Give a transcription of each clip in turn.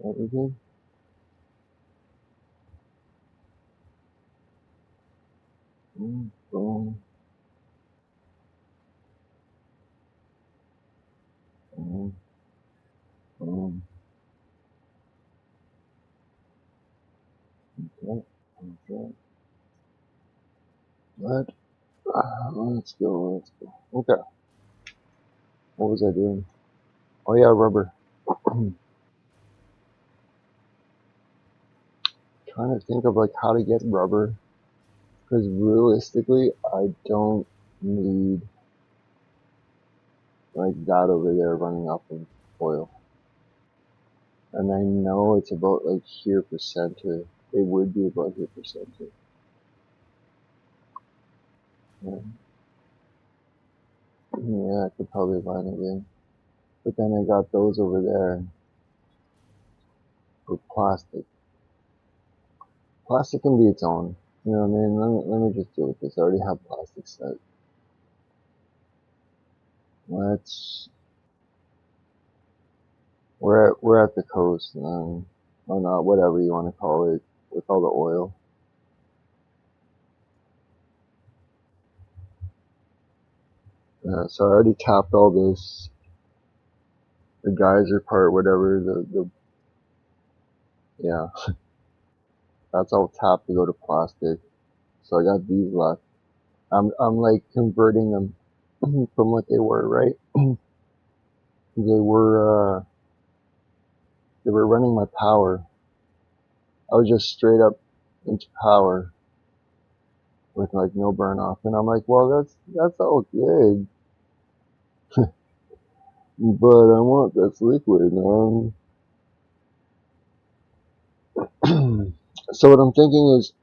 Everything. Boom, boom, boom, boom. Okay, okay. What? Let's go, let's go. Okay, what was I doing? Oh yeah, rubber. Trying to think of like how to get rubber, because realistically, I don't need like that over there running off of oil. And I know it's about like here per center. It would be about here per center. Yeah, yeah, I could probably line it in. But then I got those over there for plastic. Plastic can be its own. You know what I mean? Let me just deal with this. I already have plastic set. Let's. We're at the coast, or not, whatever you want to call it, with all the oil. So I already tapped all this, the geyser part, whatever. Yeah, that's all tapped to go to plastic. So I got these left. I'm like converting them from what they were, right? They were they were running my power. I was just straight up into power with like no burn off, and I'm like, well, that's all good, but I want this liquid, man. So what I'm thinking is,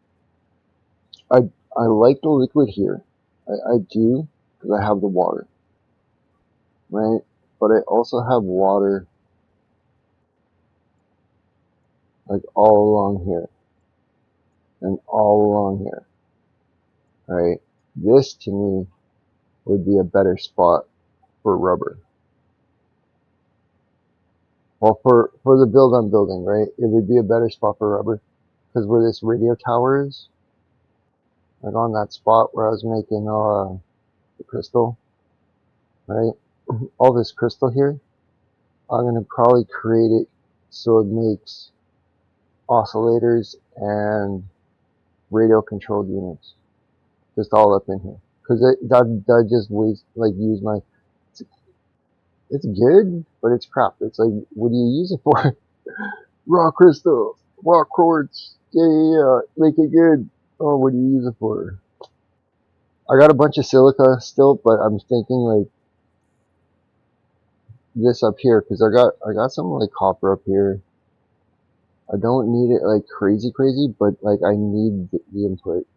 I I like the liquid here. I do, because I have the water, right? But I also have water like all along here and all along here, right? This to me would be a better spot for rubber. Well, for the build I'm building, right? It would be a better spot for rubber, because where this radio tower is, like on that spot where I was making the crystal, right? All this crystal here, I'm gonna probably create it so it makes oscillators and radio controlled units, just all up in here. Because that just waste, like, use my. It's good, but it's crap. It's like, what do you use it for? Raw crystal, raw quartz. Yeah, yeah, yeah. Make it good. Oh, what do you use it for? I got a bunch of silica still, but I'm thinking like this up here, because I got some like copper up here. I don't need it like crazy crazy, but like I need the input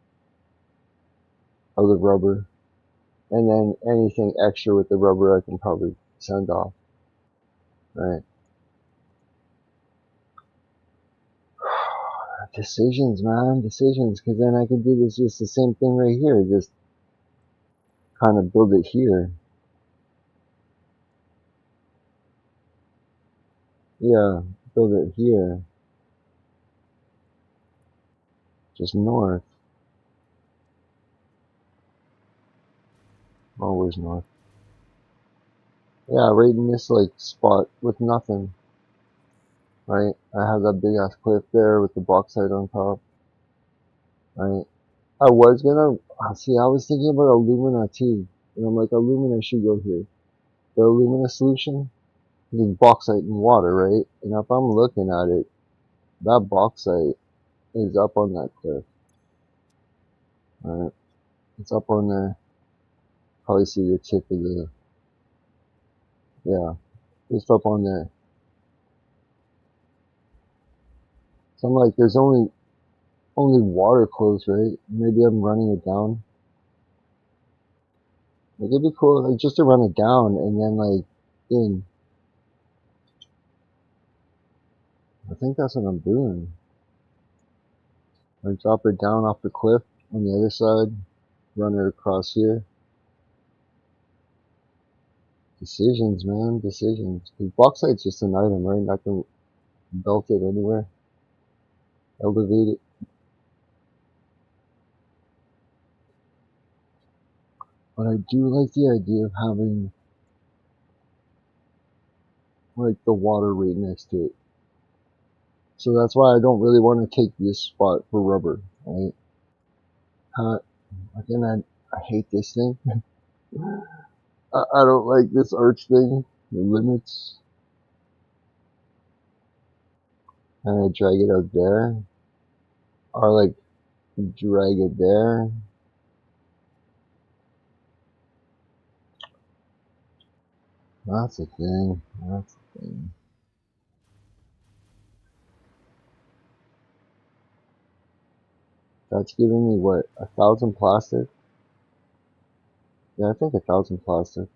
of the rubber, and then anything extra with the rubber I can probably send off. Right? Decisions, man, decisions. Because then I can do this just the same thing right here, just kind of build it here. Yeah, build it here, just north. Always north. Yeah, right in this like spot with nothing. Right? I have that big ass cliff there with the bauxite on top. Right? I was gonna see. I was thinking about alumina too, and I'm like, alumina should go here. The alumina solution is bauxite and water, right? And if I'm looking at it, that bauxite is up on that cliff. Right? It's up on there. Probably see the tip of the, yeah, just up on there. So I'm like, there's only water close, right? Maybe I'm running it down. Like, it'd be cool, like, just to run it down and then like in. I think that's what I'm doing. Like, drop it down off the cliff on the other side, run it across here. Decisions, man, decisions. Cause bauxite's just an item, right? belt it anywhere, elevate it. But I do like the idea of having like the water right next to it. So that's why I don't really want to take this spot for rubber, right? Again, I hate this thing. I don't like this arch thing, the limits. And I drag it out there. Or like drag it there. That's the thing. That's the thing. That's giving me what, 1,000 plastic? Yeah, I think 1,000 plastic.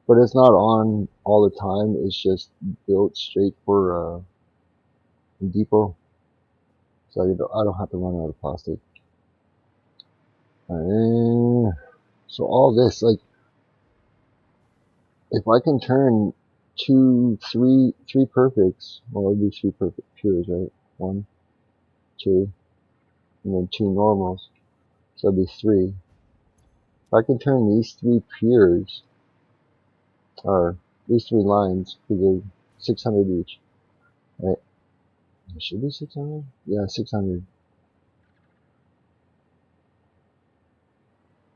But it's not on all the time. It's just built straight for depot. So I don't have to run out of plastic. So all this, like, if I can turn three perfects, well, it'd be three perfect pures, right? 1, 2, and then 2 normals. So it'd be 3. If I can turn these 3 pures, or these 3 lines, because they're 600 each, right? It should be 600? Yeah, 600.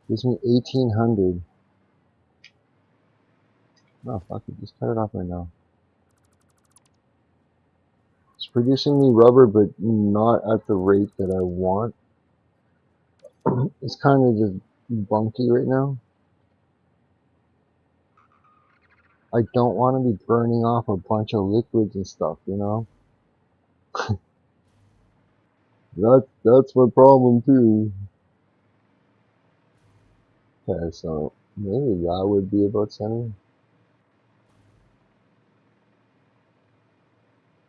Gives me 1,800. Oh, fuck it, just cut it off right now. It's producing me rubber, but not at the rate that I want. It's kind of just bunky right now. I don't want to be burning off a bunch of liquids and stuff, you know? That's my problem too. Okay, so maybe that would be about center.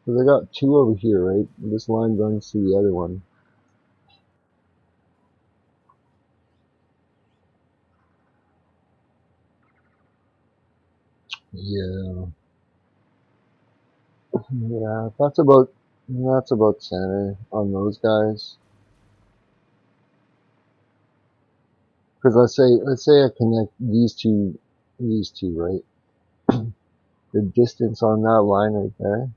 Because I got 2 over here, right? This line runs to the other one. Yeah. Yeah, that's about center on those guys. Because let's say I connect these two, right? The distance on that line right there,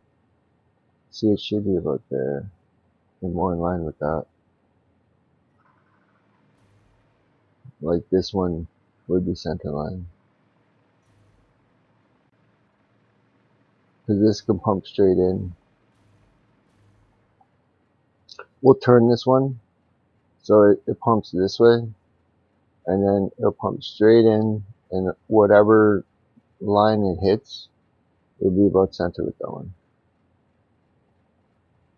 see, it should be about there, and more in line with that. Like this one would be center line. Because this can pump straight in. We'll turn this one so it pumps this way, and then it'll pump straight in, and whatever line it hits, it'll be about center with that one.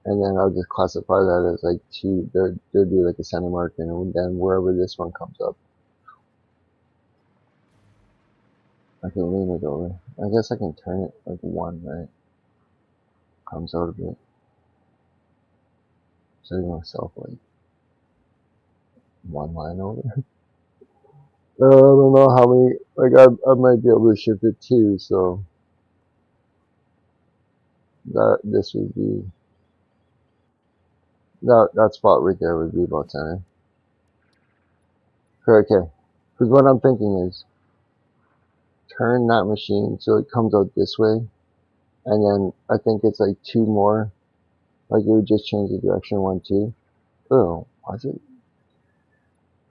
And then I'll just classify that as like 2, there'd be like a center mark, and then wherever this one comes up, I can lean it over. I guess I can turn it like 1, right? Comes out a bit. Setting myself like 1 line over. I don't know how many, like I might be able to shift it too, so this would be, that spot right there would be about center. Okay, because what I'm thinking is, turn that machine so it comes out this way, and then I think it's like 2 more, like it would just change the direction 1, 2. Oh, why is it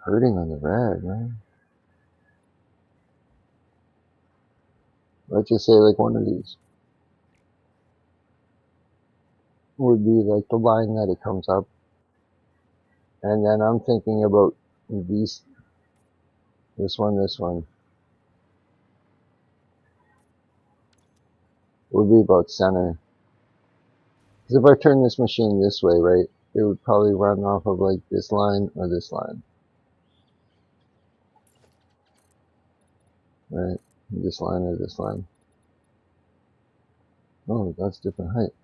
hurting on the red, man? Let's just say like one of these would be like the line that it comes up, and then I'm thinking about these, this one would be about center. Because if I turn this machine this way, right, it would probably run off of like this line or this line, right? This line or this line. Oh, that's different height.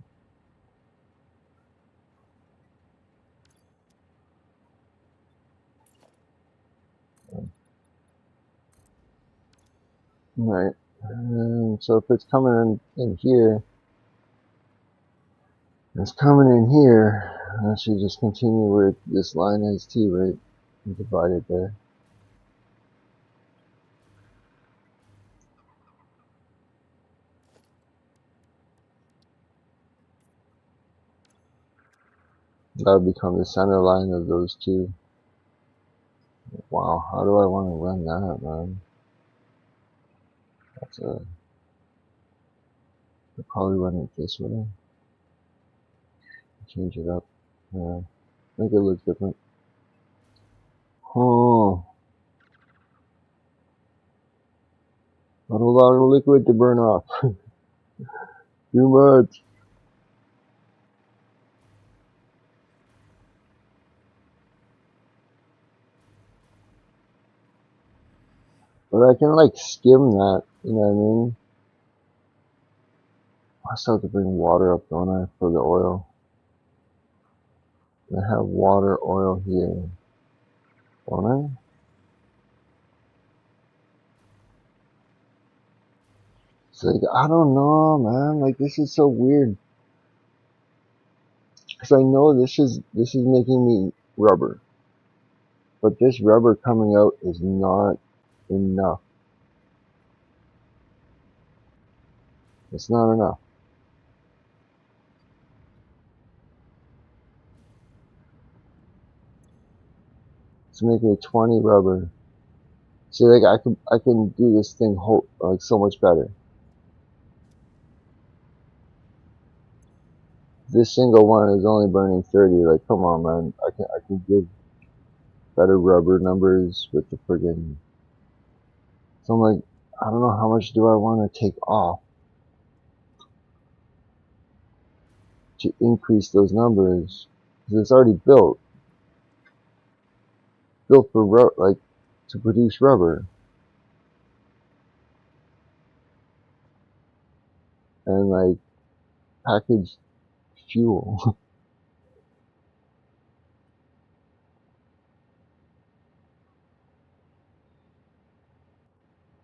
Right. And so if it's coming in here, It's coming in here. I should just continue where this line is too, right? And divide it there. That would become the center line of those two. Wow, how do I want to run that, man? That's a... I'll probably run it this way. Change it up. Yeah, make it look different. Oh, not a lot of liquid to burn off. Too much. But I can like skim that, you know what I mean? I still have to bring water up, don't I, for the oil? I have water, oil here, don't I? It's like, I don't know, man. Like, this is so weird. Because I know this is making me rubber. But this rubber coming out is not enough. It's not enough. It's making it 20 rubber. See, like, I can do this thing like so much better. This single one is only burning 30. Like, come on, man. I can give better rubber numbers with the friggin'. So I'm like, I don't know how much do I want to take off to increase those numbers, because it's already built for like to produce rubber, and like packaged fuel.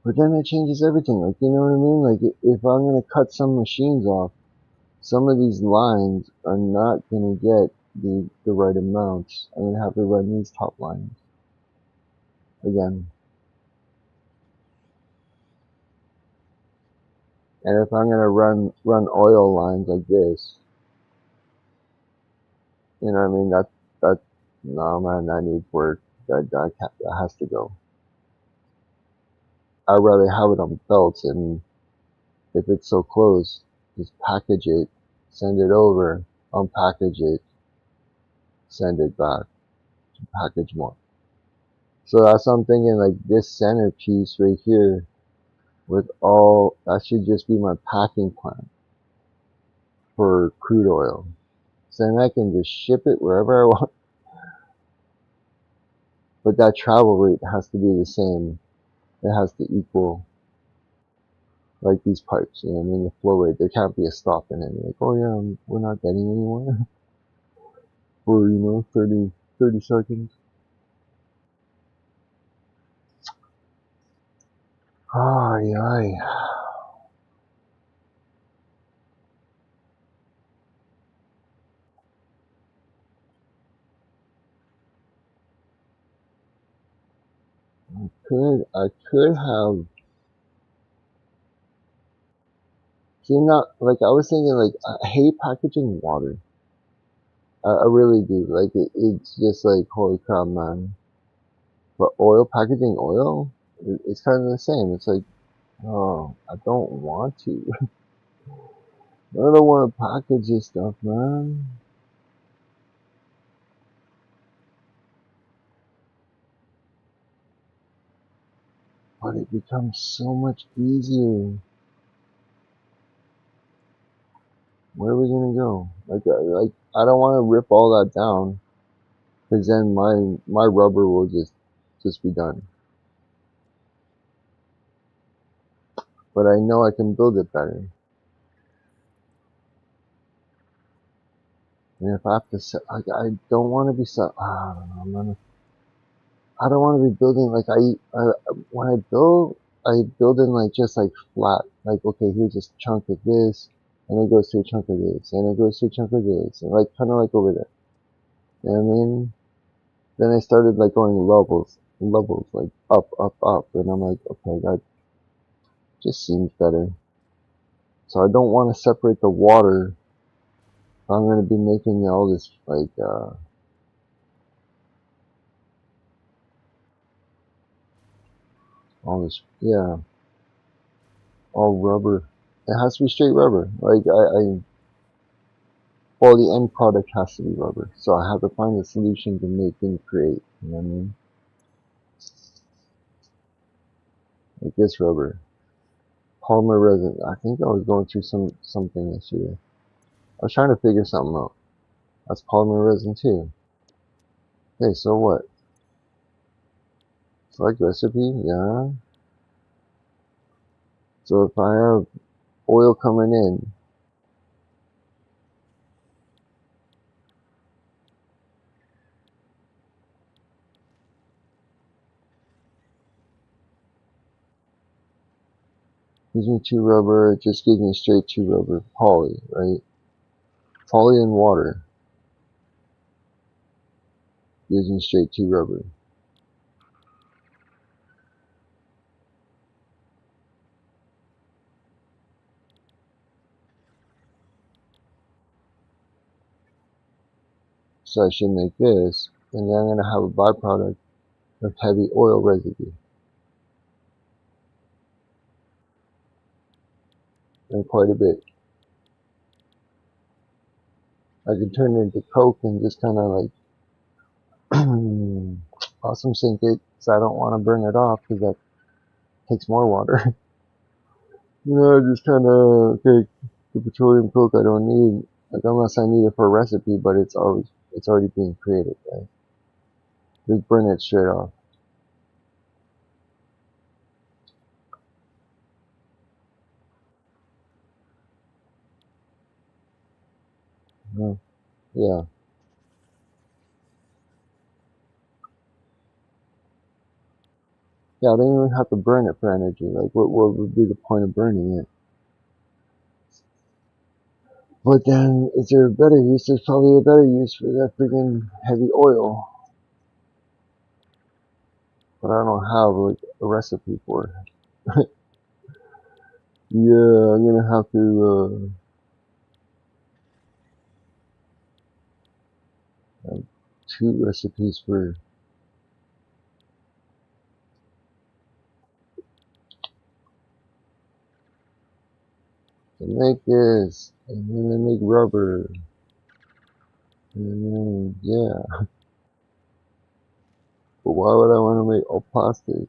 But then it changes everything, like, you know what I mean? Like, if I'm gonna cut some machines off, some of these lines are not gonna get the right amounts. I'm gonna have to run these top lines again. And if I'm gonna run oil lines like this, you know what I mean? That no, man, that needs work. That has to go. I'd rather have it on belts, and if it's so close, just package it, send it over, unpackage it, send it back, package more. So that's what I'm thinking, like this center piece right here, with all, that should just be my packing plant for crude oil. So then I can just ship it wherever I want. But that travel rate has to be the same. It has to equal, like these pipes, you know what I mean? The flow rate, there can't be a stop in it. Like, oh yeah, we're not getting anywhere for, 30 seconds. Ay, ay. I could have, see, not, like, I was thinking, like, I hate packaging water. I really do. Like, it's just like, holy crap, man. But packaging oil, it's kind of the same. It's like, oh, I don't want to. I don't want to package this stuff, man. But it becomes so much easier. Where are we gonna go? Like, I don't want to rip all that down, because then my rubber will just be done. But I know I can build it better. And if I have to set, like, I don't want to be set. I don't know, man. I don't want to be building like when I build in like just like flat. Like, okay, here's this chunk of this, and it goes to a chunk of this, and it goes to a chunk of this, and like kind of like over there. You know what I mean? Then I started like going levels, like up, and I'm like, okay, that just seems better. So I don't want to separate the water. I'm going to be making all this like all this, yeah, all rubber. It has to be straight rubber. Like well, the end product has to be rubber. So I have to find a solution to make and create. You know what I mean? Like this rubber, polymer resin. I think I was going through something yesterday. I was trying to figure something out. That's polymer resin too. Okay, so what? Select recipe, yeah. So if I have oil coming in, gives me 2 rubber, it just gives me straight 2 rubber, poly, right? Poly and water gives me straight 2 rubber. So I should make this, and then I'm going to have a byproduct of heavy oil residue. And quite a bit. I can turn it into coke and just kind of like awesome sink it, so I don't want to burn it off because that takes more water. You know, just kind of, okay, the petroleum coke I don't need, like unless I need it for a recipe, but it's already being created, right? Just burn it straight off. Yeah. Yeah, I don't even have to burn it for energy. Like, what would be the point of burning it? But then, is there a better use? There's probably a better use for that freaking heavy oil. But I don't have, like, a recipe for it. Yeah, I'm gonna have to, have 2 recipes for, to make this, and then I make rubber, and then, yeah. But why would I want to make all plastic?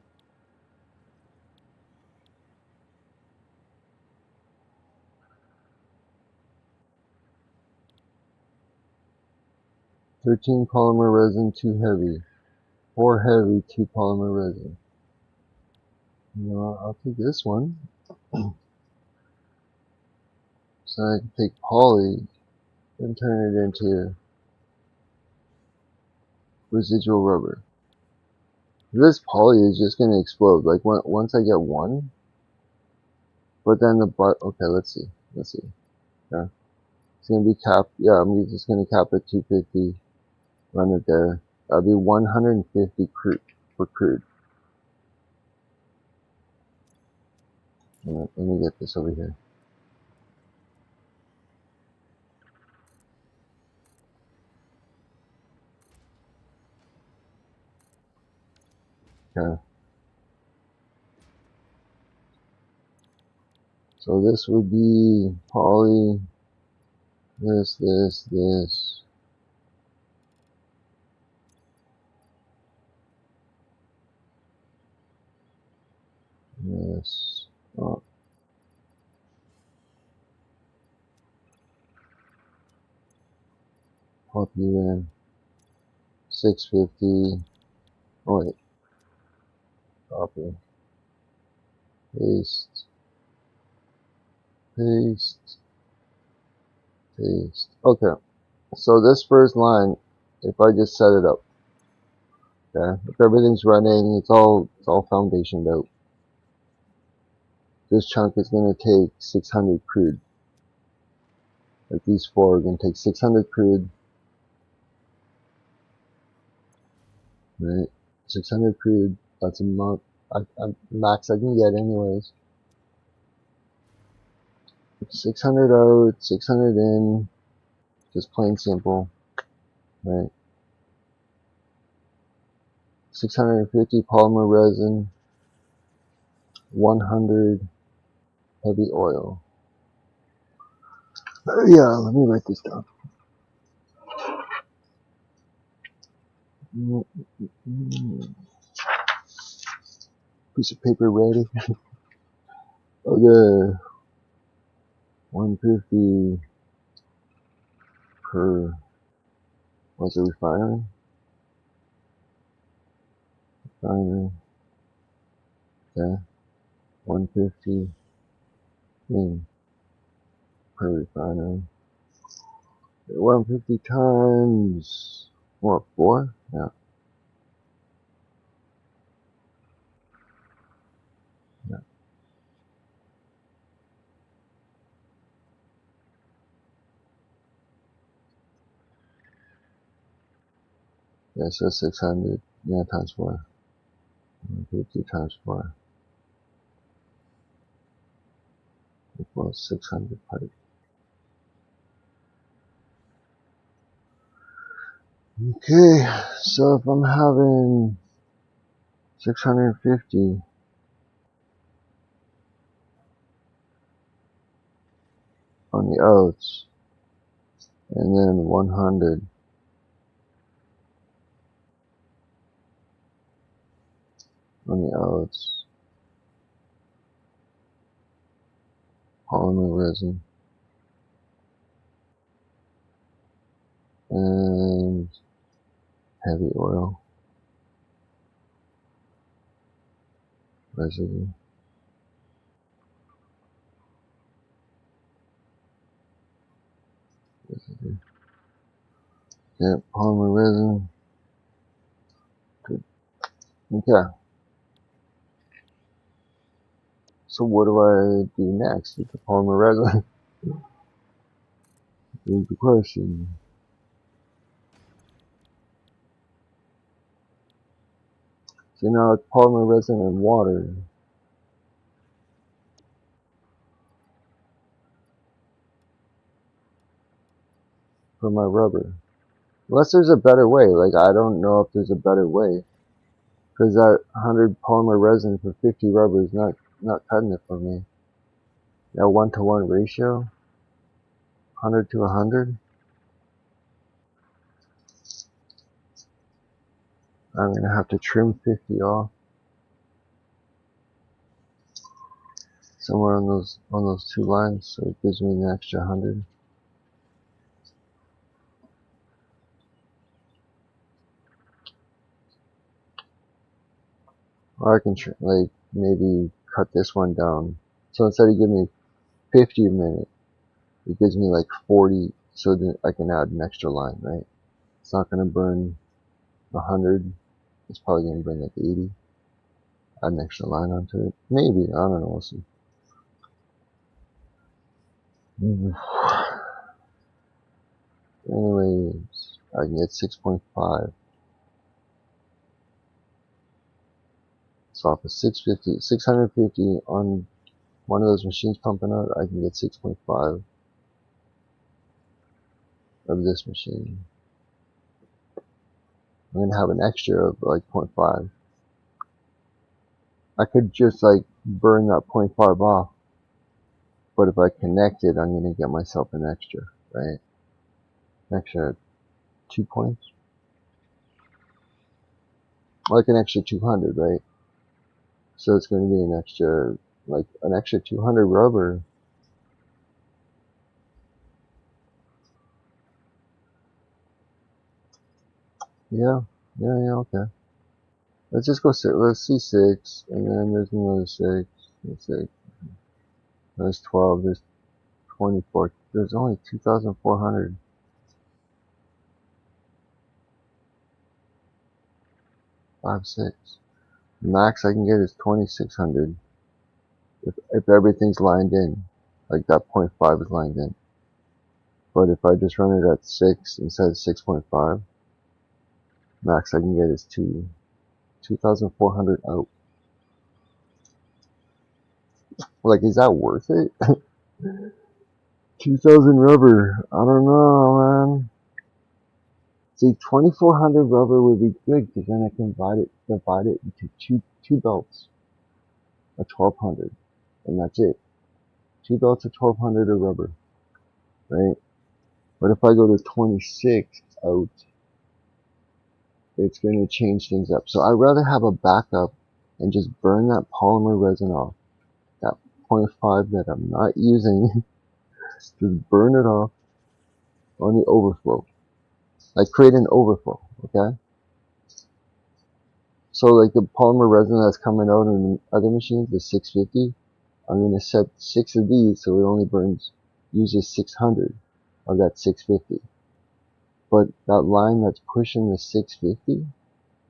13 polymer resin, 2 heavy. 4 heavy, 2 polymer resin. You know, I'll take this one. So I can take poly and turn it into residual rubber. This poly is just going to explode. Like once I get one, but then okay, let's see. Yeah. It's going to be capped. Yeah, I'm just going to cap it 250, run it there. That'll be 150 crude for crude. Let me get this over here. Okay. So this would be poly, this, this. Yes. Oh, pop you in. 650. Oh wait. Copy. Paste. Paste. Paste. Okay. So this first line, if I just set it up, okay, if everything's running, it's all foundationed out. This chunk is going to take 600 crude. Like these four are going to take 600 crude, right? 600 crude, that's a month. Max I can get anyways. 600 out, 600 in, just plain simple, right? 650 polymer resin, 100 heavy oil. Yeah, let me write this down. Piece of paper ready. Okay, 150 per, what's it, refinery? Refinery, okay, 150 in per refinery. 150 times, what, 4? Yeah. Yeah, so 600, yeah, times 4. 150 times 4 equals 600 parts. Okay, so if I'm having 650 on the outs, and then 100 on the outs, polymer resin, and heavy oil residue. Yeah, polymer resin. Good. Okay. So what do I do next with the polymer resin? Is the question. So now it's polymer resin and water for my rubber. Unless there's a better way. Like, I don't know if there's a better way. Because that 100 polymer resin for 50 rubber is not cutting it for me. That 1-to-1 ratio, 100 to 100. I'm gonna have to trim 50 off somewhere on those two lines, so it gives me an extra 100. Or I can like maybe cut this one down. So instead of giving me 50 a minute, it gives me like 40, so that I can add an extra line, right? It's not gonna burn 100. It's probably gonna burn like 80. Add an extra line onto it. Maybe, I don't know, we'll see. Anyways, I can get 6.5. So off of 650 on one of those machines pumping out, I can get 6.5 of this machine. I'm gonna have an extra of like 0.5. I could just like burn that 0.5 off, but if I connect it, I'm gonna get myself an extra, right? Extra 2 points, like an extra 200, right? So it's gonna be an extra, like an extra 200 rubber. Yeah, okay. Let's just go, let's see 6, and then there's another 6, let's see. There's 12, there's 24, there's only 2,400. 5, 6. Max I can get is 2,600 if everything's lined in, like that 0.5 is lined in. But if I just run it at 6 instead of 6.5, max I can get is 2,400 out. Like, is that worth it? 2,000 rubber. I don't know, man. See, 2,400 rubber would be good because then I can divide it into two belts of 1,200, and that's it. 2 belts of 1,200 of rubber, right? But if I go to 26 out, it's going to change things up. So I'd rather have a backup and just burn that polymer resin off. That 0.5 that I'm not using, just burn it off on the overflow. Like, create an overflow, okay? So like the polymer resin that's coming out in the other machines, the 650, I'm going to set 6 of these so it only uses 600 of that 650. But that line that's pushing the 650,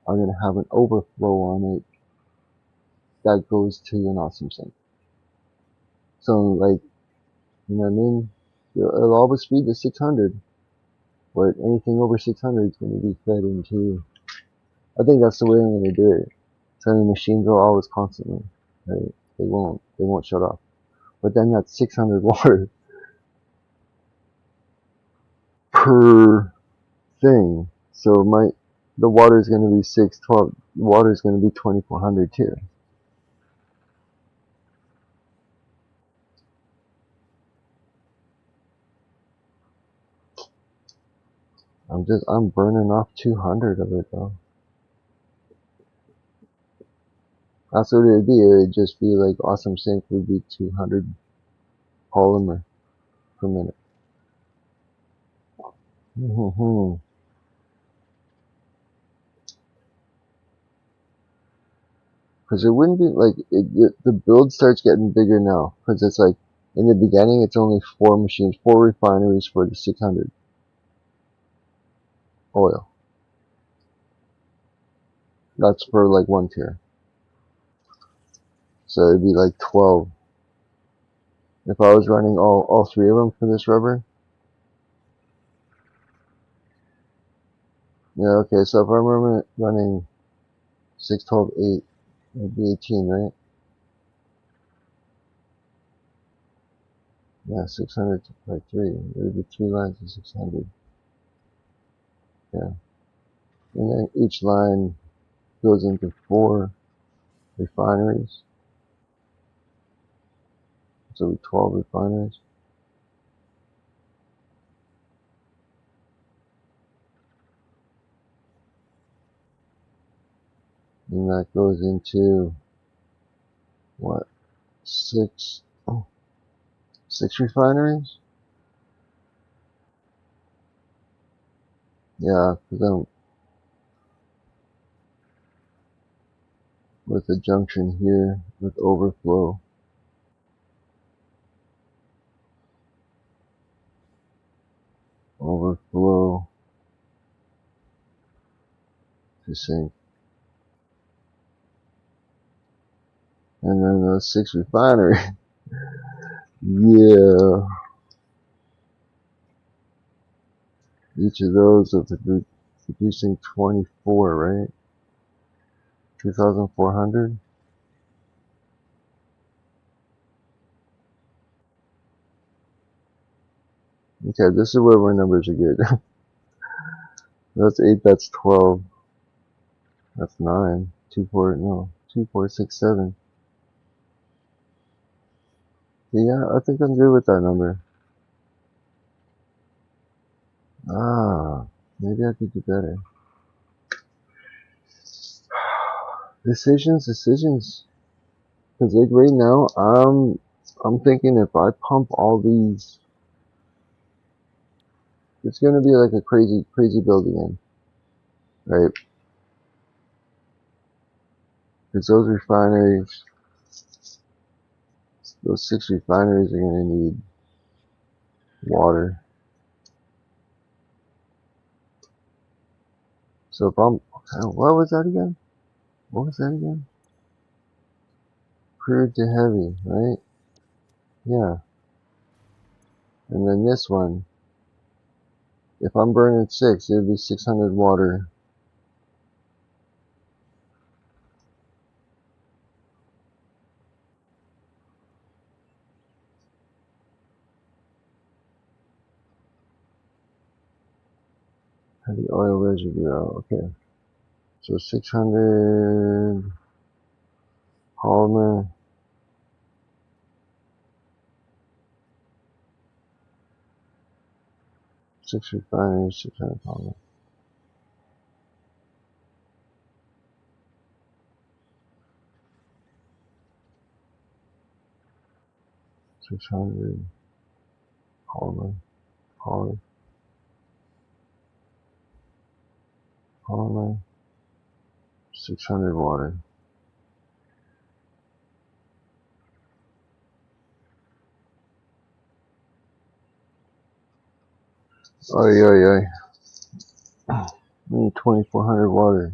I'm going to have an overflow on it that goes to an awesome sink. So like, you know what I mean? It'll always feed the 600, but anything over 600 is going to be fed into. I think that's the way I'm going to do it. So the machines will always constantly, right? They won't shut off. But then that's 600 water per thing. So the water is going to be 612. Water is going to be 2,400 too. I'm burning off 200 of it though. That's what it'd be. It'd just be like awesome sink would be 200 polymer per minute. Because it wouldn't be like the build starts getting bigger now. Because it's like in the beginning, it's only 4 machines, 4 refineries for the 600 oil. That's for like 1 tier. So it'd be like 12. If I was running all 3 of them for this rubber. Yeah, okay, so if I'm running 6, 12, 8, it'd be 18, right? Yeah, 600 by 3. It would be 3 lines of 600. Yeah. And then each line goes into 4 refineries. So 12 refineries. And that goes into, what, 6 refineries? Yeah, because then with the junction here, with overflow, to sink. And then those 6 refineries. Yeah. Each of those are producing 24, right? 2,400. Okay, this is where my numbers are good. That's 8, that's 12. That's 9. 2, 4, no. 2, 4, 6, 7. Yeah, I think I'm good with that number. Ah, maybe I could do better. Decisions. Because like right now, I'm thinking if I pump all these, it's gonna be like a crazy build again, right? Because those refineries, those 6 refineries are gonna need water. So if what was that again? What was that again? Crude to heavy, right? Yeah. And then this one, If I'm burning 6, it would be 600 water. Heavy oil residue. Okay. So 600 polymer. 6 refinery, 600 polymer. 600 polymer. Polymer. 600 water. Oy, oy, oy. We need 2400 water.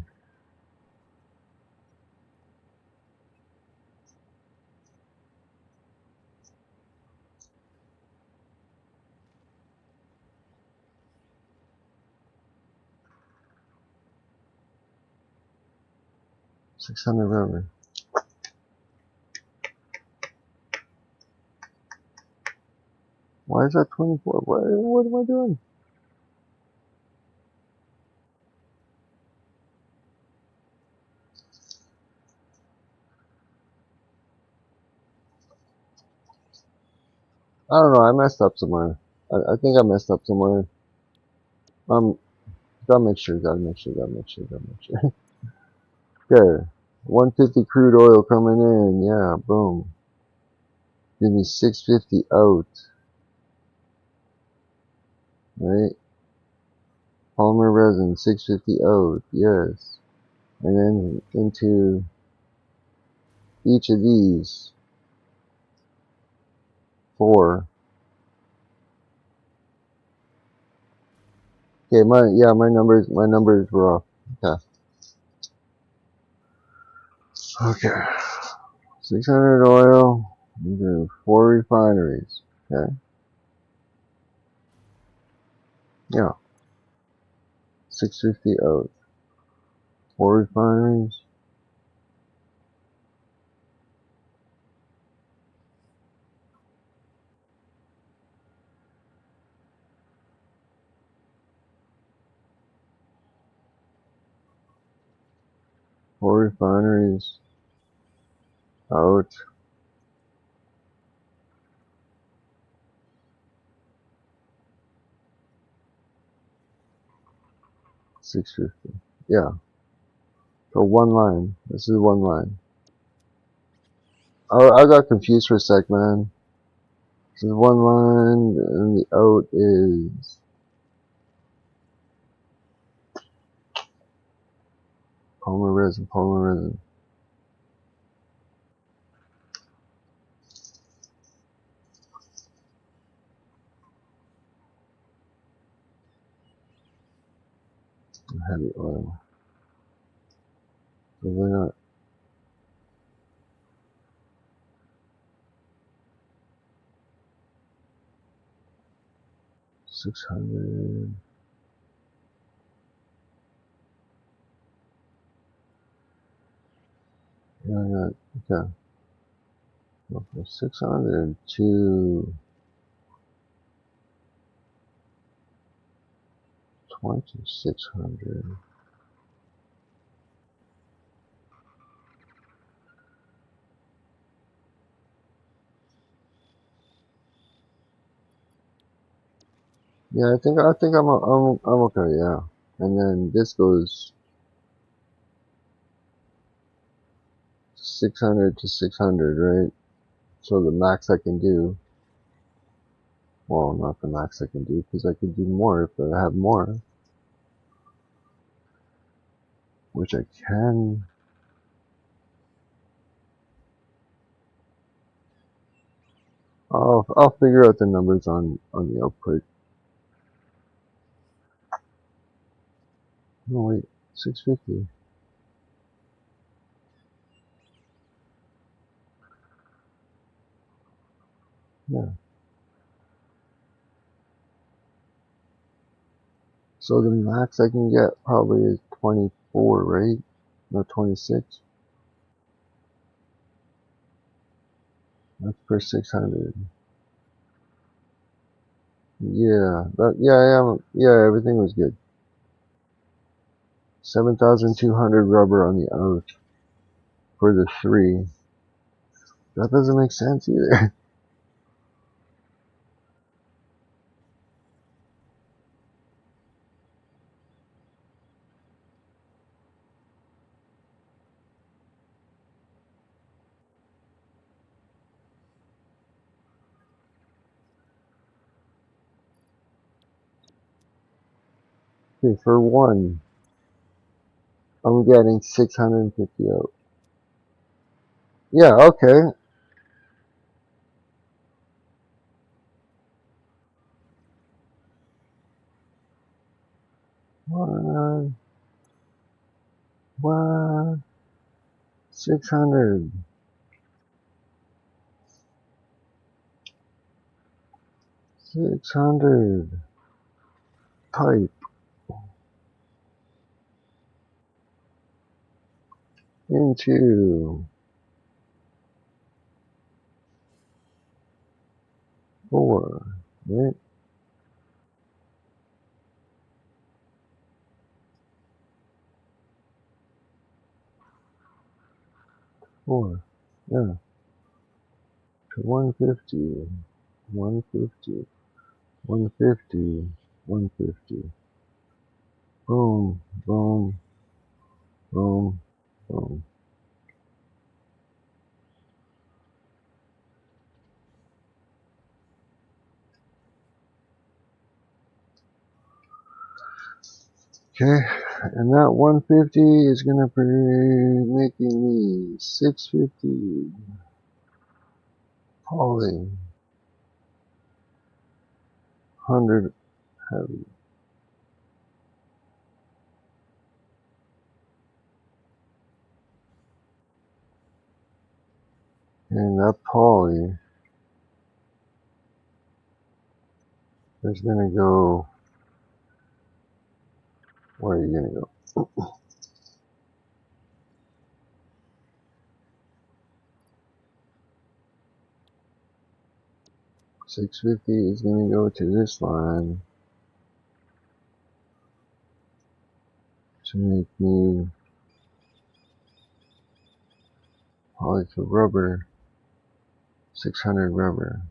$600 rubber. Why is that 24? What am I doing? I don't know. I messed up somewhere. I think I messed up somewhere. Gotta make sure. Okay. 150 crude oil coming in. Yeah, boom. Give me 650 out. Right? Polymer resin, 650 out. Yes. And then into each of these. 4. Okay, my numbers were off. Okay. 600 oil. We do 4 refineries. Okay. Yeah. 650 out. 4 refineries. 4 refineries out. 650. Yeah. So one line. This is one line. I got confused for a sec, man. This is one line, and the out is polymer resin. Heavy oil. So we're not 600. Yeah, okay. Well, from 600 to 2600. Yeah, I think I'm okay. Yeah, and then this goes 600 to 600, right? So the max I can do. Well, not the max I can do because I could do more if I have more, which I can. I'll figure out the numbers on the output. No wait, 650. Yeah. So the max I can get probably is 24, right? No, 26. That's per 600. Yeah, yeah, everything was good. 7,200 rubber on the out for the 3. That doesn't make sense either. Okay, for 1, I'm getting 650 out. Yeah, okay. One, one, 600. 600. Type into 4. Right? 4. Yeah. To 150. 150. 150. 150. Boom. Boom. Boom. Boom. Okay, and that 150 is gonna be making me 650 poly, 100 heavy. And that poly is gonna go, where are you gonna go? 650 is gonna go to this line to make me poly for rubber, 600 rubber.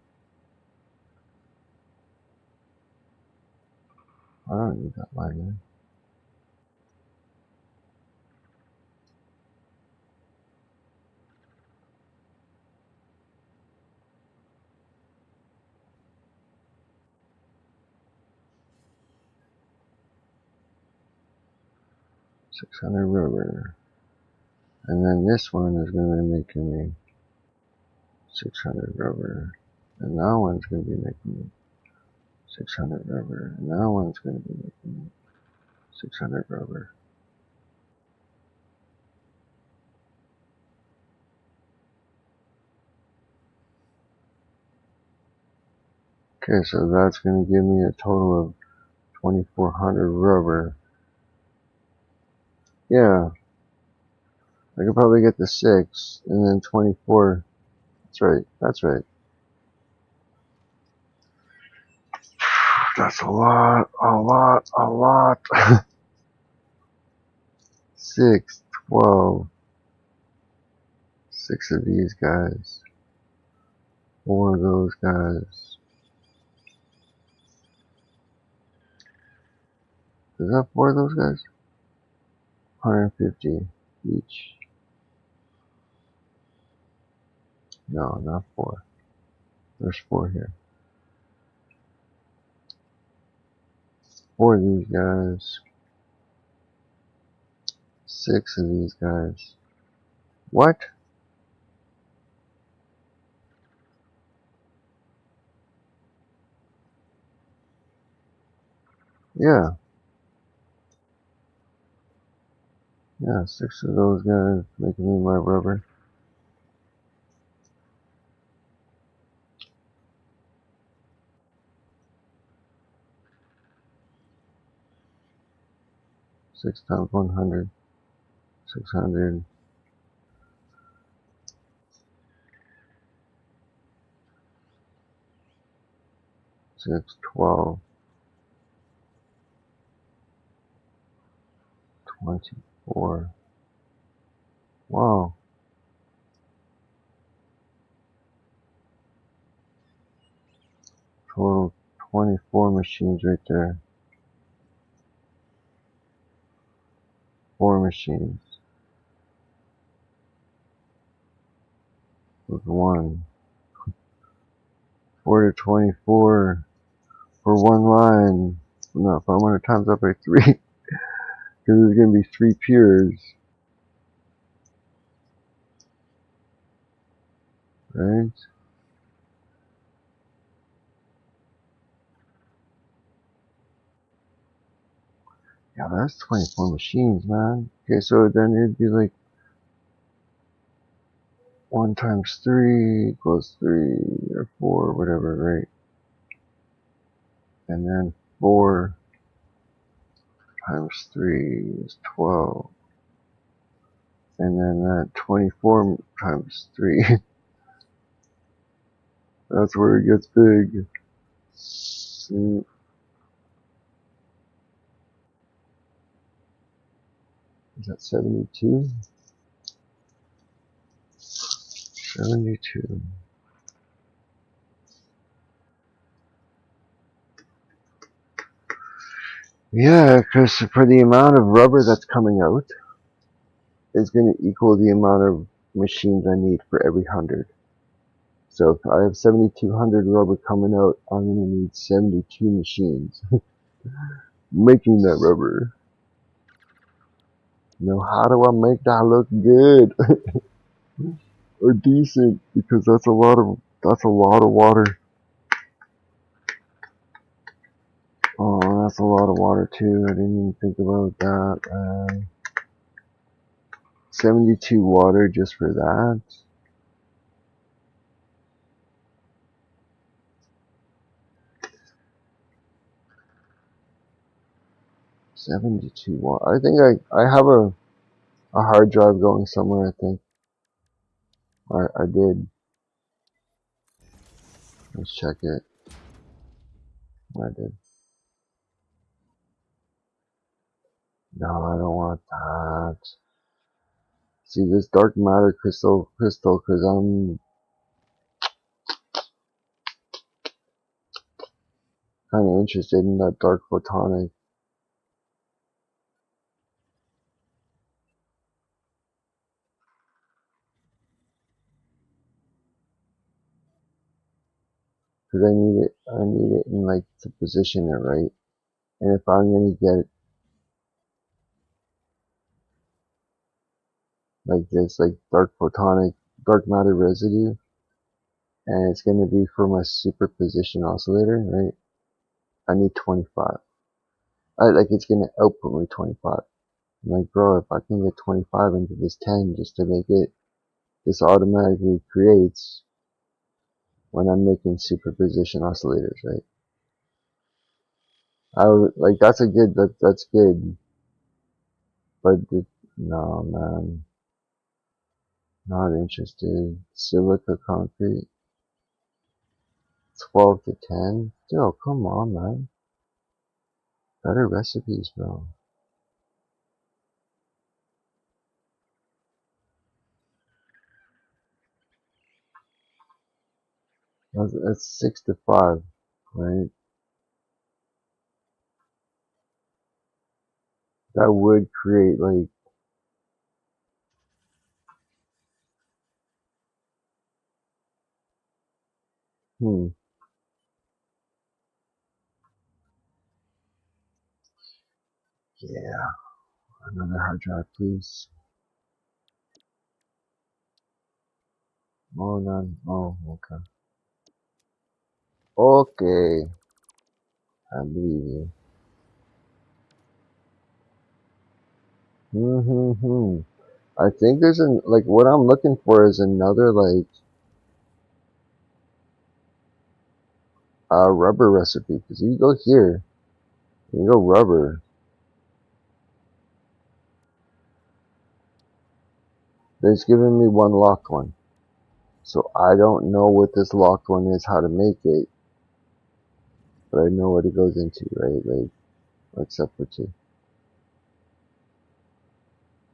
I don't need that line there. 600 rubber. And then this one is gonna be making me 600 rubber. And that one's gonna be making me 600 rubber. And that one's gonna be making me 600 rubber. Okay, so that's going to give me a total of 2,400 rubber. Yeah, I could probably get the 6 and then 24. That's right, that's right. That's a lot, a lot, a lot. 6, 12, 6 of these guys, 4 of those guys. Is that 4 of those guys? 150 each. No, not 4. There's 4 here. 4 of these guys. 6 of these guys. What? Yeah. Yeah, 6 of those guys making me my rubber. 6 times 100. 600. 6, 12, 24. Wow. Total 24 machines right there. 4 machines. With 1. 4 to 24 for one line. No, if I want to times that by 3, because there's going to be 3 piers. Right? Yeah, that's 24 machines, man. Okay, so then it'd be like 1 times 3 equals 3 or 4, whatever, right? And then 4 times 3 is 12. And then that 24 times 3, that's where it gets big. See, is that 72? 72. Yeah, because for the amount of rubber that's coming out, it's going to equal the amount of machines I need for every 100. So if I have 7,200 rubber coming out, I'm going to need 72 machines making that rubber. Now, how do I make that look good or decent? Because that's a lot of water. Oh, that's a lot of water too. I didn't even think about that. 72 water just for that. 72 water. I think I have a hard drive going somewhere. I think I did. Let's check it. I did. No, I don't want that. See this dark matter crystal, because I'm kind of interested in that dark photonic. Because I need it in like to position it right. And if I'm gonna get like this, like dark photonic, dark matter residue, and it's gonna be for my superposition oscillator, right? I need 25. Like it's gonna output me 25. I'm like, bro, if I can get 25 into this 10 just to make it, this automatically creates when I'm making superposition oscillators, right? I would, like, that's a good, that's good, but no, man, not interested. Silica concrete, 12 to 10. Still, come on, man. Better recipes, bro. That's 6 to 5, right? That would create, like, yeah, another hard drive, please. Oh, none. Oh, okay. Okay, I believe you. I think there's like, what I'm looking for is another, like, rubber recipe. Because you go here, you go rubber. There's given me one locked one. So I don't know what this locked one is, how to make it. But I know what it goes into, right? Like, except for 2.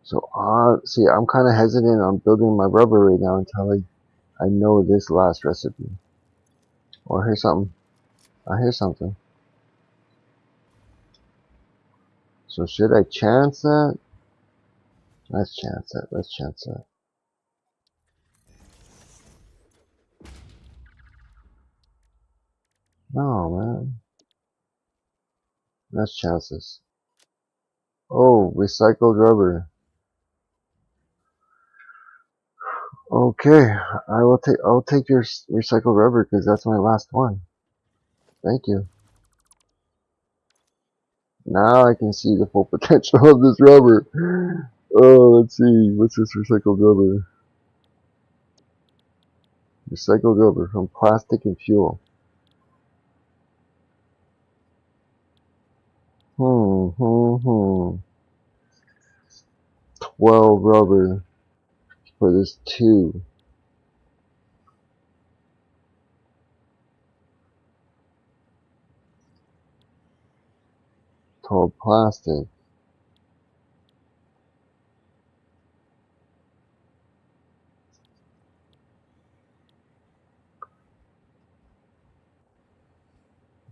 So, see, I'm kind of hesitant on building my rubber right now until I know this last recipe. Oh, I hear something. I hear something. So should I chance that? Let's chance that. Let's chance that. No, man. Let's chance this. Oh, recycled rubber. Okay, I'll take your recycled rubber because that's my last one. Thank you. Now I can see the full potential of this rubber. Oh, let's see. What's this recycled rubber? Recycled rubber from plastic and fuel. 12 rubber for this 2. Called plastic.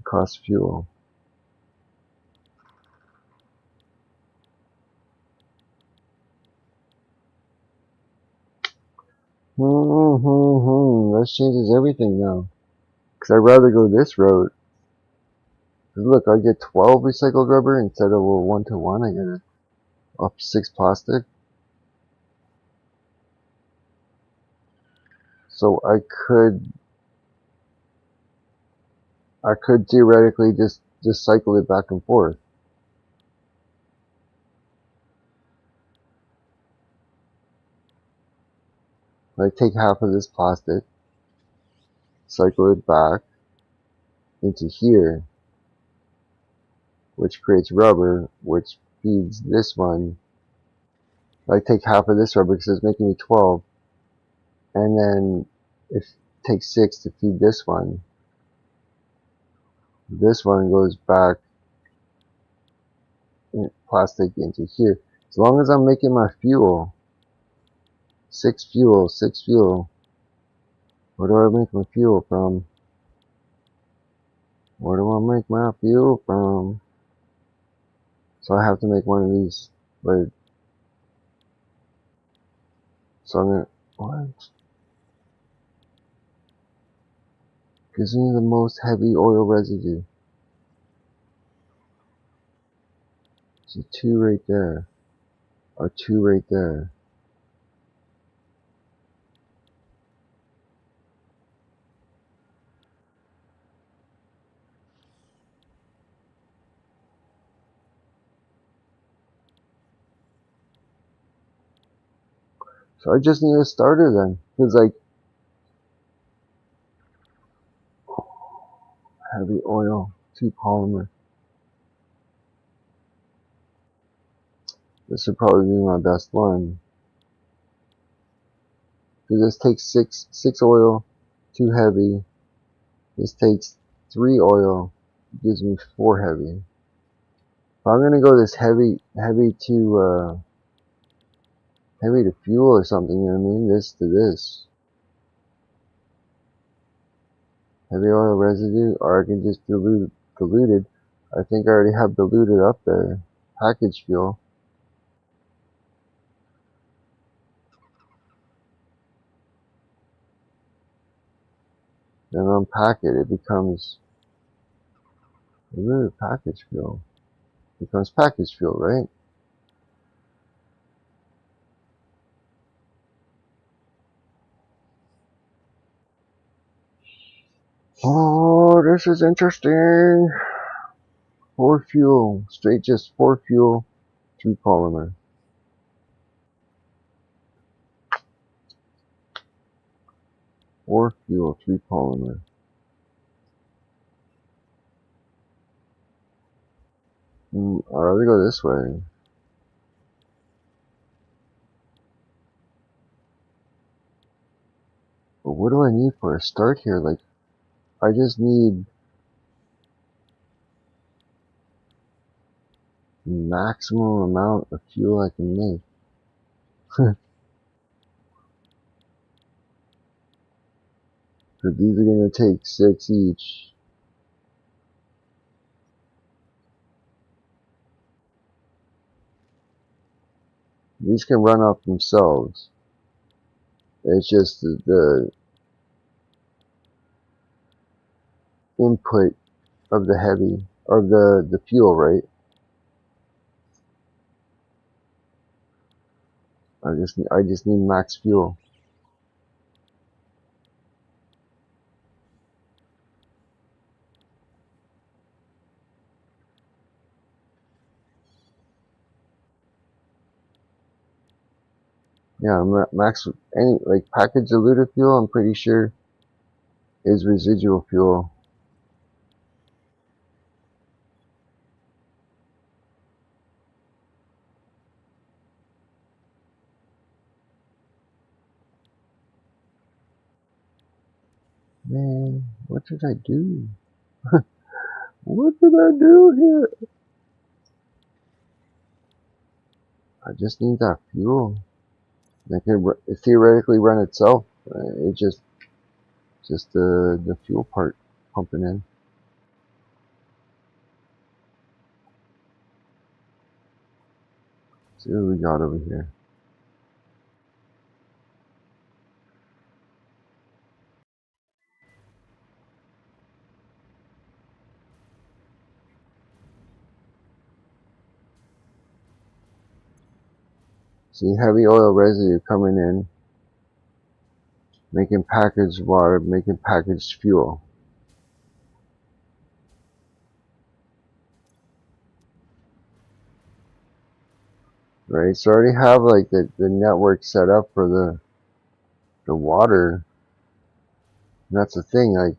Cost fuel. That changes everything now. Because I'd rather go this road. Cause look, I get 12 recycled rubber instead of a 1-to-1. I get up 6 plastic. So I could theoretically just cycle it back and forth. Like take half of this plastic, cycle it back into here, which creates rubber, which feeds this one. Like take half of this rubber because it's making me 12, and then it takes 6 to feed this one. This one goes back in plastic into here. As long as I'm making my fuel, 6 fuel, 6 fuel. Where do I make my fuel from? Where do I make my fuel from? So I have to make one of these. Like, so I'm gonna, what? Gives me the most heavy oil residue. So 2 right there. Or 2 right there. So I just need a starter then. Cause like, heavy oil, 2 polymer. This would probably be my best one. Cause this takes 6 oil, 2 heavy. This takes 3 oil, gives me 4 heavy. If I'm gonna go this heavy to fuel or something, you know what I mean? This to this. Heavy oil residue, or I can just diluted. I think I already have diluted up there. Package fuel. Then unpack it, it becomes diluted package fuel. It becomes package fuel, right? Oh, this is interesting. 4 fuel, straight just 4 fuel, 3 polymer. 4 fuel, 3 polymer. I'd rather go this way. But what do I need for a start here? Like, I just need maximum amount of fuel I can make. Because these are going to take 6 each. These can run off themselves. It's just the input of the heavy, or the fuel, right? I just need max fuel. Yeah, max, any, like, package diluted fuel, I'm pretty sure, is residual fuel. Man, what did I do? What did I do here? I just need that fuel. It can theoretically run itself. It's just the fuel part pumping in. See what we got over here. See, heavy oil residue coming in, making packaged water, making packaged fuel. Right, so I already have like the network set up for the water. And that's the thing, like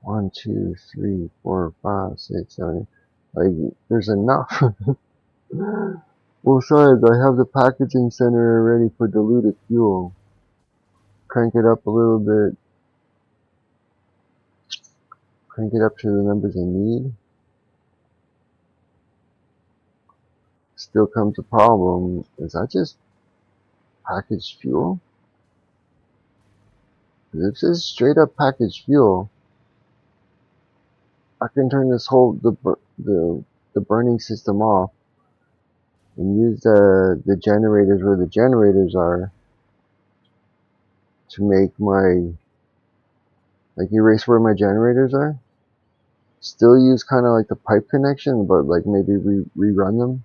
1, 2, 3, 4, 5, 6, 7, like there's enough. Both sides, I have the packaging center ready for diluted fuel. Crank it up a little bit. Crank it up to the numbers I need. Still comes a problem. Is that just packaged fuel? If it's just straight up packaged fuel, I can turn this whole the burning system off and use the generators where the generators are to make my, like, erase where my generators are. Still use kind of like the pipe connection, but like maybe rerun them.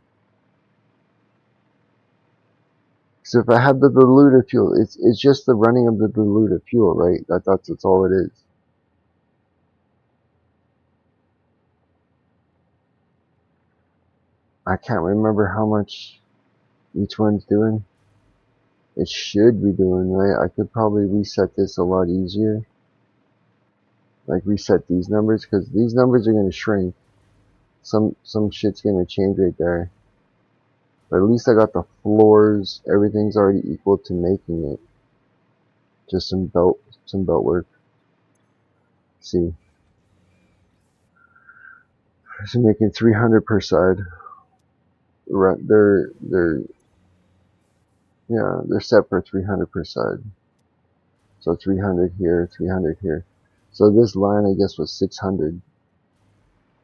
So if I have the diluted fuel, it's just the running of the diluted fuel, right? That's all it is. I can't remember how much each one's doing. It should be doing, right? I could probably reset this a lot easier. Like reset these numbers, because these numbers are going to shrink. Some shit's going to change right there. But at least I got the floors. Everything's already equal to making it. Just some belt work. See. So making 300 per side. They're set for 300 per side. So 300 here, 300 here. So this line, I guess, was 600.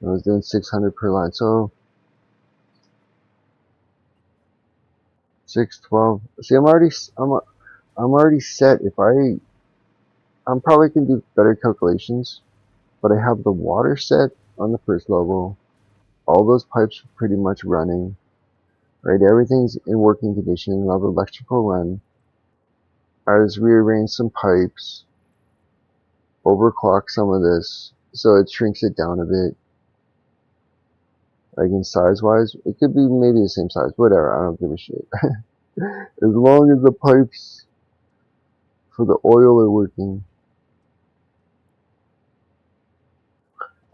I was doing 600 per line. So 612. See, I'm already set. I'm probably can do better calculations, but I have the water set on the first level. All those pipes are pretty much running. Right, everything's in working condition. I have electrical run. I just rearranged some pipes, overclock some of this, so it shrinks it down a bit. Like in size wise, it could be maybe the same size, whatever, I don't give a shit. As long as the pipes for the oil are working.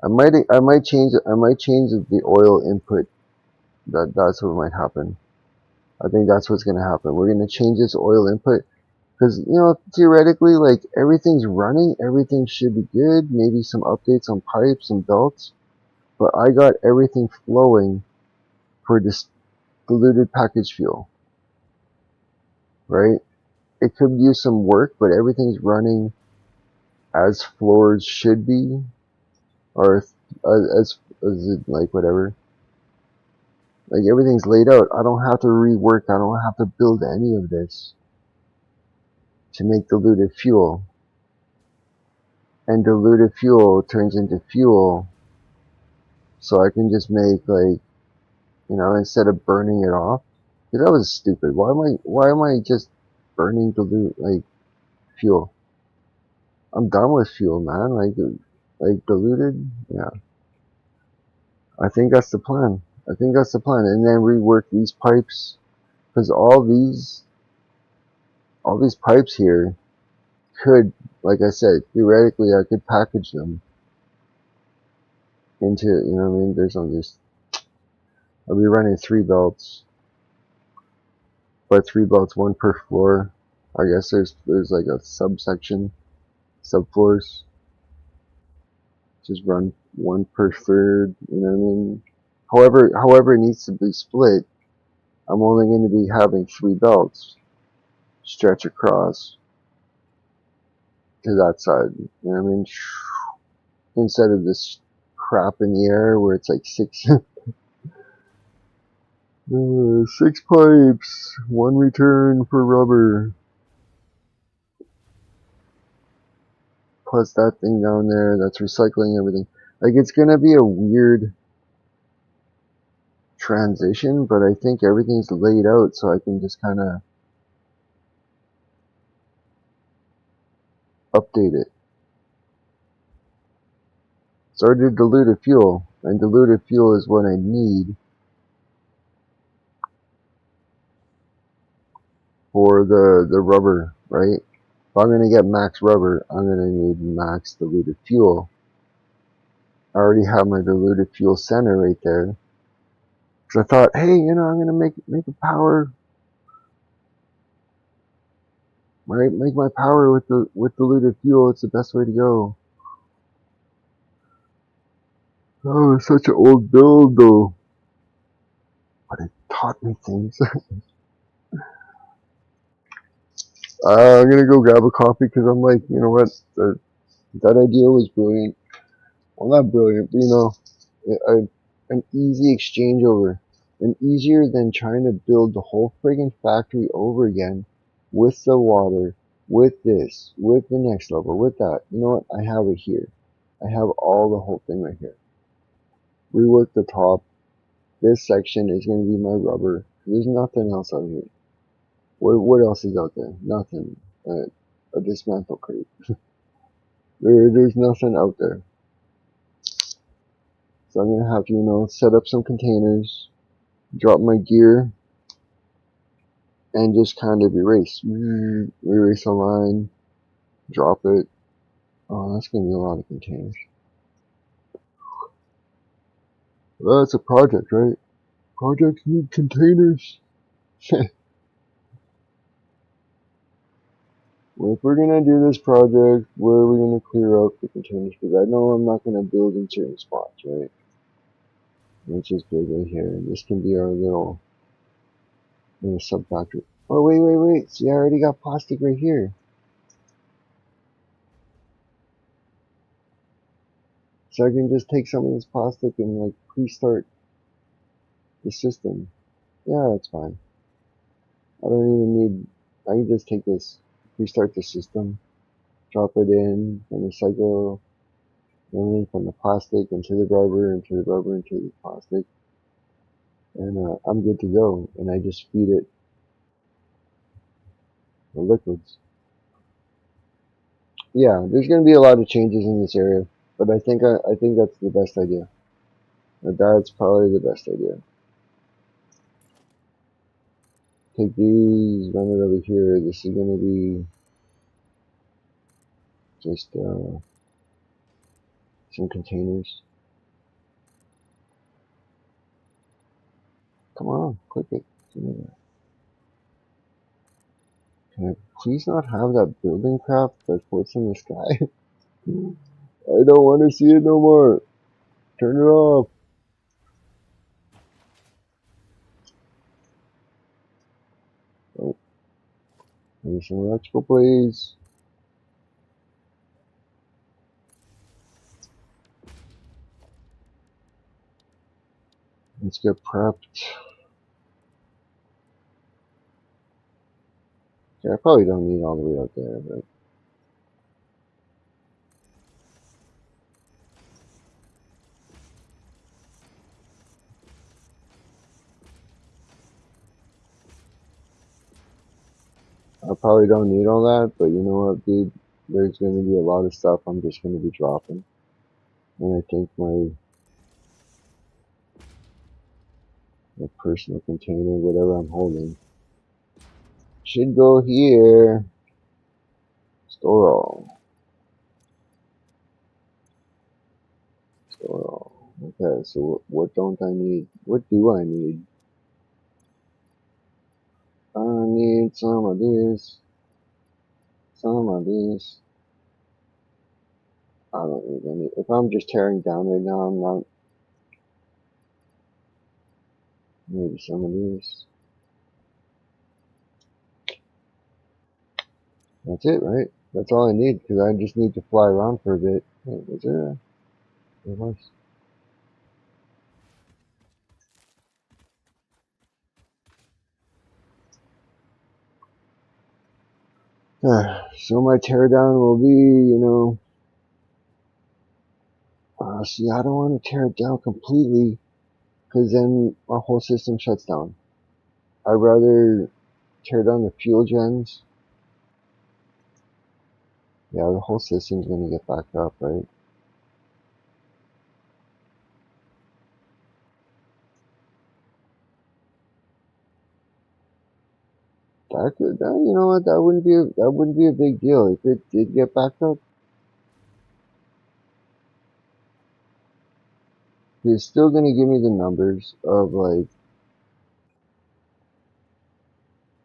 I might change the oil input. That's what might happen. I think that's what's gonna happen. We're gonna change this oil input Because, you know, theoretically, like, everything's running, everything should be good, maybe some updates on pipes and belts, but I got everything flowing for this diluted package fuel, right? It could use some work, but everything's running as floors should be, or as it, like, whatever. Like, everything's laid out. I don't have to rework, I don't have to build any of this to make diluted fuel. And diluted fuel turns into fuel, so I can just make, like, you know, instead of burning it off. Dude, that was stupid. Why am I just burning like, fuel? I'm done with fuel, man. Like diluted, yeah. I think that's the plan. I think that's the plan. And then rework these pipes, because all these pipes here could, like I said, theoretically I could package them into, you know what I mean? I'll be running 3 belts, but 3 belts, 1 per floor. I guess there's like a subsection, subfloors. Just run 1 per third, you know what I mean? However it needs to be split, I'm only going to be having 3 belts stretch across to that side, you know what I mean? Instead of this crap in the air where it's like 6, 6 pipes, 1 return for rubber, plus that thing down there that's recycling everything. Like, it's going to be a weird transition, but I think everything's laid out so I can just kind of update it. So I did diluted fuel, and diluted fuel is what I need for the rubber, right? If I'm going to get max rubber, I'm going to need max diluted fuel. I already have my diluted fuel center right there. So I thought, hey, you know, I'm going to make a power, right? Make my power with diluted fuel. It's the best way to go. Oh, it's such an old build though, but it taught me things. I'm gonna go grab a coffee because I'm like, you know what, that idea was brilliant. Well, not brilliant, but, you know, an easy exchangeover, and easier than trying to build the whole friggin' factory over again with the water, with this, with the next level, with that. You know what? I have it here. I have all the whole thing right here. Rework the top. This section is going to be my rubber. There's nothing else out here. What else is out there? Nothing. A dismantle crate. There's nothing out there. So I'm gonna have to, you know, set up some containers, drop my gear, and just kind of erase a line, drop it. Oh, that's gonna be a lot of containers. Well, that's a project, right? Projects need containers. Well, if we're gonna do this project, where are we gonna clear out the containers? Because I know I'm not gonna build in certain spots, right? Let's just build right here. This can be our little sub factory. Oh, wait. See, I already got plastic right here. So I can just take some of this plastic and, like, pre-start the system. Yeah, that's fine. I don't even need, I can just take this, restart the system, drop it in, and recycle, then from the plastic into the rubber, into the rubber, into the plastic, and I'm good to go. And I just feed it the liquids. Yeah, there's going to be a lot of changes in this area, but I think that's the best idea. That's probably the best idea. Take these, run it over here. This is going to be just some containers. Come on, click it. Can I please not have that building crap that floats in the sky? I don't want to see it no more. Turn it off. Oh, there's some electrical, please. Let's get prepped. Okay, I probably don't need all the way out there, but I probably don't need all that, but you know what, dude? There's going to be a lot of stuff I'm just going to be dropping. And I think my personal container, whatever I'm holding, should go here. Store all. Store all. Okay, so what don't I need? What do I need? I need some of this. Some of this. I don't need any. If I'm just tearing down right now, I'm not. Maybe some of this. That's it, right? That's all I need, because I just need to fly around for a bit. Wait, was it was. So my teardown will be, see, I don't want to tear it down completely, because then my whole system shuts down. I'd rather tear down the fuel gens. Yeah, the whole system's gonna get backed up, right? You know what? That wouldn't be a big deal if it did get backed up. It's still gonna give me the numbers of like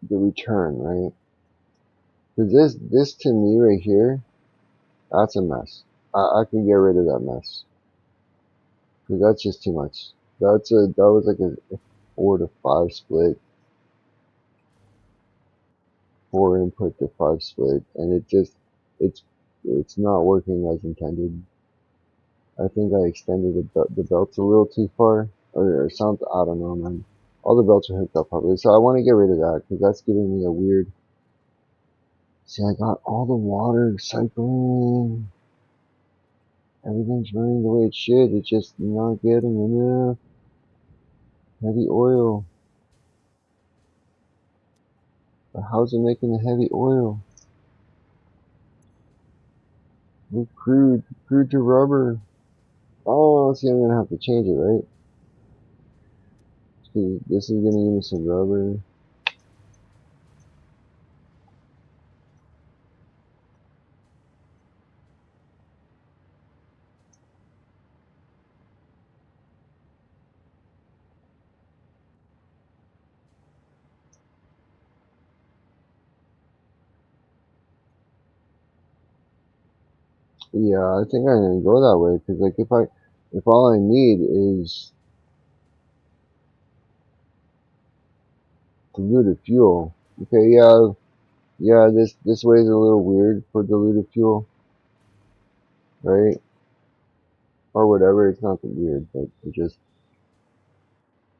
the return, right? Because this to me right here, that's a mess. I can get rid of that mess, because that's just too much. That was like a 4-to-5 split, 4 input to 5 split, and it's it's not working as intended. I think I extended the belts a little too far, or something. I don't know, man. All the belts are hooked up properly, so I want to get rid of that, because that's giving me a weird. See, I got all the water cycling. Everything's running the way it should. It's just not getting enough heavy oil. But how's it making the heavy oil? With crude to rubber. Oh, see, I'm gonna have to change it, right? This is gonna give me some rubber. Yeah, I think I'm gonna go that way, because like if all I need is diluted fuel. Okay, yeah, this way is a little weird for diluted fuel, right? Or whatever. It's not that weird, but it just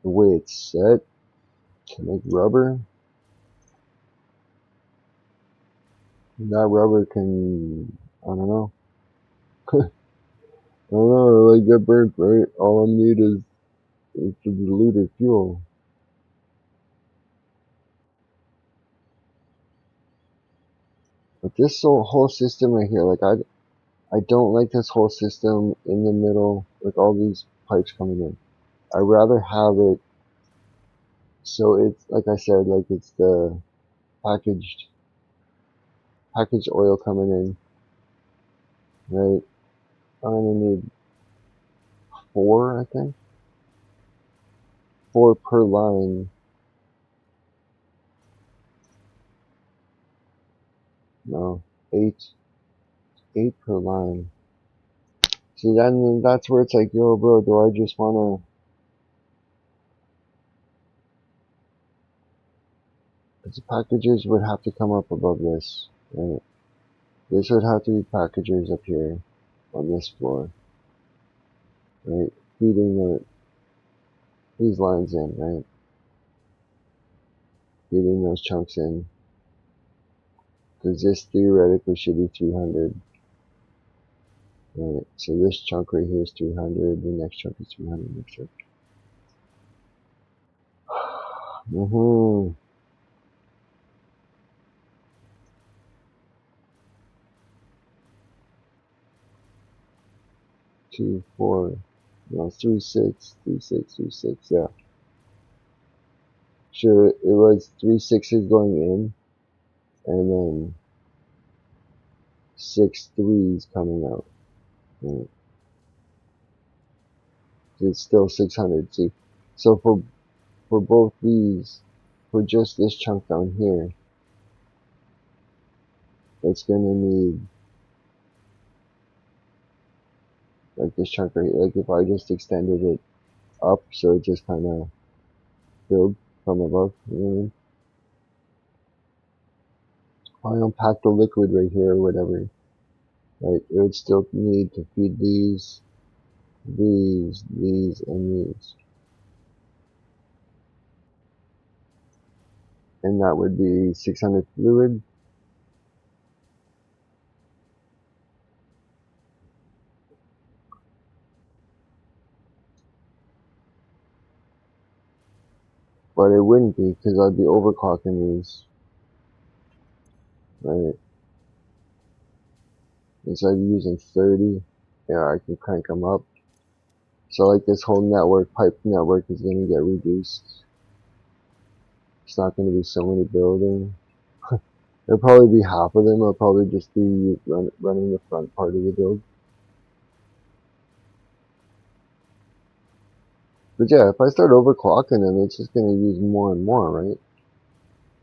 the way it's set to make rubber. That rubber can, I don't know. I don't know, like get burnt, right? All I need is the diluted fuel. But this whole system right here, like I don't like this whole system in the middle with all these pipes coming in. I'd rather have it so it's like I said, like it's the packaged oil coming in, right? I'm gonna need 4, I think. 4 per line. No, 8 per line. See, then that's where it's like, yo, bro, do I just wanna? Because the packages would have to come up above this, right? This would have to be packages up here on this floor, right? Feeding these lines in, right? Feeding those chunks in. Because this theoretically should be 300. Right, so this chunk right here is 300, the next chunk is 300, next chunk. Mm-hmm. 2, 4, no, 3, 6, 3, 6, 3, 6, yeah. Sure, it was 3 6s going in, and then 6 3s coming out. Right. It's still 600, see? So for both these, for just this chunk down here, it's gonna need, like this chunk right here, like if I just extended it up, so it just kind of filled from above, you know what I mean? I unpack the liquid right here or whatever, right? It would still need to feed these, and these. And that would be 600 fluid. But it wouldn't be because I'd be overclocking these, right? Instead of using 30, yeah, I can crank them up. So like this whole network, pipe network is going to get reduced. It's not going to be so many building. It'll probably be half of them. I'll probably just be running the front part of the build. But yeah, if I start overclocking them, it's just going to use more and more, right?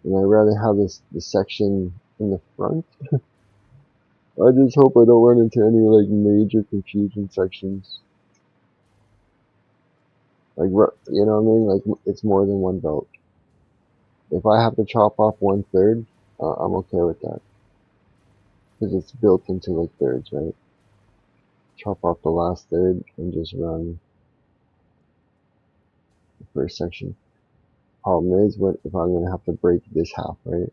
And I'd rather have this section in the front. I just hope I don't run into any like major confusion sections. Like, you know what I mean? Like, it's more than one belt. If I have to chop off 1/3, I'm okay with that. Because it's built into like thirds, right? Chop off the last third and just run the first section. Problem is, what if I'm gonna have to break this half, right?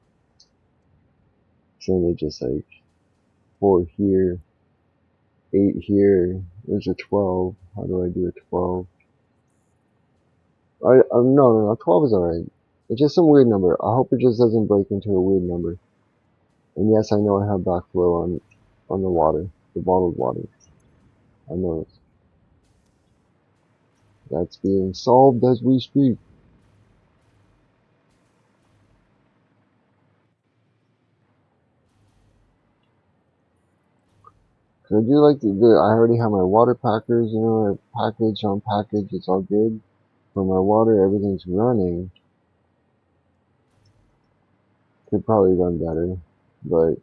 So they just like 4 here, 8 here. There's a 12. How do I do a 12? No, 12 is alright. It's just some weird number. I hope it just doesn't break into a weird number. And yes, I know I have backflow on the water, the bottled water. I know it. That's being solved as we speak. Cause I do like I already have my water packers, you know, package on package, it's all good. For my water, everything's running. Could probably run better, but,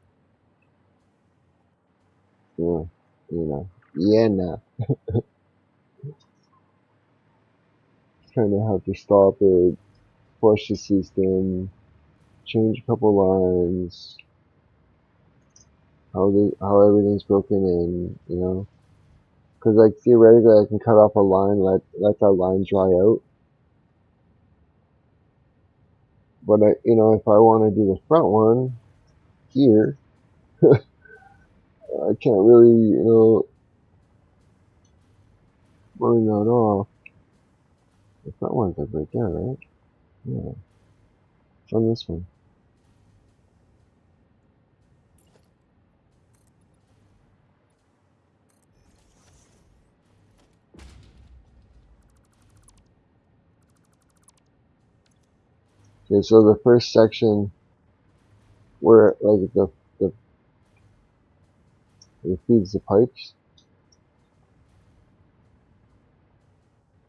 yeah, nah. Kinda have to stop it, flush the system, change a couple lines, how everything's broken in, you know? Cause like theoretically I can cut off a line, let that line dry out. But if I want to do the front one here, I can't really, burn that off. The front one's like right there, right? Yeah, it's on this one. Okay, so the first section where like it feeds the pipes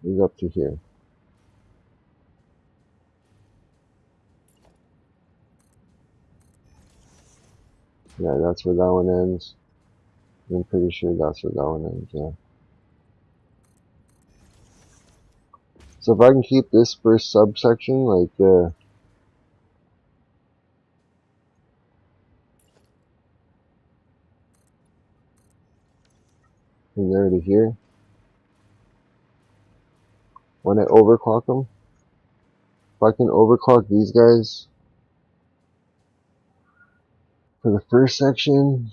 is up to here. Yeah, that's where that one ends. I'm pretty sure that's where that one ends, yeah. So if I can keep this first subsection, like, from there to here, when I overclock them, if I can overclock these guys for the first section,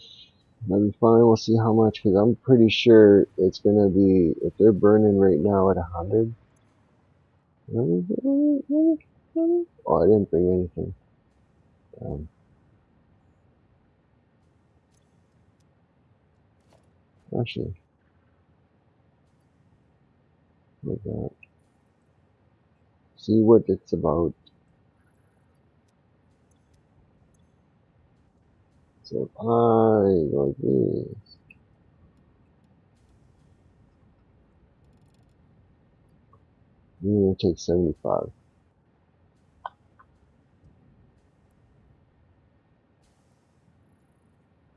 that'll be fine. We'll see how much, because I'm pretty sure it's going to be, if they're burning right now at 100. Oh, I didn't bring anything. Actually, like that. See what it's about. So if I go like this, you're going to take 75.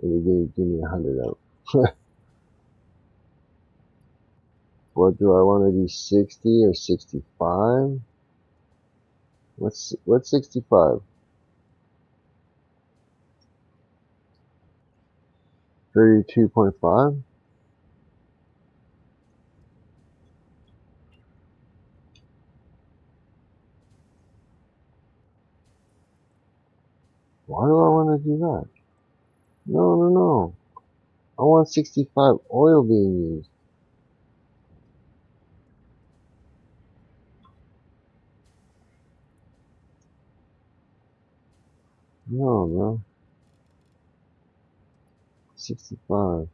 And you're going to give me 100 out. What do I want to do, 60 or 65? What's 65? 32.5? Why do I want to do that? No. I want 65 oil being used. No. 65.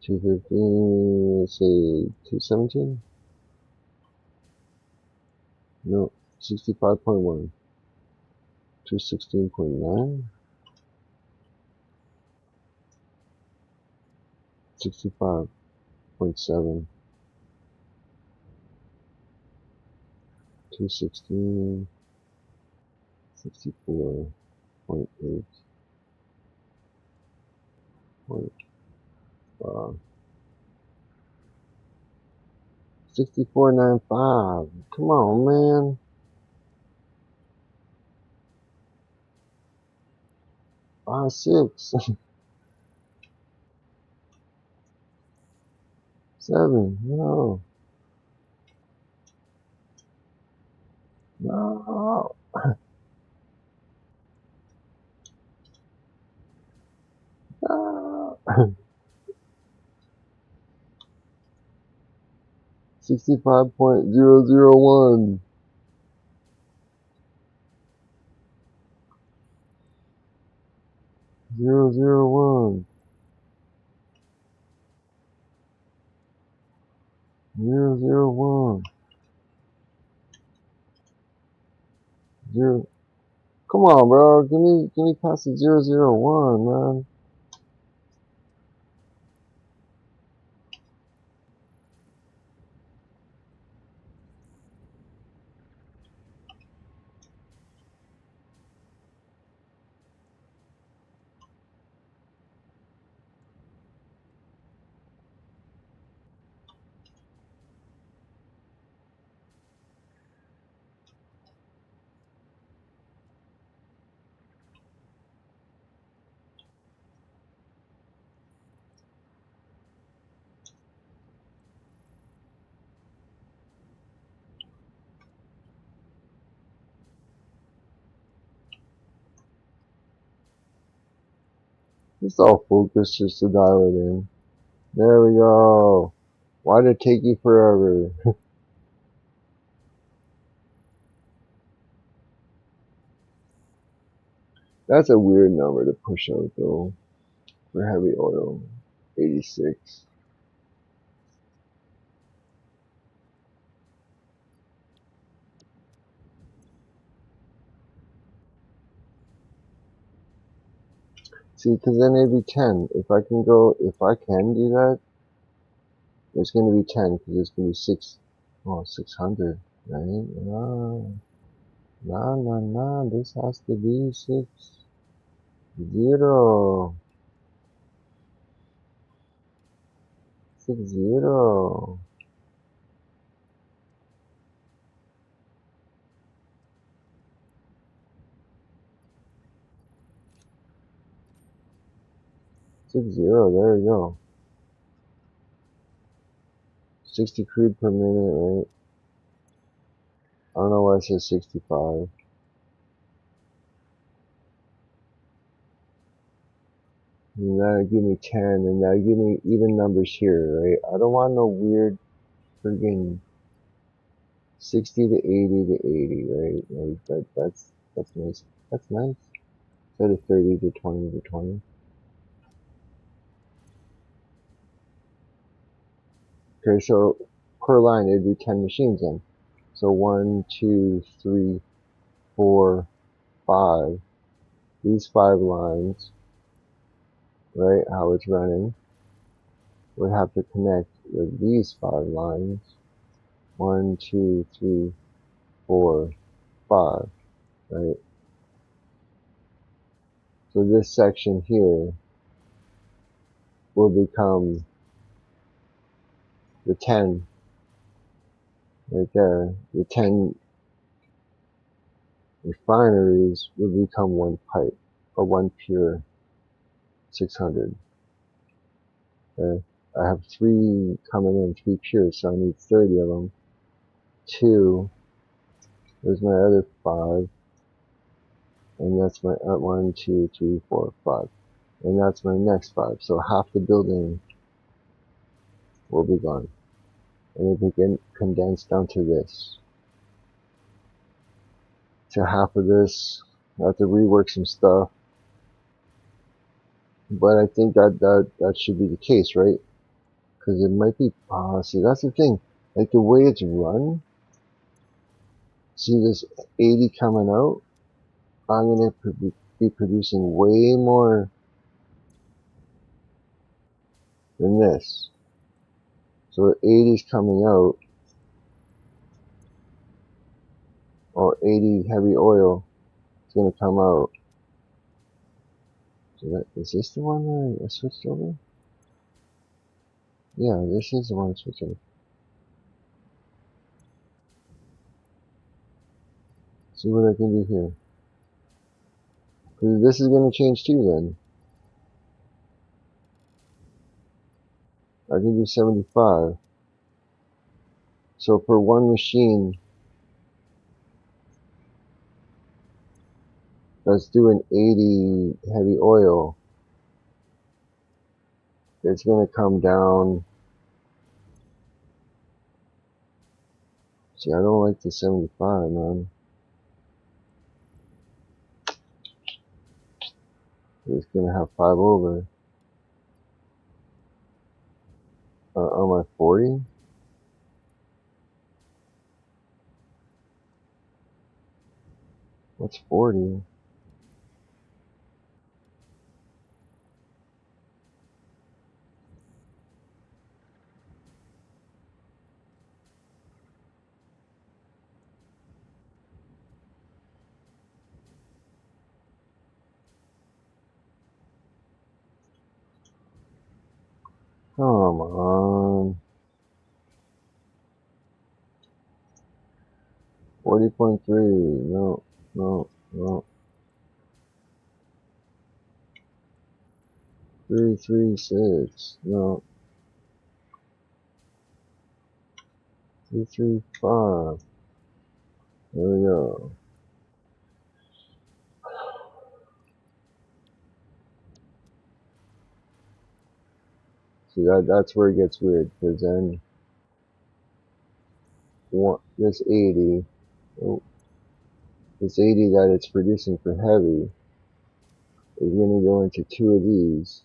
215, let's say 217? No, 65.1. 216.9? 65.7. 216. 64.8. 64.95. Come on, man. 5, 6, 7. No. 65.001. 001. 001. 0. Come on, bro. Give me past the 001, man. It's all focused just to dial it in. There we go. Why did it take you forever? That's a weird number to push out, though, for heavy oil. 86. See, because then it'd be 10. If I can do that, it's going to be 10, because it's going to be 600. right? No, this has to be 6-0. 6-0. There you go. 60 crude per minute, right? I don't know why it says 65. And that'll give me 10, and that'll give me even numbers here, right? I don't want no weird friggin' 60 to 80 to 80, right? Like that's nice. That's nice. Instead of 30 to 20 to 20. Okay, so per line it'd be 10 machines then. So 1, 2, 3, 4, 5. These 5 lines, right? How it's running would have to connect with these 5 lines. 1, 2, 3, 4, 5, right? So this section here will become the 10 right there. The 10 refineries will become one pipe, or one pure 600. Okay? I have 3 coming in, 3 pure, so I need 30 of them. 2, there's my other 5, and that's my 1, 2, 3, 4, 5. And that's my next 5. So half the building will be gone. And it will get condensed down to this. To half of this, I have to rework some stuff. But I think that should be the case, right? Because it might be, see, that's the thing. Like the way it's run, see this 80 coming out, I'm going to be producing way more than this. So 80 is coming out, or 80 heavy oil is going to come out. So is this the one I switched over? Yeah, this is the one I switched over. See what I can do here. Because this is going to change too then. I can do 75. So for one machine that's doing 80 heavy oil, it's going to come down. See, I don't like the 75, man. It's going to have 5 over. On my 40? What's 40? Come on. 40.3. No, no, no. 336. No. 335. There we go. See, that's where it gets weird, because then this 80, oh, this 80 that it's producing for heavy is going to go into 2 of these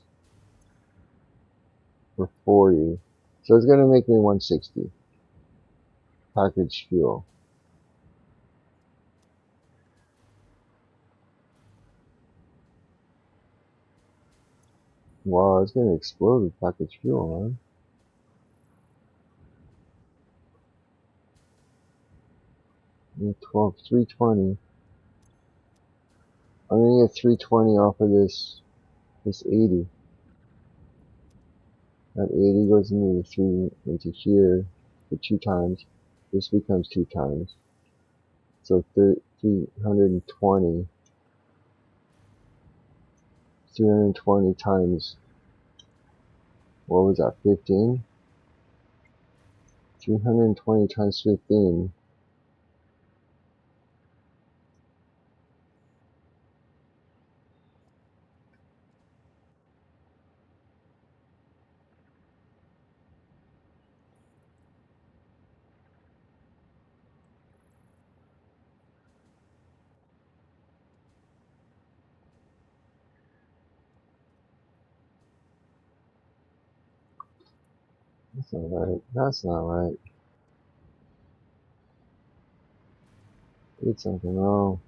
for 40. So it's going to make me 160 packaged fuel. Wow, it's going to explode with packaged fuel, man. 12, 320. I'm gonna get 320 off of this 80. That 80 goes into the 3 into here for 2 times. This becomes 2 times. So 320. 320 times, what was that, 15? 320 times 15. That's not right. That's not right. Did something wrong.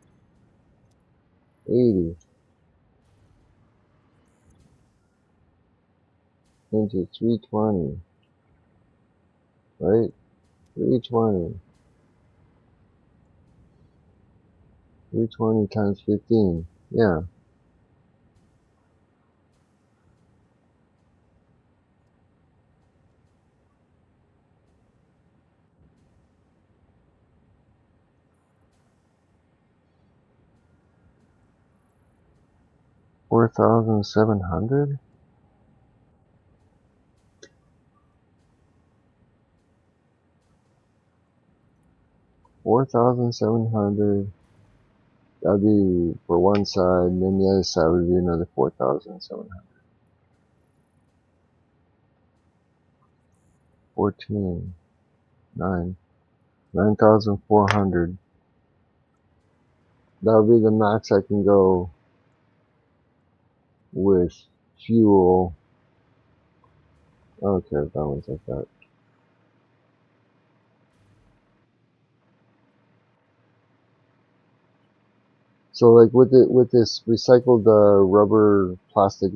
80 into 320. Right? 320. 320 times 15. Yeah. $4,700? 4,700. That'd be for one side, and then the other side would be another 4,700. 14. 9. 9,400. That would be the max I can go with fuel. I don't care if that one's like that. So like with this recycled rubber plastic,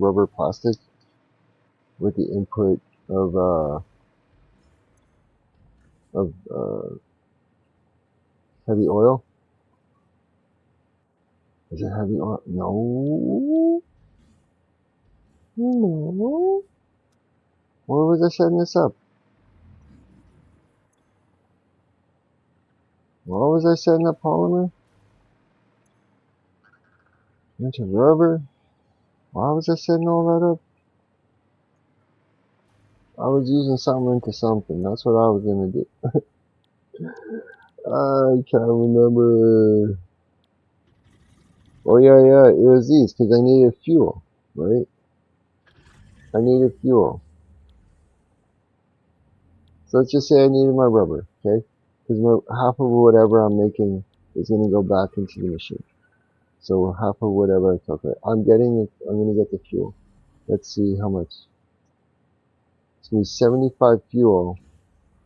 with the input of heavy oil. Is it heavy oil? No. No. Where was I setting this up? Why was I setting up polymer? Into rubber? Why was I setting all that up? I was using something into something. That's what I was gonna do. I can't remember. Oh yeah, it was these, because I needed fuel, right? I needed fuel. So let's just say I needed my rubber, okay? Because half of whatever I'm making is going to go back into the machine. So half of whatever I calculate. I'm going to get the fuel. Let's see how much. It's going to be 75 fuel.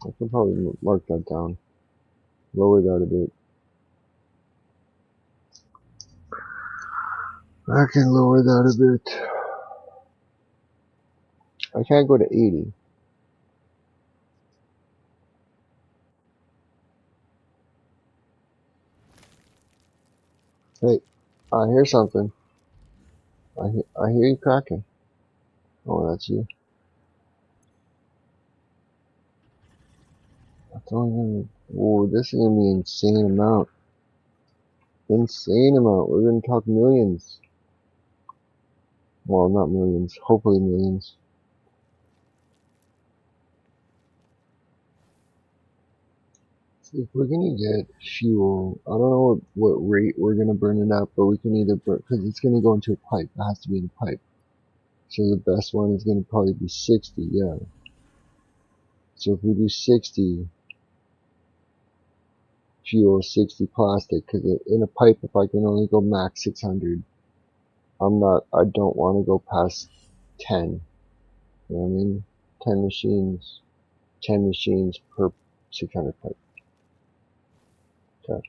I can probably mark that down. Lower that a bit. I can lower that a bit. I can't go to 80. Hey, I hear something. I hear you cracking. Oh, that's you. That's only gonna, whoa, this is gonna be an insane amount. Insane amount. We're gonna talk millions. Well, not millions. Hopefully millions. If we're gonna get fuel, I don't know what rate we're gonna burn it at, but we can either burn, because it's gonna go into a pipe. It has to be in a pipe. So the best one is gonna probably be 60, yeah. So if we do 60 fuel, 60 plastic, because in a pipe, if I can only go max 600, I don't want to go past 10. You know what I mean? 10 machines per 600 pipe. Okay.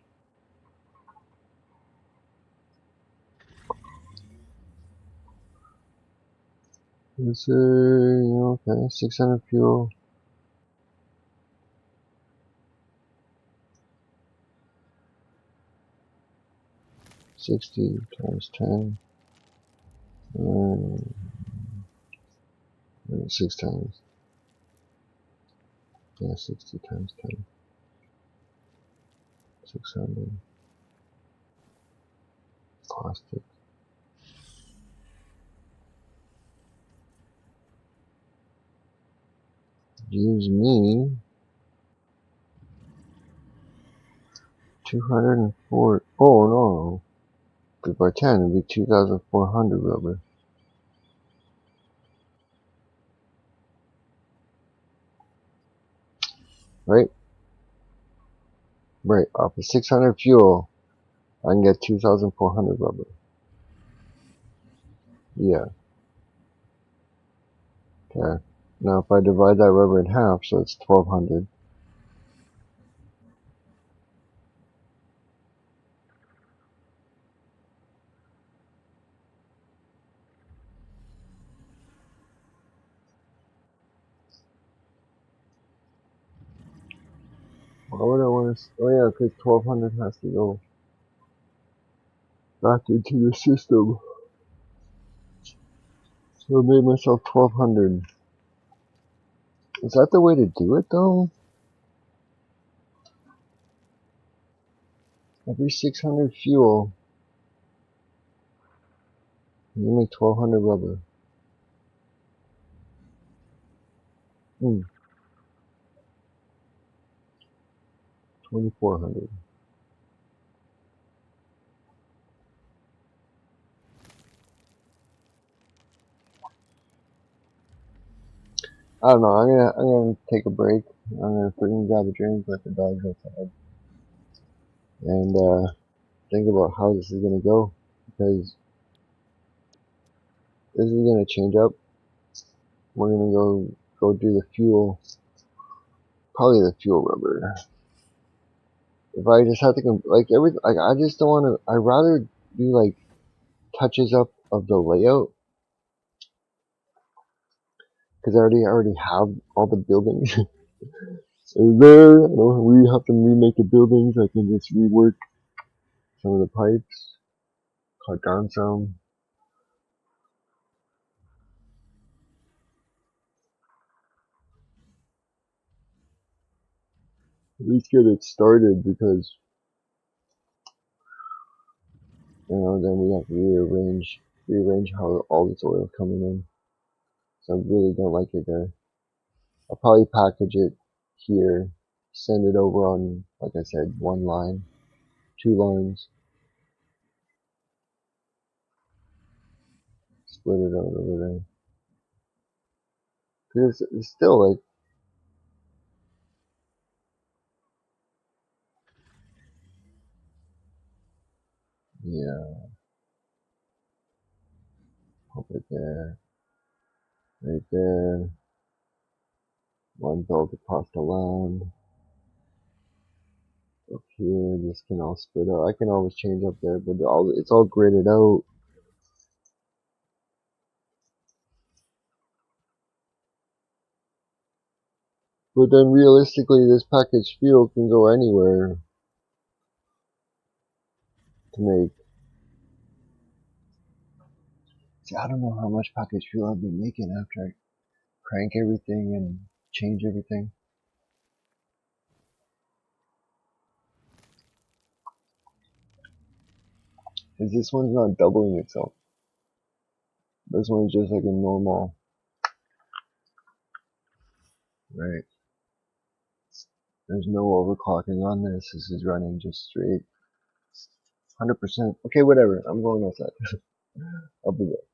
Let's see, okay, 600 fuel. 60 times 10. 6 times. Yeah, 60 times 10. 600. Plastic. Gives me 204. Oh no. Because by 10 it'd be 2,400 rubber. Right? Right. Off of 600 fuel, I can get 2,400 rubber. Yeah. Okay. Now if I divide that rubber in half, so it's 1,200. Why would I want to? Oh yeah, because 1,200 has to go back into the system. So I made myself 1,200. Is that the way to do it though? Every 600 fuel, you make 1,200 rubber. 2,400. I don't know. I'm gonna take a break. I'm gonna freaking grab a drink, let the dogs outside, and think about how this is gonna go, because this is gonna change up. We're gonna go do the fuel, probably the fuel rubber. If I just have to like everything, like I just don't want to. I'd rather do like touches up of the layout, because I already have all the buildings. So there, I don't really have to remake the buildings. I can just rework some of the pipes, cut down some. At least get it started, because then we have to rearrange how all this oil is coming in. So I really don't like it there. I'll probably package it here, send it over on, like I said, one line, 2 lines, split it out over there. Because it's still like, yeah, pump it there, right there, one belt across the land. Up here, this can all split out. I can always change up there, but it's all gridded out. But then realistically, this packaged fuel can go anywhere to make. See, I don't know how much packaged fuel I'll be making after I crank everything and change everything. Because this one's not doubling itself. This one's just like a normal, right? There's no overclocking on this. This is running just straight. 100%. Okay, whatever. I'm going outside. I'll be back.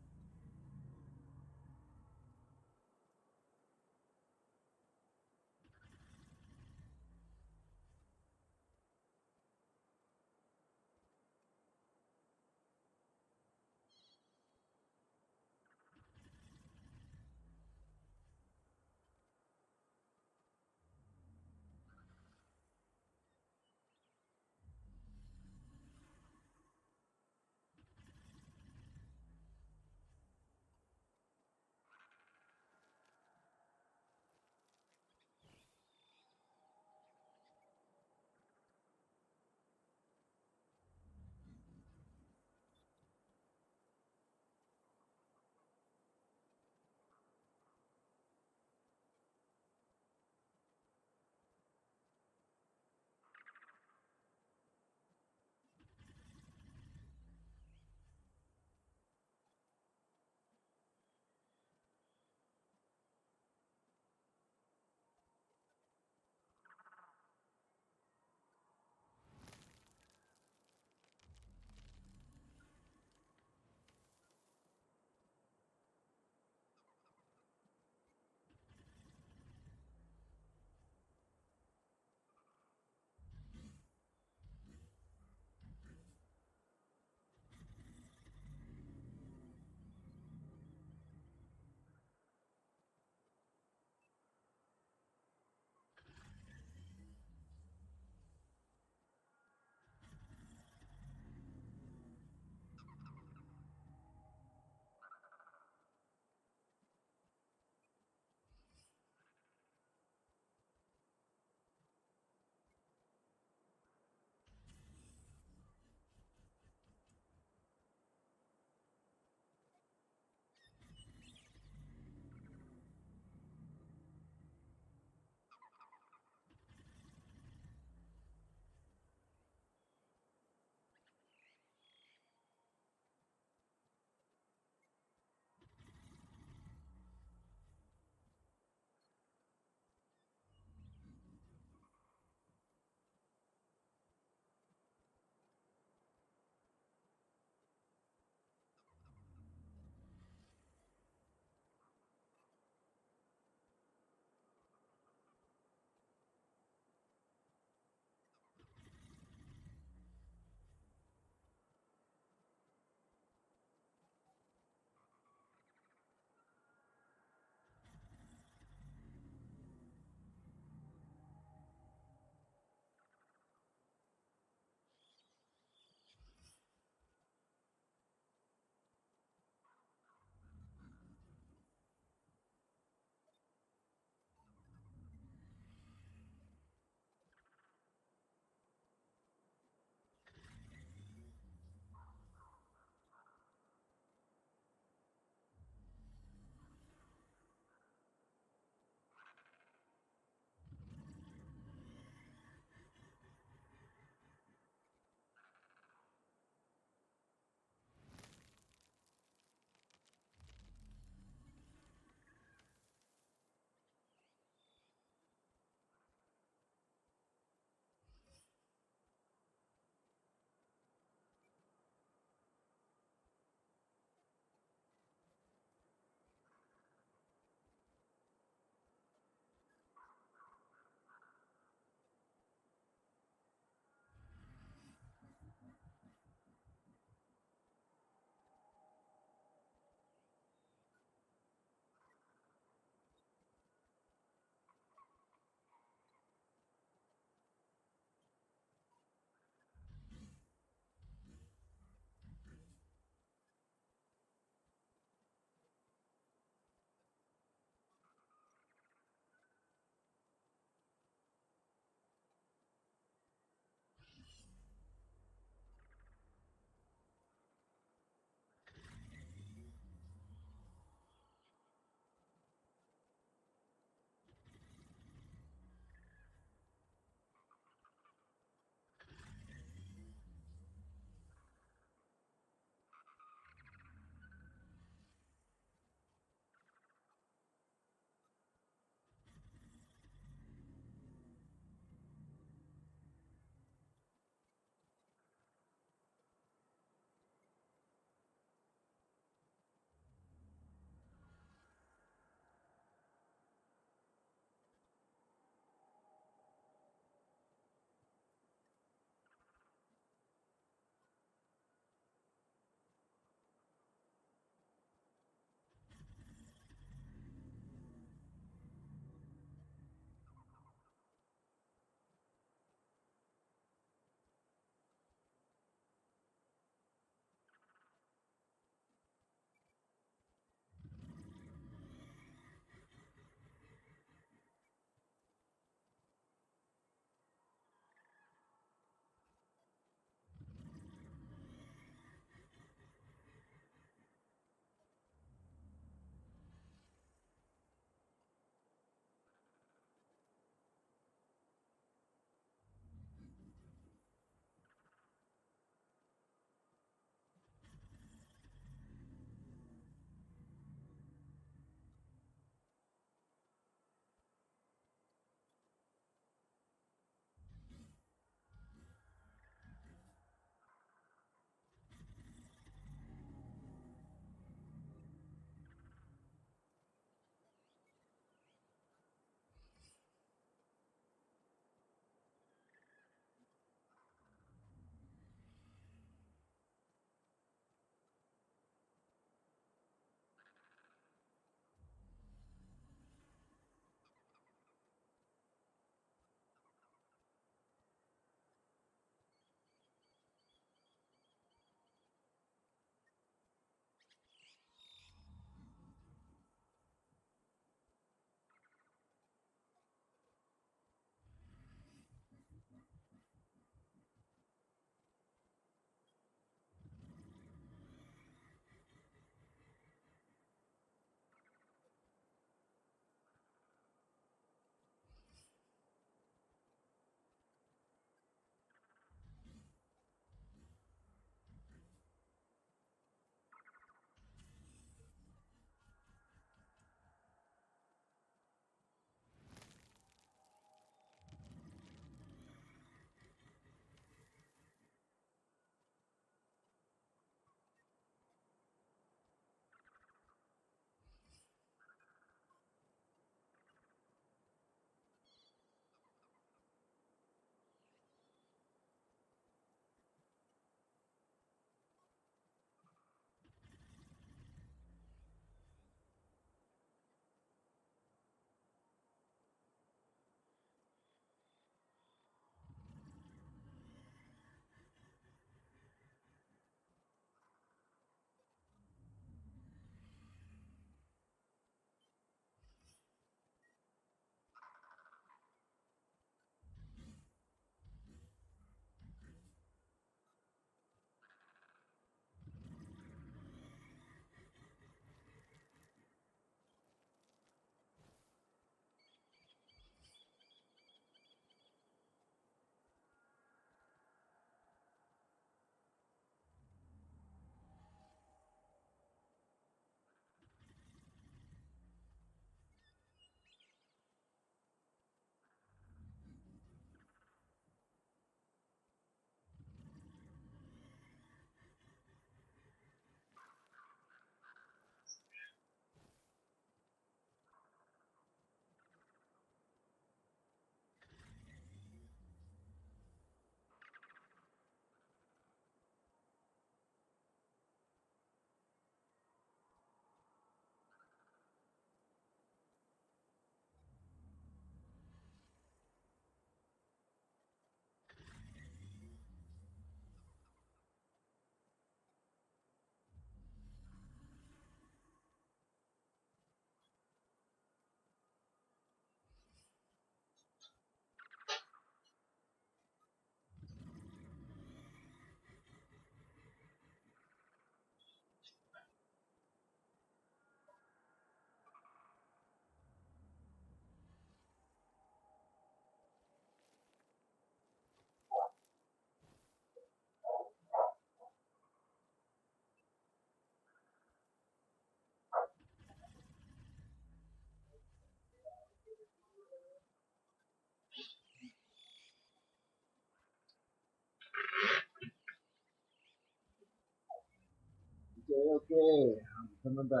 coming back.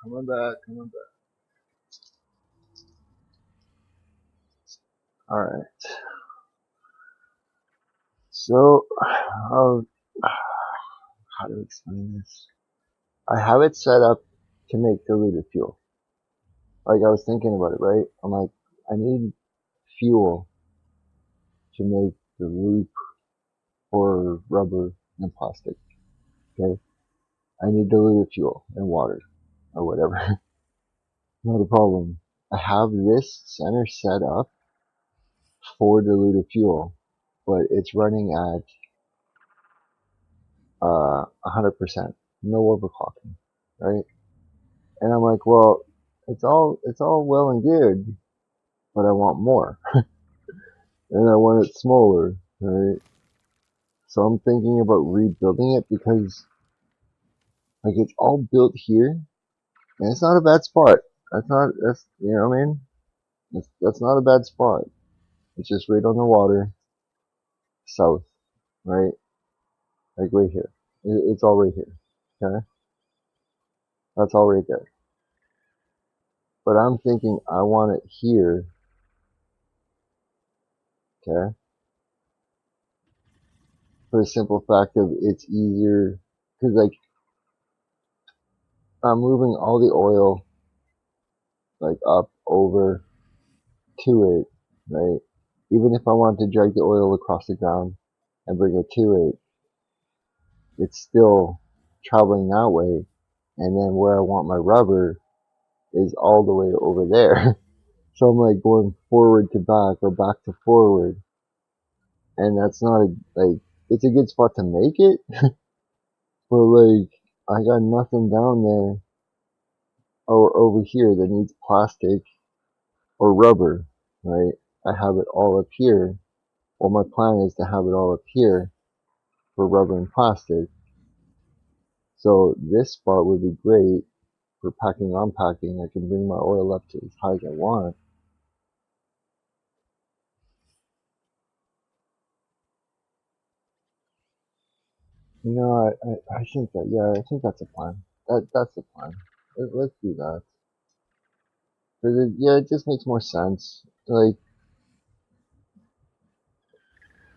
Coming back, coming back. Alright. So, how to explain this? I have it set up to make diluted fuel. Like, I was thinking about it, right? I'm like, I need fuel to make the loop for rubber and plastic. Okay? I need diluted fuel and water or whatever. Not a problem. I have this center set up for diluted fuel, but it's running at 100%, no overclocking, right? And I'm like, well, it's all well and good, but I want more, and I want it smaller, right? So I'm thinking about rebuilding it because, like, it's all built here, and it's not a bad spot. That's you know what I mean? That's not a bad spot. It's just right on the water, south, right? Like right here. It's all right here. Okay? That's all right there. But I'm thinking I want it here. Okay? For the simple fact of it's easier. Because, like, I'm moving all the oil, like, up over to it, right? Even if I want to drag the oil across the ground and bring it to it, it's still traveling that way. And then where I want my rubber is all the way over there. So I'm like going forward to back or back to forward. And that's not like, it's a good spot to make it. But like, I got nothing down there or over here that needs plastic or rubber, right? I have it all up here. Well, my plan is to have it all up here for rubber and plastic. So this spot would be great for packing, unpacking. I can bring my oil up to as high as I want. You know, I think that, yeah, I think that's a plan. That's the plan. Let's do that. Cause yeah, it just makes more sense. Like,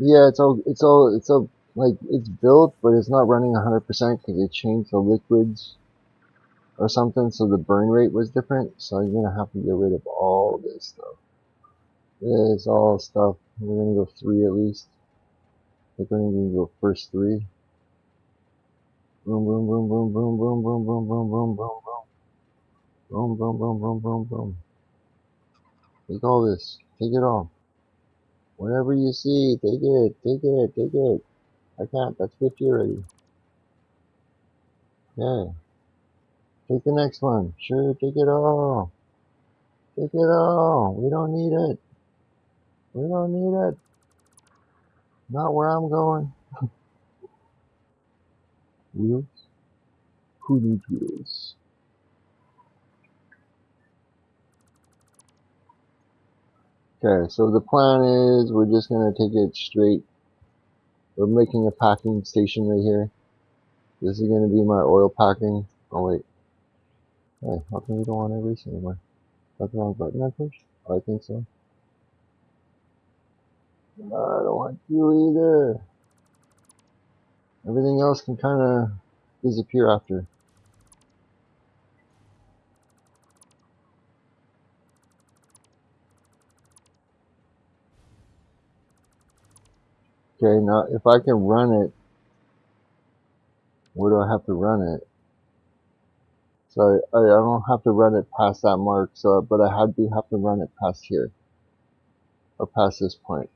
yeah, like, it's built, but it's not running 100% because they changed the liquids or something, so the burn rate was different. So you're gonna have to get rid of all this stuff. This all stuff. We're gonna go 3 at least. We're gonna go first 3. Boom, boom, boom, boom, boom, boom, boom, boom, boom, boom, boom, boom. Boom, boom, boom, boom, boom, boom. Take all this. Take it all. Whatever you see, take it, take it, take it. I can't. That's 50 already. Yeah. Take the next one. Sure, take it all. Take it all. We don't need it. We don't need it. Not where I'm going. Wheels? Who needs wheels? Okay, so the plan is we're just going to take it straight. We're making a packing station right here. This is going to be my oil packing. Oh, wait. Hey, how come you don't want to race anymore? That's the wrong button I pushed? Oh, I think so. No, I don't want you either. Everything else can kind of disappear after. Okay, now if I can run it, where do I have to run it? So I don't have to run it past that mark, so but I do have to run it past here. Or past this point.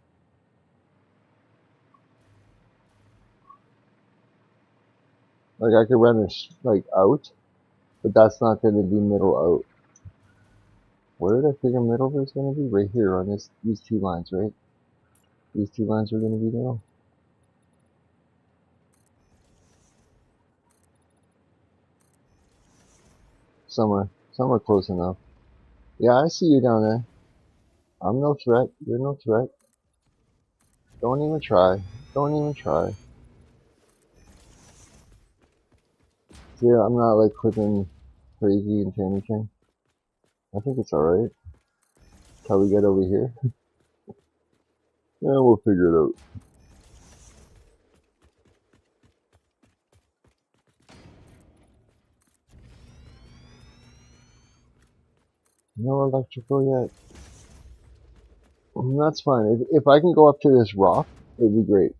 Like I could run it like out, but that's not gonna be middle out. Where did I figure middle was gonna be? Right here on these 2 lines, right? These 2 lines are gonna be middle. Somewhere close enough. Yeah, I see you down there. I'm no threat. You're no threat. Don't even try. Don't even try. Yeah, I'm not like clipping crazy into anything. I think it's alright. Till we get over here. Yeah, we'll figure it out. No electrical yet. That's fine. If I can go up to this rock, it'd be great.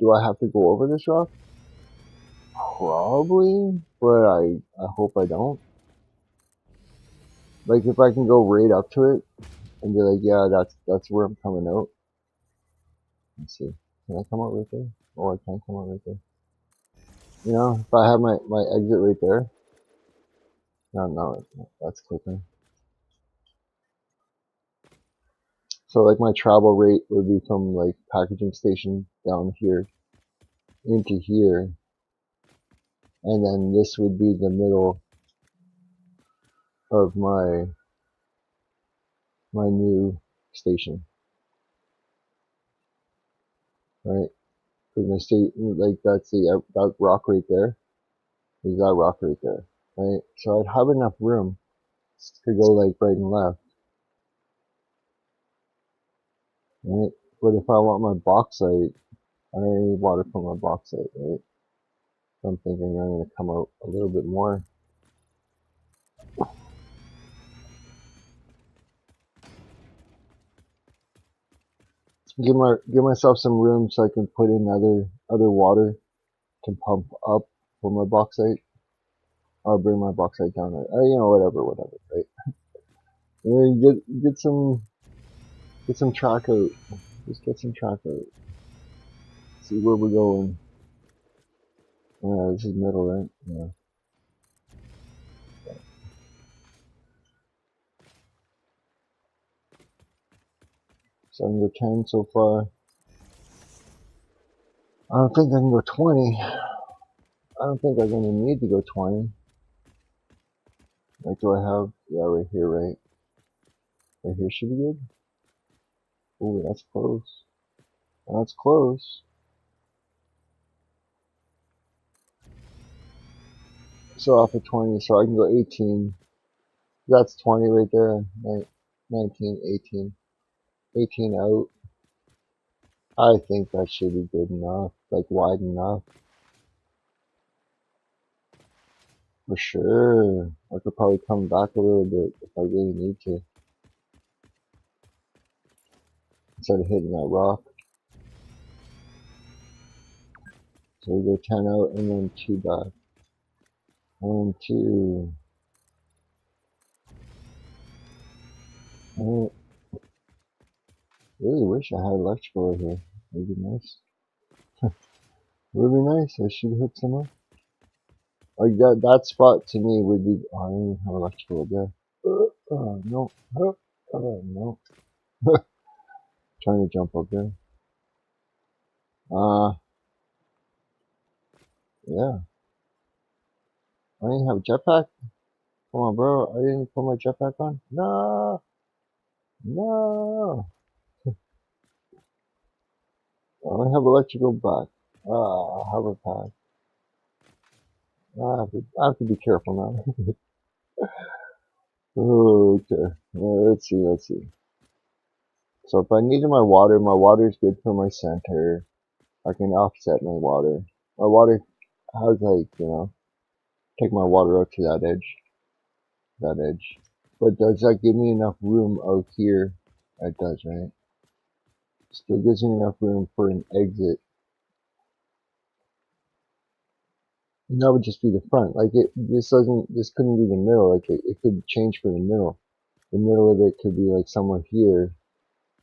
Do I have to go over this rock? Probably, but I hope I don't. Like if I can go right up to it and be like, yeah, that's where I'm coming out. Let's see. Can I come out right there? Oh, I can't come out right there. You know, if I have my exit right there. No, that's clicking. So like my travel rate would be from like packaging station down here into here, and then this would be the middle of my new station, right? Because my state, like that's that rock right there, is that rock right there, right? So I'd have enough room to go like right and left, right? But if I want my bauxite, I don't need water from my bauxite, right? So I'm thinking I'm going to come out a little bit more. Give myself some room so I can put in other water to pump up for my bauxite. I'll bring my bauxite down. You know, whatever, right? And get some track out. Just get some track out. See where we're going. Yeah, this is middle, right? Yeah. So I can go 10 so far. I don't think I can go 20. I don't think I'm gonna need to go 20. Like, do I have? Yeah, right here, right? Right here should be good. Ooh, that's close. That's close. So off of 20, so I can go 18. That's 20 right there. 19, 18. 18 out. I think that should be good enough. Like, wide enough. For sure. I could probably come back a little bit if I really need to. Instead of hitting that rock. So we go 10 out and then 2 back. 1, 2. I really wish I had electrical over here. Would be nice. Would be nice. I should hook some up. Like that spot to me would be. Oh, I don't even have electrical there. No. No. Trying to jump up there. Yeah. I didn't have a jetpack. Come on, bro. I didn't put my jetpack on. No. No. I have electrical back. Hover pad. I have to be careful now. Okay. Let's see. So if I needed my water is good for my center. I can offset my water. My water has like, take my water out to that edge. But does that give me enough room out here? It does, right? Still gives me enough room for an exit. And that would just be the front. Like this couldn't be the middle. Like it could change for the middle. The middle of it could be like somewhere here,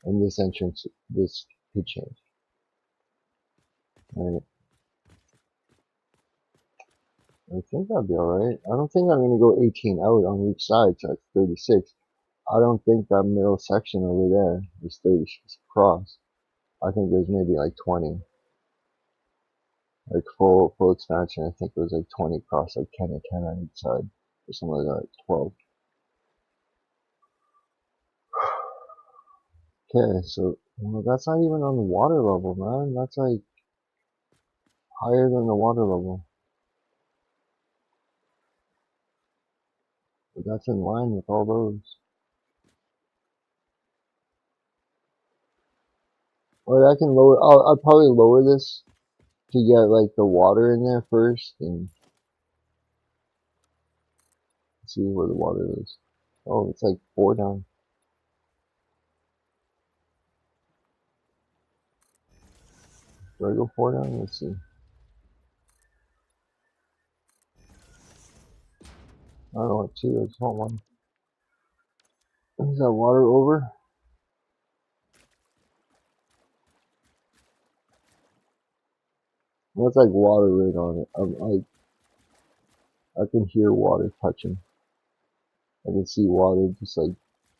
and this entrance, this could change. Right? I think that'd be alright. I don't think I'm gonna go 18 out on each side, so it's 36. I don't think that middle section over there is 36 across. I think there's maybe like 20. Like full expansion, I think it was like 20 across, like 10 and 10 on each side. Or something like that, like 12. Okay, so that's not even on the water level, man. That's like higher than the water level. But that's in line with all those. Or I can lower, I'll probably lower this to get like the water in there first and see where the water is. Oh, it's like 4 down. Do I go 4 down? Let's see. I don't want 2, I just want 1. Is that water over? That's like water right on it. I can hear water touching. I can see water just like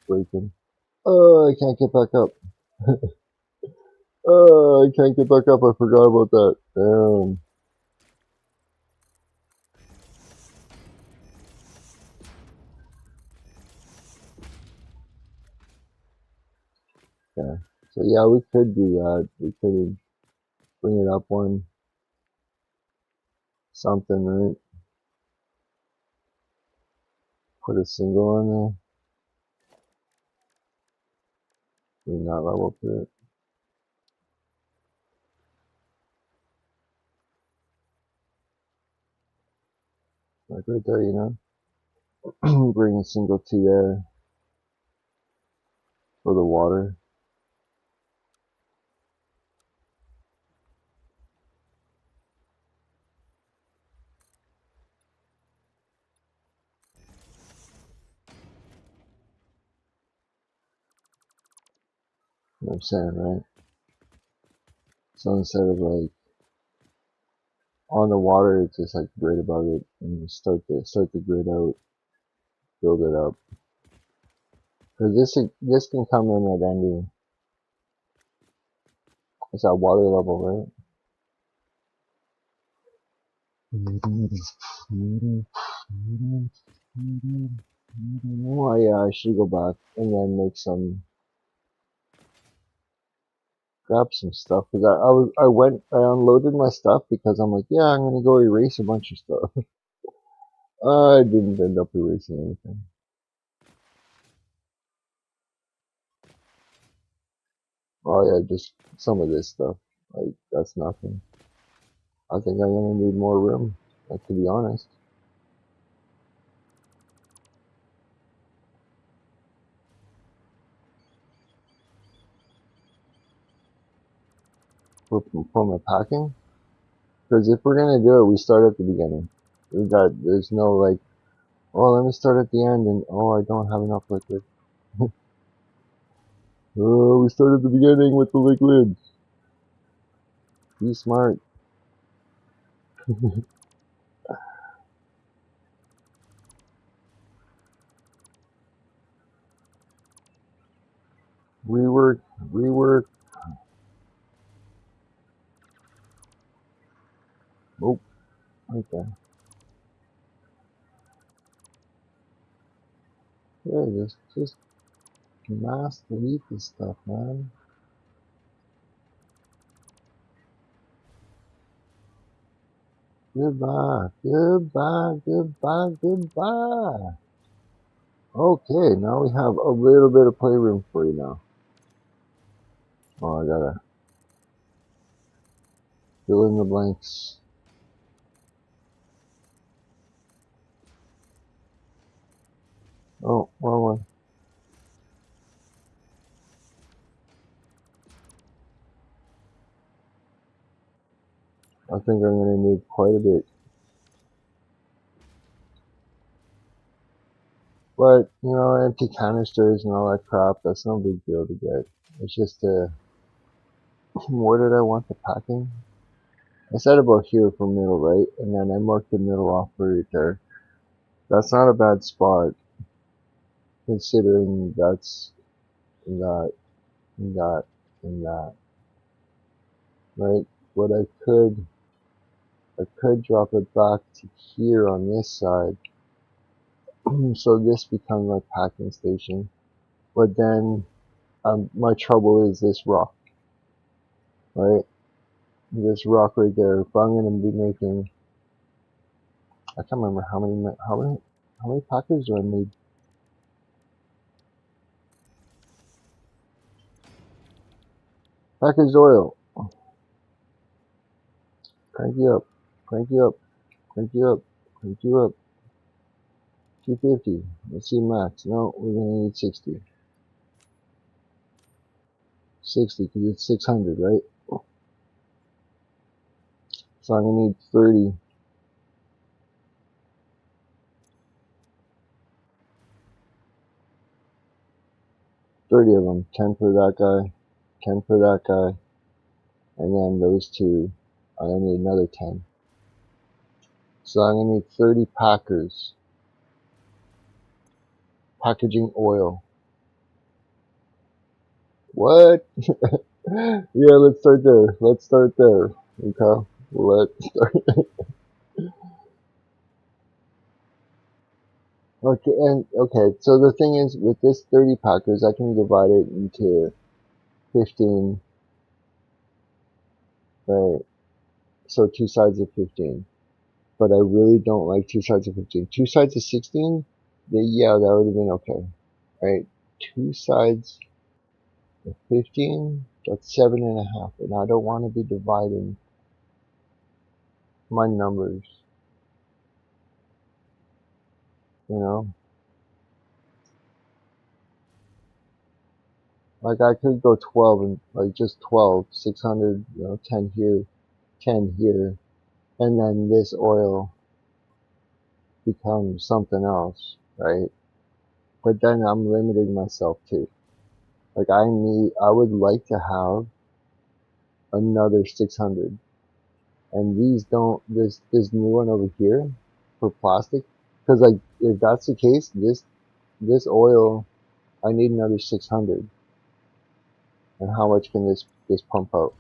breaking. Oh, I can't get back up. Oh, I can't get back up. I forgot about that. Damn. Yeah. So yeah, we could do that. We could bring it up 1 something, right? Put a single on there. Bring that level to it. Like right there, you know? Bring a single to there for the water. You know what I'm saying, right? So instead of like on the water, it's just like right above it, and you start the grid out, build it up. Because this can come in at any. It's at water level, right? Oh yeah, I should go back and then make some, grab some stuff. Cause I unloaded my stuff because I'm like, yeah, I'm gonna go erase a bunch of stuff. I didn't end up erasing anything. Oh yeah, just some of this stuff. Like, that's nothing. I think I'm gonna need more room, like, to be honest. For my packing. Because if we're gonna do it, we start at the beginning. There's no like, oh, let me start at the end and, oh, I don't have enough liquid. Oh, we start at the beginning with the liquid. Be smart. Rework, rework. Oh, okay. Yeah, just mass delete this stuff, man. Goodbye, goodbye, goodbye, goodbye. Okay, now we have a little bit of playroom for you now. Oh, I gotta fill in the blanks. Oh, wrong one. I think I'm gonna need quite a bit. But, you know, empty canisters and all that crap, that's no big deal to get. It's just where did I want the packing? I said about here for middle, right? And then I marked the middle off right there. That's not a bad spot, considering that's that, that, and that, right? But I could drop it back to here on this side, so this becomes my packing station. But then, my trouble is this rock, right? This rock right there. If I'm gonna be making, I can't remember how How many packers do I need? Package oil. Crank you up. Crank you up. Crank you up. Crank you up. 250. Let's see max. No, we're gonna need 60. 60 because it's 600, right? So I'm gonna need 30. 30 of them. 10 for that guy. 10 for that guy. And then those two. I'm gonna need another 10. So I'm gonna need 30 packers. Packaging oil. What? Yeah, let's start there. Let's start there. Okay. Let's start. Okay, and okay, so the thing is, with this 30 packers, I can divide it into 15, right? So two sides of 15. But I really don't like two sides of 15. Two sides of 16, yeah, that would have been okay, right? Two sides of 15, that's 7.5, and I don't want to be dividing my numbers, you know? Like I could go 12 and like just 12, 600, 10 here, 10 here, and then this oil becomes something else, right? But then I'm limiting myself too. Like I would like to have another 600. And these don't, this new one over here for plastic, because like if that's the case, this oil, I need another 600. And how much can this pump out?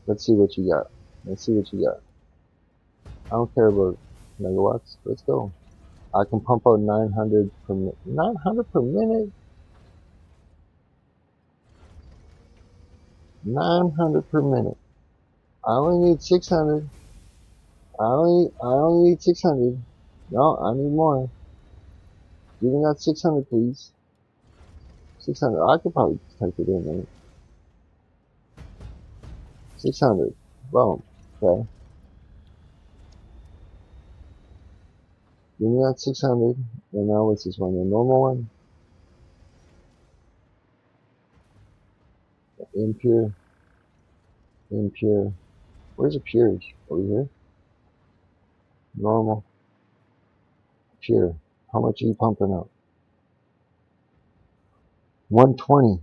Let's see what you got. Let's see what you got. I don't care about megawatts. Let's go. I can pump out 900 per minute. 900 per minute? 900 per minute. I only need 600. I only need 600. No, I need more. Give me that 600, please. 600. I could probably type it in, right? 600. Boom. Okay. Give me that 600. And now what's this one? The normal one? Impure. Impure. Where's the pure? Over here? Normal. Pure. How much are you pumping out? 120.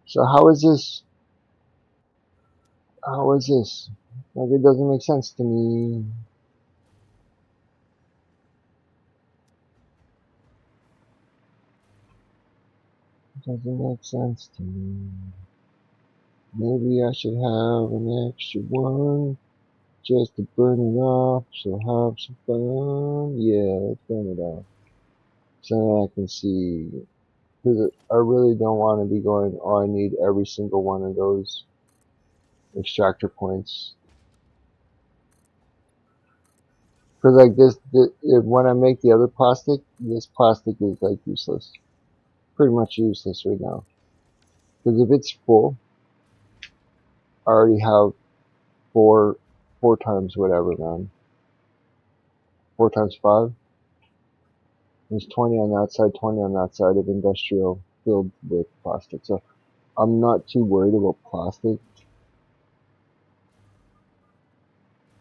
So how is this? How is this? Like it doesn't make sense to me. It doesn't make sense to me. Maybe I should have an extra one just to burn it off. So have some fun. Yeah, let's burn it off. So I can see. Because I really don't want to be going, oh, I need every single one of those extractor points. Because like when I make the other plastic, this plastic is like useless. Pretty much useless right now. Because if it's full, I already have four times whatever, man. 4 times 5. There's 20 on that side, 20 on that side of industrial filled with plastic. So I'm not too worried about plastic.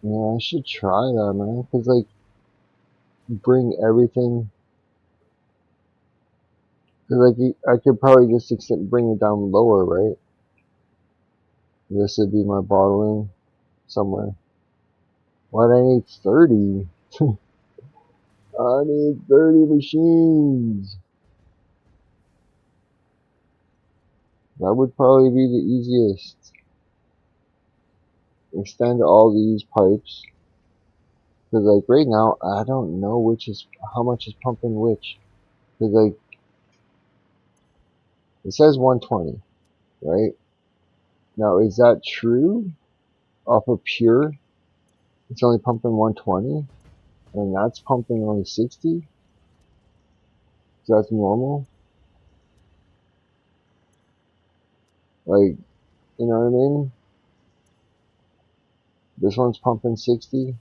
Yeah, I should try that, man. Because like, bring everything. Cause like I could probably just bring it down lower, right? This would be my bottling somewhere. Why do I need 30? I need 30 machines. That would probably be the easiest. Extend all these pipes. Cause like right now, I don't know how much is pumping which. Cause like, it says 120, right? Now is that true? Off of pure, it's only pumping 120? and that's pumping only 60. So that's normal. Like, you know what I mean? This one's pumping 60.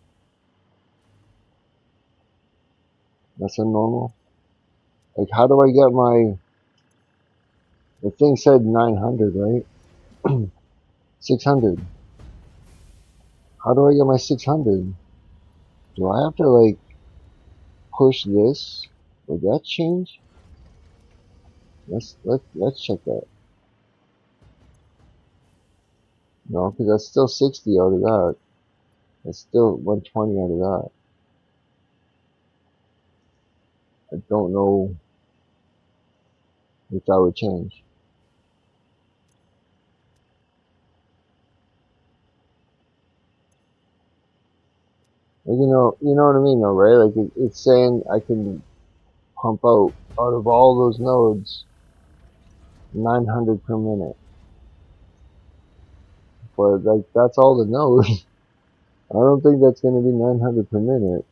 That's a normal. Like, how do I get my, the thing said 900, right? 600. How do I get my 600? Do I have to, like, push this? Would that change? Let's check that. No, because that's still 60 out of that. That's still 120 out of that. I don't know if that would change. Like, you know what I mean though, right? Like it's saying I can pump out of all those nodes 900 per minute. But like that's all the nodes. I don't think that's going to be 900 per minute.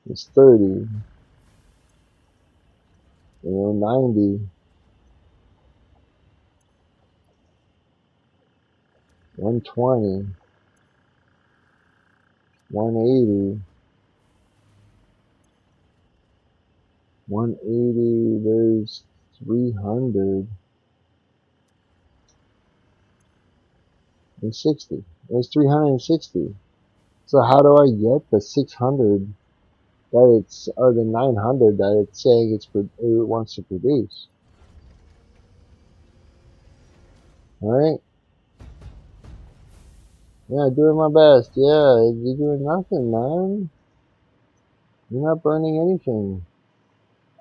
It's 30, 90, 120, 180, 180, there's 360. There's 360. So how do I get the 600 that it's, or the 900 that it's saying it wants to produce? Alright? Yeah, doing my best. Yeah, you're doing nothing, man. You're not burning anything.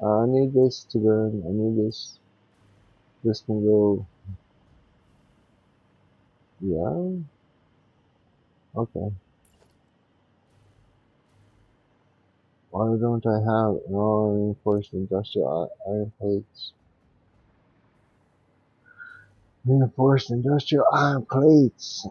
I need this to burn. I need this. This can go. Yeah? Okay. Why don't I have no reinforced industrial iron plates? Reinforced industrial iron plates.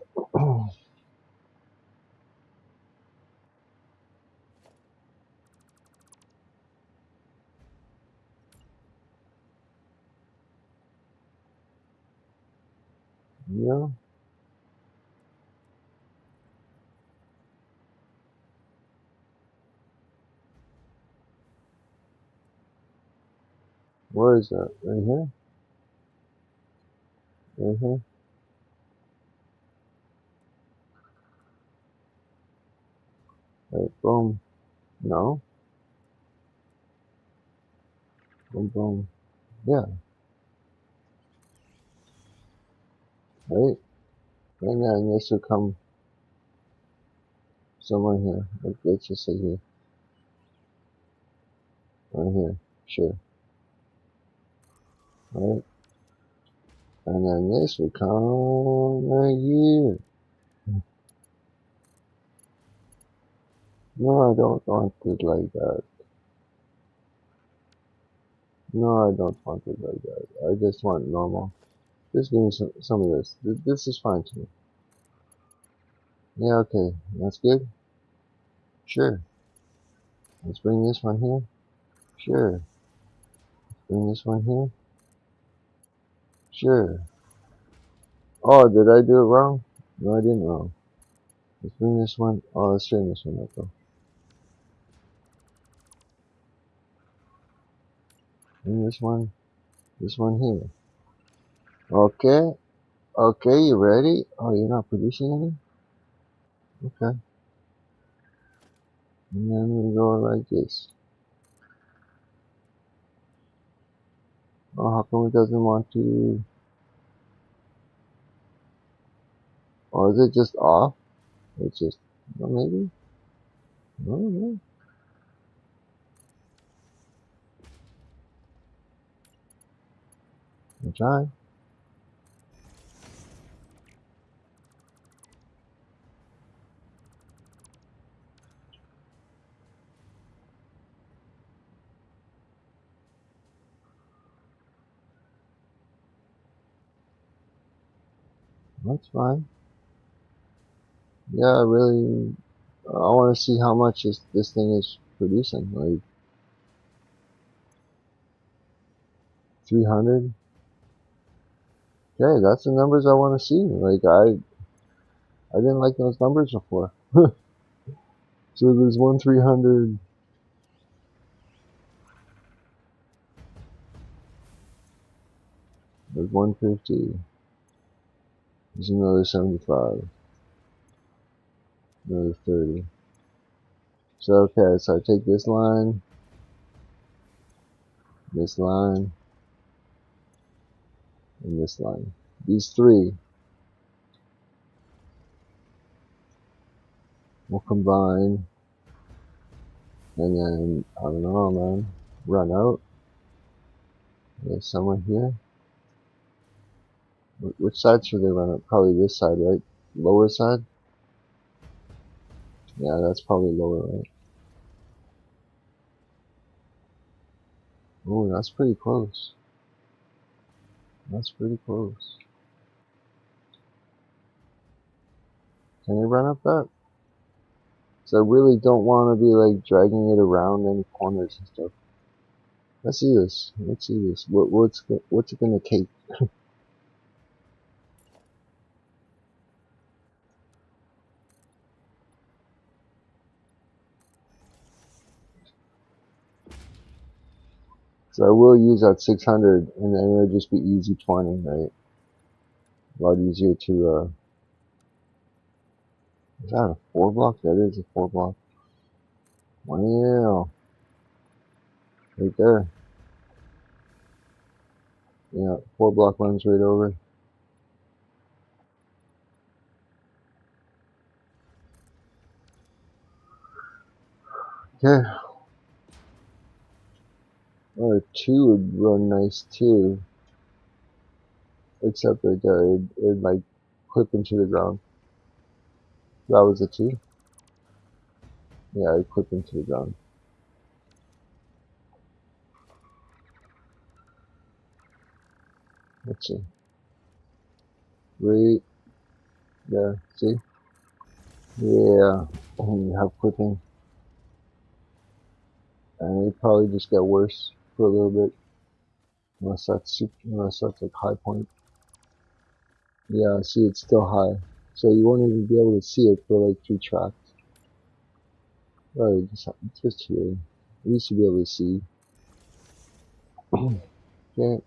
Yeah? Where is that? Right here? Right here? Right, boom. No? Boom, boom. Yeah, right? And then this will come somewhere here. Like, let's just say here. Right here. Sure. Right? And then this will come right here. No, I don't want it like that. No, I don't want it like that. I just want normal. Just give me some of this. This is fine to me. Yeah, okay. That's good? Sure. Let's bring this one here. Sure. Bring this one here. Sure. Oh, did I do it wrong? No, I didn't wrong. Let's bring this one. Oh, let's turn this one up though. Bring this one. This one here. Okay. Okay, you ready? Oh, you're not producing any? Okay. And then we go like this. Oh, how come it doesn't want to? Or is it just off? It's just, well, maybe? I don't know. I'm trying. That's fine. Yeah, really, I want to see how much this thing is producing. Like 300. Okay, that's the numbers I want to see. Like I didn't like those numbers before. So there's 300. There's 150. There's another 75. Another 30. So okay, so I take this line, and this line. These three will combine, and then I don't know, man. Run out. There's someone here. Which side should they run up? Probably this side, right? Lower side? Yeah, that's probably lower, right? Oh, that's pretty close. That's pretty close. Can they run up that? So I really don't want to be like dragging it around any corners and stuff. Let's see this. Let's see this. What's it gonna take? So I will use that 600, and then it'll just be easy 20, right? A lot easier to. Is that a 4 block? That is a 4 block. Wow. Right there. Yeah, 4 block runs right over. Okay. Or a 2 would run nice too. Except right there, it'd like clip into the ground. That was a 2. Yeah, it'd clip into the ground. Let's see. Right there. See? Yeah. And you have clipping. And it probably just get worse for a little bit. Unless that's like high point. Yeah, see, it's still high. So you won't even be able to see it for like 3 tracks. Right, just here. At least you'll be able to see. Okay,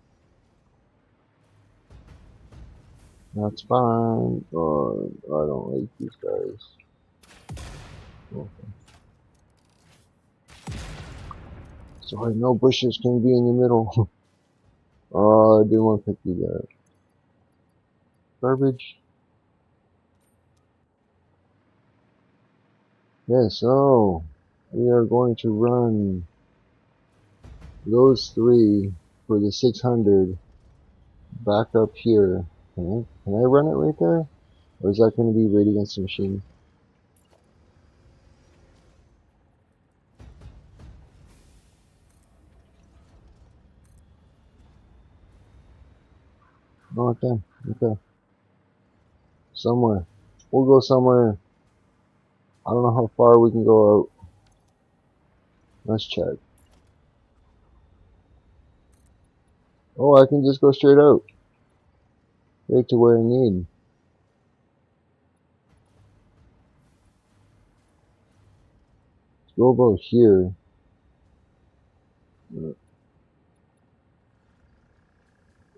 that's fine. Oh, I don't like these guys. Okay. Sorry, no bushes can be in the middle. Oh, I didn't want to do that. Garbage. Yeah, so we are going to run those 3 for the 600 back up here. Can I run it right there? Or is that going to be right against the machine? Oh, okay, okay. Somewhere. We'll go somewhere. I don't know how far we can go out. Let's check. Oh, I can just go straight out. Right to where I need. Let's go about here.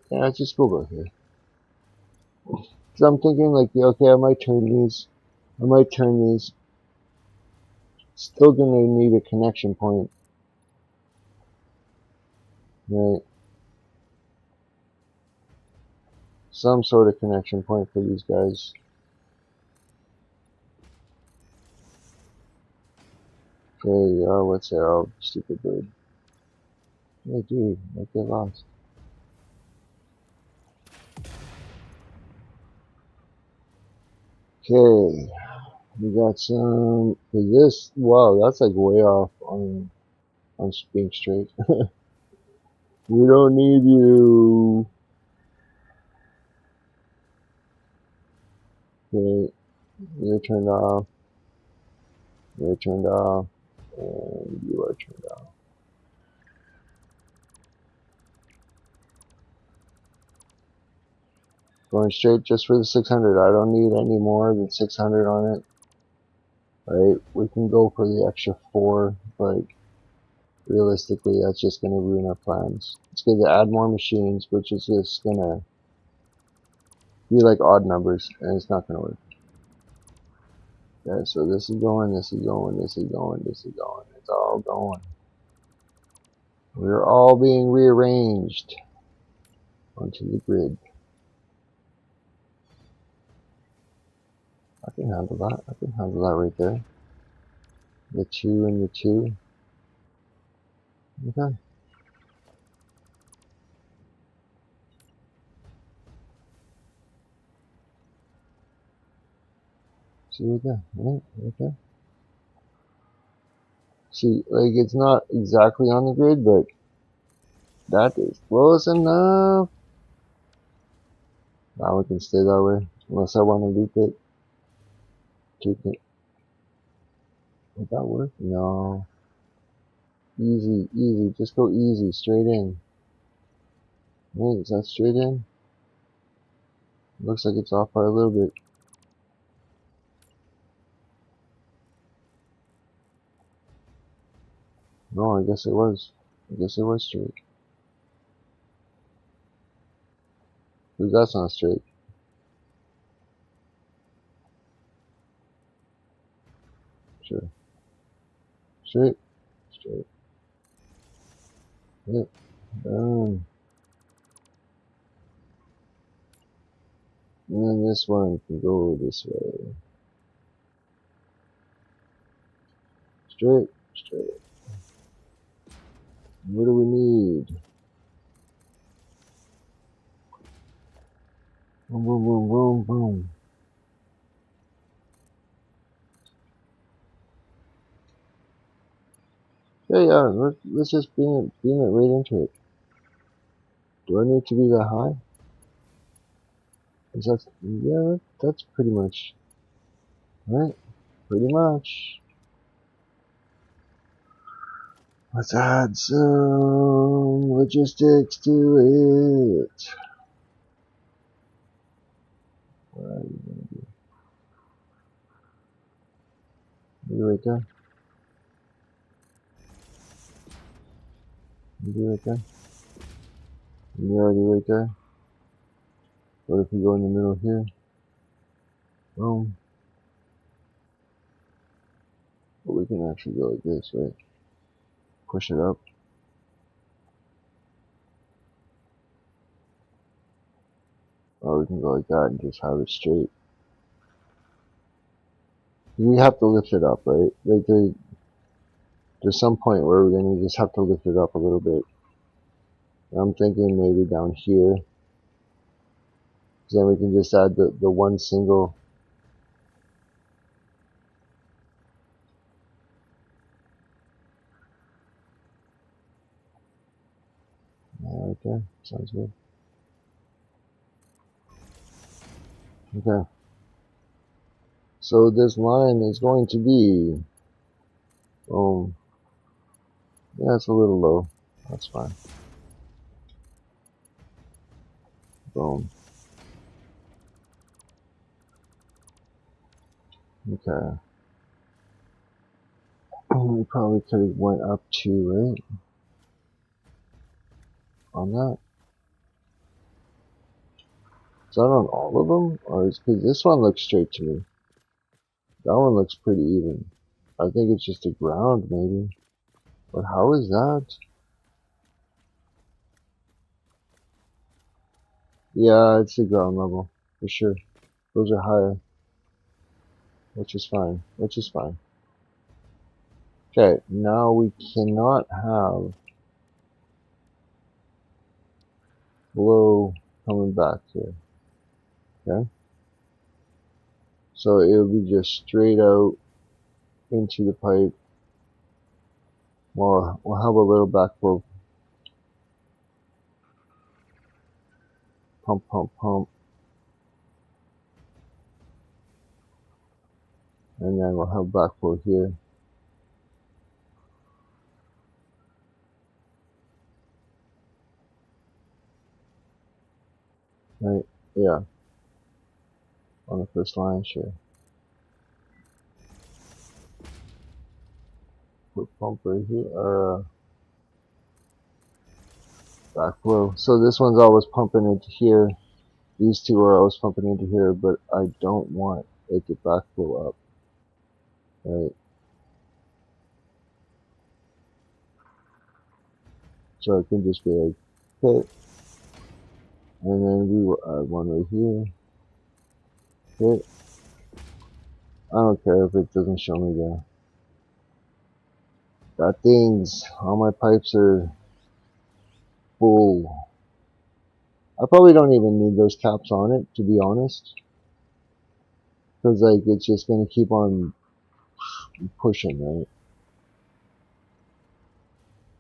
Yeah, just go about here. Cause I'm thinking like, okay, I might turn these. Still gonna need a connection point. Right. Some sort of connection point for these guys. Okay, what's there? Oh, stupid bird. Hey, dude, like get lost. Okay, we got some. This, wow, that's like way off on being straight. We don't need you. Okay, you're turned off. You're turned off, and you are turned off. Going straight just for the 600. I don't need any more than 600 on it. Right? We can go for the extra 4, but realistically, that's just going to ruin our plans. It's going to add more machines, which is just going to be like odd numbers, and it's not going to work. Okay, so this is going, this is going, this is going, this is going. It's all going. We're all being rearranged onto the grid. I can handle that. I can handle that right there. The 2 and the 2. Okay. See right there. Right? Right there. See, like, it's not exactly on the grid, but that is close enough. Now we can stay that way, unless I want to loop it. Take it. Would that work? No. Easy, easy. Just go easy, straight in. Wait, is that straight in? Looks like it's off by a little bit. No, I guess it was. I guess it was straight. Because that's not straight. Sure. Straight. Straight. Yep. Done. And then this one can go this way. Straight. Straight. What do we need? Boom, boom, boom, boom, boom. Yeah, let's just beam it right into it. Do I need to be that high? Is that, yeah, that's pretty much, right? Pretty much. Let's add some logistics to it. What are you gonna do? You right there? You right there? You're already right there? What if we go in the middle here? Boom. But we can actually go like this, right? Push it up. Or we can go like that and just have it straight. We have to lift it up, right? Like there's some point where we're gonna just have to lift it up a little bit. I'm thinking maybe down here. Then we can just add the one single. Okay, sounds good. Okay. So this line is going to be, yeah, it's a little low. That's fine. Boom. Okay. We probably could have went up to, right? On that. Is that on all of them? Or is, because this one looks straight to me. That one looks pretty even. I think it's just a ground, maybe. But how is that? Yeah, it's the ground level. For sure. Those are higher. Which is fine. Which is fine. Okay, now we cannot have flow coming back here. Okay? So it'll be just straight out into the pipe. Well, we'll have a little backflow. Pump, pump, pump. And then we'll have backflow here. Right? Yeah, on the first line, sure. Put pump right here, or backflow. So this one's always pumping into here. These two are always pumping into here, but I don't want it to backflow up, right? So it can just be like, hit, and then we will add one right here, hit. I don't care if it doesn't show me there. That thing's, all my pipes are full. I probably don't even need those caps on it, to be honest. Because, like, it's just going to keep on pushing, right?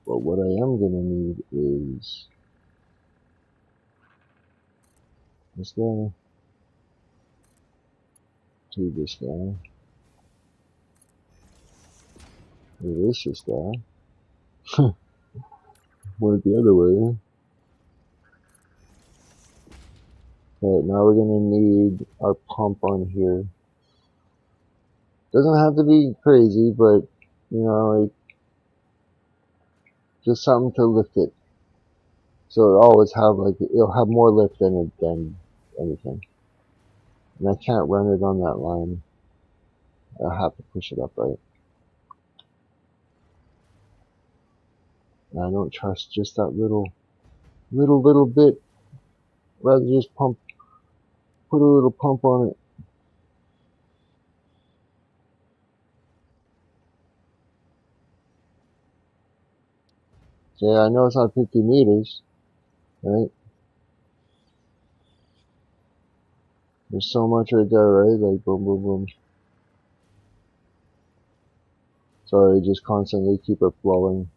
But what I am going to need is this guy to this guy. It is this guy. Went the other way. Alright, now we're going to need our pump on here. Doesn't have to be crazy, but, you know, like, just something to lift it. So it'll always have, like, it'll have more lift than anything. And I can't run it on that line. I have to push it up, right? And I don't trust just that little bit. Rather just put a little pump on it. So yeah, I know it's not 50 meters, right? There's so much right there, right? Like boom, boom, boom. So I just constantly keep it flowing.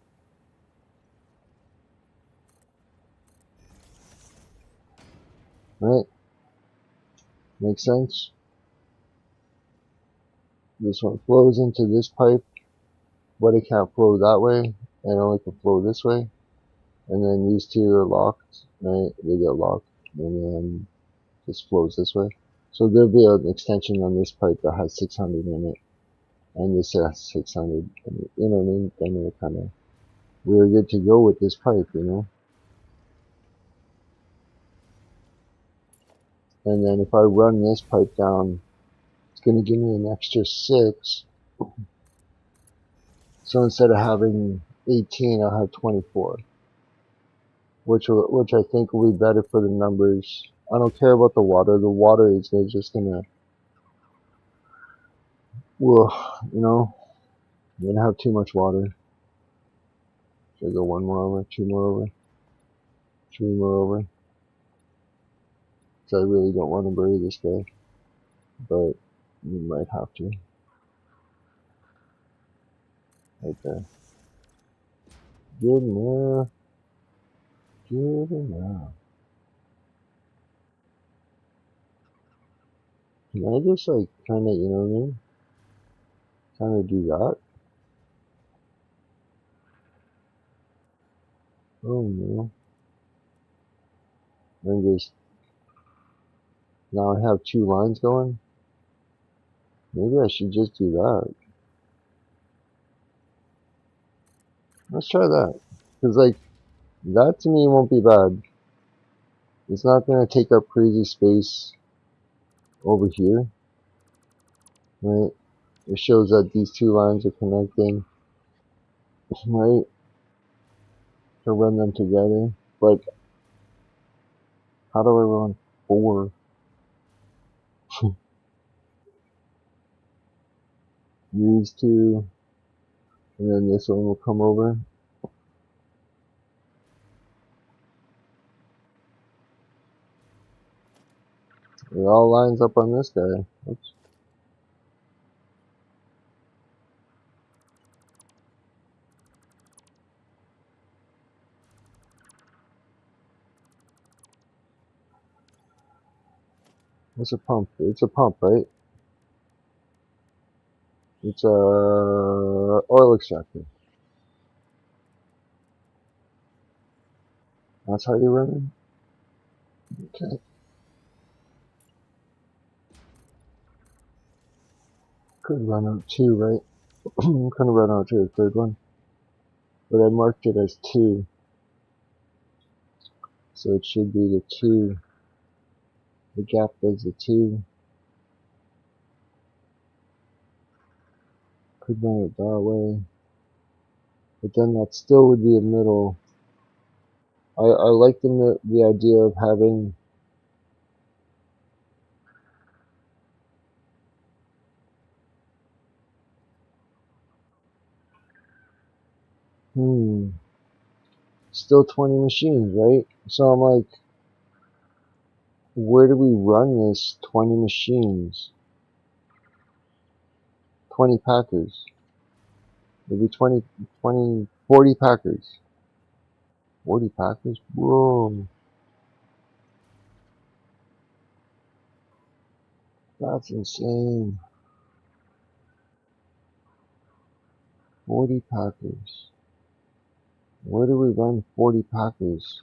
Right? Makes sense? This one flows into this pipe, but it can't flow that way, and only can flow this way. And then these two are locked, right? They get locked, and then this flows this way. So there'll be an extension on this pipe that has 600 in it, and this has 600, you know what I mean? Then we're kind of, we're good to go with this pipe, you know? And then if I run this pipe down, it's going to give me an extra 6. So instead of having 18, I'll have 24, which I think will be better for the numbers. I don't care about the water. The water is just gonna, well, you know, I'm gonna have too much water. Should I go one more over, two more over, three more over? So I really don't want to bury this guy, but you might have to. Right there. Good enough. Good enough. Can I just like kind of, you know what I mean? Kind of do that? Oh no. And just, now I have 2 lines going. Maybe I should just do that. Let's try that. Because, like, that to me won't be bad. It's not going to take up crazy space over here, right? It shows that these 2 lines are connecting, right? To run them together. But how do I run 4? These 2, and then this one will come over. It all lines up on this guy. Oops. What's a pump? It's a pump, right? It's a oil extractor. That's how you run it? Okay. Could run out 2, right? Could run out to the third one. But I marked it as 2. So it should be the 2. The gap is the 2. Could run it that way. But then that still would be a middle. I like the idea of having still 20 machines, right? So I'm like, where do we run this 20 machines? 20 packers. Maybe 40 packers. 40 packers? Whoa. That's insane. 40 packers. Where do we run 40 packers?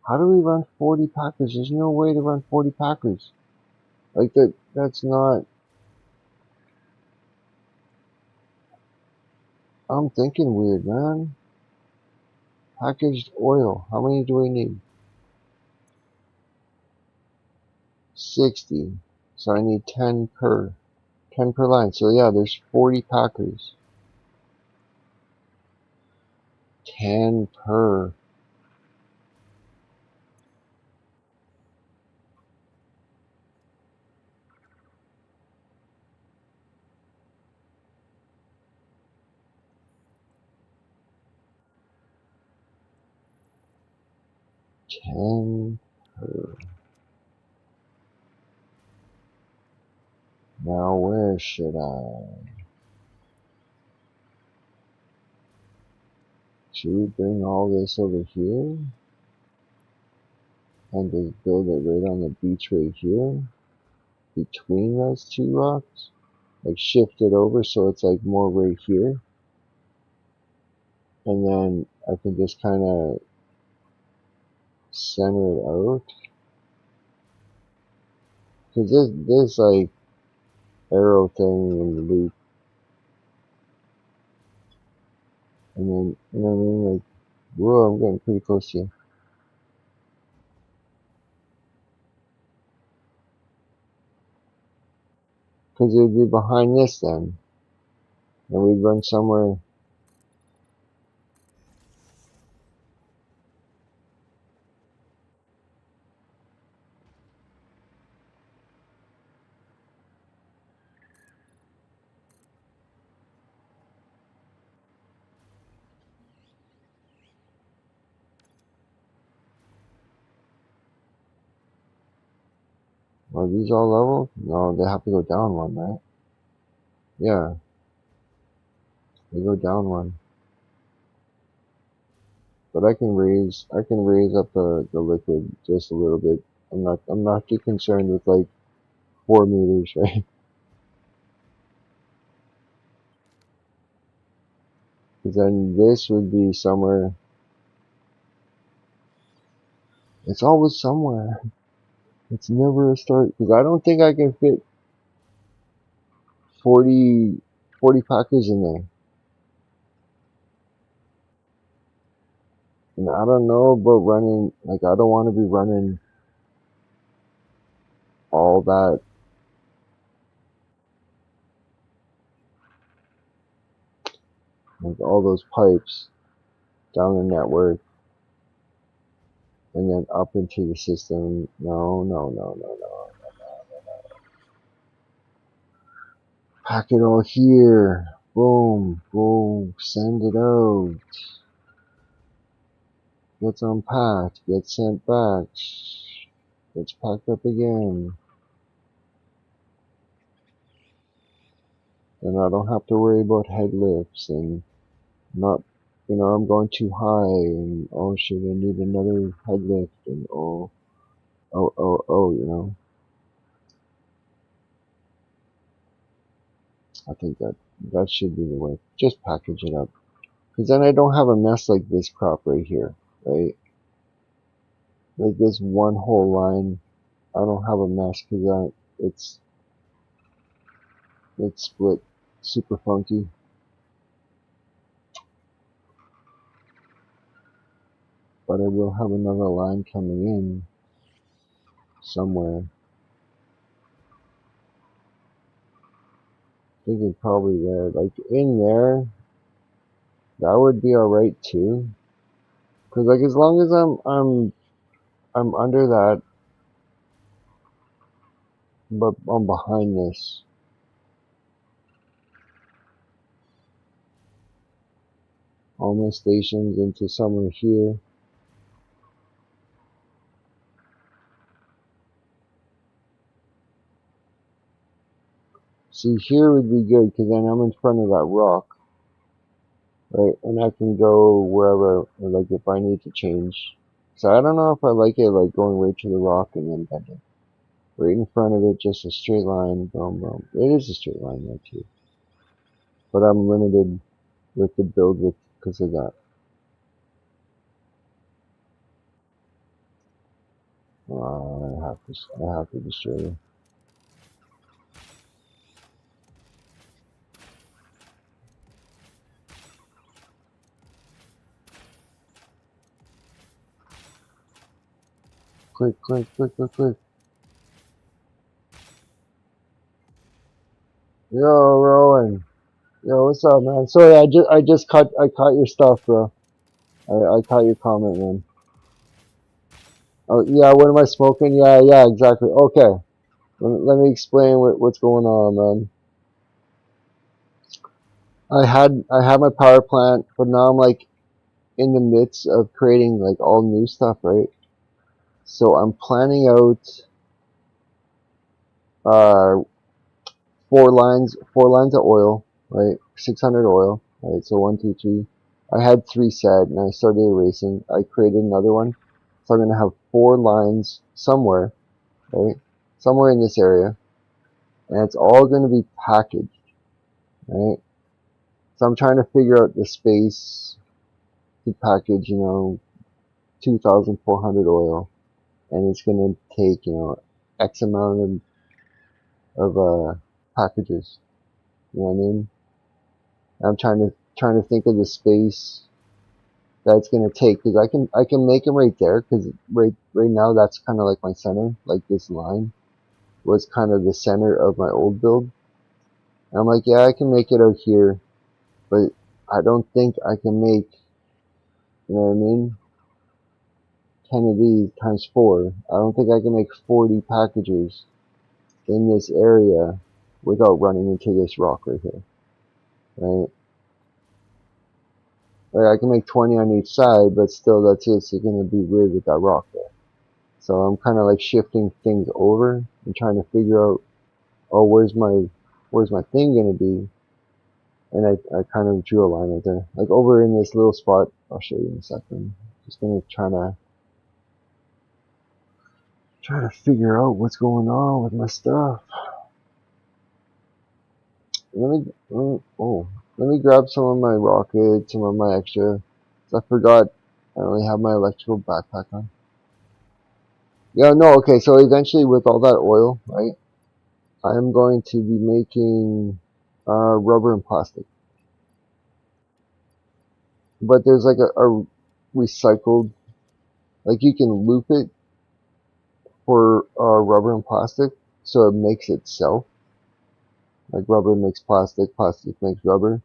How do we run 40 packers? There's no way to run 40 packers. Like that's not, I'm thinking weird, man. Packaged oil. How many do we need? 60. So I need 10 per. 10 per line. So yeah, there's 40 packers. 10 per. Ten per. Now where should I? Should we bring all this over here? And just build it right on the beach right here? Between those two rocks? Like shift it over so it's like more right here. And then I can just kind of center it out. Cause this like arrow thing in the loop. And then, you know what I mean? Like, whoa, I'm getting pretty close to you. Cause it would be behind this then. And we'd run somewhere. Are these all level? No, they have to go down one, right? Yeah, they go down one. But I can raise up the liquid just a little bit. I'm not too concerned with like 4 meters, right? Because then this would be somewhere. It's always somewhere. It's never a start. Because I don't think I can fit 40 packers in there. And I don't know about running, like I don't want to be running all that, like all those pipes down the network and then up into the system. No. Pack it all here. Boom, boom, send it out. Gets unpacked, gets sent back, gets packed up again. And I don't have to worry about head lifts and not, I'm going too high and oh shit, I need another head lift and oh. I think that should be the way. Just package it up. Because then I don't have a mess like this crop right here, right? like this one whole line. I don't have a mesh because it's split super funky. But I will have another line coming in somewhere. I think it's probably there. Like in there, that would be alright too. Cause like as long as I'm under that, but I'm behind this. All my stations into somewhere here. See, here would be good because then I'm in front of that rock, right? And I can go wherever, like if I need to change. So I don't know if I like it like going right to the rock and then bending. Right in front of it, just a straight line, boom, boom. It is a straight line there too. But I'm limited with the build width because of that. I have to destroy it. Quick, quick, quick, quick, quick. Yo, Rowan. Yo, what's up, man? Sorry, I caught your stuff, bro. I caught your comment, man. Oh, yeah, what am I smoking? Yeah, yeah, exactly. Okay. Let me explain what's going on, man. I had my power plant, but now I'm like in the midst of creating like all new stuff, right? So I'm planning out uh four lines of oil, right? 600 oil, right? So 1, 2, 3. I had 3 set, and I started erasing. I created another one, so I'm gonna have 4 lines somewhere, right? Somewhere in this area, and it's all gonna be packaged, right? So I'm trying to figure out the space to package, 2,400 oil, and it's gonna take, X amount of packages. You know what I mean? I'm trying to think of the space that it's gonna take because I can make them right there because right now that's kind of like my center. Like this line was kind of the center of my old build. And I'm like, yeah, I can make it out here, but I don't think I can make, you know what I mean? 10 of these times 4. I don't think I can make 40 packages in this area without running into this rock right here, right? Like I can make 20 on each side, but still that's just going to be weird with that rock there. So I'm kind of like shifting things over and trying to figure out, oh, where's my thing going to be? And I kind of drew a line right there. Like over in this little spot, I'll show you in a second. Just going to try to figure out what's going on with my stuff. Let me grab some of my rockets, some of my extra. I forgot I only have my electrical backpack on. Yeah, no, okay, so eventually with all that oil, right, I'm going to be making rubber and plastic. But there's like a recycled, like you can loop it for rubber and plastic, so it makes itself. Like rubber makes plastic, plastic makes rubber,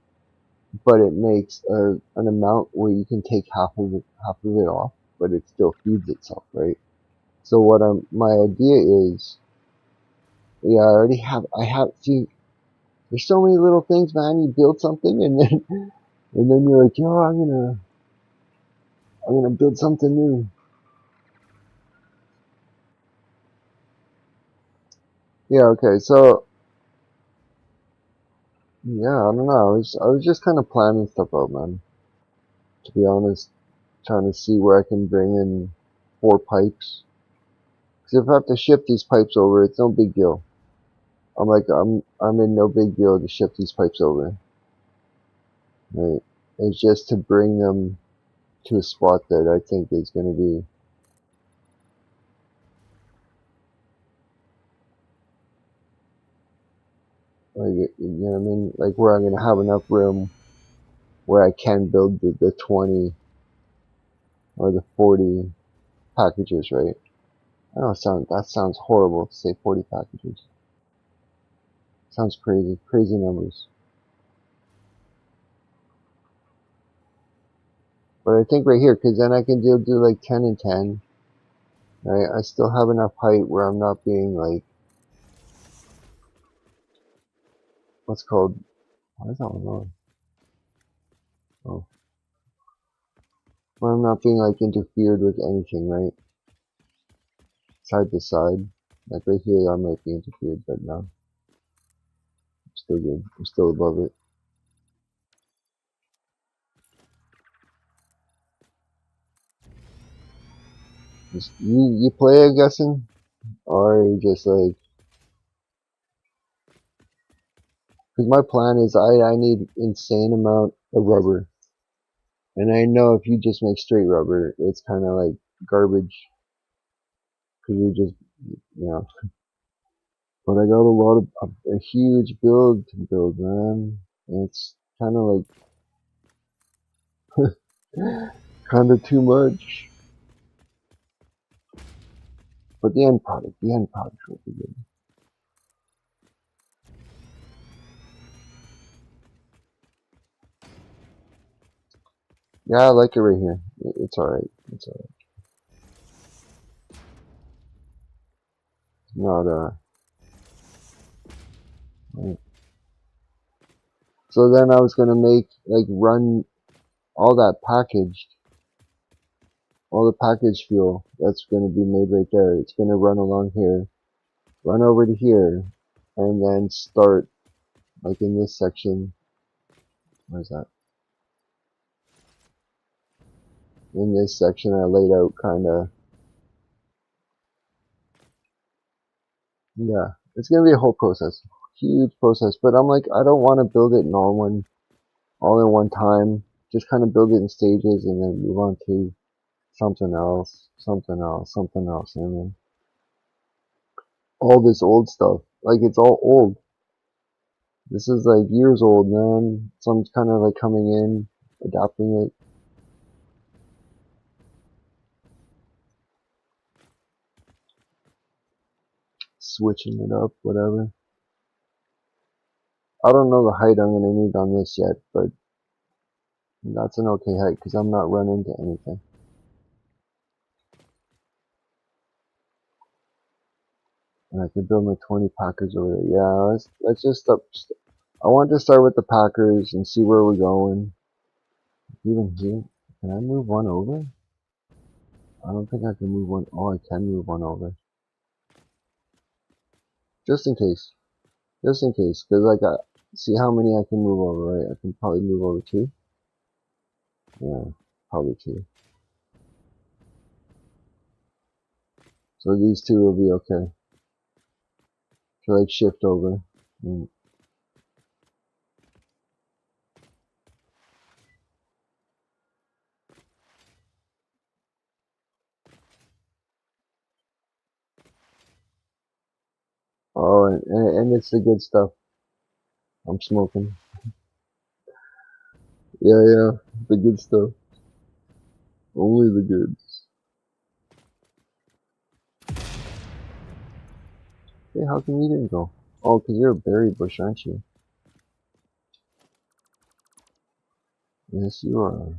but it makes an amount where you can take half of it off, but it still feeds itself, right? So my idea is, yeah, see, there's so many little things, man. You build something and then you're like, yo, I'm gonna build something new. Yeah, okay, so yeah, I don't know. I was just kind of planning stuff out, man. To be honest, trying to see where I can bring in 4 pipes. Because if I have to ship these pipes over, it's no big deal. I'm in no big deal to ship these pipes over. Right? It's just to bring them to a spot that I think is going to be Like, you know what I mean? Like where I'm gonna have enough room where I can build the 20 or the 40 packages, right? I know that sounds horrible to say 40 packages. Sounds crazy, crazy numbers. But I think right here, because then I can do like 10 and 10, right? I still have enough height where I'm not being like, what's called, why is that one going? Oh, where I'm not being like interfered with anything, right? Side to side. Like right here, I might be interfered, but no, I'm still good. I'm still above it. You play, I'm guessing? Or you just like, because my plan is I need insane amount of rubber. And I know if you just make straight rubber, it's kind of like garbage. Because you just, you know. But I got a lot of, a huge build to build, man. It's kind of like, kind of too much. But the end product will be good. Yeah, I like it right here. It's alright. It's alright. Not, right. So then I was gonna make, like, run all that packaged, all the package fuel that's gonna be made right there. It's gonna run along here, run over to here, and then start, like, in this section. Where's that? In this section I laid out kinda, yeah. It's gonna be a whole process. Huge process. But I'm like, I don't wanna build it in all in one time. Just kinda build it in stages and then move on to something else, something else, something else, and then all this old stuff. Like it's all old. This is like years old, man. So I'm kinda like coming in, adapting it, switching it up, whatever. I don't know the height I'm gonna need on this yet, but that's an okay height because I'm not running into anything. And I can build my 20 packers over there. Yeah, let's just start. I want to start with the packers and see where we're going. Even here, can I move one over? I don't think I can move one. Oh, I can move one over. Just in case. Just in case. Because like, see how many I can move over, right? I can probably move over two. Yeah, probably two. So these two will be okay. To like shift over. Mm. Oh, and it's the good stuff. I'm smoking. Yeah, yeah, the good stuff. Only the goods. Hey, how come you didn't go? Oh, because you're a berry bush, aren't you? Yes, you are.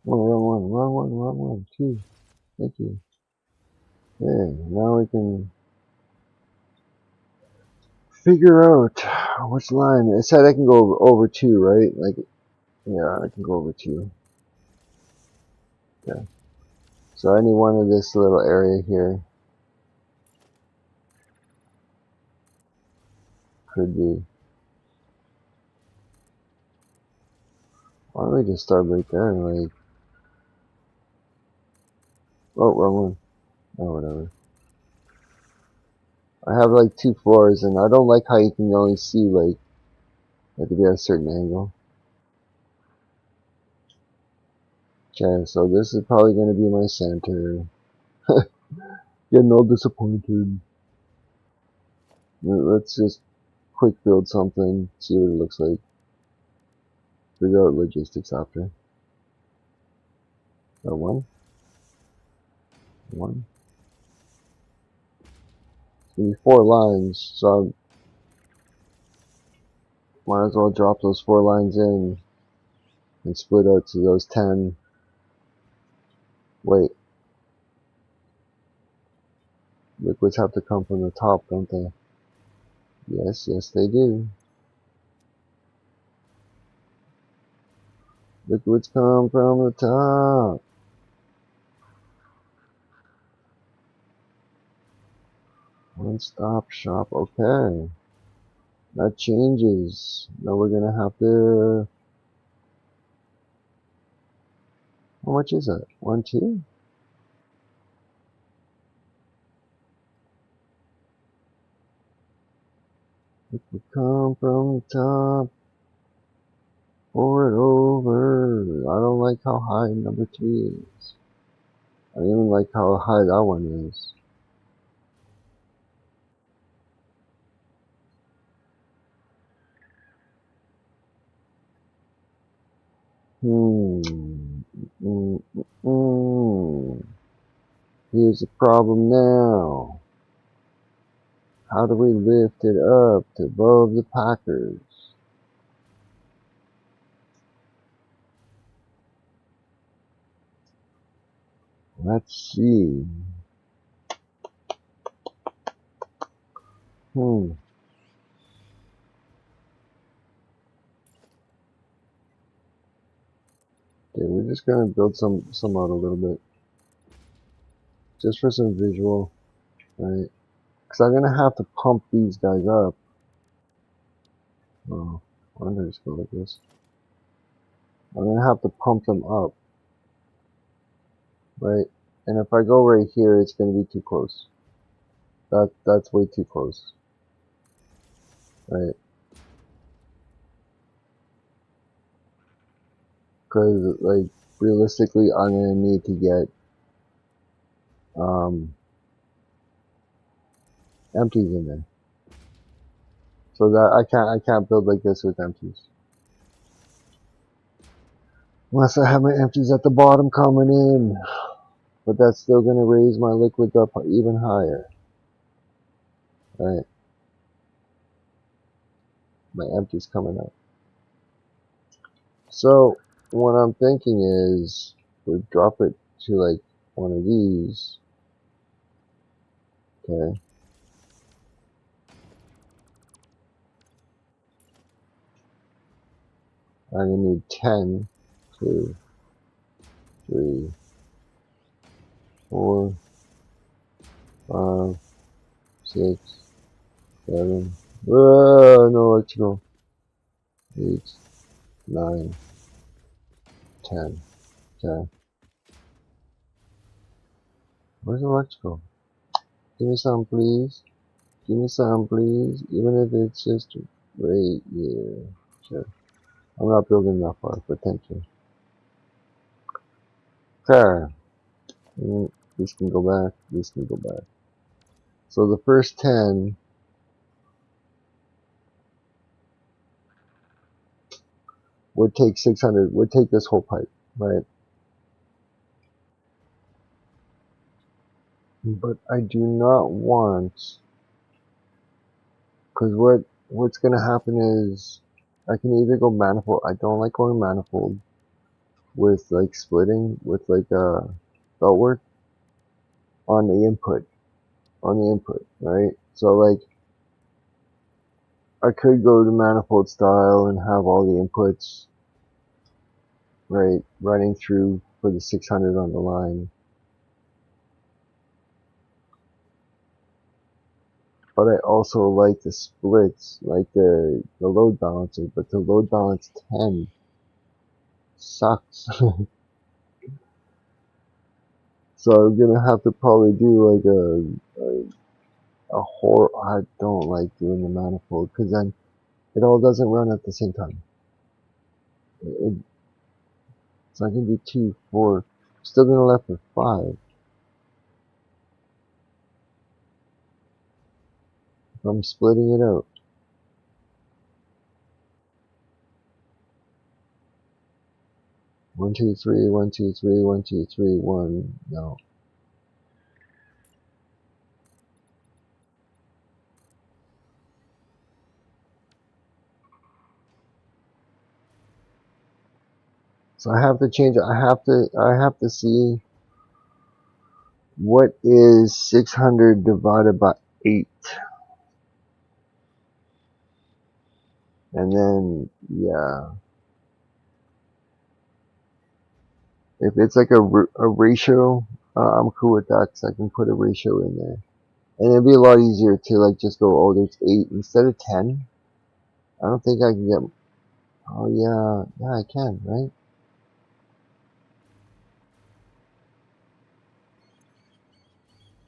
Oh, wrong one, two. Thank you. Hey, now we can figure out which line. It said I can go over two, right? Like, yeah, I can go over two. Yeah. So any one of this little area here could be. Why don't we just start right there? Like, oh, wrong one. Oh, whatever. I have like two floors, and I don't like how you can only see like to be at a certain angle. Okay, so this is probably going to be my center. Getting all disappointed. Let's just quick build something, see what it looks like. Figure out logistics after. One. It's going to be 4 lines, so I might as well drop those 4 lines in and split out to those 10. Wait. Liquids have to come from the top, don't they? Yes, yes they do. Liquids come from the top. One stop shop, okay. That changes. Now we're gonna have to... How much is that? 1, 2? Liquid come from the top. Pour it over. I don't like how high number 3 is. I don't even like how high that one is. Here's the problem now. How do we lift it up to above the Packers? Let's see. Okay, we're just gonna build some out a little bit. Just for some visual, right? Because I'm gonna have to pump these guys up. Oh, I'm gonna just go like this. I'm gonna have to pump them up, right? And if I go right here, it's gonna be too close. That's way too close, right? Because like realistically, I'm gonna need to get empties in there, so that I can't build like this with empties. Unless I have my empties at the bottom coming in. But that's still going to raise my liquids up even higher. Right? My empties coming up. So, what I'm thinking is, we drop it to like one of these. Okay. I'm going to need 10, 2, 3, 4, 5, 6, 7. No electrical. 8, 9, 10. Okay. Where's electrical? Give me some, please. Give me some, please. Even if it's just right here. Sure. I'm not building that far, potentially. Okay. This can go back. This can go back. So the first 10 would take 600, would take this whole pipe, right? But I do not want, because what's going to happen is I can either go manifold. I don't like going manifold with like splitting with like belt work on the input, right? So like I could go to manifold style and have all the inputs, right, running through for the 600 on the line. But I also like the splits, like the load balancer, but the load balance 10 sucks. So I'm gonna have to probably do like a whole, I don't like doing the manifold, because then it all doesn't run at the same time. So I can do 2, 4. Still gonna left with 5. If I'm splitting it out. One, two, three, 1, 2, 3, 1, 2, 3, 1. No. So I have to change it. I have to see what is 600 divided by 8. And then, yeah. If it's like a ratio, I'm cool with that because I can put a ratio in there. And it'd be a lot easier to like just go, oh, there's 8 instead of 10. I don't think I can get, oh yeah, yeah I can, right?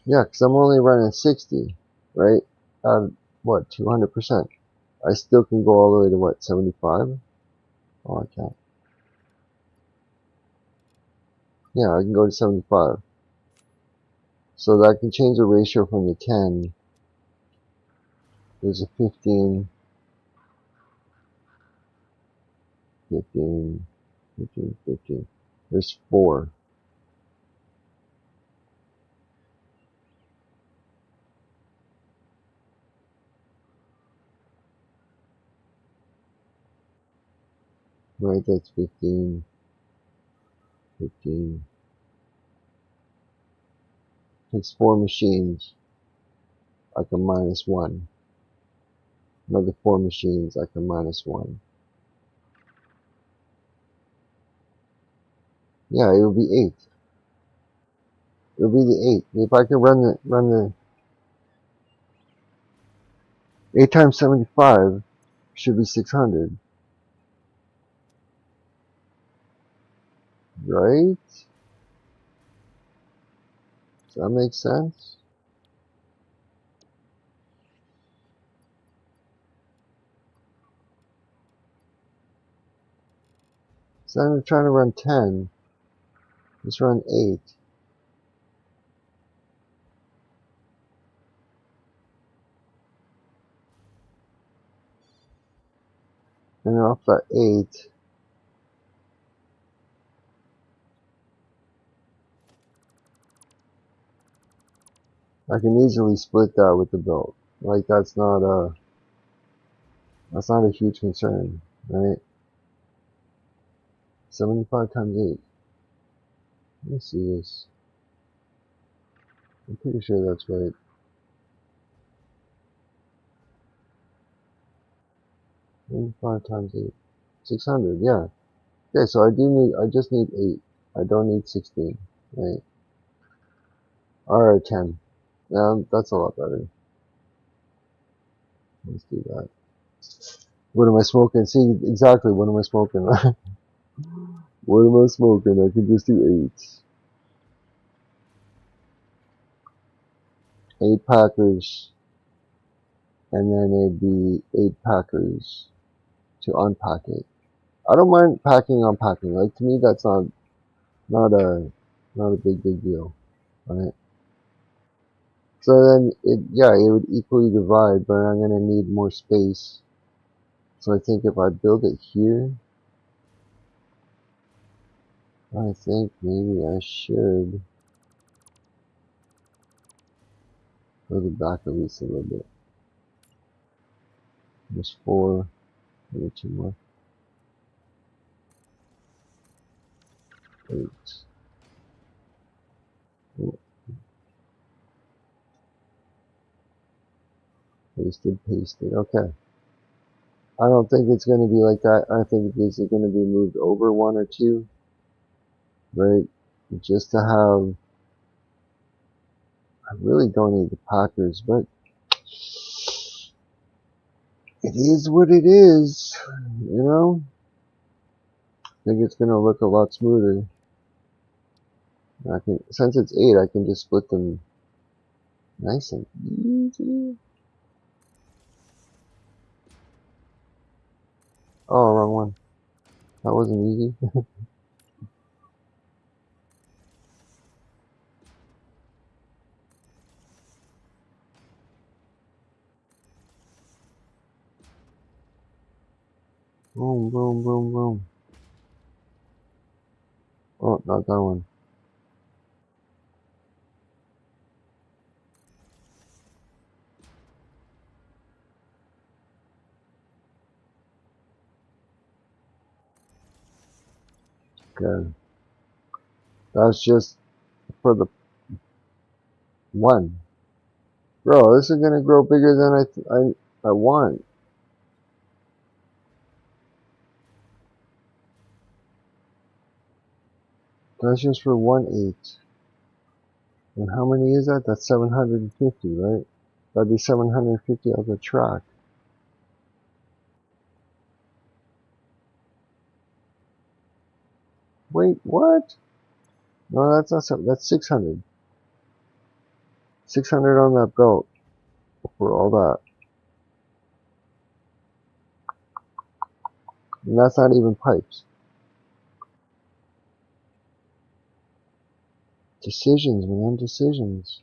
Yeah, because I'm only running 60, right? What, 200%? I still can go all the way to what, 75? Oh, I can't. Yeah, I can go to 75. So that can change the ratio from the 10. There's a 15, 15, 15, 15. There's 4. Right, that's 15, 15. Takes 4 machines, I can minus 1. Another 4 machines, I can minus 1. Yeah, it would be 8. It would be the 8. If I could run the 8 times 75 should be 600, right? Does that make sense? So I'm trying to run 10. Let's run 8. And then off that 8, I can easily split that with the belt. Like that's not a huge concern, right? 75 times 8. Let me see this. I'm pretty sure that's right. 75 times 8. 600, yeah. Okay, so I just need 8. I don't need 16, right? Alright, 10. Yeah, that's a lot better. Let's do that. What am I smoking? See, exactly, what am I smoking? What am I smoking? I can just do 8. 8 Packers, and then it'd be 8 Packers to unpack it. I don't mind packing, unpacking. Like, to me, that's not a big deal, right? So then, it would equally divide, but I'm gonna need more space. So I think if I build it here, I think maybe I should go the back at least a little bit. There's 4, maybe 2 more. 8. Oh, pasted. Okay. I don't think it's going to be like that. I think this is going to be moved over 1 or 2, right? Just to have, I really don't need the Packers, but it is what it is, you know? I think it's going to look a lot smoother. Since it's 8, I can just split them nice and easy. Oh, wrong one. That wasn't easy. Boom, boom, boom, boom. Oh, not that one. Okay. That's just for the one. Bro, this is gonna grow bigger than I want. That's just for 1/8. And how many is that? That's 750, right? That'd be 750 of the track. Wait, what? No, that's not that's 600. 600 on that belt for all that. And that's not even pipes. Decisions, man, decisions.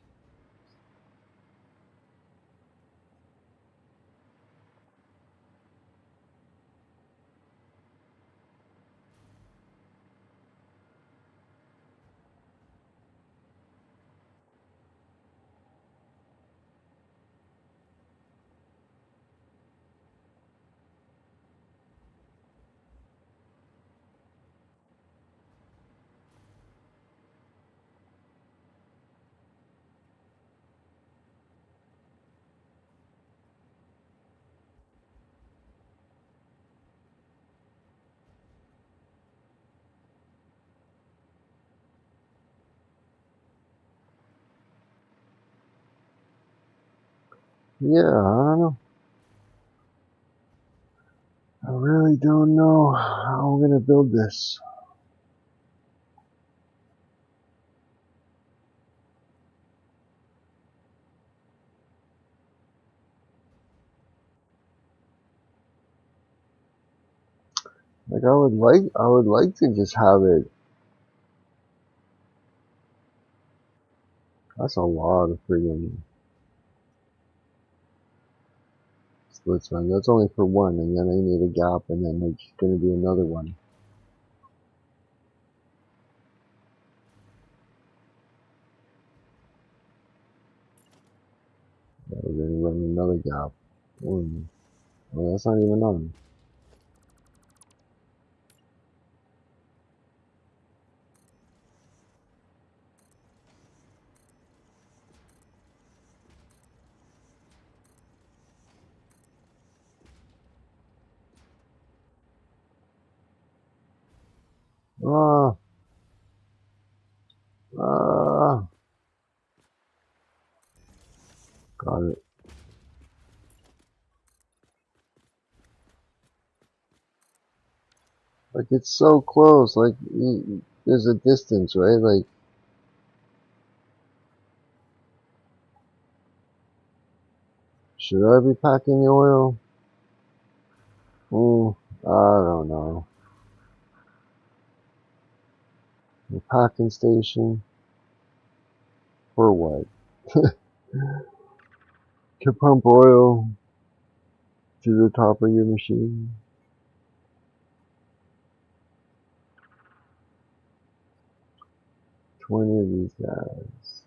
Yeah, I don't know. I really don't know how I'm gonna build this. Like I would like to just have it. That's a lot of friggin' splits, man. That's only for one, and then I need a gap, and then there's gonna be another one. Yeah, we're gonna run another gap. Well, that's not even on. Ah, ah, got it. Like it's so close. Like there's a distance, right? Like should I be packing the oil? I don't know. The packing station for what? To pump oil to the top of your machine. 20 of these guys.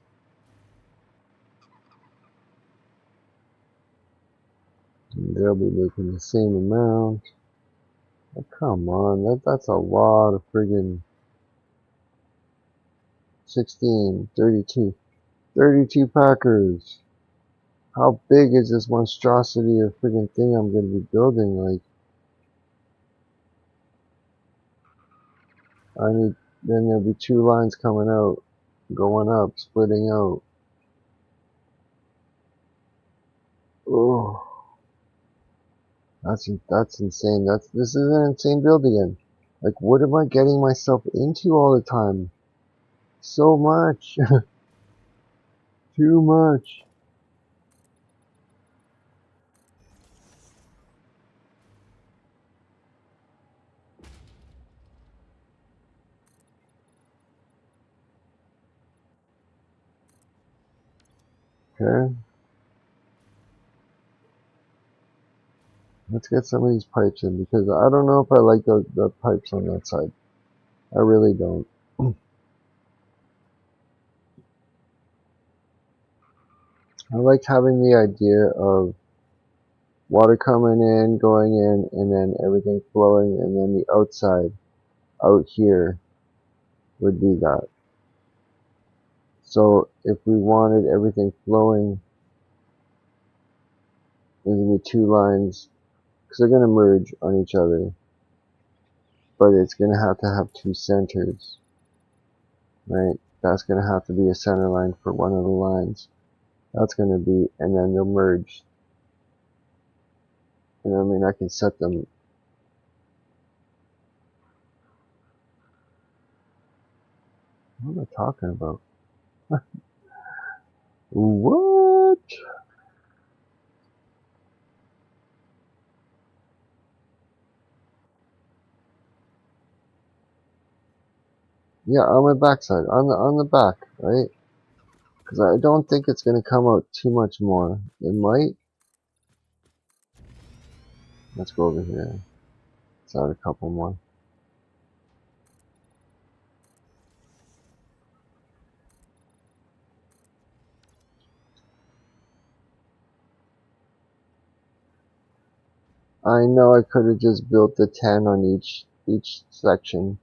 And they'll be making the same amount. Oh, come on, that's a lot of friggin' 16, 32. 32 packers. How big is this monstrosity of friggin' thing I'm gonna be building? Like, I need, then there'll be two lines coming out, going up, splitting out. Oh, that's insane. This is an insane build again. Like, what am I getting myself into all the time? So much. Too much. Okay. Let's get some of these pipes in, because I don't know if I like the pipes on that side. I really don't. I like having the idea of water coming in, going in, and then everything flowing, and then the outside, out here, would be that. So if we wanted everything flowing, there's going to be two lines, because they're going to merge on each other, but it's going to have two centers, right? That's going to have to be a center line for one of the lines. That's going to be, and then they'll merge. And I mean, I can set them. What am I talking about? What? Yeah, on my backside, on the back, right? Because I don't think it's going to come out too much more. It might. Let's go over here. Let's add a couple more. I know I could have just built the 10 on each section,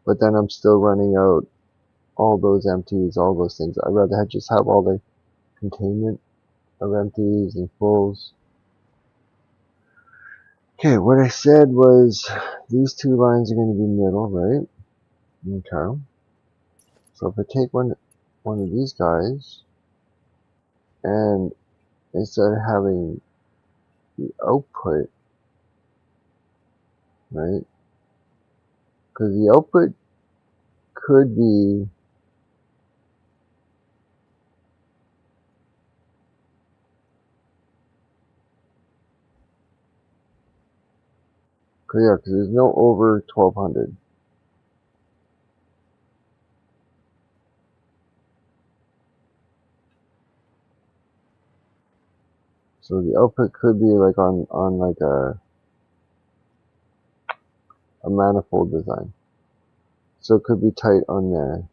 but then I'm still running out all those empties, all those things. I'd rather just have all the containment of empties and fulls. Okay, what I said was these two lines are going to be middle, right? Okay. So if I take one of these guys, and instead of having the output, right? Because the output could be, because there's no over 1200. So the output could be like on like a manifold design. So it could be tight on there,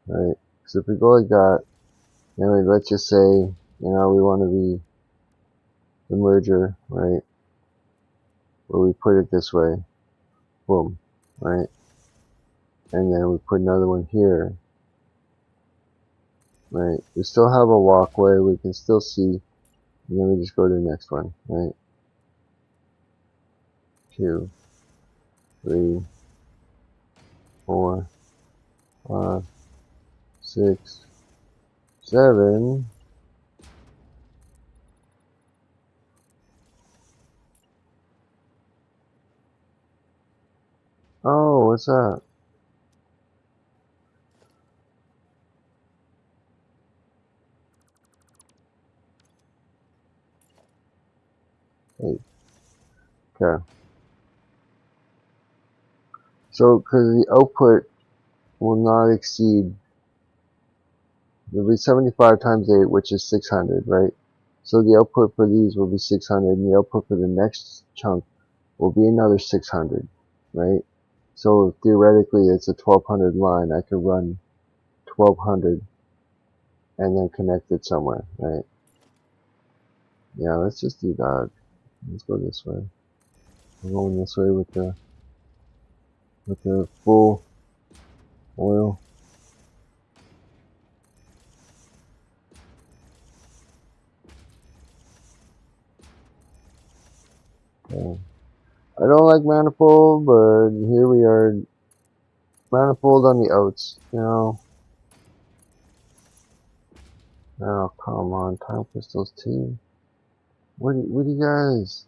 right? So if we go like that, anyway, let's just say, we want to be the merger, right? Where we put it this way, boom, right? And then we put another one here, right? We still have a walkway, we can still see, and then we just go to the next one, right? 2, 3, 4, 5, 6, 7. Oh, what's that? Hey, okay. So, because the output will not exceed, it'll be 75 times 8, which is 600, right? So the output for these will be 600, and the output for the next chunk will be another 600, right? So theoretically, it's a 1200 line. I could run 1200 and then connect it somewhere, right? Yeah, let's just do that. Let's go this way. I'm going this way with the full oil. Okay. I don't like manifold, but here we are. Manifold on the outs, Oh, come on, time crystals too. What are you guys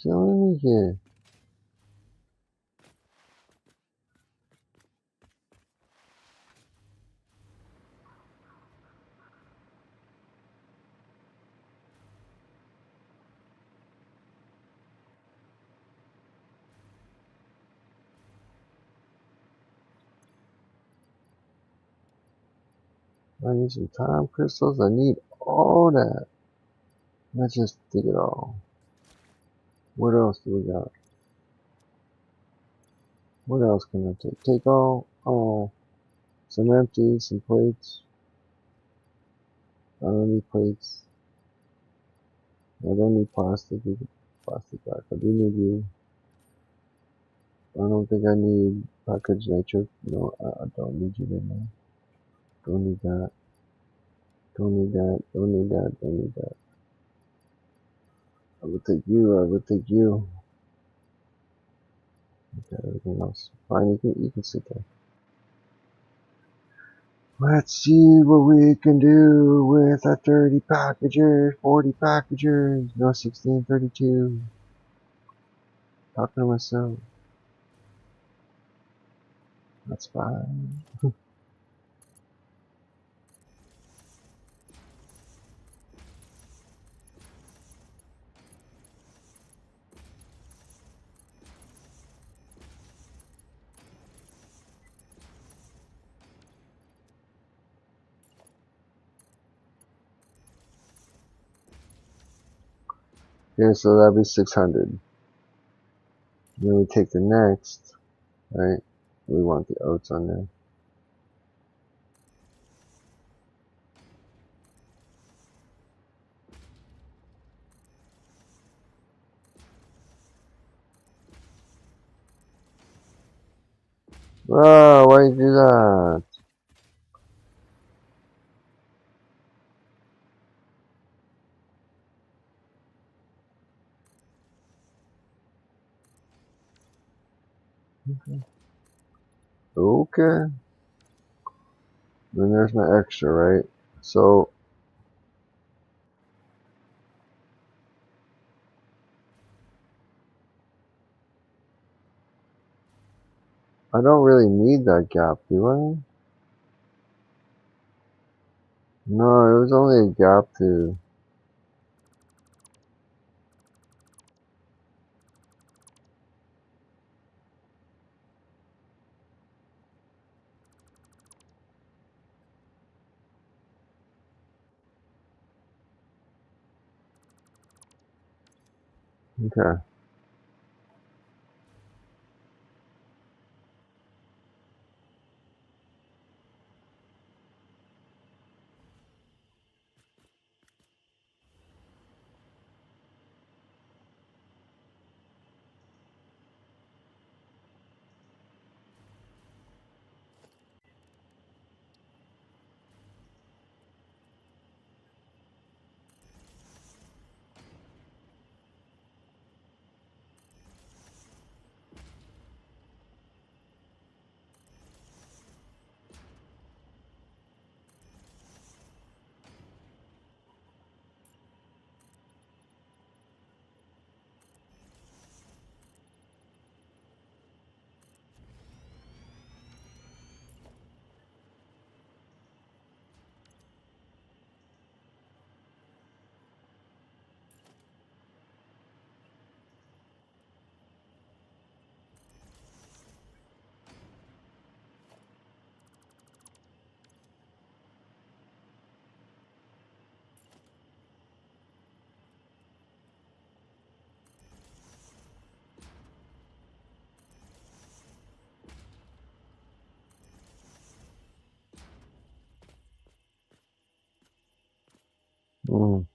killing me here? I need some time crystals. I need all that. Let's just take it all. What else do we got? What else can I take? Take all? Oh, some empties, some plates. I don't need plates. I don't need plastic. We can plastic back. I do need you. I don't think I need packaged nature. No, I don't need you in there. Don't need that. Don't need that. Don't need that. Don't need that. I will take you. I will take you. Okay, everything else. Fine, you can sit there. Let's see what we can do with a 30 packagers, 40 packagers, no 1632. Talking to myself. That's fine. Okay, so that'd be 600. Then we take the next, right? We want the oats on there. Oh, why you do that? Okay. Then there's my extra, right? So, I don't really need that gap, do I? No, it was only a gap to... Okay. Mm.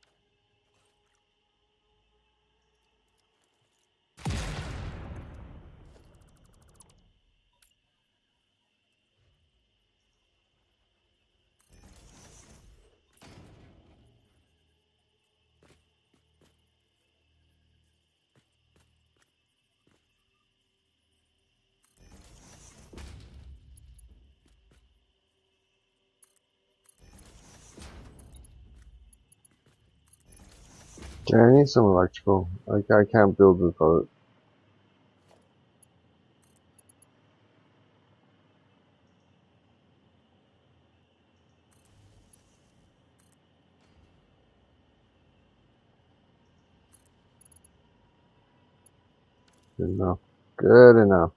Yeah, I need some electrical. Like, I can't build without... Good enough. Good enough.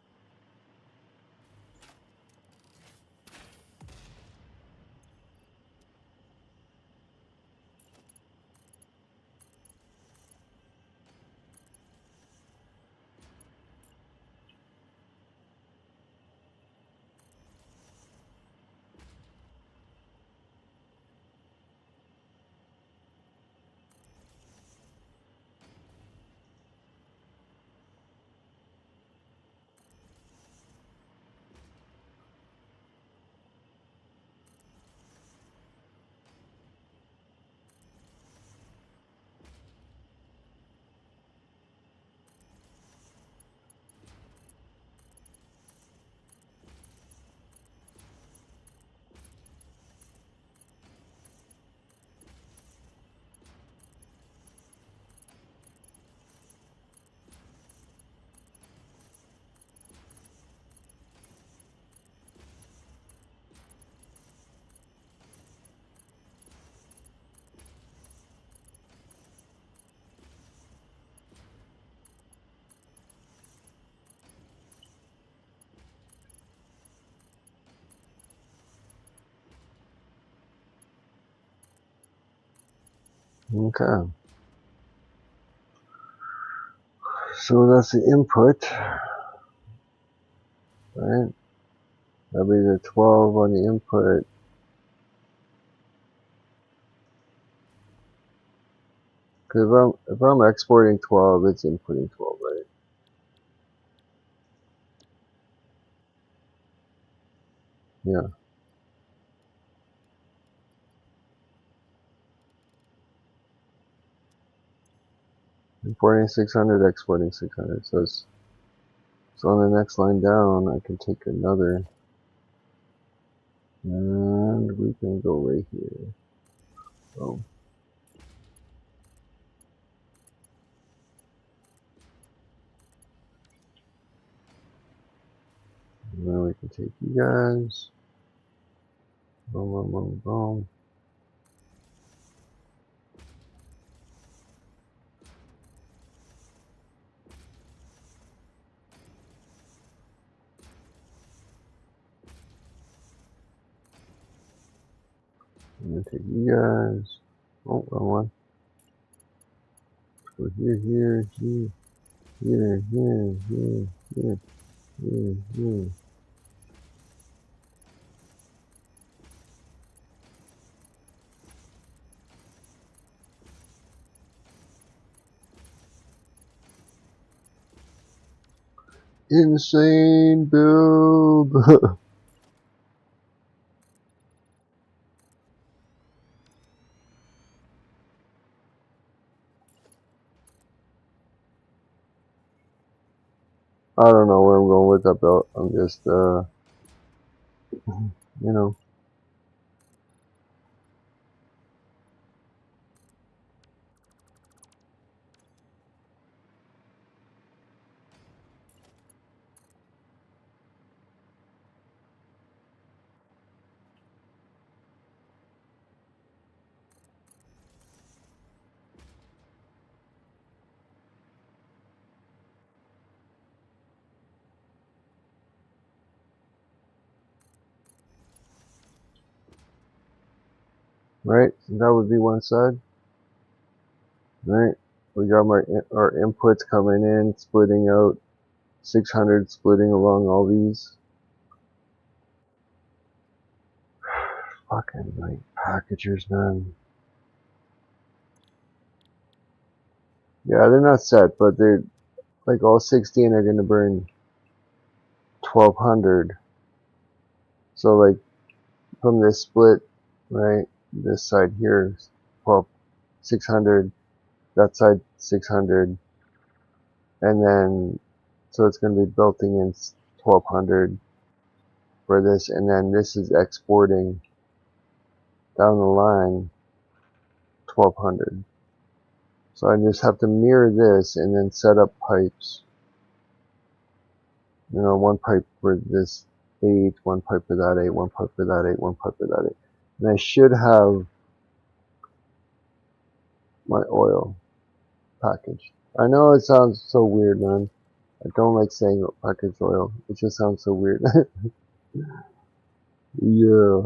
Okay. So that's the input, right? That'll be the 12 on the input. Because if I'm exporting 12, it's inputting 12, right? Yeah. Importing 600, exporting 600. So on the next line down, I can take another, and we can go right here. So now we can take you guys. Boom, boom, boom, boom. I'm gonna take you guys. Oh, wrong one. Go here, here, here, here, here, here, here, here, here. Insane build. I don't know where I'm going with that belt. I'm just, you know, right? That would be one side, right? We got our inputs coming in, splitting out 600, splitting along all these. Fucking like packagers, man. Yeah, they're not set, but they're like all 16 are gonna burn 1200. So like from this split, right? This side here, 12, 600. That side 600, and then so it's gonna be belting in 1200 for this, and then this is exporting down the line 1200. So I just have to mirror this and then set up pipes. You know, one pipe for this 8, one pipe for that 8, one pipe for that 8, one pipe for that 8. And I should have my oil packaged. I know it sounds so weird, man. I don't like saying packaged oil. It just sounds so weird. Yeah.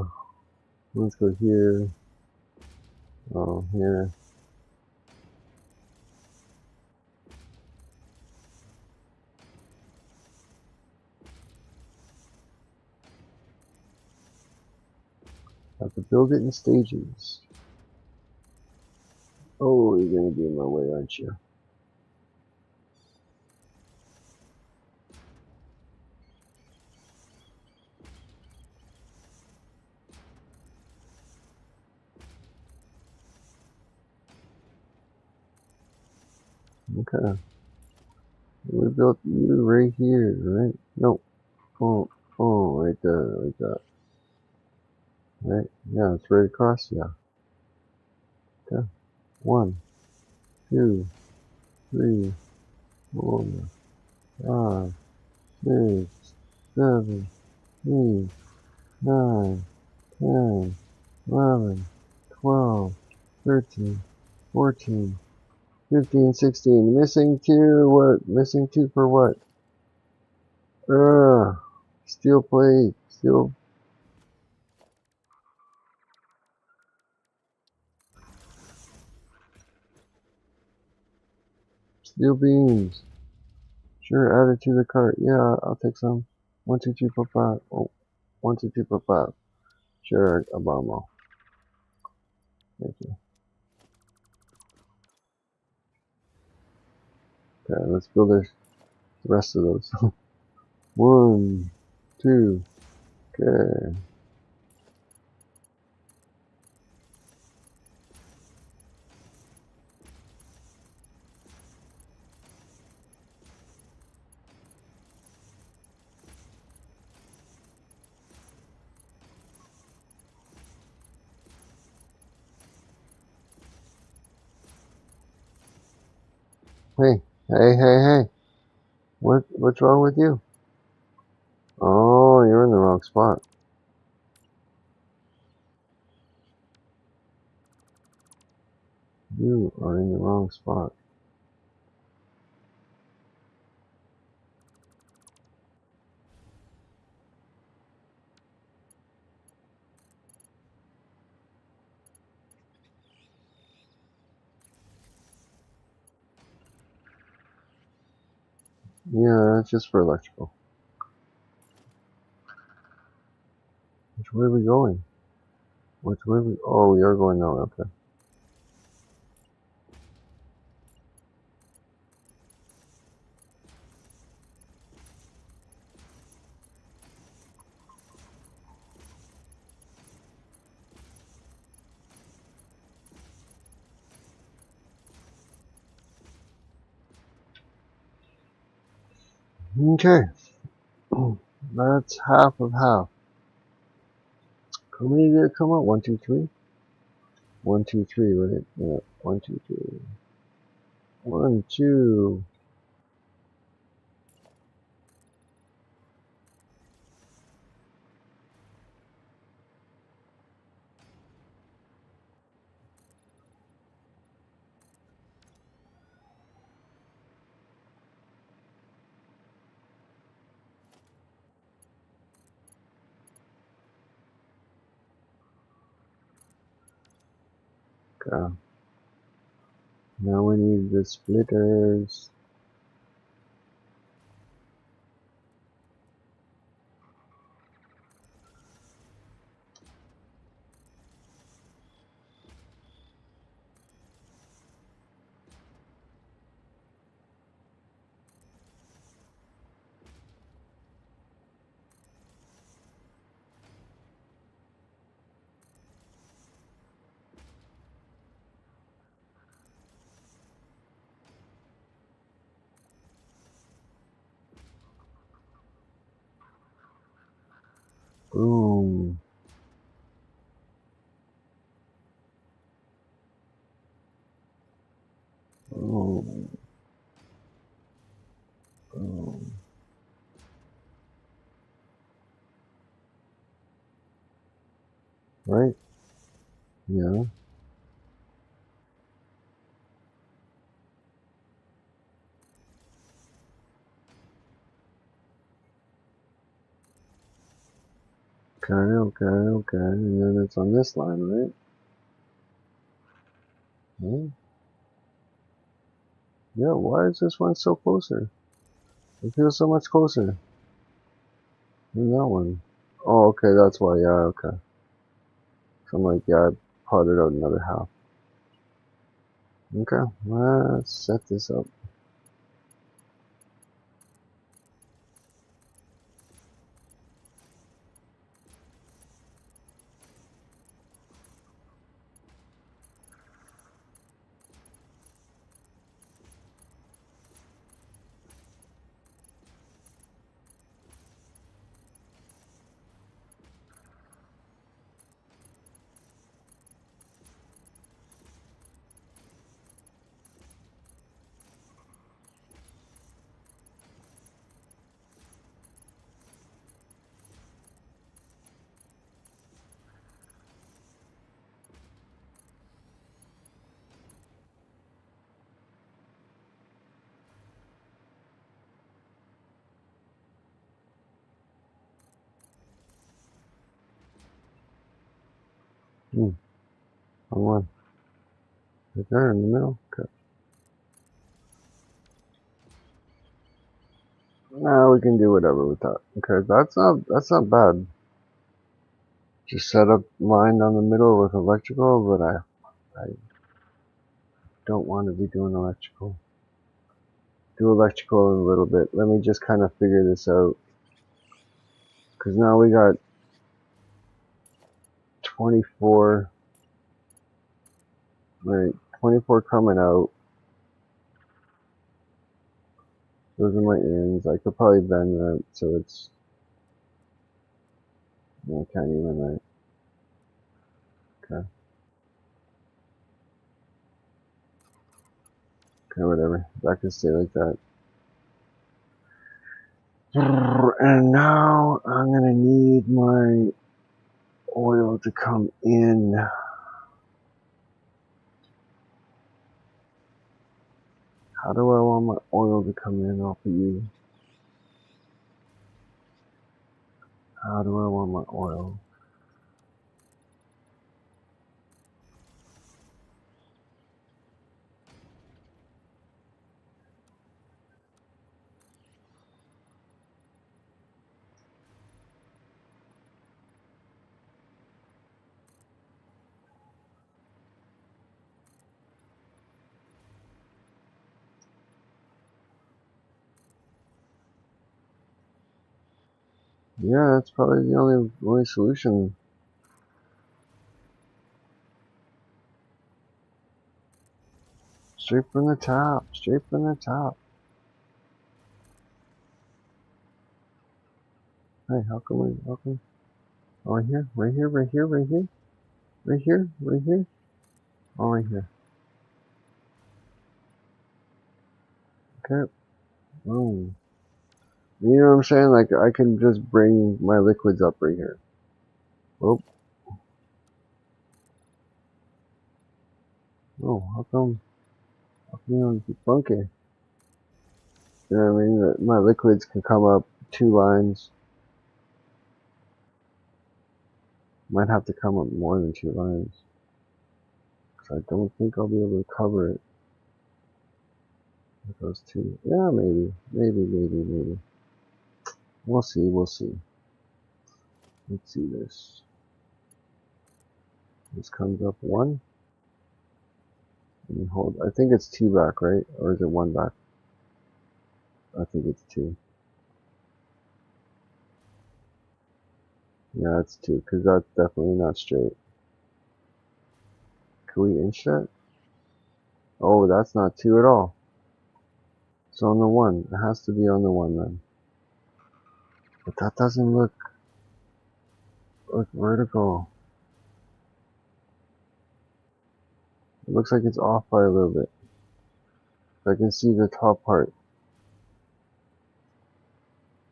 Let's go here. Oh, here. Have to build it in stages. Oh, you're gonna be in my way, aren't you? Okay. We built you right here, right? No. Oh, right there, like that. Right? Yeah, it's right across. Yeah. Okay. 1, 2, 3, 4, 5, 6, 7, 8, 9, 10, 11, 12, 13, 14, 15, 16. Missing 2. What? Missing 2 for what? Steel plate. Steel. Steel beams. Sure, add it to the cart. Yeah, I'll take some. 1, 2, 3, 4, 5. Oh, 1, 2, 3, 4, 5. Sure, Obama. Thank you. Okay, let's build the rest of those. 1, 2. Okay. Hey, hey. What's wrong with you? Oh, you're in the wrong spot. You are in the wrong spot. Yeah, it's just for electrical. Which way are we going? Which way we? Oh, we are going now. Okay. Okay. That's half of half. How many did it come out? 1, 2, 3. 1, 2, 3, right? Yeah. 1, 2, 3. 1, 2. Okay. Now we need the splitters. Boom. Boom. Boom. Right? Yeah. Okay. And then it's on this line, right? Yeah. Yeah, why is this one so closer? It feels so much closer than that one. Oh, okay, that's why. Yeah, okay. So I'm like, yeah, I potted out another half. Okay, let's set this up. Hmm, wrong one. Right there in the middle. Okay. Now we can do whatever with that. Okay, that's not bad. Just set up line down the middle with electrical, but I don't want to be doing electrical. Do electrical in a little bit. Let me just kind of figure this out. Because now we got 24, right, 24 coming out. Those are my ins. I could probably bend that so it's, I can't even, right. Okay. Okay, whatever. That can stay like that. And now I'm gonna need my oil to come in. How do I want my oil to come in off of you? How do I want my oil? Yeah, that's probably the only solution. Straight from the top. Straight from the top. Hey, how come? Oh, right here, right here, right here, right here, right here, right here. Oh, right here. Okay. Oh. You know what I'm saying? Like, I can just bring my liquids up right here. Oh. Oh, how come you don't keep bunking? You know what I mean? My liquids can come up 2 lines. Might have to come up more than 2 lines. Because I don't think I'll be able to cover it with those 2. Yeah, maybe. Maybe. We'll see. Let's see this. This comes up 1. And hold. I think it's 2 back, right? Or is it 1 back? I think it's 2. Yeah, it's 2. Because that's definitely not straight. Can we inch that? Oh, that's not 2 at all. It's on the 1. It has to be on the 1 then. But that doesn't look vertical. It looks like it's off by a little bit. I can see the top part.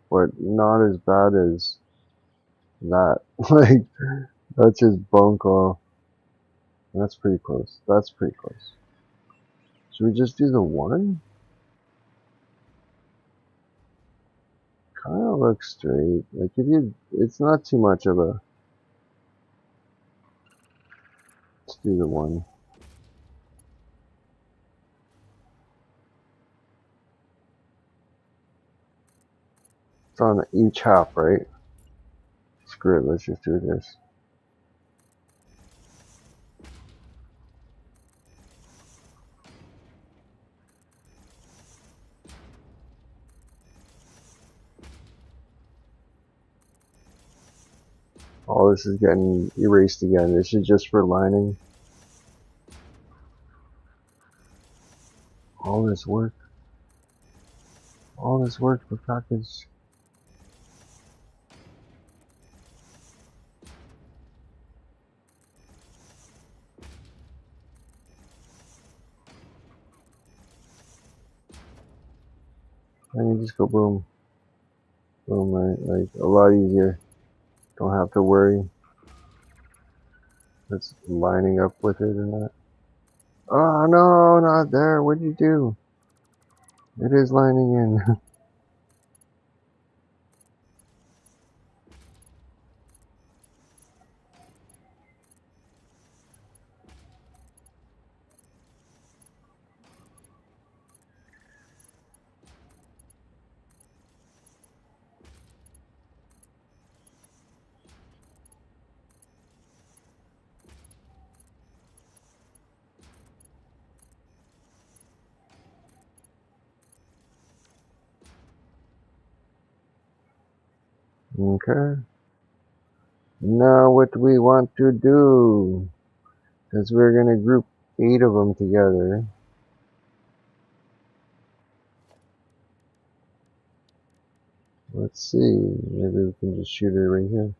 But not as bad as that. Like, that's just bunk off. That's pretty close. Should we just do the 1? Kinda looks straight. Like, it's not too much of a, let's do the 1. It's on each half, right? Screw it, let's just do this. All this is getting erased again. This is just for lining. All this work for package. And you just go boom. Boom, right? Like, a lot easier. Don't have to worry. It's lining up with it and that. Oh no, not there. What'd you do? It is lining in. Okay. Now what do we want to do? Because we're going to group 8 of them together. Let's see. Maybe we can just shoot it right here.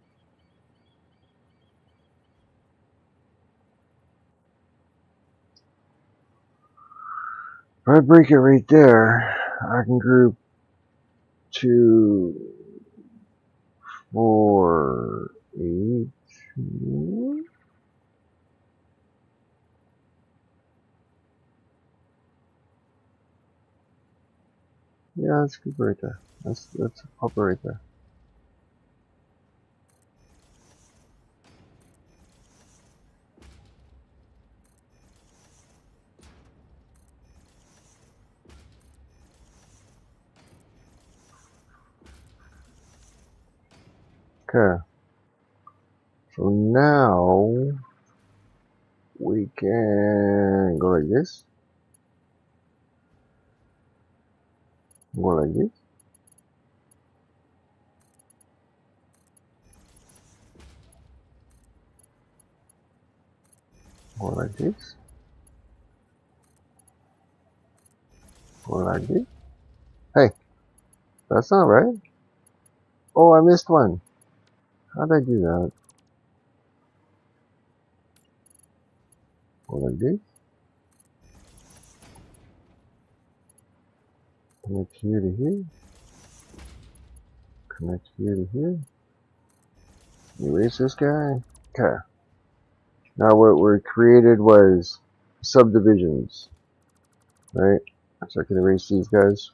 If I break it right there, I can group 2, 4, 8. Yeah, that's good right there. That's a popper right there. Okay. So now we can go like this. Go like this. Go like this. Go like this. Hey, that's not right. Oh, I missed one. How did I do that? Go like this. Connect here to here. Connect here to here. Erase this guy. Okay. Now what we created was subdivisions. Right? So I can erase these guys.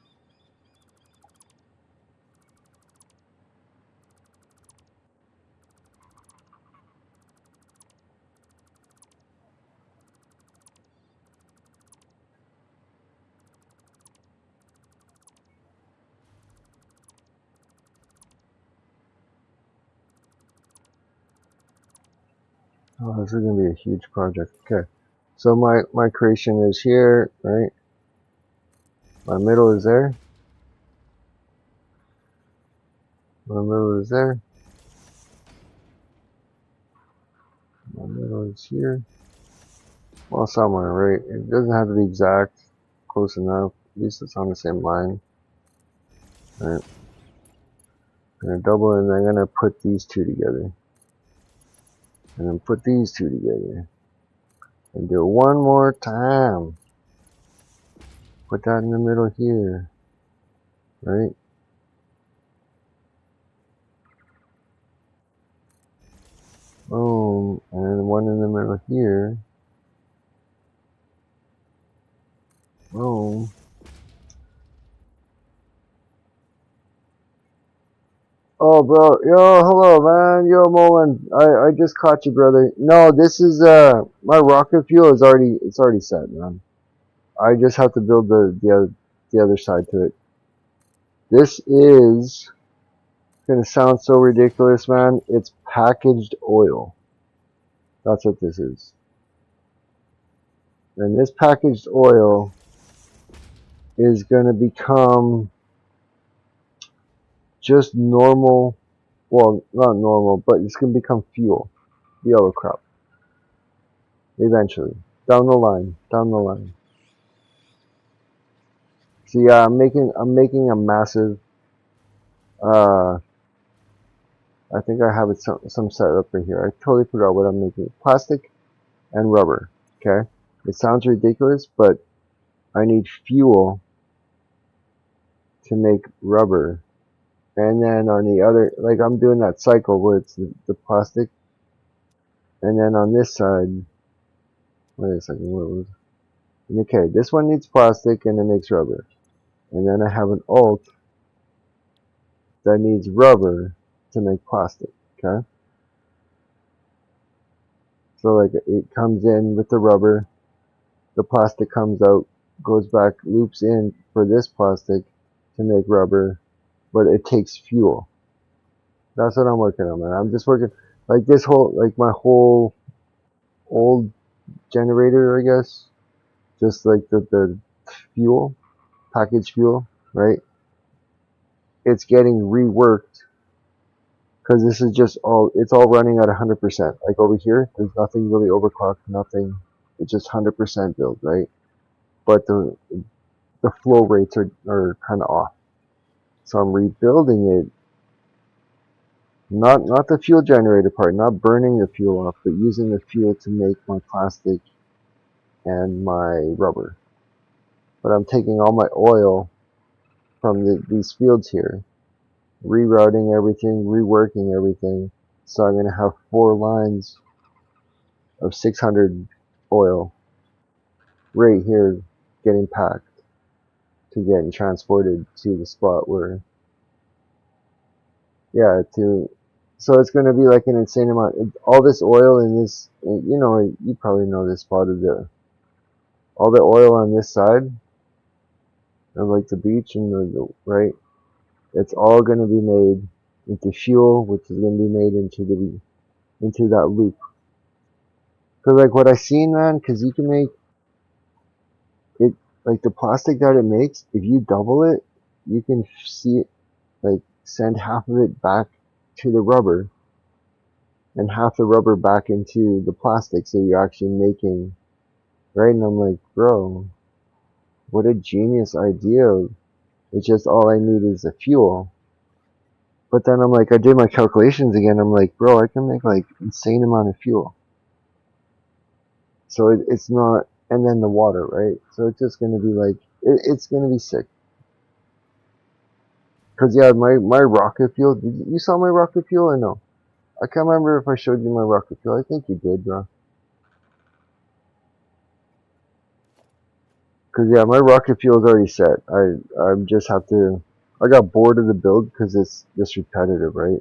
Oh, this is going to be a huge project. Okay. So my creation is here, right? My middle is there. My middle is there. My middle is here. Well, somewhere, right? It doesn't have to be exact. Close enough. At least it's on the same line. Right. I'm going to double and I'm going to put these two together. And then put these two together. And do it one more time. Put that in the middle here. Right? Boom. And then one in the middle here. Boom. Oh, bro. Yo, hello, man. Yo, Mullen. I just caught you, brother. No, this is, my rocket fuel is it's already set, man. I just have to build the other side to it. This is gonna sound so ridiculous, man. It's packaged oil. That's what this is. And this packaged oil is gonna become just normal, well, not normal, but it's gonna become fuel. The yellow crop. Eventually. Down the line. Down the line. So yeah, I'm making a massive, I think I have it some set up right here. I totally forgot what I'm making. Plastic and rubber. Okay? It sounds ridiculous, but I need fuel to make rubber. And then on the other, like I'm doing that cycle where it's the plastic. And then on this side, wait a second, what was it? Okay, this one needs plastic and it makes rubber. And then I have an alt that needs rubber to make plastic. Okay? So like it comes in with the rubber, the plastic comes out, goes back, loops in for this plastic to make rubber, but it takes fuel. That's what I'm working on, man. I'm just working like this whole, like my whole old generator, I guess, just like the fuel, packaged fuel, right? It's getting reworked Because this is just all, it's all running at 100%. Like over here, there's nothing really overclocked, nothing. It's just 100% build, right? But the flow rates are kind of off. So I'm rebuilding it. Not the fuel generator part, not burning the fuel off, but using the fuel to make my plastic and my rubber. But I'm taking all my oil from these fields here, rerouting everything, reworking everything. So I'm going to have 4 lines of 600 oil right here getting packed to getting transported to the spot where, yeah, so it's going to be like an insane amount. All this oil in this, you know, you probably know this spot of all the oil on this side of like the beach and right, it's all going to be made into fuel, which is going to be made into that loop. Cause like what I seen, man, cause you can make it, like the plastic that it makes, if you double it, you can see it, like send half of it back to the rubber and half the rubber back into the plastic, so you're actually making, right? And I'm like, bro, what a genius idea. It's just all I need is the fuel. But then I'm like, I did my calculations again. I'm like, bro, I can make like insane amount of fuel. So it's not, and then the water, right? So it's just going to be like, it's going to be sick. Cause yeah, my rocket fuel, you saw my rocket fuel or no? I can't remember if I showed you my rocket fuel. I think you did, bro. Cause yeah, my rocket fuel is already set. I just have to, I got bored of the build cause it's just repetitive, right?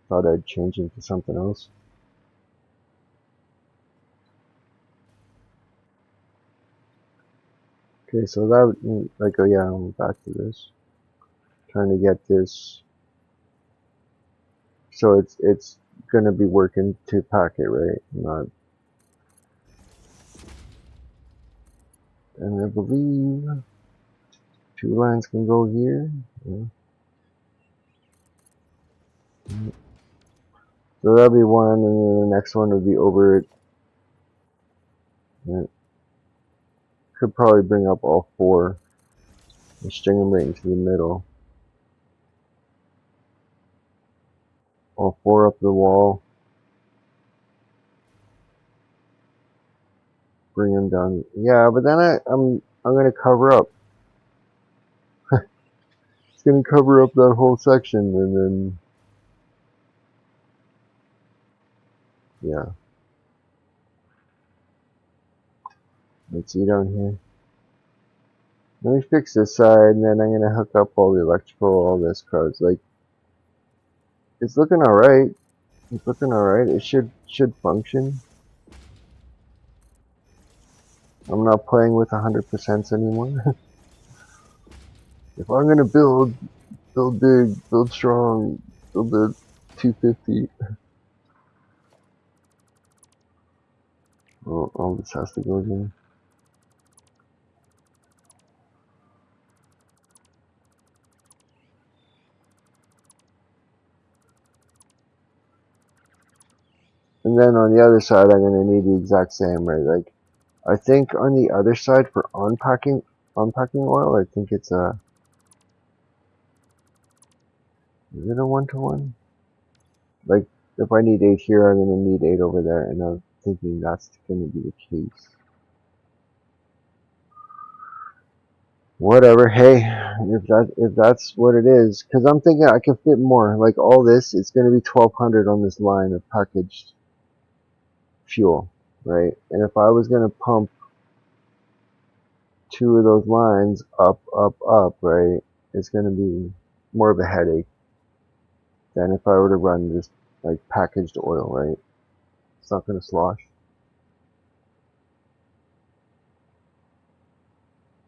Thought I'd change into something else. Okay, so that, like, oh yeah, I'm back to this. Trying to get this, so it's gonna be working to pack it, right? Not, and I believe 2 lines can go here. Yeah. So that'll be one, and then the next one would be over it. Yeah. Could probably bring up all 4 and string them right into the middle. All 4 up the wall. Bring them down. Yeah, but then I'm gonna cover up. It's gonna cover up that whole section, and then yeah. Let's see down here. Let me fix this side, and then I'm gonna hook up all the electrical, all this, cause like it's looking all right. It's looking all right. It should function. I'm not playing with 100% anymore. If I'm gonna build big, build strong, build a 250. Oh, all this has to go again. And then on the other side, I'm gonna need the exact same, right? Like, I think on the other side for unpacking oil, I think it's a, is it a 1-to-1? Like, if I need 8 here, I'm gonna need 8 over there, and I'm thinking that's gonna be the case. Whatever, hey, if that's what it is, because I'm thinking I can fit more. Like all this, it's gonna be 1,200 on this line of packaged fuel, right? And if I was gonna pump 2 of those lines up, right, it's gonna be more of a headache than if I were to run just like packaged oil, right? It's not gonna slosh.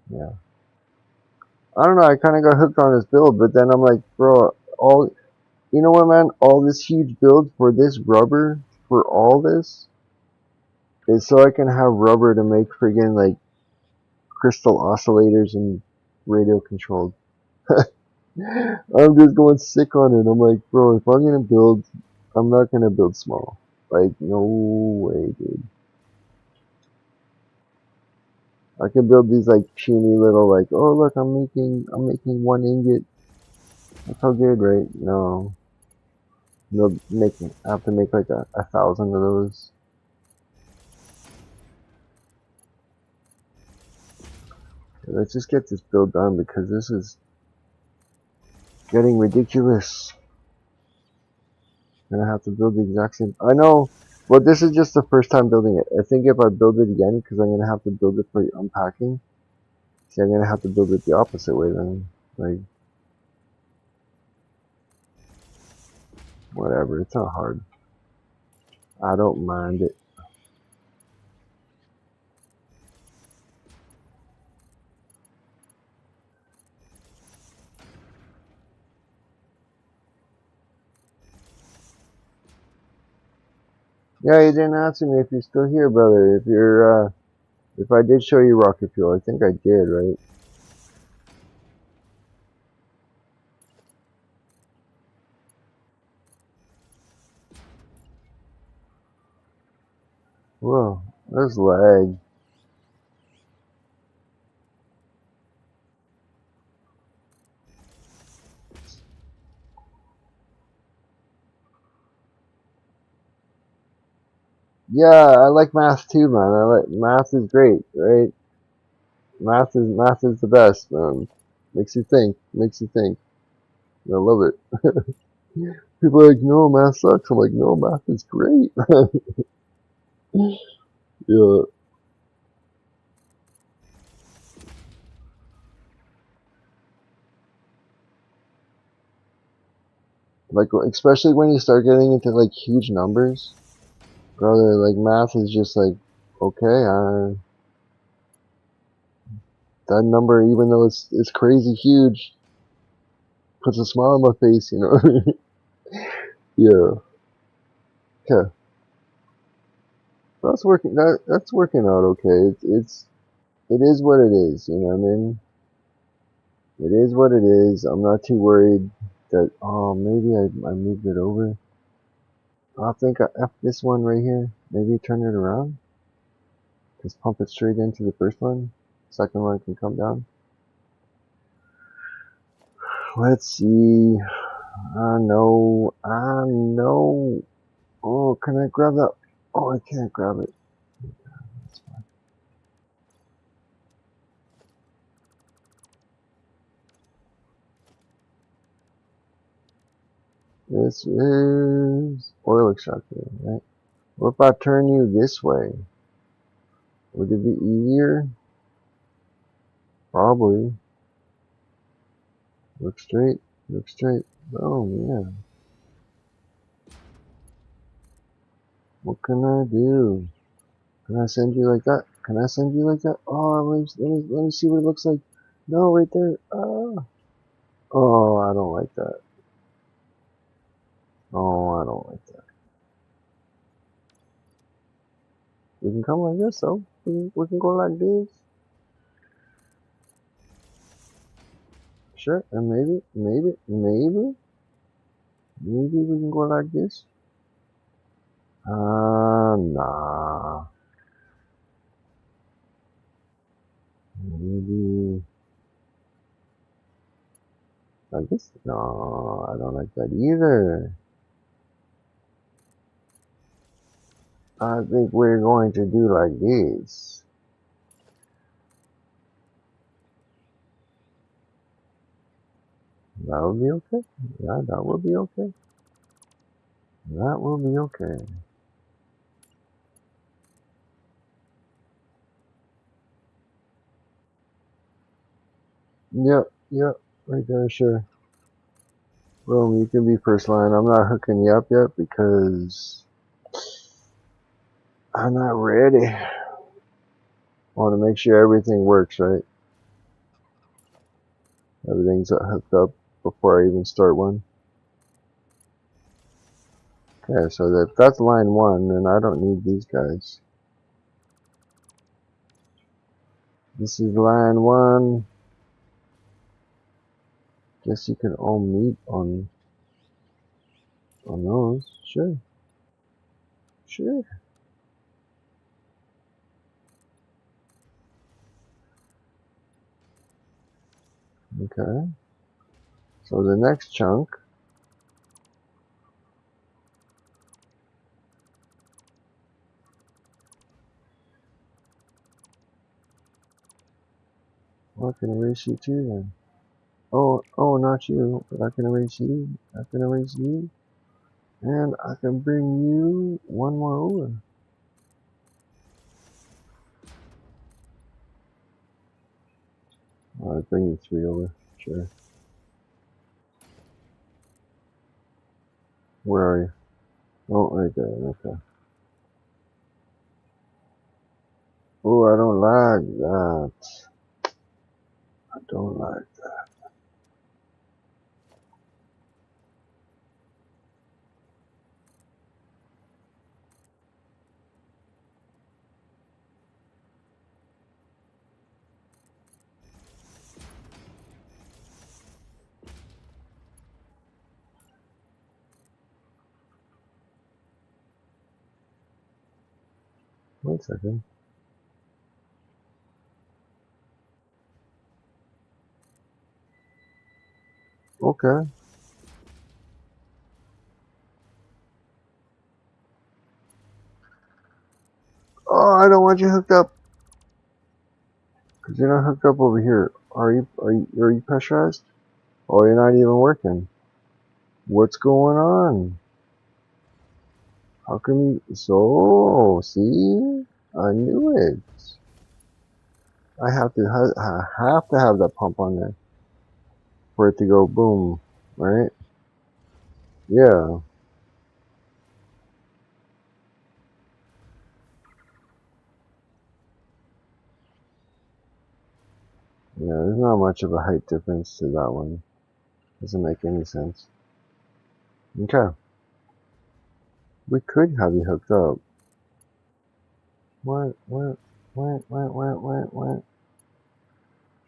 Yeah. I don't know, I kinda got hooked on this build, but then I'm like, bro, you know what, man? All this huge build for this rubber, for all this, is so I can have rubber to make like crystal oscillators and radio controlled. I'm just going sick on it. I'm like, bro, if I'm gonna build, I'm not gonna build small. Like, no way, dude. I could build these like puny little like, oh look, I'm making 1 ingot. That's how good, right? No, no, I have to make like a 1,000 of those. Let's just get this build done because this is getting ridiculous. I'm gonna have to build the exact same. I know, but this is just the first time building it. I think if I build it again, because I'm gonna have to build it for unpacking. See, I'm gonna have to build it the opposite way then. Like, whatever. It's not hard. I don't mind it. Yeah, you didn't answer me if you're still here, brother. If I did show you rocket fuel, I think I did, right? Whoa, there's lag. Yeah, I like math too, man. Math is great, right? Math is the best, man. Makes you think. Makes you think. I love it. People are like, no, math sucks. I'm like, no, math is great. Yeah, like especially when you start getting into like huge numbers, brother. Like math is just like, okay, that number, even though it's crazy huge, puts a smile on my face, you know. Yeah, yeah. That's working. That's working out okay. It is what it is. You know what I mean? It is what it is. I'm not too worried that maybe I moved it over. I think I F this one right here. Maybe turn it around. Just pump it straight into the first one. Second one can come down. Let's see. I know. I know. Oh, can I grab that? Oh, I can't grab it. This is oil extractor, right? What if I turn you this way? Would it be easier? Probably. Look straight. Look straight. Oh, yeah. What can I do? Can I send you like that? Can I send you like that? Oh, let me see what it looks like. No, right there. Ah. Oh, I don't like that. Oh, I don't like that. We can come like this, though. We can go like this. Sure, and maybe we can go like this. Nah. Maybe like this. No, I don't like that either. I think we're going to do like this. That will be okay. Yeah, that will be okay. That will be okay. Yep, yep, right there, sure. Well, you can be first line. I'm not hooking you up yet because I'm not ready. I want to make sure everything works, right? Everything's hooked up before I even start one. Okay, so that's line one, and I don't need these guys. This is line one. Guess you can all meet on those. Sure. Sure. Okay. So the next chunk. Well, I can erase you too then. Oh, not you. But I can erase you. I can erase you. And I can bring you one more over. I'll bring you 3 over. Sure. Where are you? Oh, right there. Okay. Oh, I don't like that. I don't like that. 1 second. Okay. Oh, I don't want you hooked up. Because you're not hooked up over here. Are you pressurized? Oh, you're not even working. What's going on? How come you... So, see? I knew it. I have to have that pump on there for it to go boom, right? Yeah. Yeah, there's not much of a height difference to that one. Doesn't make any sense. Okay. We could have you hooked up. What?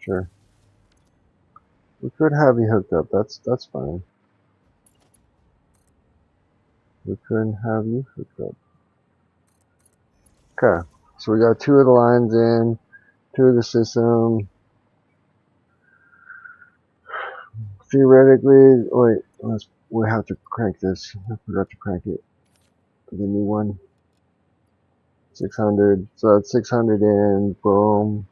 Sure. We could have you hooked up. That's fine. We couldn't have you hooked up. Okay. So we got 2 of the lines in, 2 of the system. Theoretically, wait, we have to crank this. I forgot to crank it. The new one. 600. So that's 600 in. Boom.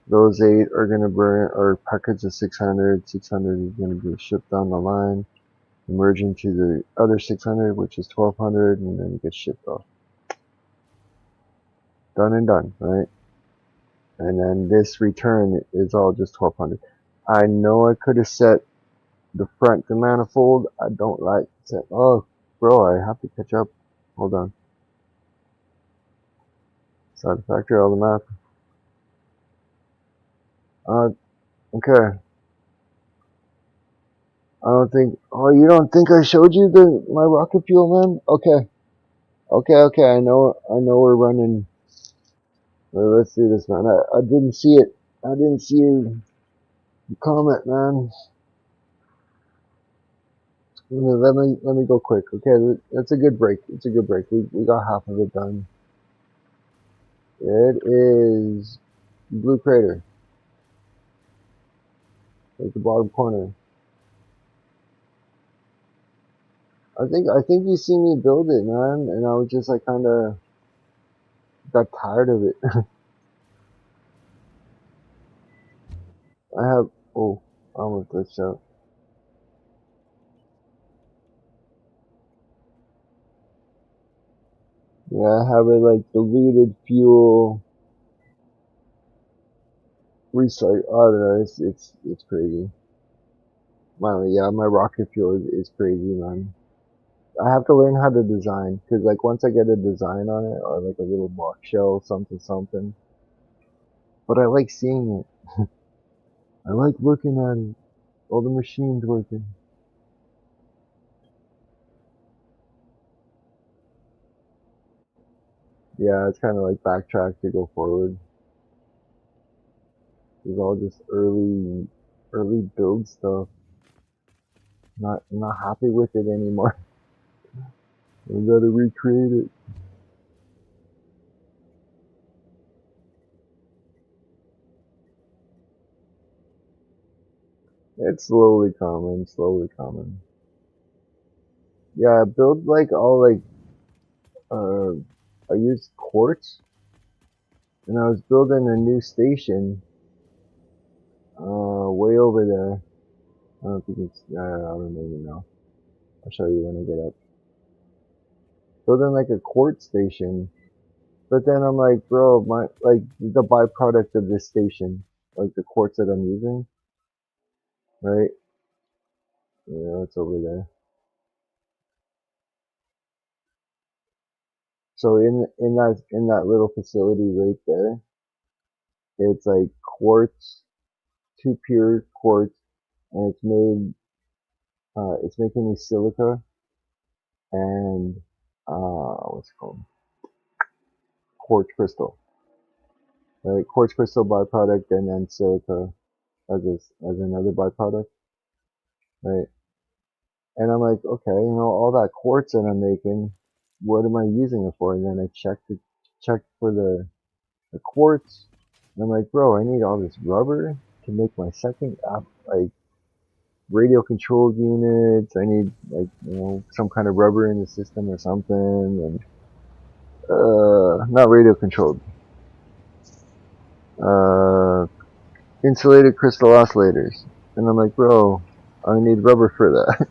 Those 8 are going to burn, or packets of 600. 600 is going to be shipped down the line, emerging to the other 600, which is 1200, and then it gets shipped off. Done and done, right? And then this return is all just 1200. I know I could have set the front to manifold. I don't like set. Oh, bro, I have to catch up. Hold on. Satisfactory, all the math. Okay. I don't think. Oh, you don't think I showed you my rocket fuel, man? Okay. Okay. I know we're running. Well, let's do this, man. I didn't see it. I didn't see your comment, man. Let me go quick. Okay, that's a good break. It's a good break. We got half of it done. It is Blue Crater. Like the bottom corner. I think you see me build it, man, and I was just like kind of got tired of it. I have I almost glitched out. Yeah, I have it like diluted fuel recycle. I don't know. It's crazy. My rocket fuel is crazy, man. I have to learn how to design because like once I get a design on it or like a little box shell, something. But I like seeing it. I like looking at it. All the machines working. Yeah, it's kind of like backtrack to go forward. It's all just early build stuff. I'm not happy with it anymore. We gotta recreate it. It's slowly coming, slowly coming. Yeah, I build like all like uh I used quartz and I was building a new station way over there. I don't think it's I don't even know. I'll show you when I get up. Building like a quartz station. But then I'm like, bro, my like the byproduct of this station, like the quartz that I'm using, right? Yeah, it's over there. So in that little facility right there, it's like quartz, two pure quartz, and it's making me silica and what's it called? Quartz crystal, right? Quartz crystal byproduct, and then silica as another byproduct, right? And I'm like, okay, all that quartz that I'm making, what am I using it for? And then I checked for the quartz, and I'm like, bro, I need all this rubber to make my second app, like radio controlled units. I need like some kind of rubber in the system or something, and not radio controlled, uh, insulated crystal oscillators. And I'm like, bro, I need rubber for that.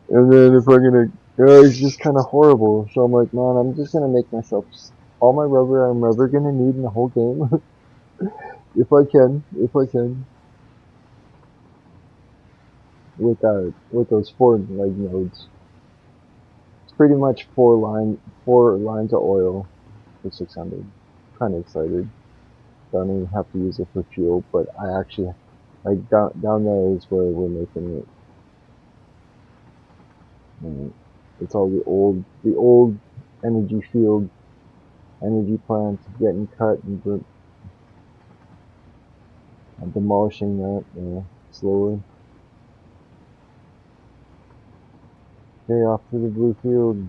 And then if I'm gonna, it's just kind of horrible. So I'm like, man, I'm just gonna make myself all my rubber I'm ever gonna need in the whole game, if I can, with those four like nodes. It's pretty much four lines of oil for 600. Kind of excited. Don't even have to use it for fuel, but I actually like down there is where we're making it. And it's all the old energy field, energy plants getting cut and demolishing that, slowly. Okay, off to the blue field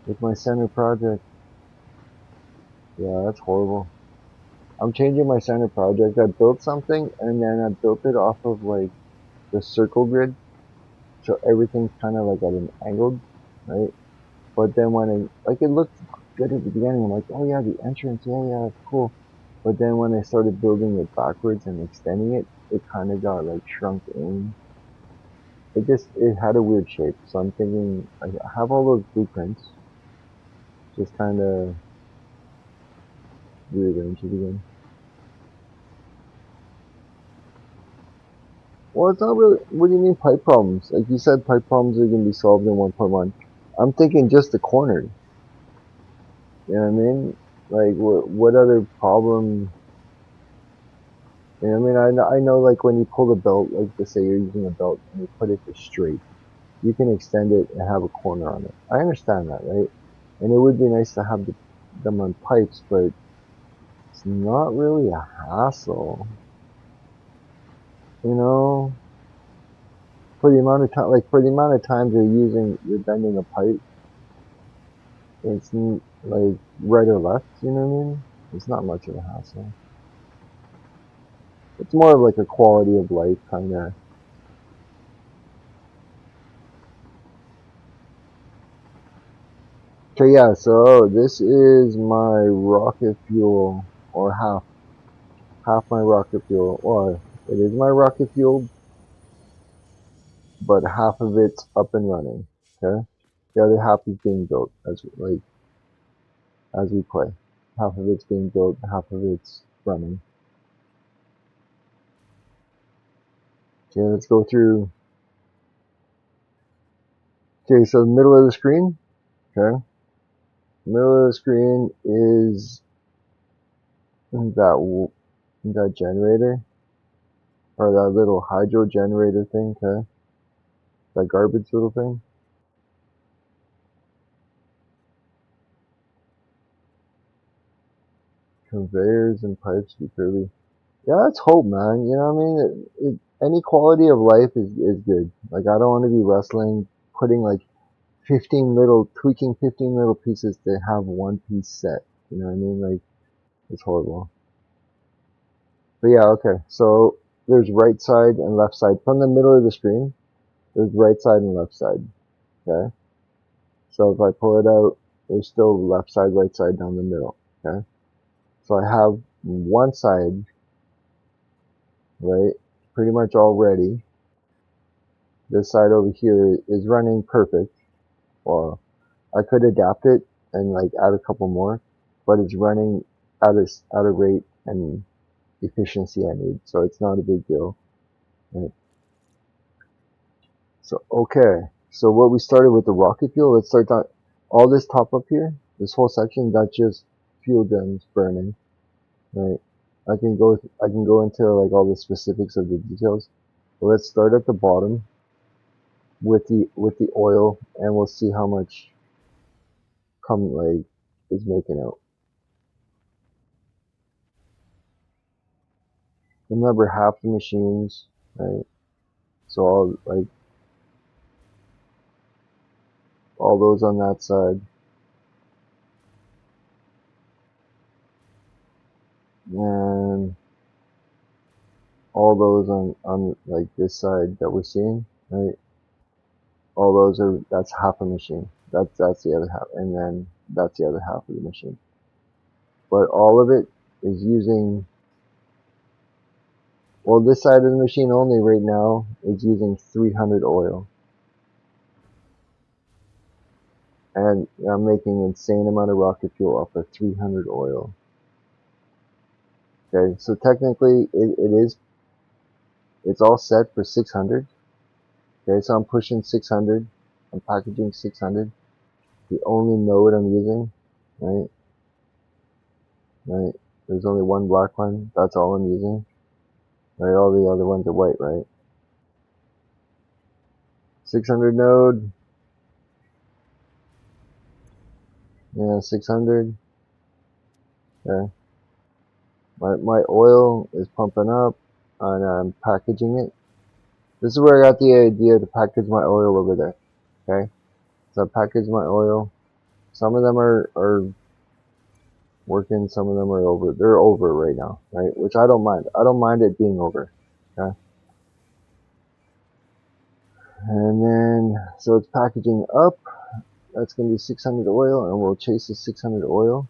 with my center project. Yeah, that's horrible. I'm changing my center project. I built something and then I built it off of like the circle grid, so everything's kind of like at an angle, right? But then when it looked good at the beginning, I'm like, oh yeah, the entrance, yeah, it's cool. But then when I started building it backwards and extending it, it kind of got like shrunk in. It had a weird shape. So I'm thinking, I have all those blueprints, just kind of rearrange it again. Well, it's not really. What do you mean pipe problems? Like you said, pipe problems are gonna be solved in 1.1. I'm thinking just the corner. You know what I mean? Like what other problem? You know what I mean? I know like when you pull the belt, like to say you're using a belt and you put it to straight, you can extend it and have a corner on it. I understand that, right? And it would be nice to have them on pipes, but it's not really a hassle. You know, for the amount of time, like for the amount of times you're bending a pipe, it's like right or left. You know what I mean? It's not much of a hassle. It's more of like a quality of life kind of. Okay, yeah. So this is my rocket fuel, or half my rocket fuel. Or it is my rocket fuel, but half of it's up and running. Okay, the other half is being built as we play. Half of it's being built, half of it's running. Okay, let's go through. Okay, so the middle of the screen. Okay, middle of the screen is that generator, or that little hydro generator thing. Okay, that garbage little thing. Conveyors and pipes be curly. Yeah, it's hope, man. You know what I mean? Any quality of life is good. Like, I don't want to be wrestling, putting like 15 little pieces to have one piece set. You know what I mean? Like, it's horrible. But yeah, okay. So there's right side and left side. From the middle of the screen, there's right side and left side. Okay. So if I pull it out, there's still left side, right side down the middle. Okay. So I have one side, right, pretty much all ready. This side over here is running perfect. Well, I could adapt it and like add a couple more, but it's running at a rate and efficiency I need, so it's not a big deal. Right? So okay, so what we started with the rocket fuel, let's start that. All this top up here, this whole section, that's just fuel guns burning, right? I can go into like all the specifics of the details. But let's start at the bottom with the oil, and we'll see how much come like is making out. Remember, half the machines, right? So all those on that side, and all those on like this side that we're seeing, right? All those that's half a machine. That's the other half, and then that's the other half of the machine. But all of it is using, well, this side of the machine only right now is using 300 oil, and I'm making an insane amount of rocket fuel off of 300 oil. Okay, so technically it's all set for 600. Okay, so I'm pushing 600. I'm packaging 600. The only node I'm using, right? Right. There's only one black one. That's all I'm using. Right. All the other ones are white, right? 600 node. Yeah, 600. Okay. My oil is pumping up, and I'm packaging it. This is where I got the idea to package my oil over there. Okay. So I package my oil. Some of them are working. Some of them are over. They're over right now, right? Which I don't mind. I don't mind it being over. Okay. And then, so it's packaging up. That's going to be 600 oil, and we'll chase the 600 oil.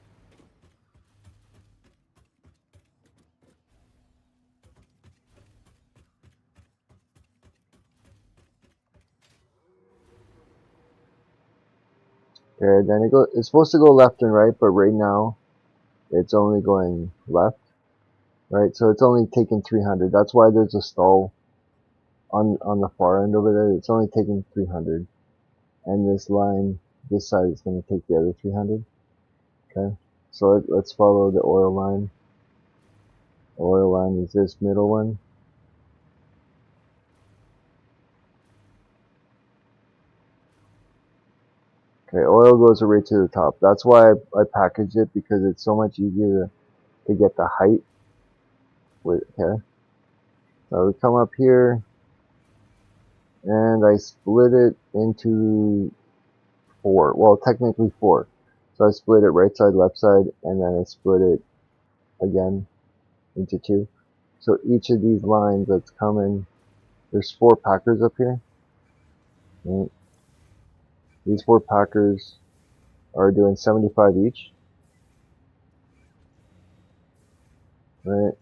Okay, then it's supposed to go left and right, but right now it's only going left, right? So it's only taking 300. That's why there's a stall on the far end over there. It's only taking 300, and this line, this side is going to take the other 300. Okay, so let's follow the oil line. The oil line is this middle one. Okay, oil goes right to the top. That's why I packaged it, because it's so much easier to get the height with. Okay, so we come up here, and I split it into four. Well, technically four. So I split it right side, left side, and then I split it again into two. So each of these lines that's coming, there's four packers up here. Right? These four packers are doing 75 each. Right?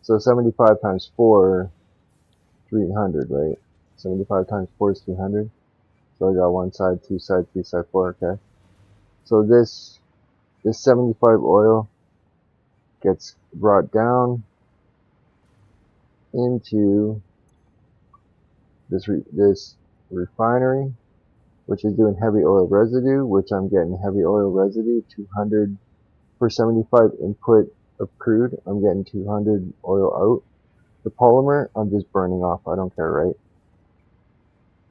So 75 times 4, 300, right? 75 times 4 is 300. So I got one side, two side, three side, four, okay? So this 75 oil gets brought down into this refinery, which is doing heavy oil residue, which I'm getting heavy oil residue, 200 for 75 input of crude, I'm getting 200 oil out. The polymer, I'm just burning off, I don't care, right?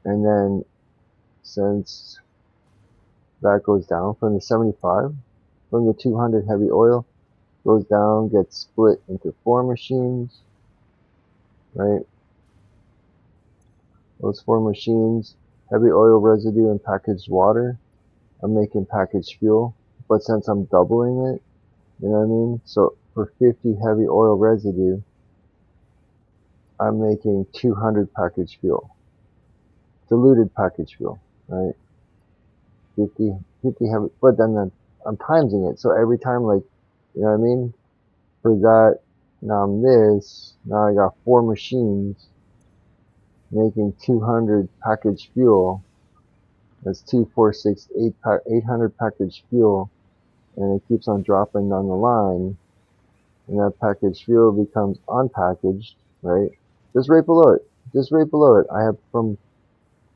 And then since that goes down from the 75, from the 200 heavy oil, goes down, gets split into 4 machines, right? Those 4 machines, heavy oil residue and packaged water. I'm making packaged fuel, but since I'm doubling it, you know what I mean? So for 50 heavy oil residue, I'm making 200 packaged fuel, diluted packaged fuel, right? 50 heavy, but then I'm timesing it. So every time, like, you know what I mean? For that, now now I got 4 machines making 200 packaged fuel. That's 2, 4, 6, 800 packaged fuel, and it keeps on dropping down the line, and that packaged fuel becomes unpackaged, right? Just right below it. Just right below it. I have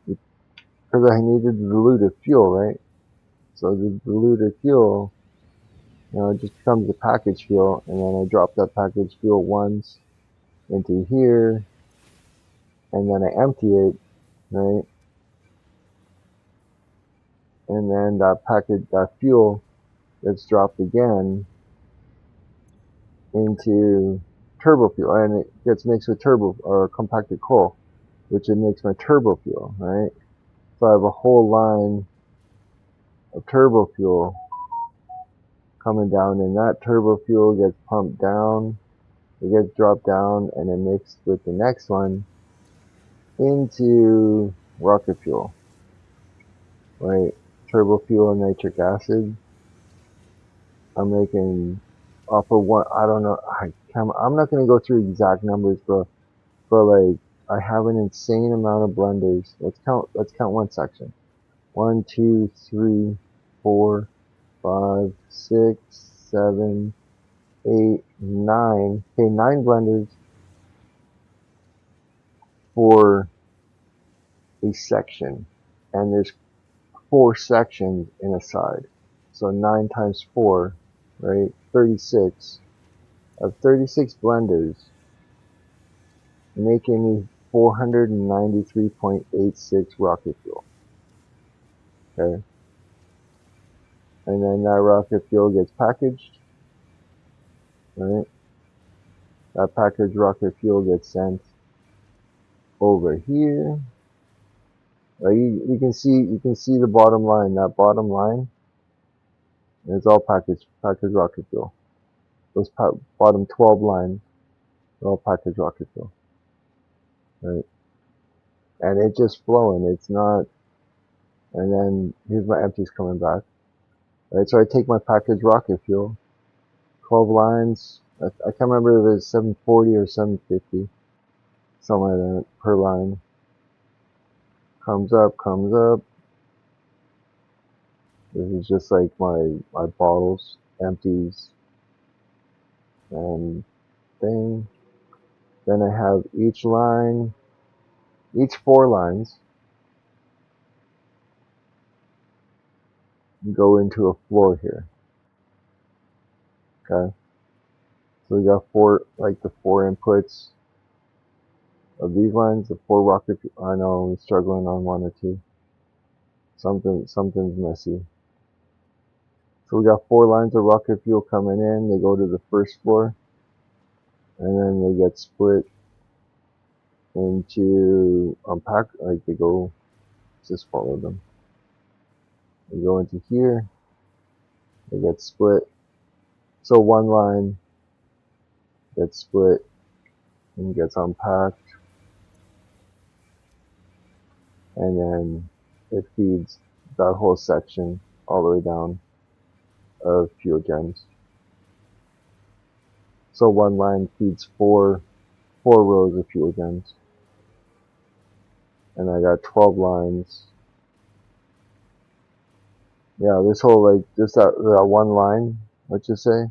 because I needed the diluted fuel, right? So the diluted fuel, it just becomes the packaged fuel, and then I drop that packaged fuel once into here, and then I empty it, right? And then that fuel gets dropped again into turbo fuel, and it gets mixed with turbo or compacted coal, which it makes my turbo fuel, right? So I have a whole line of turbo fuel coming down, and that turbo fuel gets pumped down, it gets dropped down, and then mixed with the next one into rocket fuel, right? Turbo fuel and nitric acid. I'm making off of one. I don't know. I'm not gonna go through exact numbers, but like I have an insane amount of blenders. Let's count one section. 1, 2, 3, 4, 5, 6, 7, 8, 9. Okay, 9 blenders for a section, and there's 4 sections in a side. So 9 times 4, right? 36. Of 36 blenders, making me 493.86 rocket fuel. Okay, and then that rocket fuel gets packaged, right? That packaged rocket fuel gets sent over here. You can see the bottom line. That bottom line is all packaged rocket fuel. Those bottom 12 lines are all packaged rocket fuel, right? And it's just flowing. It's not. And then here's my empties coming back. Right, so I take my packaged rocket fuel, 12 lines. I can't remember if it was 740 or 750, something like that per line. Comes up. This is just like my bottles, empties, and thing. Then I have each 4 lines go into a floor here. Okay, so we got 4, like the 4 inputs of these lines, the 4 rocket. I know I'm struggling on 1 or 2. Something's messy. So we got 4 lines of rocket fuel coming in. They go to the first floor, and then they get split into like they go. Just follow them. They go into here. They get split. So one line gets split and gets unpacked, and then it feeds that whole section all the way down of fuel gens. So one line feeds 4 rows of fuel gens, and I got 12 lines. Yeah, this whole, like, just that one line, let's just say,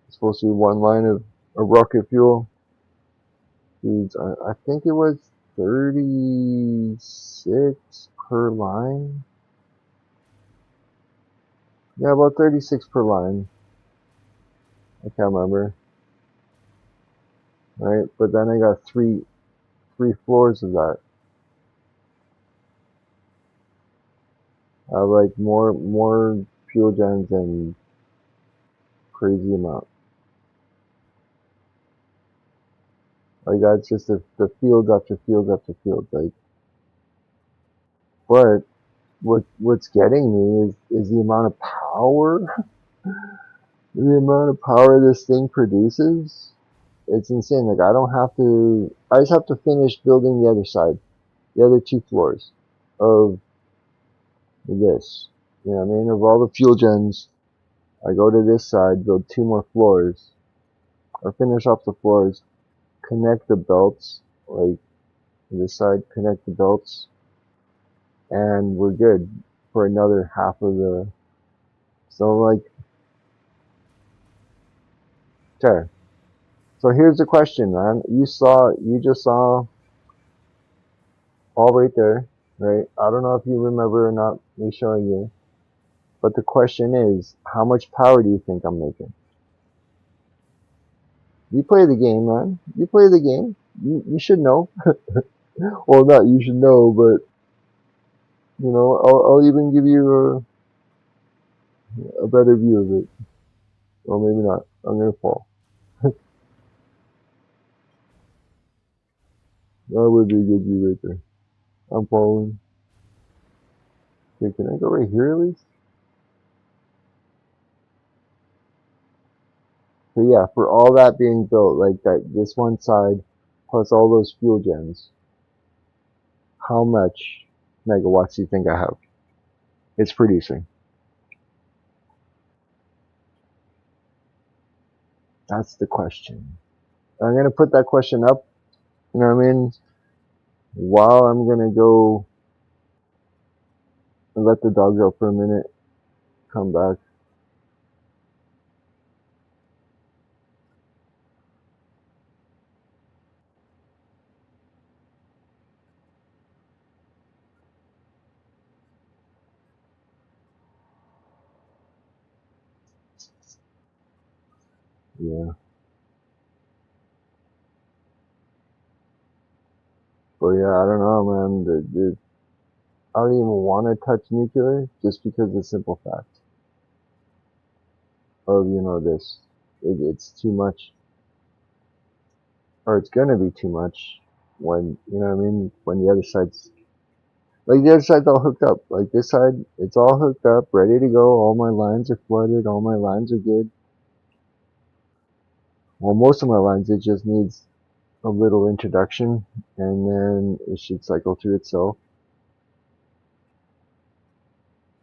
it's supposed to be one line of rocket fuel. Feeds, I think it was 36 per line. Yeah, about 36 per line. I can't remember. Right, but then I got three floors of that. I have like more fuel gens and crazy amount. Like that's just the field after field after field. Like, but what's getting me is the amount of power, the amount of power this thing produces. It's insane. Like I don't have to. I just have to finish building the other side, the other 2 floors of this. You know what I mean? Of all the fuel gens, I go to this side, build 2 more floors, or finish off the floors, connect the belts, like this side, connect the belts, and we're good for another half of the. So like, okay. So here's the question, man. You just saw all right there, right? I don't know if you remember or not me showing you, but the question is, how much power do you think I'm making? You play the game, man. You play the game. You should know. Well, not you should know, but I'll even give you a better view of it. Or maybe not. I'm gonna fall. That would be a good view right there. I'm falling. Okay, can I go right here at least? So yeah, for all that being built, like that, this one side, plus all those fuel gens, how much megawatts do you think I have? It's producing. That's the question. I'm gonna put that question up, you know what I mean? While I'm gonna go and let the dogs out for a minute, come back. Yeah. But yeah, I don't know, man. I don't even want to touch nuclear just because of the simple fact of, this. It's too much, or it's gonna be too much when, you know what I mean? When the other side's, like the other side's all hooked up. Like this side, it's all hooked up, ready to go. All my lines are flooded. All my lines are good. Well, most of my lines, it just needs a little introduction and then it should cycle through itself.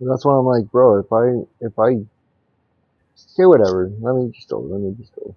And that's why I'm like, bro, if I, okay, whatever. Let me just go.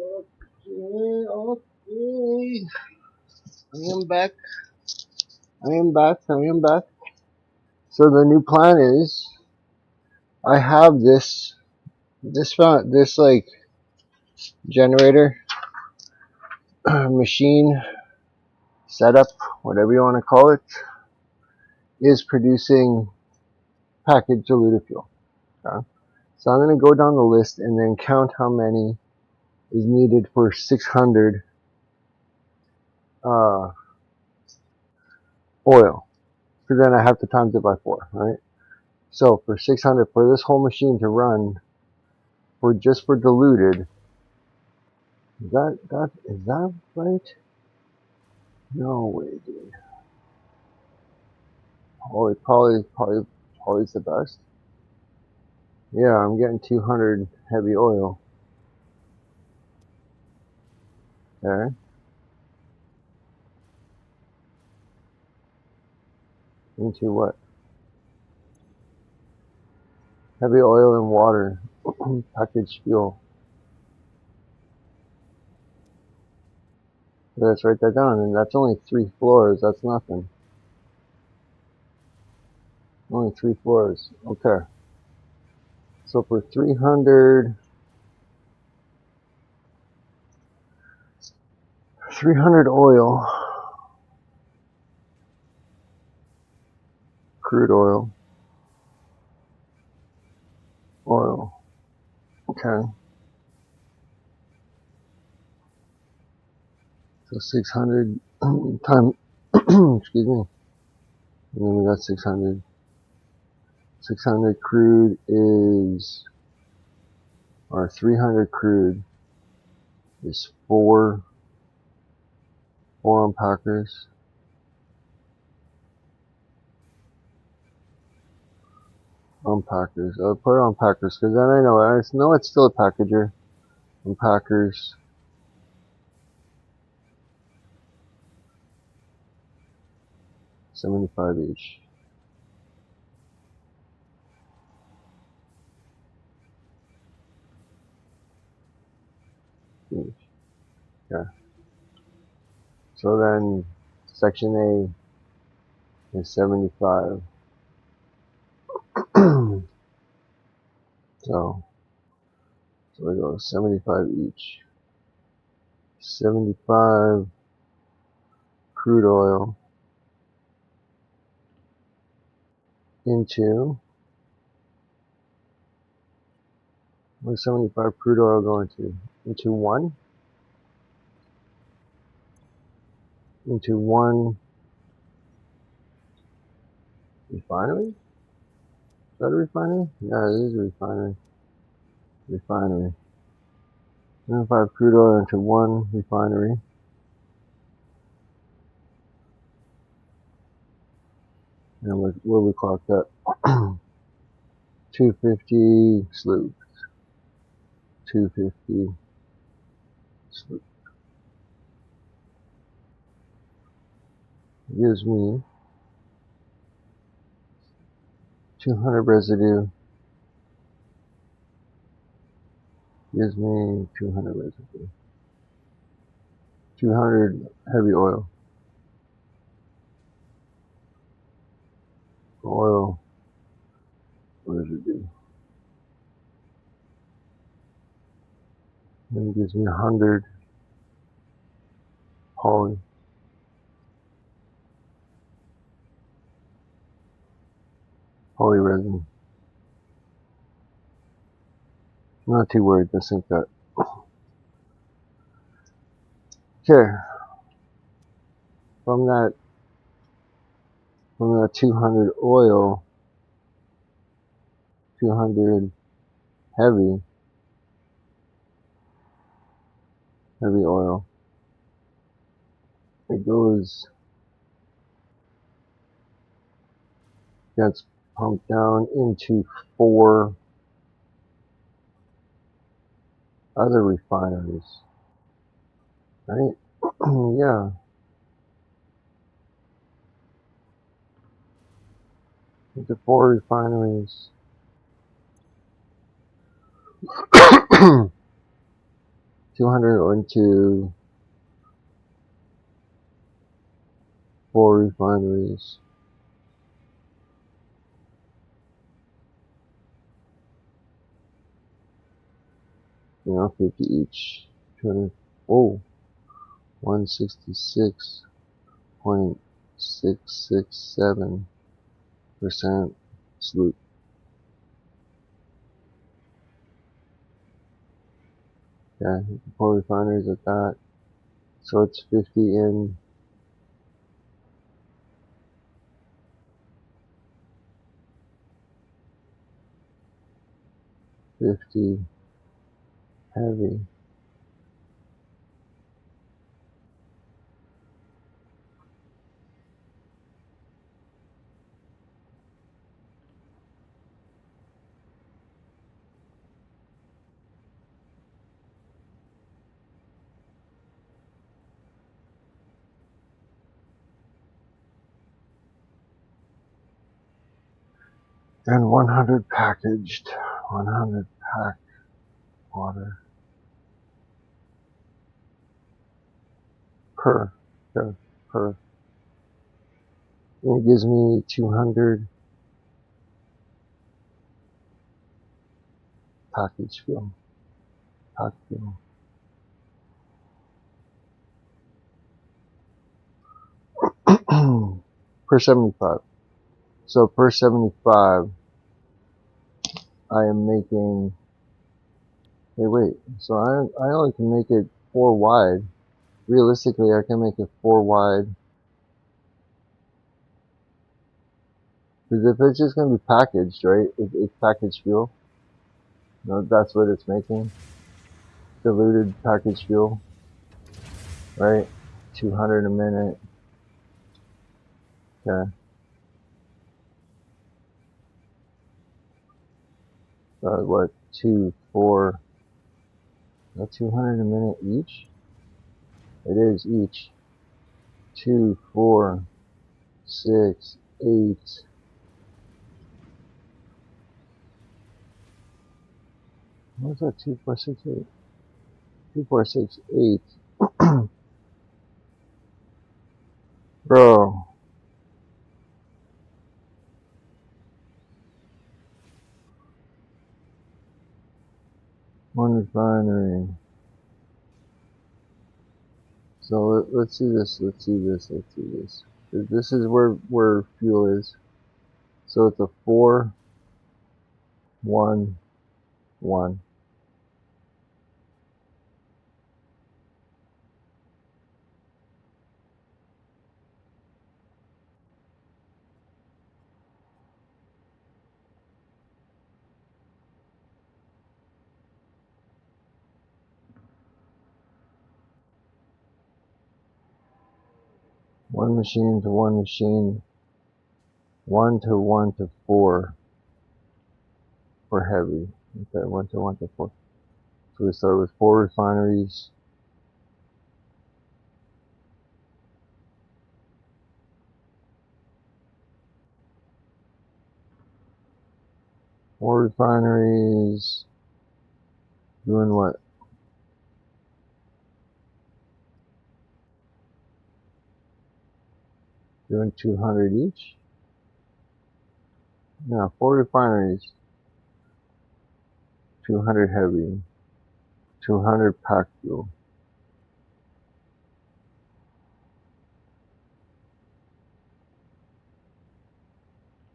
Okay. I am back. I am back. I am back. So the new plan is, I have this like generator machine setup, whatever you want to call it, is producing packaged diluted fuel. Okay? So I'm going to go down the list and then count how many is needed for 600 oil. So then I have to times it by 4, right? So for 600 for this whole machine to run, for just for diluted, is that right? No way, dude. Oh, probably the best. Yeah, I'm getting 200 heavy oil there. Into what? Heavy oil and water. Packaged fuel. Let's write that down. And that's only 3 floors. That's nothing. Only 3 floors. Okay. So for 300 oil, crude oil, okay. So 600 times, excuse me, and then we got 600. 600 crude is, or 300 crude is 4 unpackers. Unpackers. I'll put unpackers because then I know it's still a packager. Unpackers. 75 each. Okay. So then section A is 75. So we go 75 each. 75 crude oil into, where's 75 crude oil going to? Into one refinery? Is that a refinery? Yeah, it is a refinery. 75 crude oil into one refinery. And what we clock that? 250 sloop. 250 sloop. Gives me 200 residue. Gives me 200 residue. 200 heavy oil. Oil residue. Then it gives me 100 poly resin. I'm not too worried, just think that. Okay. From that 200 oil, 200 heavy oil, it gets pumped down into 4 other refineries, right? Yeah. Into 4 refineries. 200 into 4 refineries. 50 each. 200. Oh, 166.667% salute. Okay, 4 refineries at that. So it's 50 in. 50 heavy. Then 100 packaged. 100 packed water. Per. Okay, per. And it gives me 200 package fuel. Pack fuel. Per 75. So per 75, I am making. Hey, wait. So I only can make it 4 wide. Realistically, I can make it 4 wide. Because if it's just going to be packaged, right? It's packaged fuel. That's what it's making. Diluted packaged fuel. Right? 200 a minute. Okay. What? 2, 4. Is that 200 a minute each? It is each. 2, 4, 6, 8. What's that? 2, 4, 6, 8. 2, 4, 6, 8. Bro. One refinery. So let's see this. Let's see this. Let's see this. This is where fuel is. So it's a 4, 1, 1. One machine to one machine. 1 to 1 to 4 for heavy. Okay, 1 to 1 to 4. So we start with 4 refineries. Four refineries. Doing what? Doing 200 each? Yeah, 4 refineries. 200 heavy. 200 pack fuel.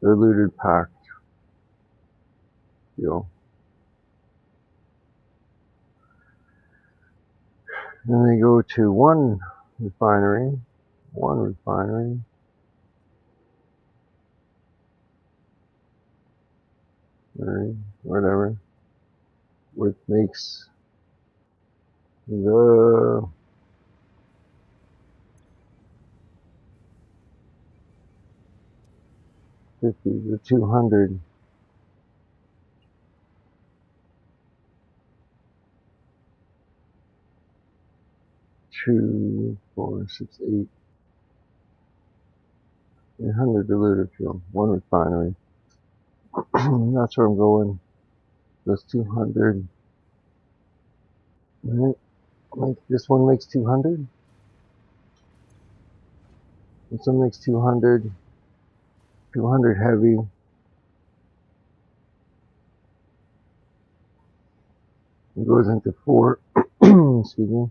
Diluted packed fuel. Then they go to one refinery. One refinery. Whatever. Which makes the 50, the 200. 2, 4, 6, 8. 800 diluted fuel. One refinery. That's where I'm going. Those 200. Right? Like this one makes 200. This one makes 200. 200 heavy. It goes into 4. Excuse me.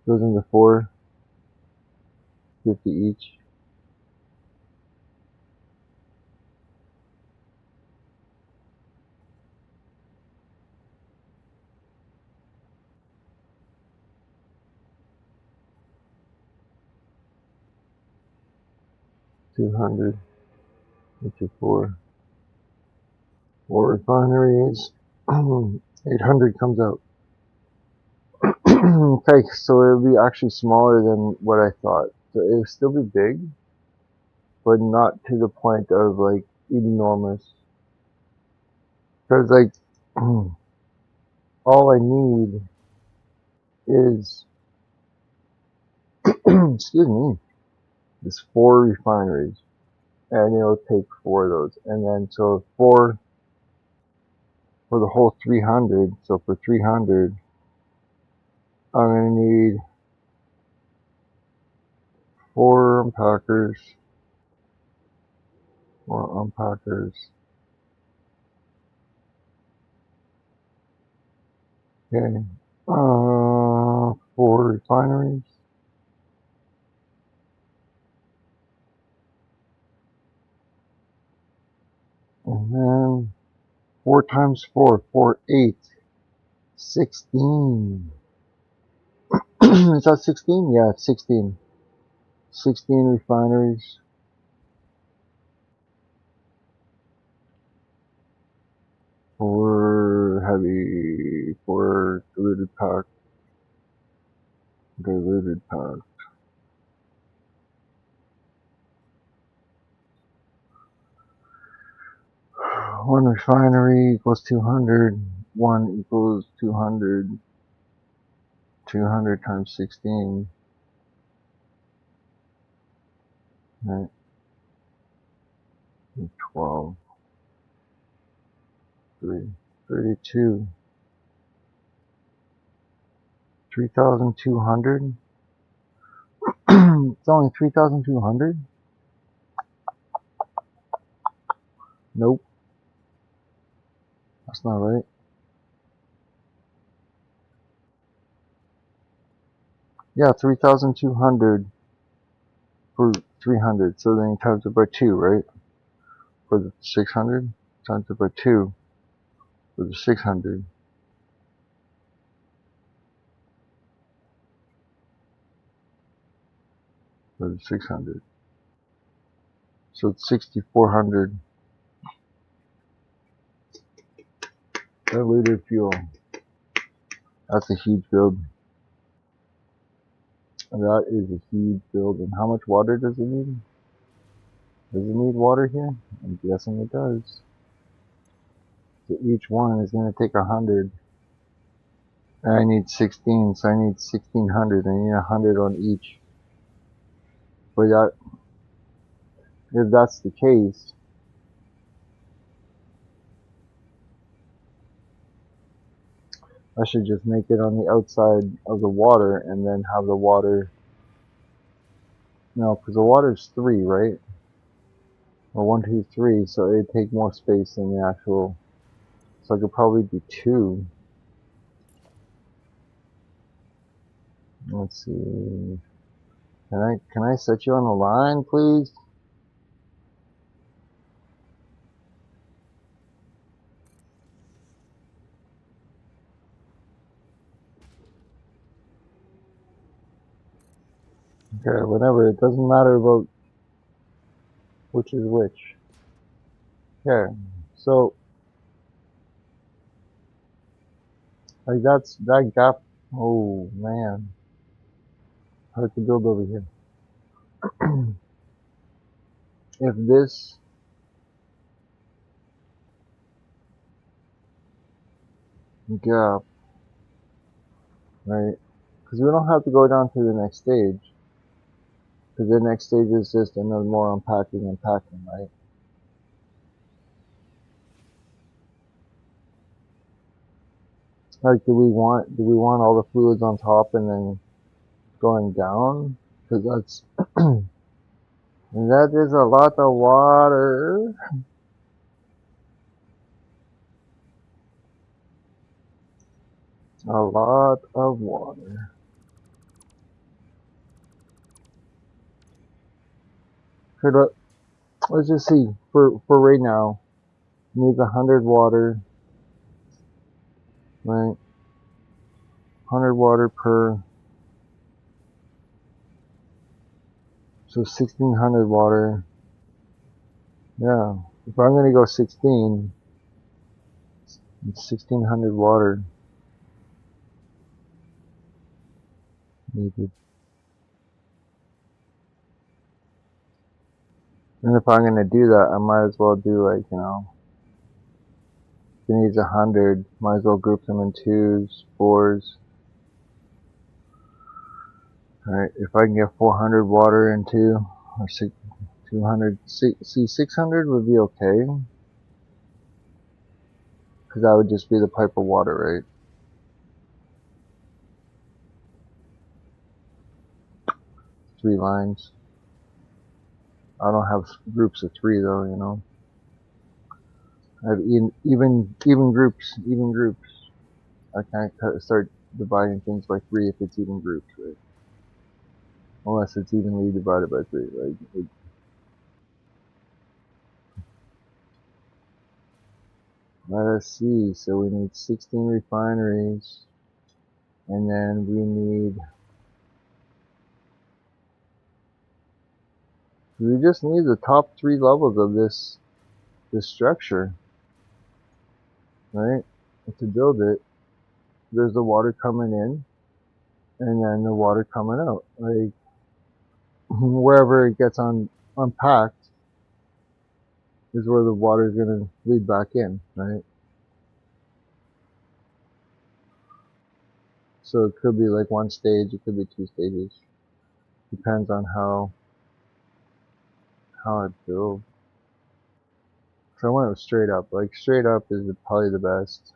Goes into 450 each. $200 into 4. 4 refineries. 800 comes out. Okay, so it would be actually smaller than what I thought. So it would still be big, but not to the point of like enormous. Because like all I need is excuse me, is 4 refineries, and it'll take 4 of those, and then so 4 for the whole 300. So for 300, I'm gonna need 4 unpackers, 4 unpackers. Okay, 4 refineries. And then 4 times 4, 4, 8, 16. Is that 16? Yeah, it's 16. 16 refineries. For heavy, for diluted pack, diluted pack. One refinery equals 200. 1 equals 200. 200 times 16. Right. 12. 3. 32. 3,200. It's only 3,200? Nope, that's not right. Yeah, 3,200 for 300. So then you times it by 2, right? For the 600, times it by 2 for the 600. For the 600. So it's 6,400 diluted fuel. That's a huge build. That is a huge build. And how much water does it need? Does it need water here? I'm guessing it does. So each one is going to take 100. And I need 16, so I need 1,600. I need 100 on each. But that, if that's the case, I should just make it on the outside of the water and then have the water, because the water's 3, right? Or 1, 2, 3, so it'd take more space than the actual. So I could probably do 2. Let's see. Can I set you on the line, please? Okay, whatever. It doesn't matter about which is which. Okay, so like that's that gap. Oh man, hard to build over here. If this gap, right? Because we don't have to go down to the next stage. Because the next stage is just another more unpacking and packing, right? Like, do we want all the fluids on top and then going down? Because that is a lot of water. A lot of water. Let's just see. For right now, needs 100 water, right? 100 water per, so 1600 water. Yeah. If I'm gonna go 16, it's 1600 water needed. And if I'm gonna do that, I might as well do like, if it needs 100, might as well group them in twos, fours. Alright, if I can get 400 water into, or 200, see 600 would be okay, because that would just be the pipe of water, right? 3 lines. I don't have groups of 3 though, I have even groups, I can't start dividing things by 3 if it's even groups, right? Unless it's evenly divided by 3, right? Let us see. So we need 16 refineries, and then we just need the top 3 levels of this structure, right? And to build it, there's the water coming in, and then the water coming out. Like wherever it gets unpacked is where the water is gonna lead back in, right? So it could be like 1 stage, it could be 2 stages. Depends on how it builds. So I went with straight up. Like straight up is probably the best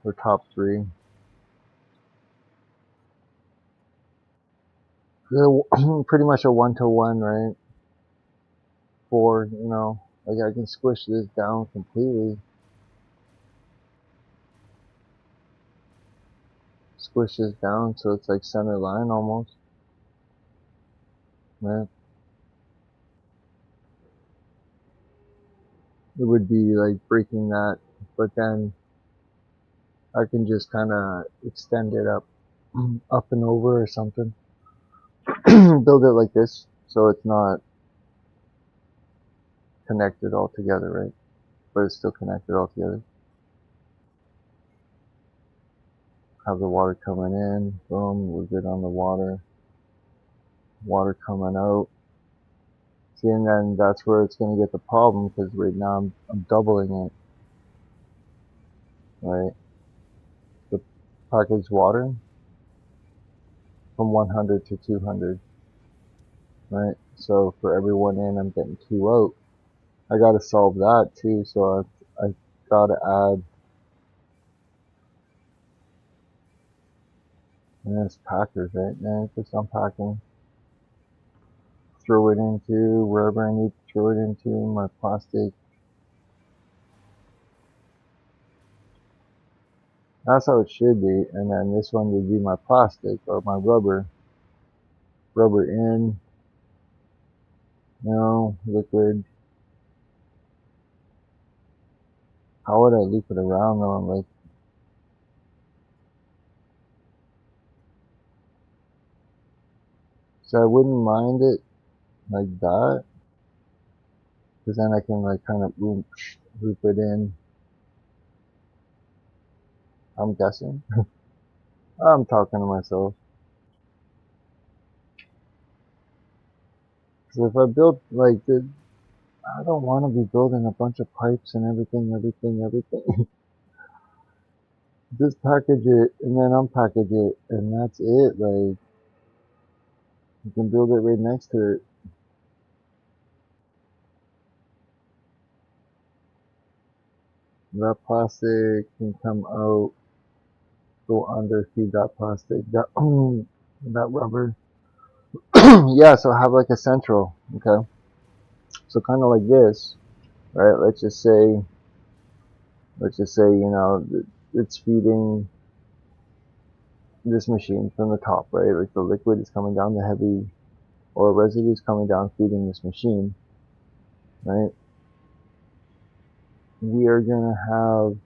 for top 3. Pretty much a 1-to-1, right? 4, like I can squish this down completely. Squish this down so it's like center line almost, right? It would be like breaking that, but then I can just kind of extend it up and over or something. Build it like this so it's not connected all together, right? But it's still connected all together. Have the water coming in, boom, we're good on the water. Water coming out. See, and then that's where it's going to get the problem, because right now I'm doubling it, right? The packaged water from 100 to 200, right? So for every 1 in, I'm getting 2 out. I got to solve that too, so I got to add, and it's packers, right? And just unpacking, throw it into wherever I need to throw it into, my plastic. That's how it should be, and then this one would be my plastic or my rubber in, liquid. How would I loop it around though? I'm like, so I wouldn't mind it like that, because then I can like kind of loop it in. I'm guessing. I'm talking to myself. So if I build like this, I don't want to be building a bunch of pipes and everything. Just package it and then unpackage it, and that's it. Like you can build it right next to it. That plastic can come out. go under, feed that plastic, that that rubber. Yeah, so have like a central, okay? So kind of like this, right? Let's just say, it's feeding this machine from the top, right? Like the liquid is coming down, the heavy oil residue is coming down, feeding this machine, right? We are gonna have,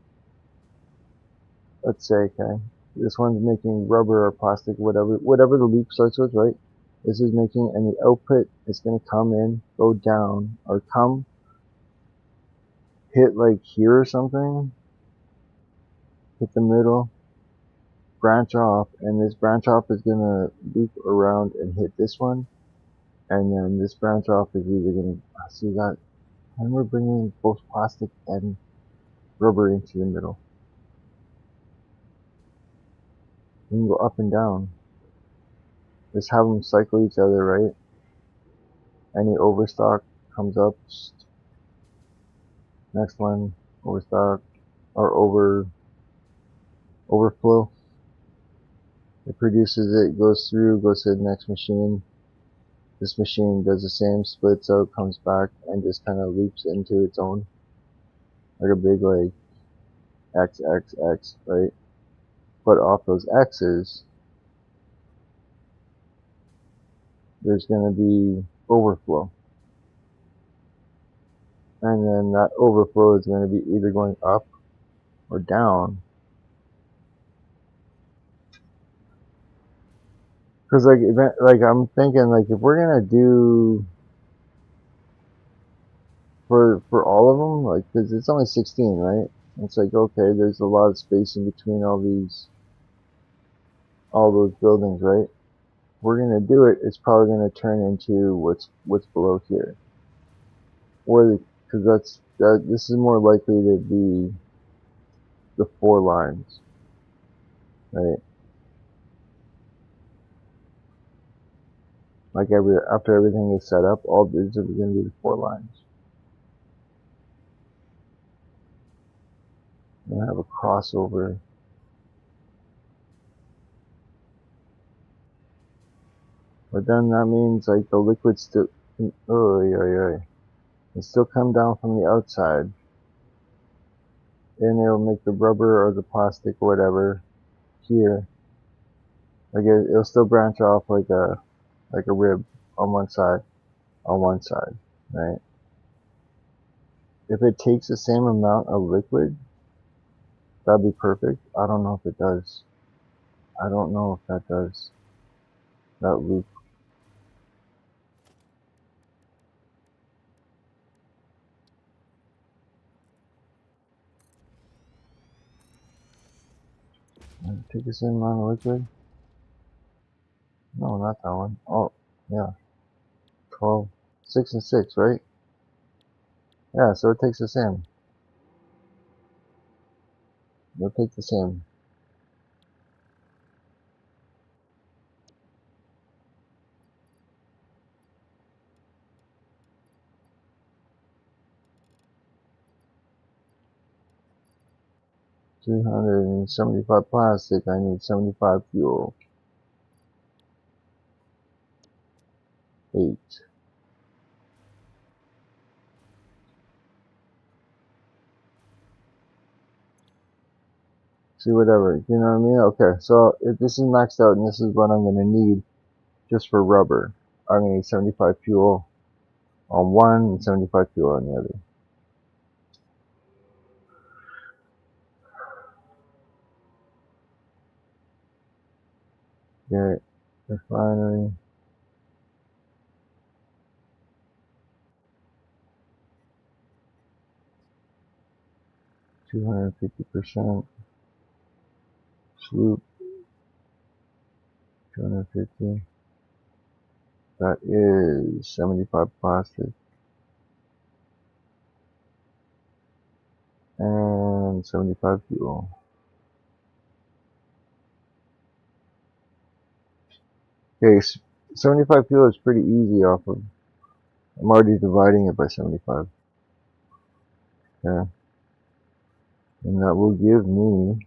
let's say, okay, this one's making rubber or plastic, whatever the loop starts with, right? This is making, and the output is gonna come in, go down, or come, hit like here or something, hit the middle, branch off, and this branch off is gonna loop around and hit this one, and then this branch off is either gonna, see that, and we're bringing both plastic and rubber into the middle. You can go up and down. Just have them cycle each other, right? Any overstock comes up, next one, overstock, or overflow. It produces it, goes through, goes to the next machine. This machine does the same, splits out, comes back, and just kind of loops into its own, like a big like X, X, X, right? But off those X's, there's going to be overflow. And then that overflow is going to be either going up or down. Because like I'm thinking, like, if we're going to do for all of them, like, because it's only 16, right? It's like, okay, there's a lot of space in between all those buildings, right? We're gonna do it, it's probably gonna turn into what's below here, or because this is more likely to be the 4 lines, right? Like after everything is set up, all these are gonna be the 4 lines. We're gonna have a crossover. But then that means like the liquid still, it still come down from the outside, and it'll make the rubber or the plastic or whatever here. Like it'll still branch off like a rib on one side, right? If it takes the same amount of liquid, that'd be perfect. I don't know if it does. I don't know if that does. That loop. Take the same amount of liquid? No, not that one. Oh, yeah. 12. 6 and 6, right? Yeah, so it takes the same. It'll take the same. 375 plastic, I need 75 fuel. 8. See, whatever, you know what I mean? Okay, so if this is maxed out and this is what I'm gonna need just for rubber, I'm gonna need 75 fuel on one and 75 fuel on the other. Okay, refinery. (250%) sloop, 250. That is 75 plastic and 75 fuel. Okay, 75 fuel is pretty easy off of. I'm already dividing it by 75. Okay, and that will give me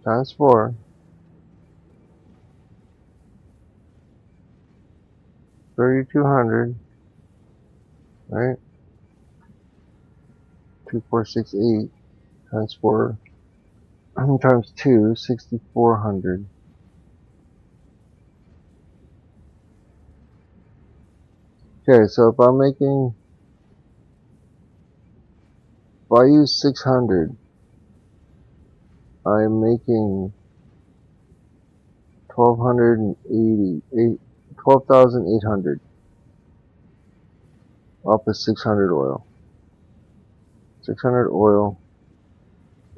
times 4, 3,200, right? 2,468 times 4 times 2, 6,400. Okay, so if I use 600, I'm making 12,800 off of 600 oil. 600 oil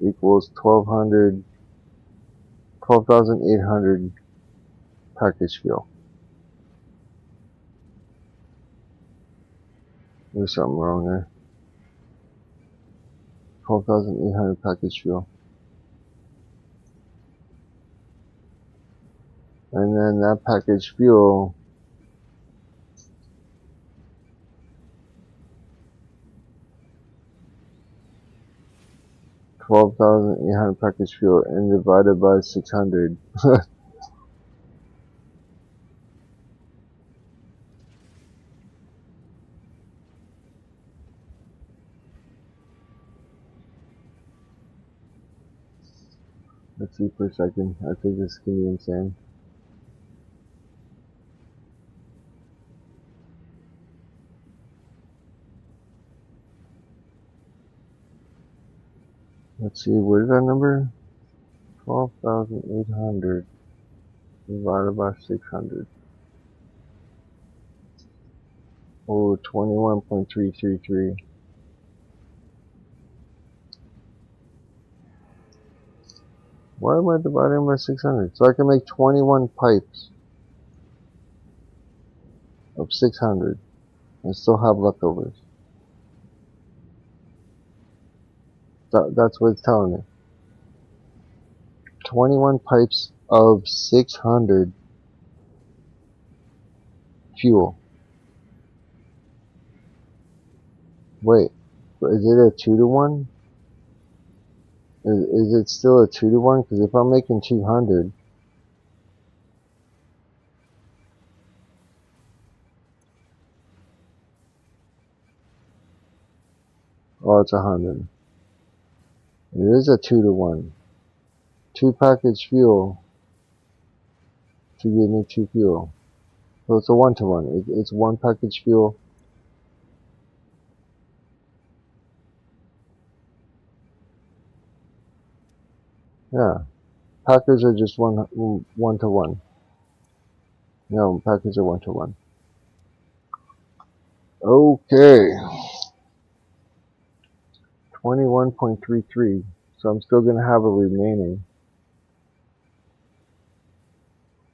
equals 12,800 package fuel. There's something wrong there. 12,800 package fuel. And then that package fuel, $12,800 package fuel, and divided by 600. Let's see for a second. I think this is gonna be insane. Let's see, what is that number? 12,800 divided by 600. Oh, 21.333. Why am I dividing by 600? So I can make 21 pipes of 600 and still have leftovers. That's what it's telling me. 21 pipes of 600 fuel. Wait, is it a 2-to-1? Is it still a 2-to-1? Because if I'm making 200, oh, it's 100. It is a 2-to-1. 2 package fuel to give me 2 fuel. So it's a 1-to-1. It's 1 package fuel. Yeah. Packers are just 1-to-1. No, packers are 1-to-1. Okay. 21.33. So I'm still going to have a remaining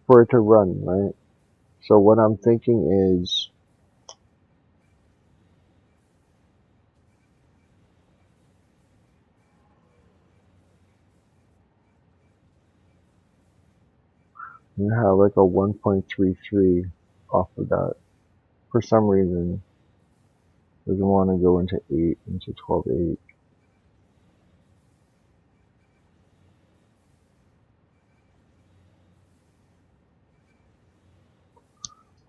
for it to run, right? So what I'm thinking is, I'm going to have like a 1.33 off of that. For some reason, doesn't want to go into 12.8.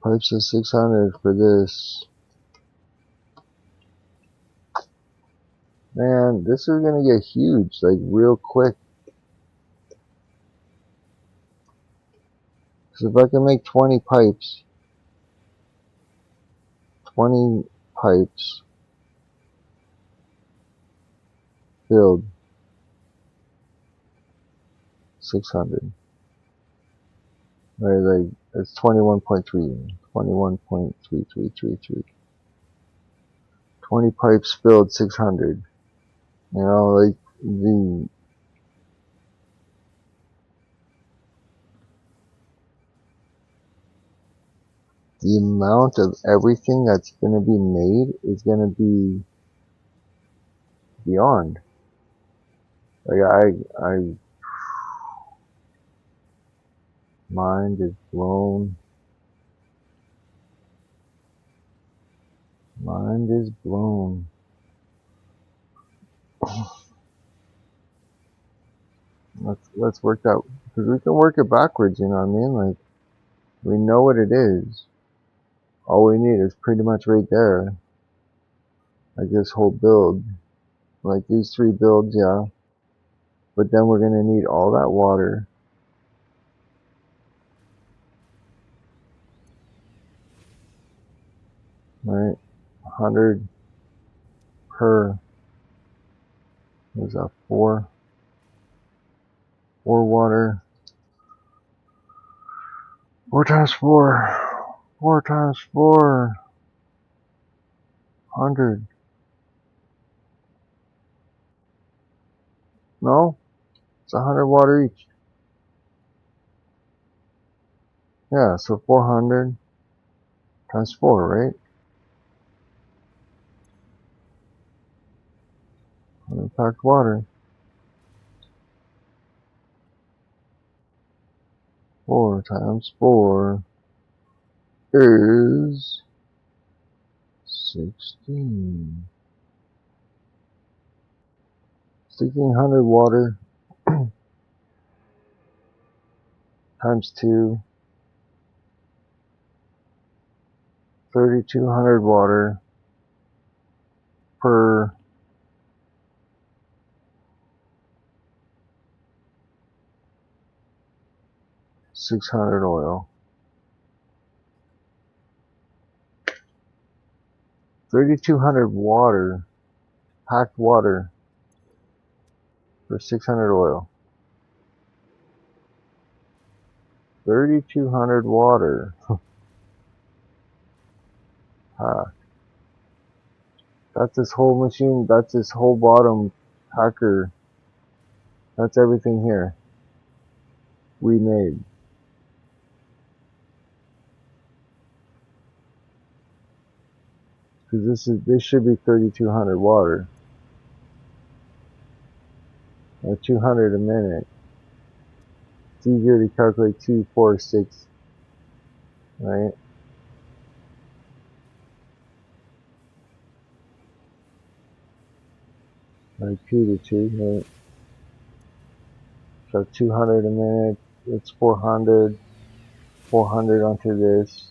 Pipes of 600 for this. Man, this is going to get huge, like real quick. So if I can make 20 pipes filled 600. Right, like it's 21.3333. 20 pipes filled 600. You know, like the amount of everything that's going to be made is going to be beyond. Like mind is blown. Mind is blown. Let's work that, because we can work it backwards, you know what I mean? Like, we know what it is. All we need is pretty much right there. Like this whole build. Like these 3 builds, yeah. But then we're gonna need all that water. Right? 100 per, what is that, 4? 4 water. 4 times 4. 4 times 4. 100. No? It's 100 water each. Yeah, so 400 times 4, right? 100 packed water. 4 times 4 is 16. 1600 water times 2. 3200 water per 600 oil. 3200 water, packed water for 600 oil. 3200 water. That's this whole machine, that's this whole bottom packer. That's everything here we made. Because this should be 3200 water. Or 200 a minute. It's easier to calculate 2, 4, 6, right? Like 2 to 2, right? So 200 a minute, it's 400. 400 onto this.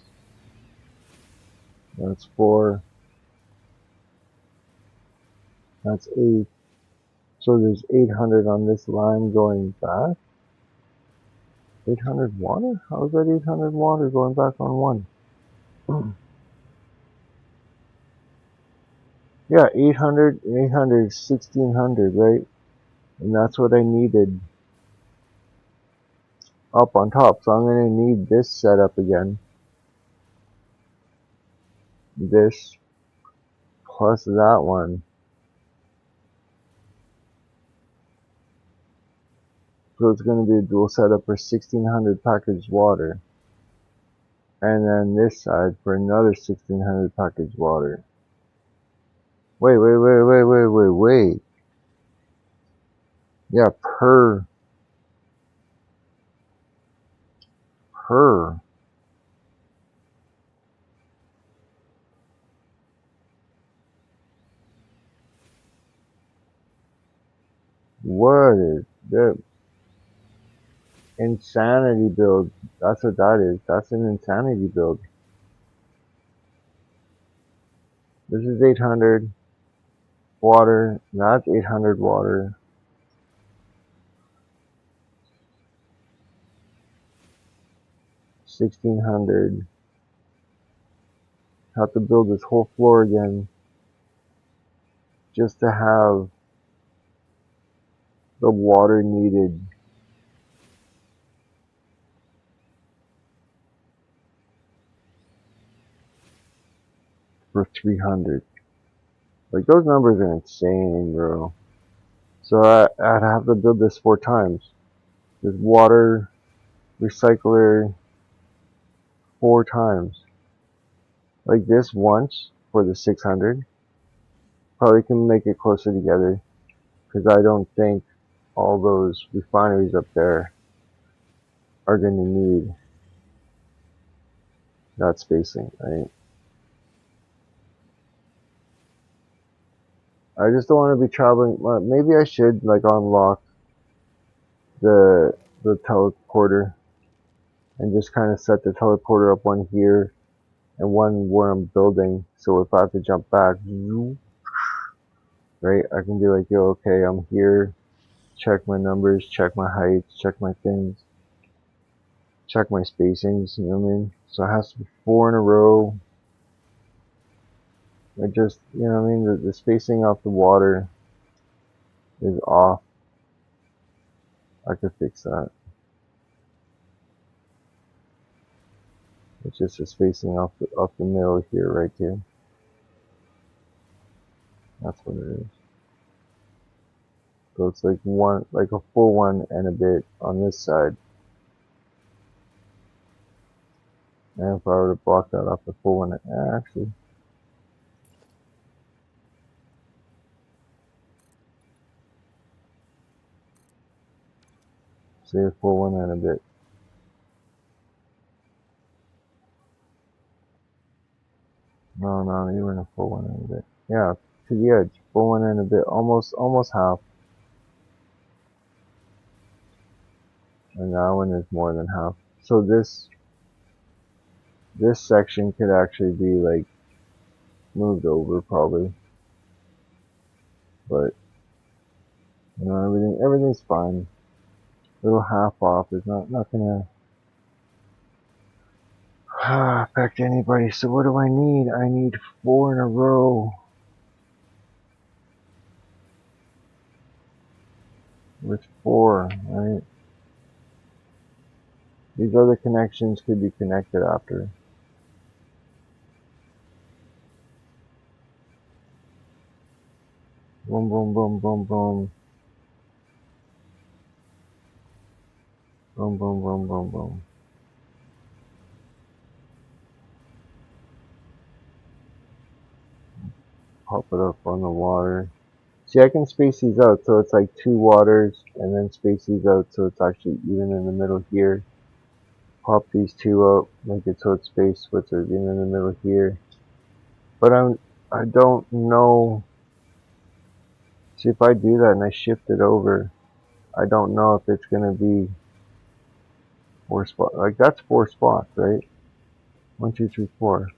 That's 4. That's 8. So there's 800 on this line going back. 800 water? How is that 800 water going back on 1? Yeah, 800 and 800 is 1600, right? And that's what I needed up on top. So I'm going to need this setup again. This plus that one. So it's going to be a dual setup for 1600 packaged water. And then this side for another 1600 packaged water. Wait. Yeah, per. What is the insanity build? That's what that is. That's an insanity build. This is 800 water. That's 800 water. 1600. Have to build this whole floor again just to have the water needed for 300. Like, those numbers are insane, bro. So I'd have to build this 4 times. This water recycler 4 times. Like this once for the 600. Probably can make it closer together. Because I don't think all those refineries up there are going to need that spacing, right? I just don't want to be traveling. Well, maybe I should like unlock the teleporter, and just kind of set the teleporter up one here and one where I'm building. So if I have to jump back, right, I can be like, yo, okay, I'm here. Check my numbers, check my heights, check my things, check my spacings. You know what I mean? So it has to be 4 in a row. It just, you know what I mean? The spacing off the water is off. I could fix that. It's just the spacing off the middle here, right here. That's what it is. So it's like a full 1 and a bit on this side. And if I were to block that off the full 1, actually, say a full 1 and a bit. No, not even a full 1 and a bit. Yeah, to the edge, full 1 and a bit, almost half. And that one is more than half. So this section could actually be like moved over probably, but you know, everything's fine. Little half off is not gonna affect anybody. So what do I need? I need 4 in a row with 4, right? These other connections could be connected after. Boom, boom, boom, boom, boom. Boom, boom, boom, boom, boom. Pop it up on the water. See, I can space these out so it's like 2 waters, and then space these out so it's actually even in the middle here. Pop these 2 out, make it so it's spaced with it even in the middle here. But I don't know. See, if I do that and I shift it over, I don't know if it's gonna be 4 spots. Like that's 4 spots, right? 1, 2, 3, 4.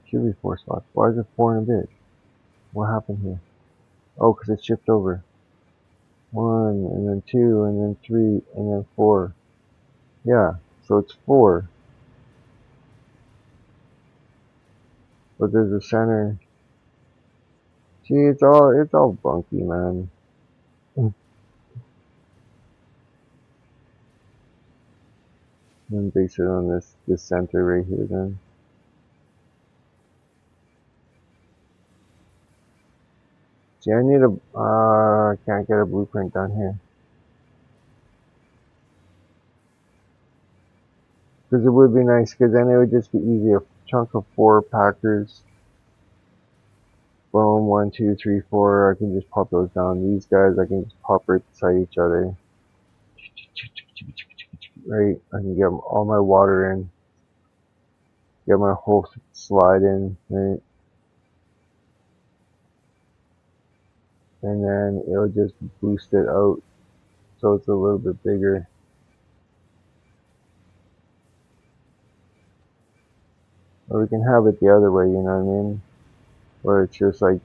Should be 4 spots. Why is it 4 and a bit? What happened here? Oh, because it shifted over. 1, and then 2, and then 3, and then 4. Yeah, so it's 4. But there's a center. See, it's all bunky, man. And base it on this center right here then. See, I need I can't get a blueprint down here. Because it would be nice, because then it would just be easy. A chunk of 4 packers. Boom, 1, 2, 3, 4. I can just pop those down. These guys, I can just pop right beside each other. Right, I can get all my water in. Get my whole slide in, right? And then it'll just boost it out so it's a little bit bigger. Or we can have it the other way, you know what I mean? Where it's just like,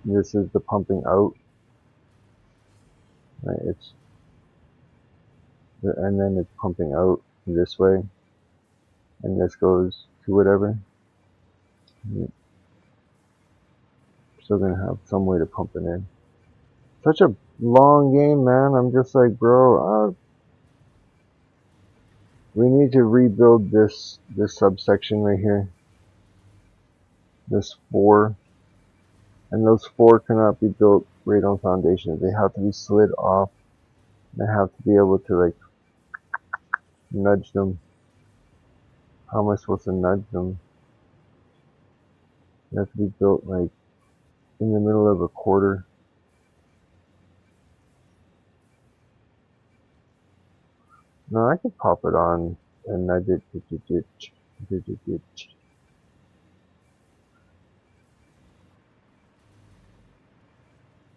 this is the pumping out, right? And then it's pumping out this way, and this goes to whatever. Still gonna have some way to pump it in. Such a long game, man. I'm just like, bro, we need to rebuild this subsection right here. This 4. And those 4 cannot be built right on foundations. They have to be slid off. They have to be able to like nudge them. How am I supposed to nudge them? They have to be built like in the middle of a quarter. No, I could pop it on and nudge it.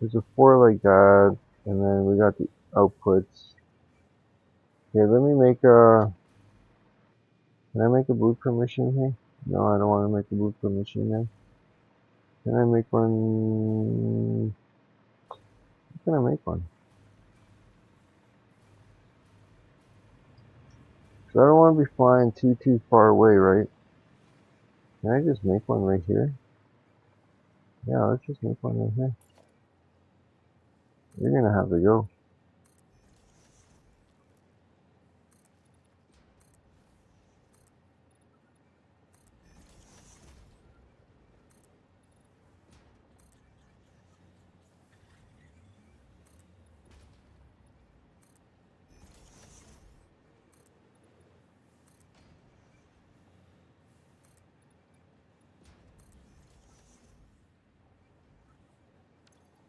There's a 4 like that, and then we got the outputs. Okay, let me make a... Can I make a blueprint machine here? No, I don't want to make a blueprint machine there. Can I make one? Can I make one? So I don't want to be flying too far away, right? Can I just make one right here? Yeah, let's just make one right here. You're gonna have to go.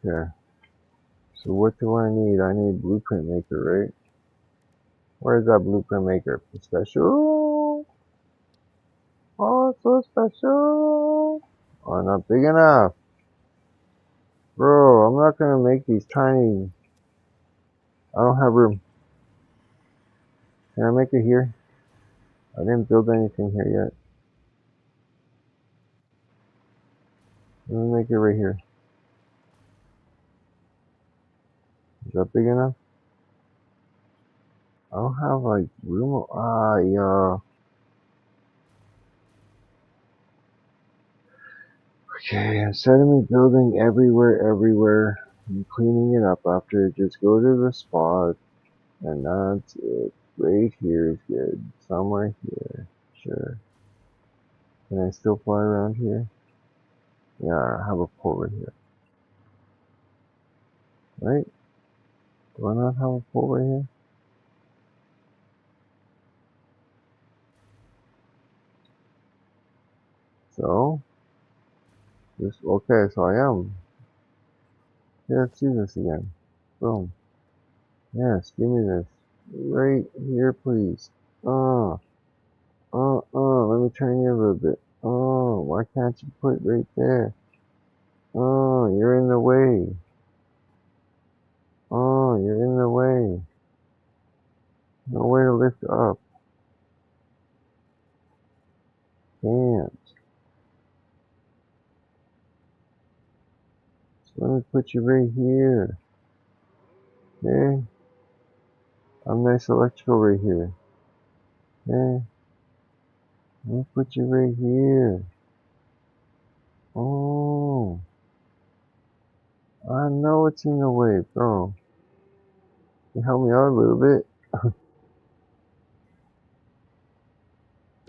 There. So what do I need? I need blueprint maker, right? Where's that blueprint maker? Special? Oh, it's so special. Oh, not big enough. Bro, I'm not gonna make these tiny. I don't have room. Can I make it here? I didn't build anything here yet. Let me make it right here. Is that big enough? I don't have like room. Ah, yeah. Okay, instead of me building everywhere, I'm cleaning it up after. Just go to the spot, and that's it. Right here is good. Somewhere here. Sure. Can I still fly around here? Yeah, I have a pole right here. Right? Do I not have a pole right here? So, this, okay, so I am. Yeah, let's do this again. Boom. Yes, give me this. Right here, please. Let me turn you a little bit. Oh, why can't you put right there? Oh, you're in the way. Oh, you're in the way. No way to lift up. Can't. So let me put you right here. Okay? I'm nice electrical right here. Okay? Let me put you right here. Oh, I know it's in the way, bro. Can you help me out a little bit?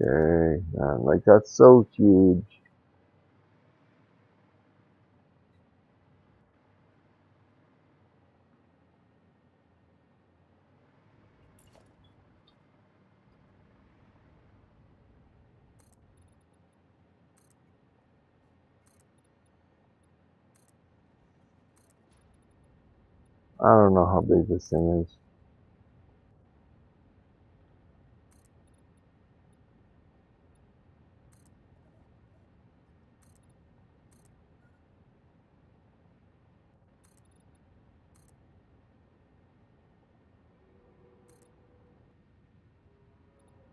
Okay, man, like that's so huge. I don't know how big this thing is.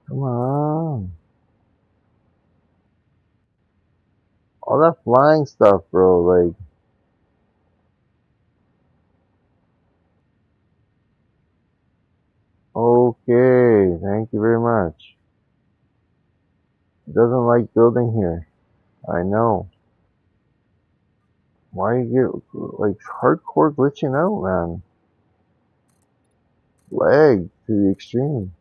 Come on. All that flying stuff, bro, like, okay, thank you very much. It doesn't like building here. I know. Why you get, like, hardcore glitching out, man? Lag to the extreme.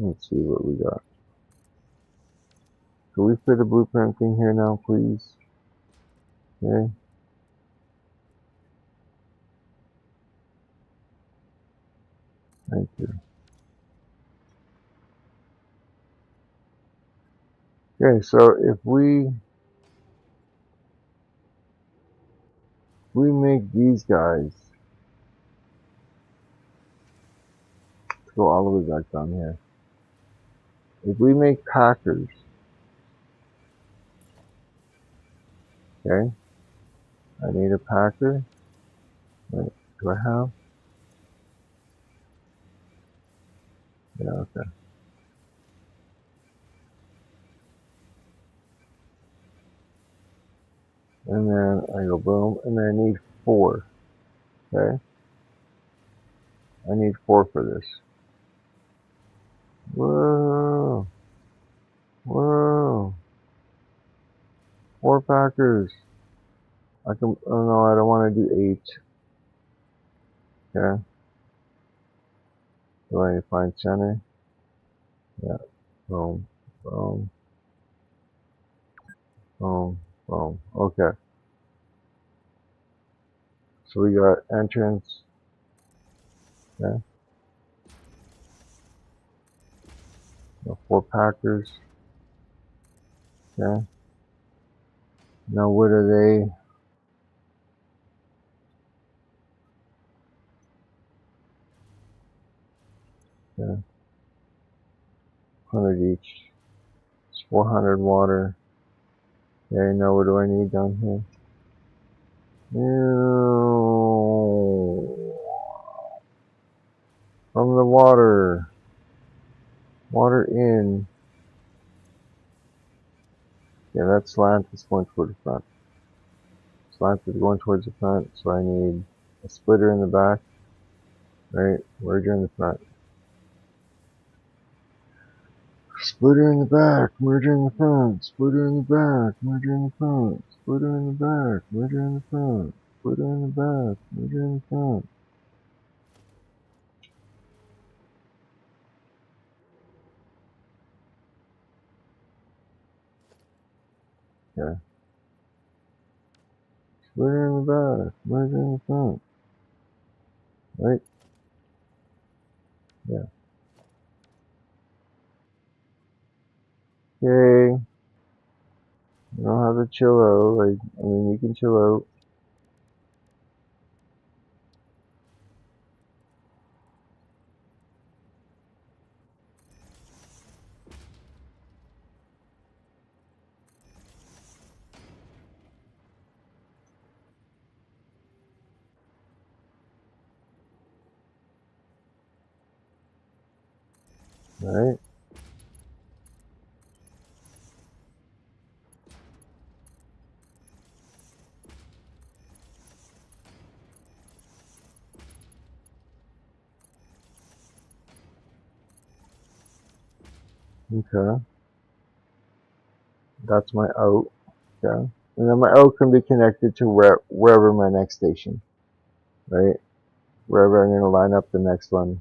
Let's see what we got. Can we fit a blueprint thing here now, please? Okay, thank you. Okay, so if we make these guys go all the way back down here. if we make packers, okay, I need a packer. Wait, do I have? Yeah, okay. And then I go boom, and then I need 4, okay? I need 4 for this. Whoa, whoa, 4 packers. I can, oh no, I don't want to do 8, okay? Do I find center? Yeah, boom, boom, boom, boom, okay. So we got entrance, okay? 4 packers, okay? Now what are they? Okay, 100 each. It's 400 water. Okay, now what do I need down here? Ew. From the water. Water in. Yeah, that slant is going toward the front. Slant is going towards the front, so I need a splitter in the back. Right, merger in the front. Splitter in the back, merger in the front, splitter in the back, merger in the front, splitter in the back, merger in the front, splitter in the back, merger in the front. Okay. Splitter in the back, merger in the front. Right? Yeah. Okay. You don't have to chill out. Like, I mean, you can chill out. Right? Okay. That's my out. Okay. And then my out can be connected to wherever my next station. Right? Wherever I'm going to line up the next one.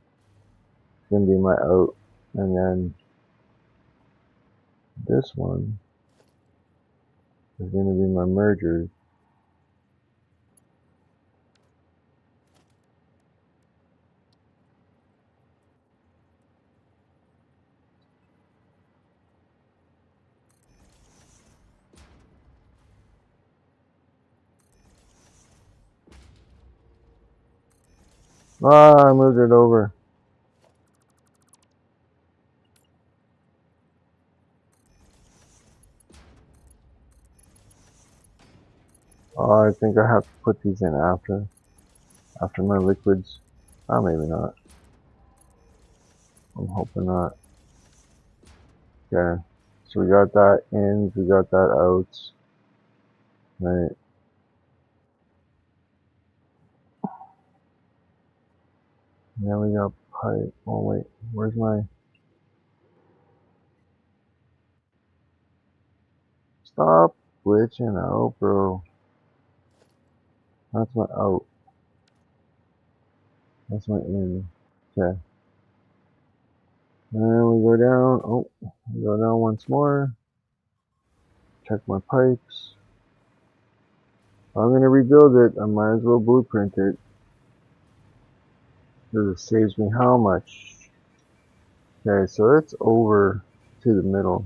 It's going to be my out. And then this one is going to be my mergers. Ah, I moved it over. Oh, I think I have to put these in after my liquids. Oh, maybe not. I'm hoping not. Okay. So we got that ins, we got that outs. Right. Now we got pipe. Oh wait, where's my... Stop glitching out, bro. That's my out. That's my in. Okay. And then we go down. Oh, we go down once more. Check my pipes. I'm gonna rebuild it. I might as well blueprint it. Because it saves me how much? Okay, so it's over to the middle.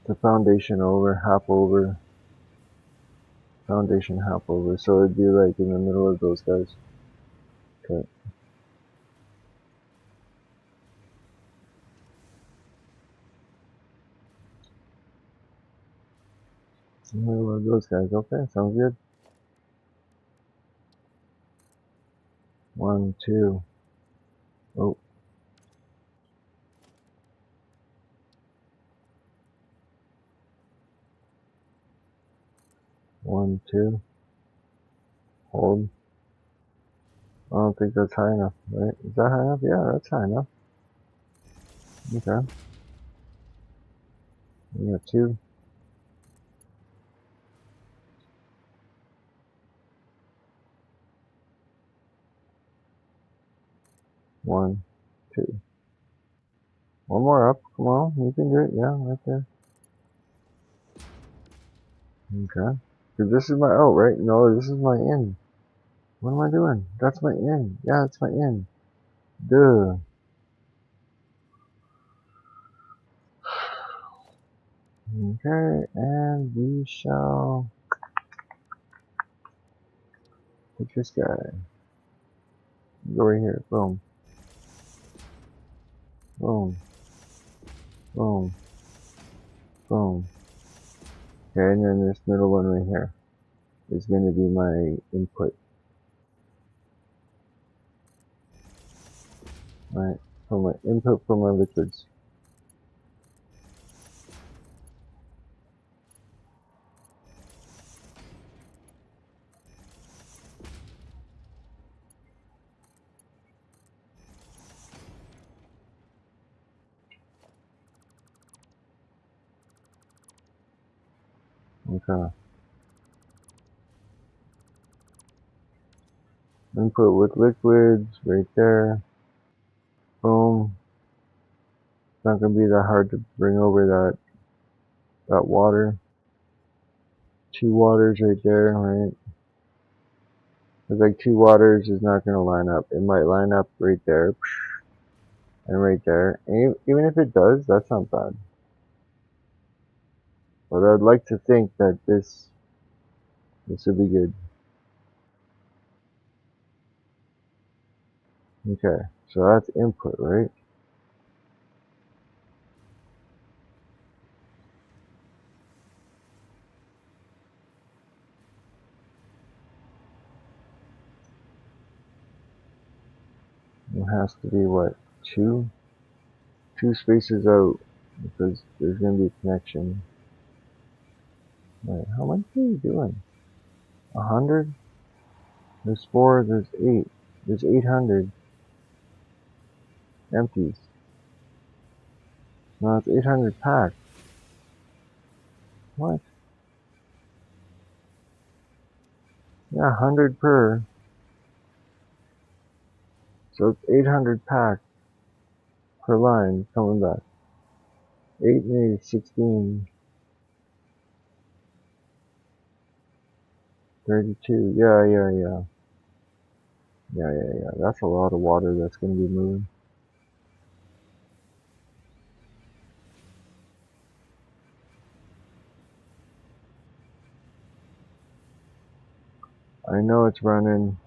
The foundation over, half over. Foundation half over. So it'd be like in the middle of those guys. Okay. One of those guys. Okay, sounds good. 1, 2. Oh, 1, 2. Hold. I don't think that's high enough, right? Is that high enough? Yeah, that's high enough. Okay. We got 2. 1, 2. One more up. Come on, you can do it. Yeah, right there. Okay. Cause this is my out, right? No, this is my in. What am I doing? That's my in. Yeah, that's my in. Duh. Okay, and we shall take this guy. Go right here. Boom. Boom. Boom. Boom. Okay, and then this middle one right here is going to be my input. Right? For my input for my liquids. Okay. Input with liquids right there. Boom. It's not going to be that hard to bring over that water. 2 waters right there, right? It's like 2 waters is not going to line up. It might line up right there and right there. And even if it does, that's not bad. But I'd like to think that this would be good. Okay, so that's input, right? It has to be what, 2 spaces out, because there's going to be a connection. Wait, how much are you doing? 100? There's 4, there's 8. There's 800 empties. No, it's 800 packed. What? Yeah, 100 per. So it's 800 packed per line coming back. 8 and 8 is 16. 32. Yeah. Yeah. That's a lot of water that's going to be moving. I know it's running.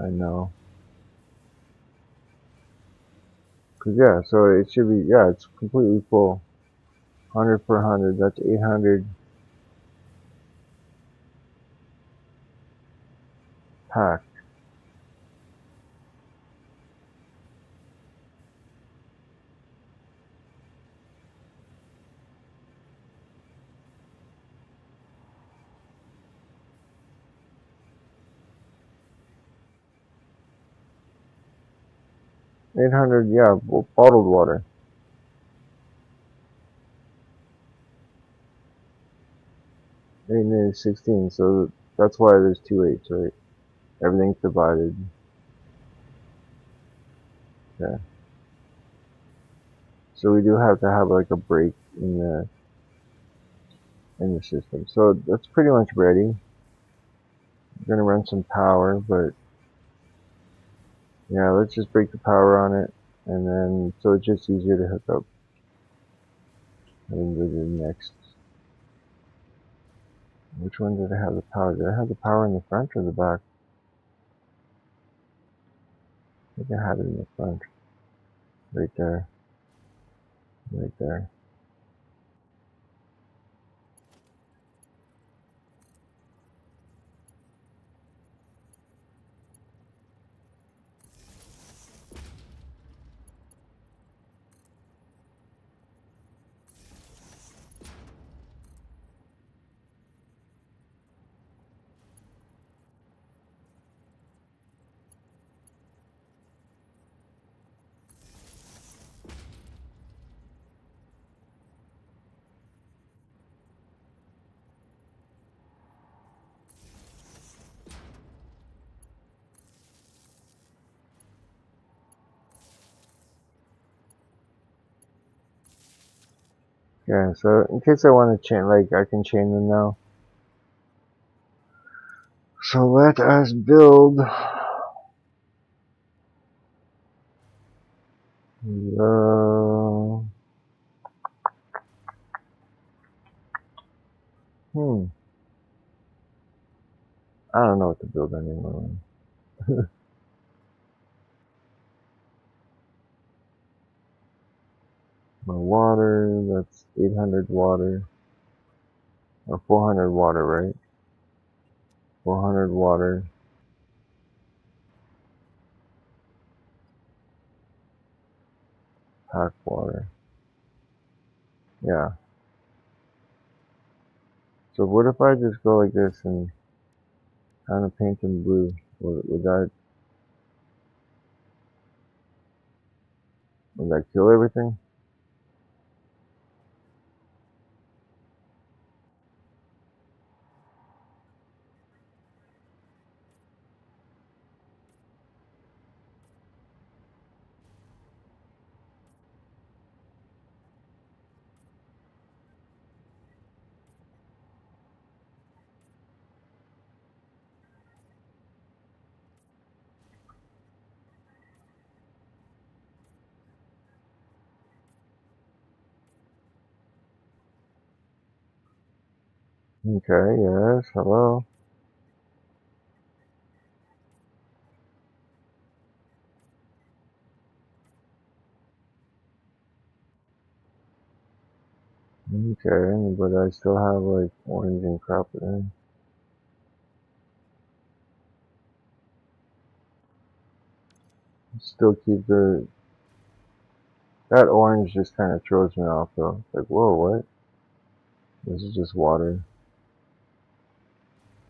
I know. Cause yeah, so it should be, yeah, it's completely full. 100 per 100, that's 800 packed. 800, yeah, bottled water. 8 and 8 is 16, so that's why there's 2 8s, right? Everything's divided. Yeah. So we do have to have like a break in the system. So that's pretty much ready. I'm gonna run some power, but yeah, let's just break the power on it, and then so it's just easier to hook up. And go to the next. Which one did I have the power? Did I have the power in the front or the back? I think I had it in the front. Right there. Right there. Yeah, so in case I want to chain, like I can chain them now. So let us build the, I don't know what to build anymore. My water, that's 800 water, or 400 water, right? 400 water. Pack water. Yeah. So what if I just go like this and kind of paint them blue? Would that kill everything? Okay, yes, hello. Okay, but I still have like orange and crap in. Still keep that orange just kind of throws me off though. It's like, whoa, what? This is just water.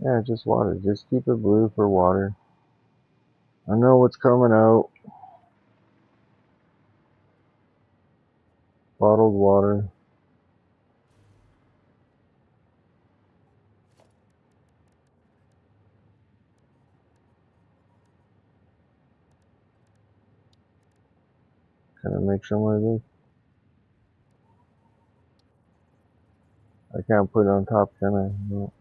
Yeah, just water. Just keep it blue for water. I know what's coming out. Bottled water. Can I make some of this? I can't put it on top, can I? No.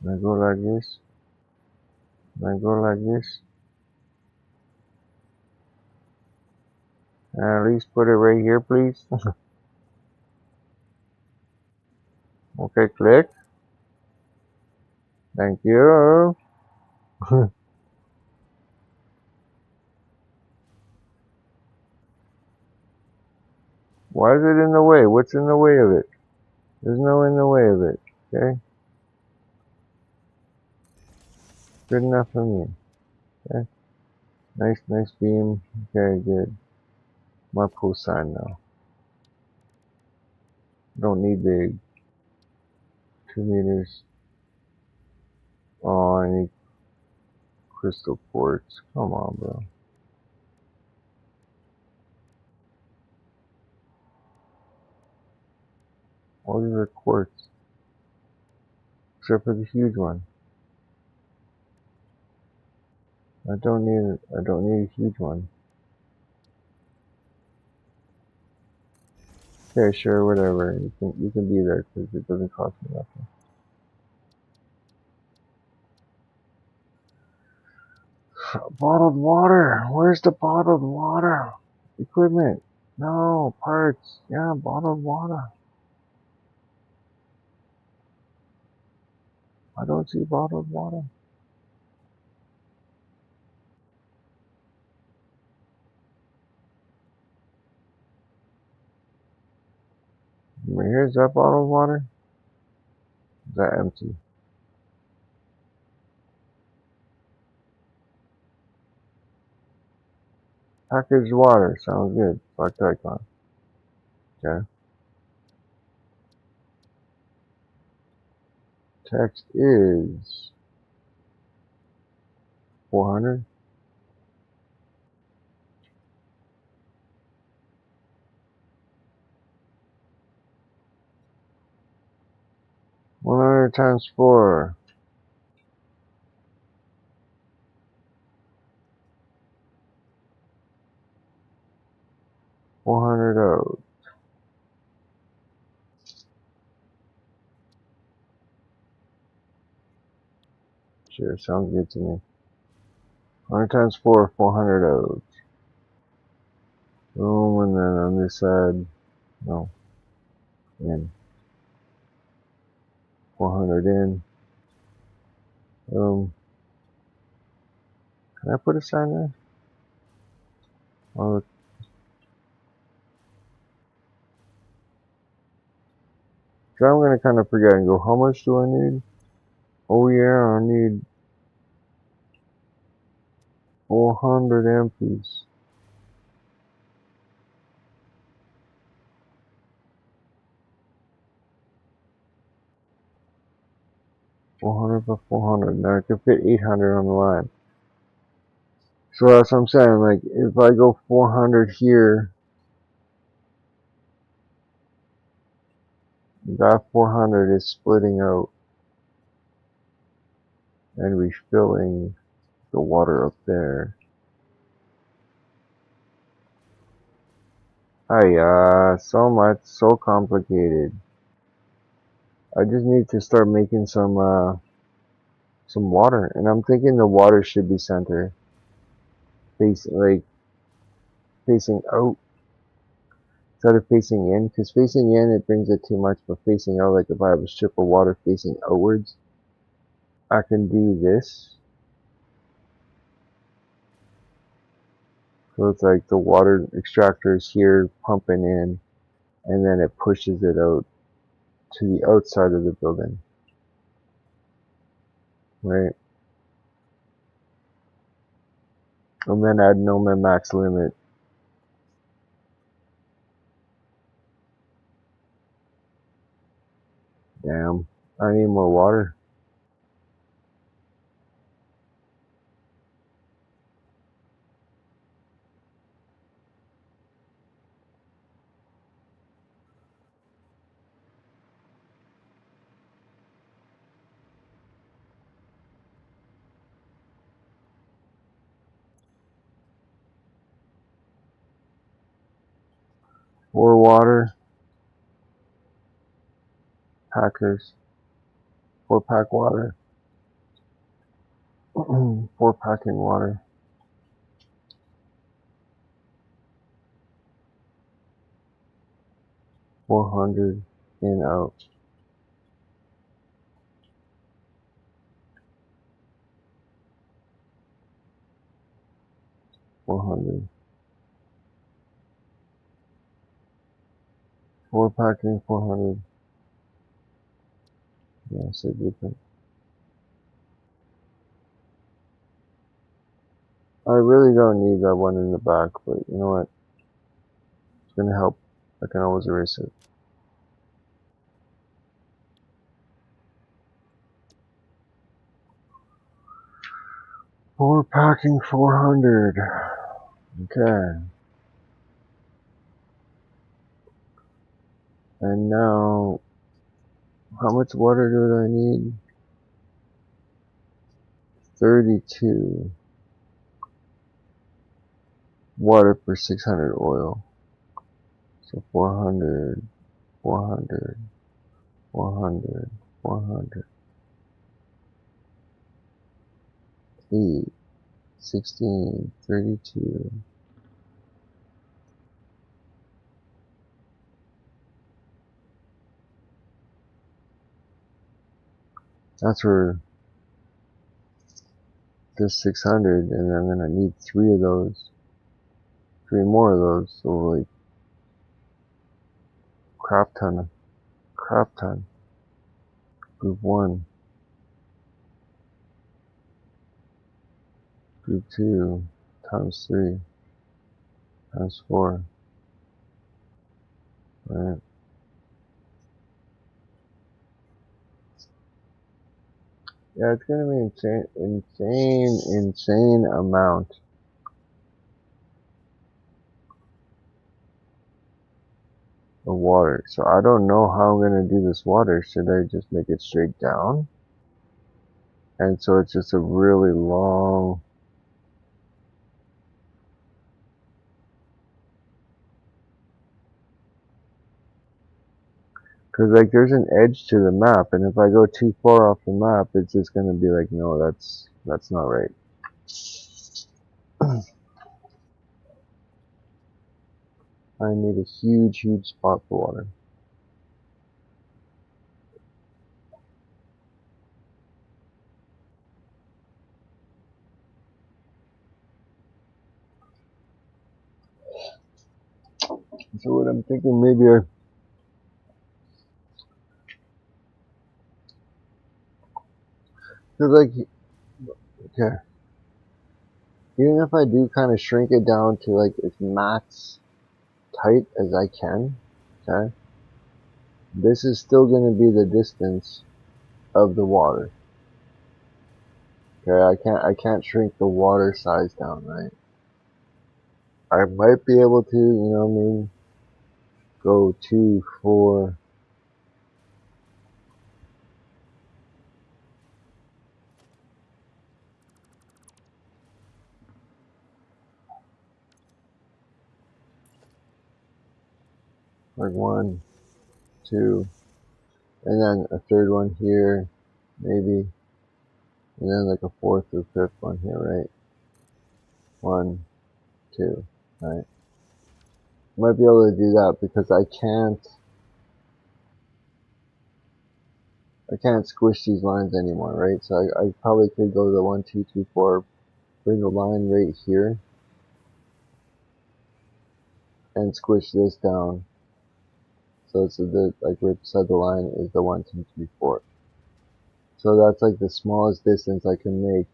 Can I go like this? Can I go like this? Can I at least put it right here, please? Okay, click. Thank you. Why is it in the way? What's in the way of it? There's no in the way of it. Okay? Good enough for me. Okay? Nice beam. Okay, good. My pool sign now. Don't need big. 2 meters. Oh, I need crystal quartz. Come on, bro. All these are quartz. Except for the huge one. I don't need a huge one. Okay, sure, whatever. You can be there because it doesn't cost me nothing. Bottled water. Where's the bottled water? Equipment. No, parts. Yeah, bottled water. I don't see bottled water. Here's that bottled water. Is that empty? Packaged water. Sounds good. Select icon. Okay. Text is 400. 100 times 4. 400 out. Sure, sounds good to me. 100 times 4, 400 out. Boom, and then on this side, no, in. 400 in. Boom. Can I put a sign there? Oh, so I'm gonna kind of forget and go, how much do I need? Oh yeah, I need 400 amperes. 400 by 400. Now I can fit 800 on the line. So that's what I'm saying. Like, if I go 400 here, that 400 is splitting out and refilling the water up there. So much, so complicated. I just need to start making some water, and I'm thinking the water should be center, facing out instead of facing in. Because facing in, it brings it too much, but facing out, like if I have a strip of water facing outwards, I can do this. So it's like the water extractor is here pumping in, and then it pushes it out to the outside of the building, right? And then I'd know my max limit. Damn, I need more water. More water, packers, 4-pack water, 4-packing water, 400 in out, 400, 4-packing 400. Yeah, so different. I really don't need that one in the back, but you know what? It's gonna help. I can always erase it. 4-packing 400. Okay. And now, how much water do I need? 32 water per 600 oil. So 400, 400, 400, 400, 8, 16, 32. That's for this 600, and I'm gonna need 3 of those. 3 more of those, so like crap ton. Group 1, group 2, times 3, times 4, right? Yeah, it's gonna be insane amount of water. So I don't know how I'm gonna do this water. Should I just make it straight down? And so it's just a really long, Cause like there's an edge to the map, and if I go too far off the map, it's just gonna be like, no, that's not right. I need a huge, huge spot for water. So what I'm thinking, maybe cause like, okay, even if I do kind of shrink it down to like as max tight as I can, okay, this is still gonna be the distance of the water. Okay, I can't shrink the water size down, right? I might be able to, you know what I mean, go 2, 4, like 1, 2, and then a third one here, maybe, and then like a fourth or fifth one here, right? 1, 2, right? Might be able to do that because I can't squish these lines anymore, right? So I probably could go to the 1, 2, 3, 4, bring a line right here, and squish this down. So it's like right beside the line is the 1, 2, 3, 4. So that's like the smallest distance I can make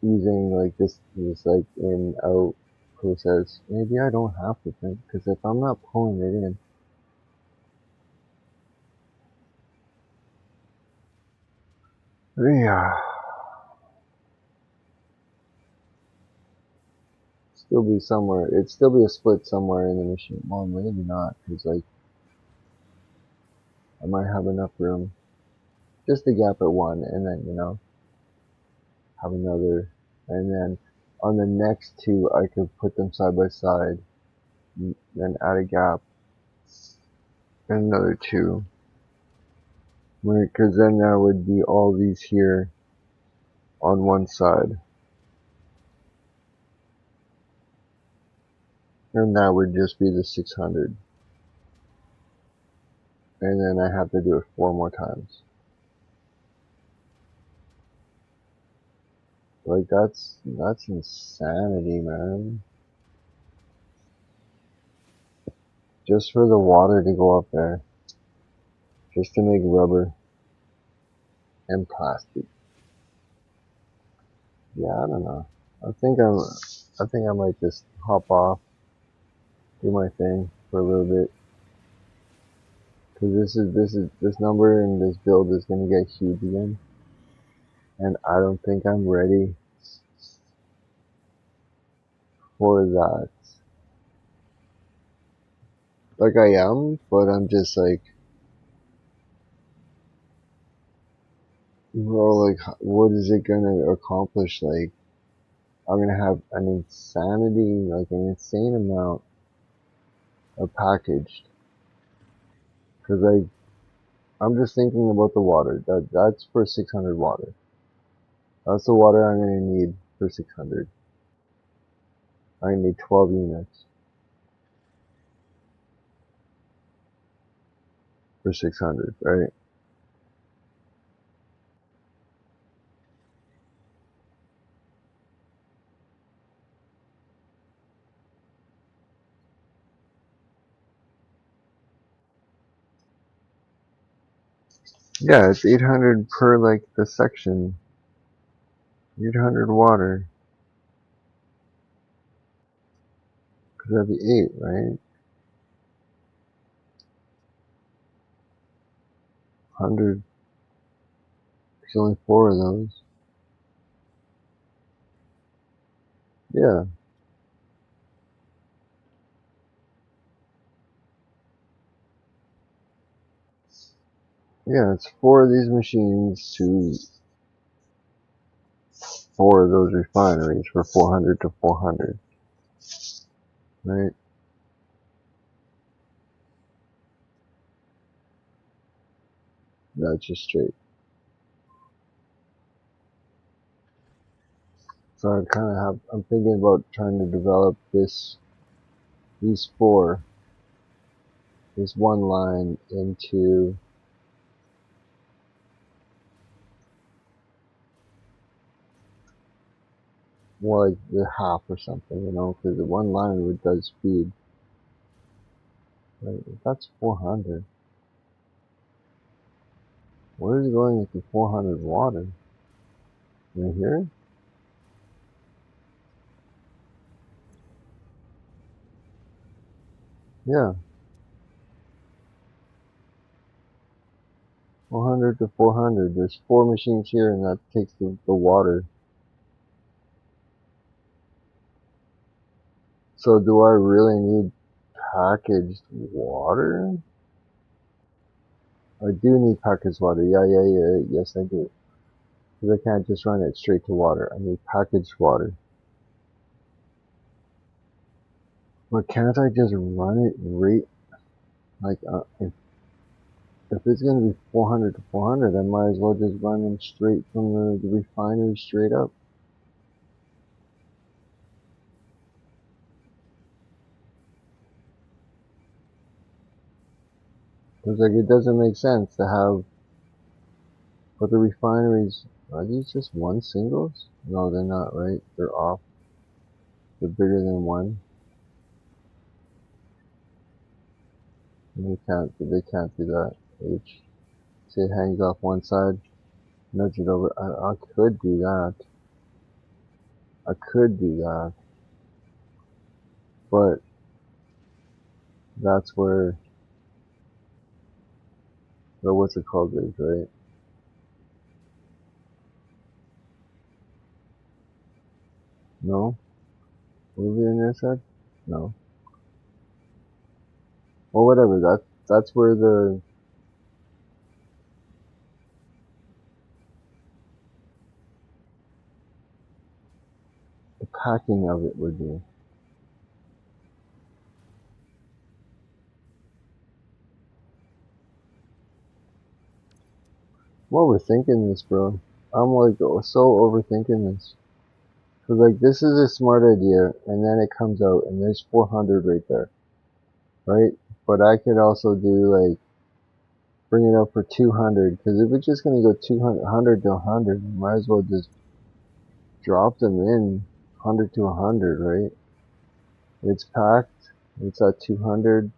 using like this like in out process. Maybe I don't have to think, because if I'm not pulling it in, yeah, still be somewhere. It'd still be a split somewhere in the machine. Well, maybe not, because like I might have enough room just to gap at one, and then have another, and then on the next two I could put them side by side, then add a gap and another two. Because then there would be all these here on one side, and that would just be the 600, and then I have to do it 4 more times. Like that's insanity, man. Just for the water to go up there, just to make rubber and plastic. Yeah, I don't know. I think I might just hop off, do my thing for a little bit, because this number and this build is gonna get huge again, and I don't think I'm ready for that. Like I am, but I'm just like, bro, like what is it gonna accomplish? Like I'm gonna have an like an insane amount of packaged, because like I'm just thinking about the water. That's for 600 water. That's the water I'm gonna need for 600. I need 12 units for 600, right? Yeah, it's 800 per like the section. 800 water, because that'd be 8, right? 100. There's only 4 of those. Yeah. Yeah, it's 4 of these machines to 4 of those refineries for 400 to 400, right? No, it's just straight. So I kind of have, I'm thinking about trying to develop these four, this one line into more like the half or something, you know, because the one line would does speed. Right, that's 400. Where is it going with the 400 water? Right here? Yeah, 400 to 400. There's 4 machines here, and that takes the water. So do I really need packaged water? I do need packaged water. Yeah. Yes, I do. Because I can't just run it straight to water. I need packaged water. But can't I just run it right? Like, if it's going to be 400 to 400, I might as well just run them straight from the refinery straight up. Because, like, it doesn't make sense to have, but the refineries, are these just one singles? No, they're not, right? They're off. They're bigger than one. They can't do that. H. Say it hangs off one side, nudge it over. I could do that. I could do that. But that's where the what's it called is, right? No? Was it in there said? No. Well, whatever. That's where the packing of it would be. I'm overthinking this, bro. I'm like so overthinking this. Cause like this is a smart idea, and then it comes out, and there's 400 right there, right? But I could also do like bring it up for 200, because if it's just gonna go 200, 100 to 100, you might as well just drop them in 100 to 100, right? It's packed. It's at 200.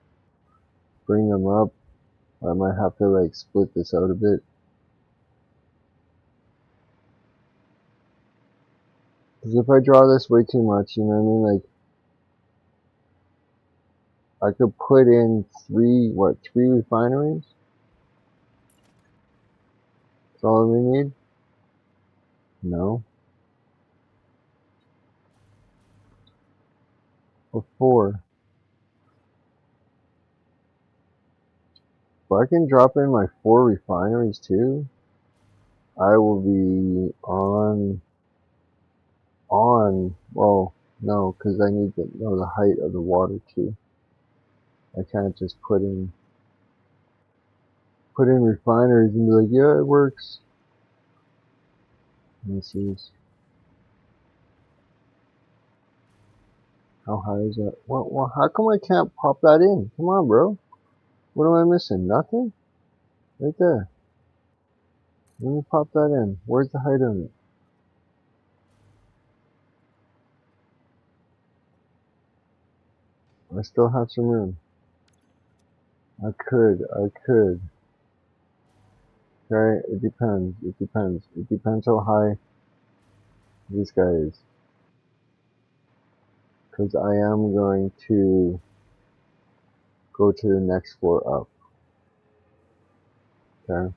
Bring them up. I might have to like split this out a bit. Because if I draw this way too much, you know what I mean? Like, I could put in three refineries? That's all we need? No. Or 4. If I can drop in my 4 refineries too, I will be well, no, because I need to know the height of the water too. I can't just put in refineries and be like, yeah, it works. Let me see. How high is that? Well, how come I can't pop that in? Come on, bro. What am I missing? Nothing? Right there. Let me pop that in. Where's the height of it? I still have some room. I could. Okay, it depends how high this guy is. Because I am going to go to the next floor up. Okay?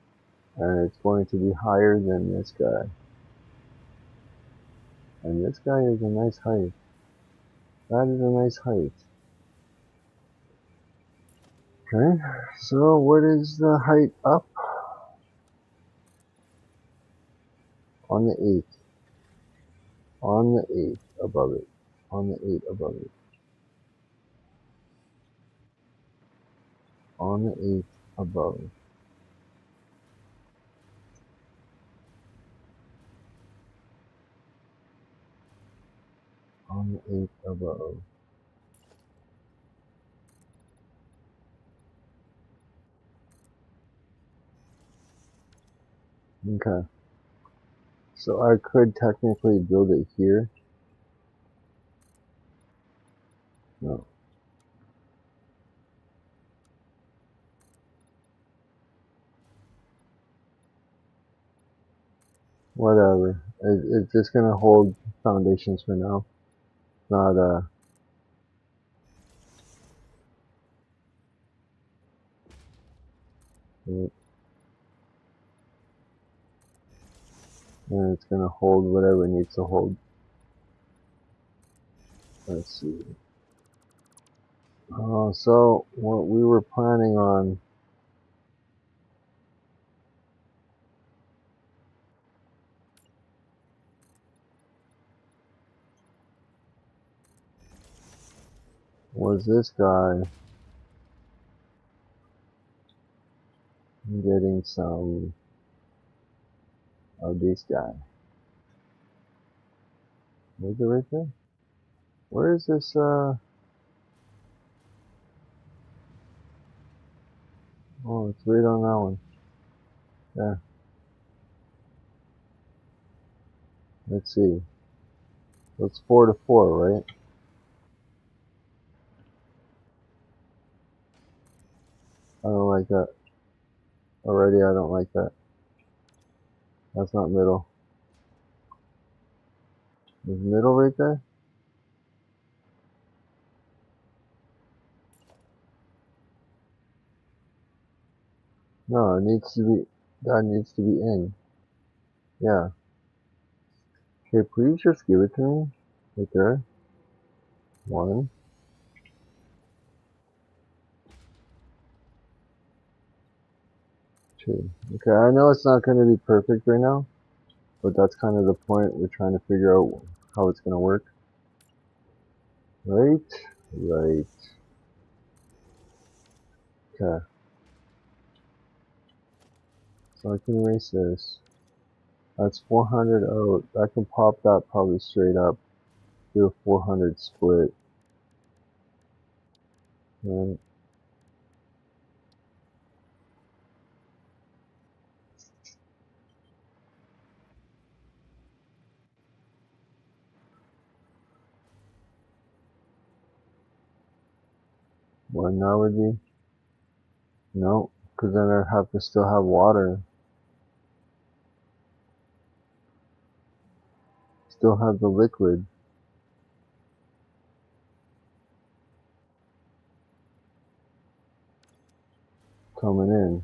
And it's going to be higher than this guy. And this guy is a nice height. That is a nice height. Okay, so what is the height up? On the 8th. On the 8th above it. On the 8th above it. On the 8th above it. 1/8 above. Okay. So I could technically build it here. No. Whatever. It's just gonna hold foundations for now. Not and it's gonna hold whatever it needs to hold. Let's see. So what we were planning on was this guy getting some of this guy. Is it right there? Where is this oh, it's right on that one. Yeah. Let's see. It's 4 to 4, right? I don't like that. Already I don't like that. That's not middle. Is middle right there? No, it needs to be, that needs to be in. Yeah. Okay, please just give it to me. Right there. 1, 2. Okay, I know it's not going to be perfect right now, but that's kind of the point. We're trying to figure out how it's going to work. Right? Right. Okay. So I can erase this. That's 400 out. I can pop that probably straight up. Do a 400 split. And what now would be? No, because then I'd have to still have water. Still have the liquid. Coming in.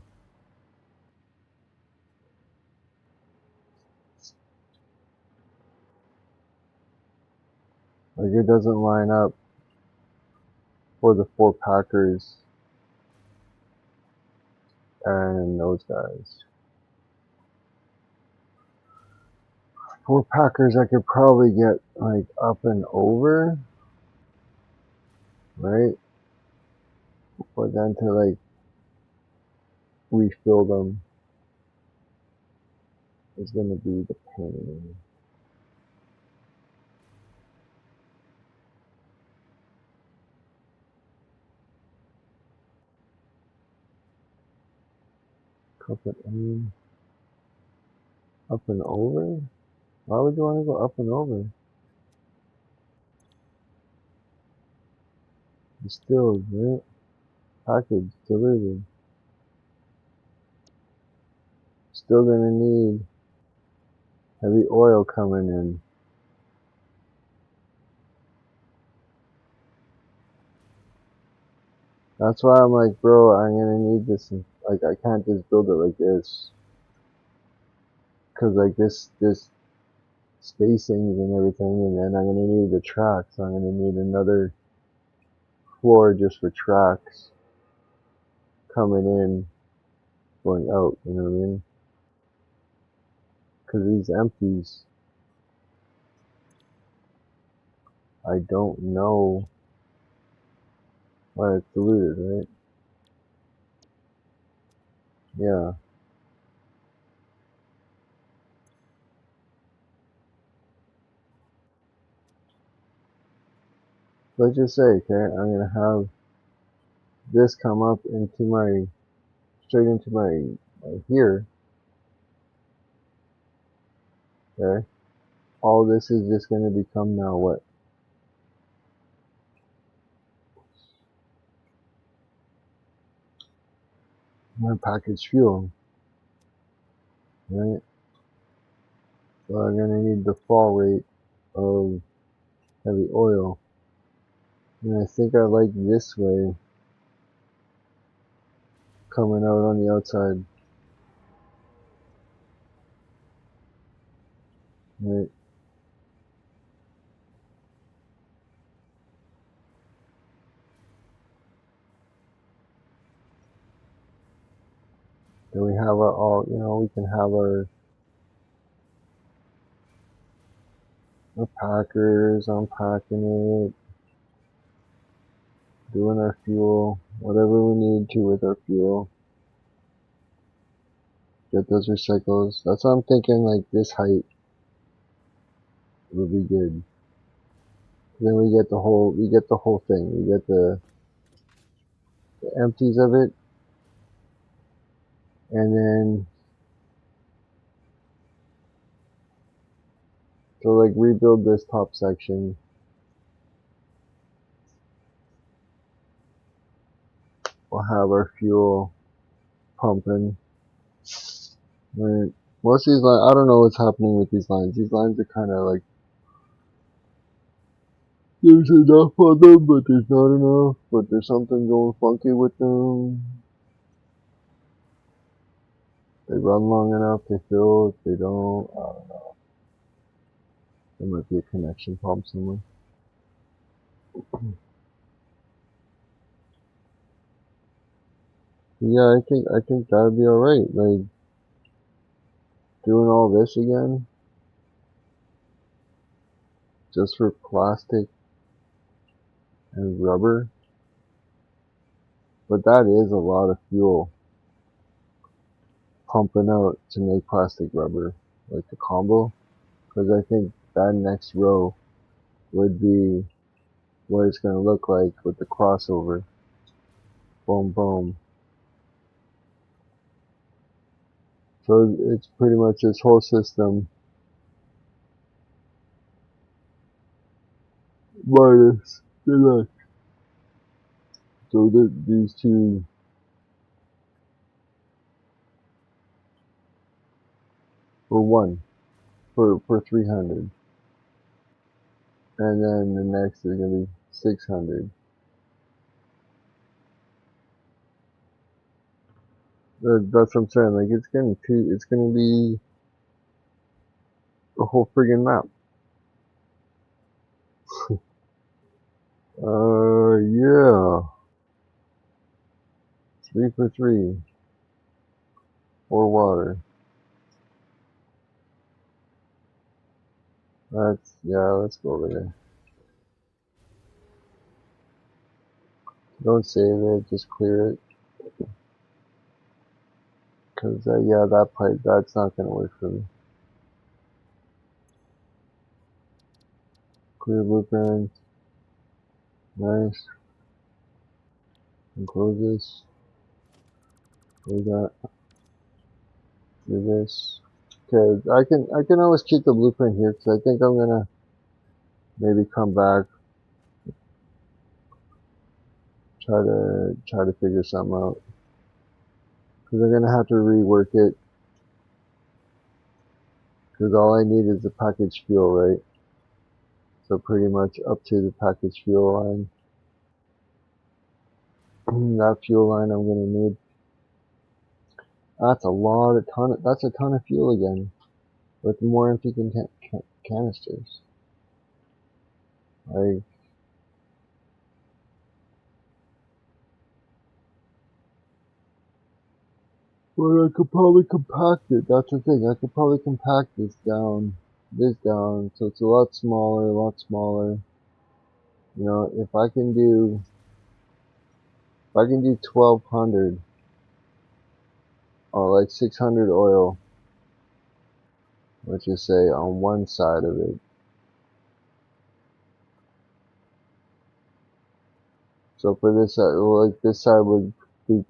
Like it doesn't line up for the 4 packers and those guys. 4 packers I could probably get like up and over, right? But then to like refill them is gonna be the pain. Cup it in. Up and over? Why would you want to go up and over? Distilled, right? Packaged, delivered. Still gonna need heavy oil coming in. That's why I'm like, bro, I'm gonna need this. Like, I can't just build it like this. Cause like this spacings and everything, and then I'm gonna need the tracks. I'm gonna need another floor just for tracks coming in, going out. You know what I mean? Cause these empties, I don't know why it's diluted, right? Yeah. let's just say, okay, I'm gonna have this come up into my, straight into my here, okay? All this is just gonna become now what? My packaged fuel, right? So I'm gonna need the fall rate of heavy oil. And I think I like this way coming out on the outside, right? Then we have our all, we can have our packers unpacking it, doing our fuel, whatever we need to with our fuel. Get those recycles. That's what I'm thinking, like this height will be good. Then we get the whole thing. We get the empties of it, and then to like rebuild this top section, we'll have our fuel pumping. Right. Most of these lines, I don't know what's happening with these lines. These lines are kind of like, there's enough on them, but there's not enough. But there's something going funky with them. They run long enough, they fill. If they don't, I don't know. There might be a connection problem somewhere. Yeah, I think that'd be alright. Like, doing all this again, just for plastic and rubber. But that is a lot of fuel pumping out to make plastic rubber, like the combo. Because I think that next row would be what it's going to look like with the crossover. Boom, boom. So it's pretty much this whole system minus the next. So these two for one, for 300. And then the next is going to be 600. That's what I'm saying. Like, it's going to be a whole friggin' map. Yeah. 3 for 3. Or water. Let's go over there. Don't save it, just clear it. Cause, that pipe, that's not gonna work for me. Clear blueprint. Nice. And close this. We got, do this. Okay, I can always keep the blueprint here, cause I think I'm gonna maybe come back, try to figure something out. Cause I'm gonna have to rework it. Cause all I need is the packaged fuel, right? So pretty much up to the packaged fuel line. That fuel line I'm gonna need. That's a ton of fuel again. With more empty canisters. Like, well, I could probably compact it. That's the thing. I could probably compact this down, so it's a lot smaller, You know, if I can do 1200 or like 600 oil, let's just say on one side of it, So for this side, well, like this side would be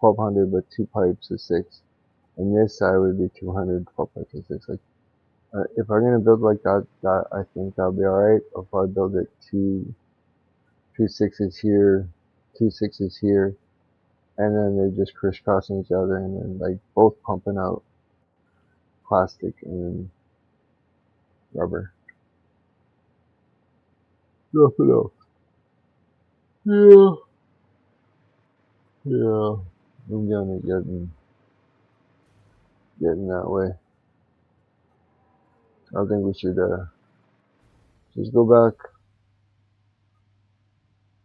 1200, but 2 pipes is 6. And this side would be 200, 12 pipes is 6. Like, if I'm gonna build like that, I think that'll be alright. If I build it two sixes here, 2 6s here, and then they're just crisscrossing each other, and then like both pumping out plastic and rubber. Nothing else. Yeah, yeah. I'm gonna getting that way. I think we should just go back.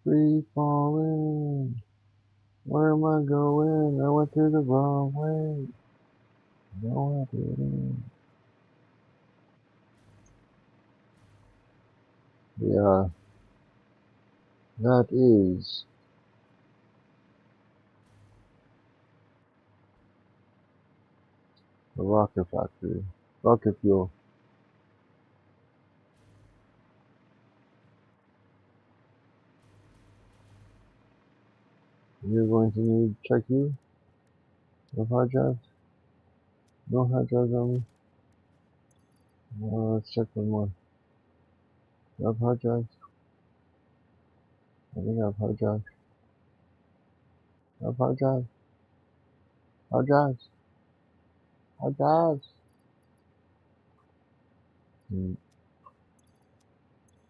Free falling. Where am I going? I went through the wrong way. No, I didn't. Yeah, that is the rocket factory. Rocket fuel. You're going to need check you. No hard drives. No hard drives on me. Let's check one more. Do I have hard drives? I think I have hard drives. I have hard drives. Hard drives. Hard drives.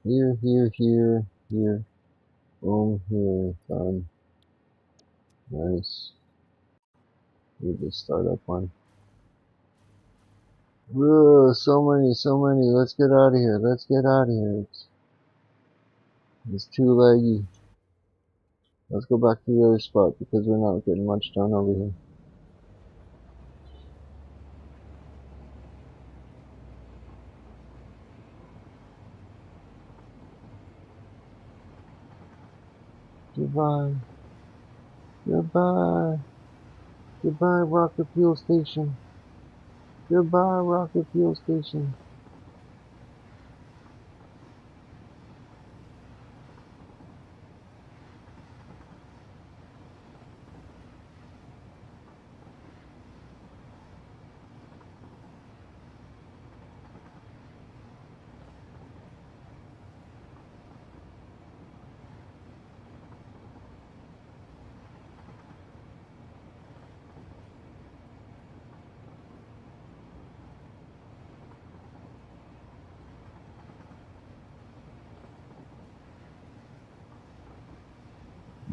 Here, here, here, here. Boom, here. Done. Nice. We just start up one. Whoa, so many, so many. Let's get out of here. Let's get out of here. It's too laggy. Let's go back to the other spot because we're not getting much done over here. Goodbye. Goodbye. Goodbye, rocket fuel station. Goodbye, rocket fuel station.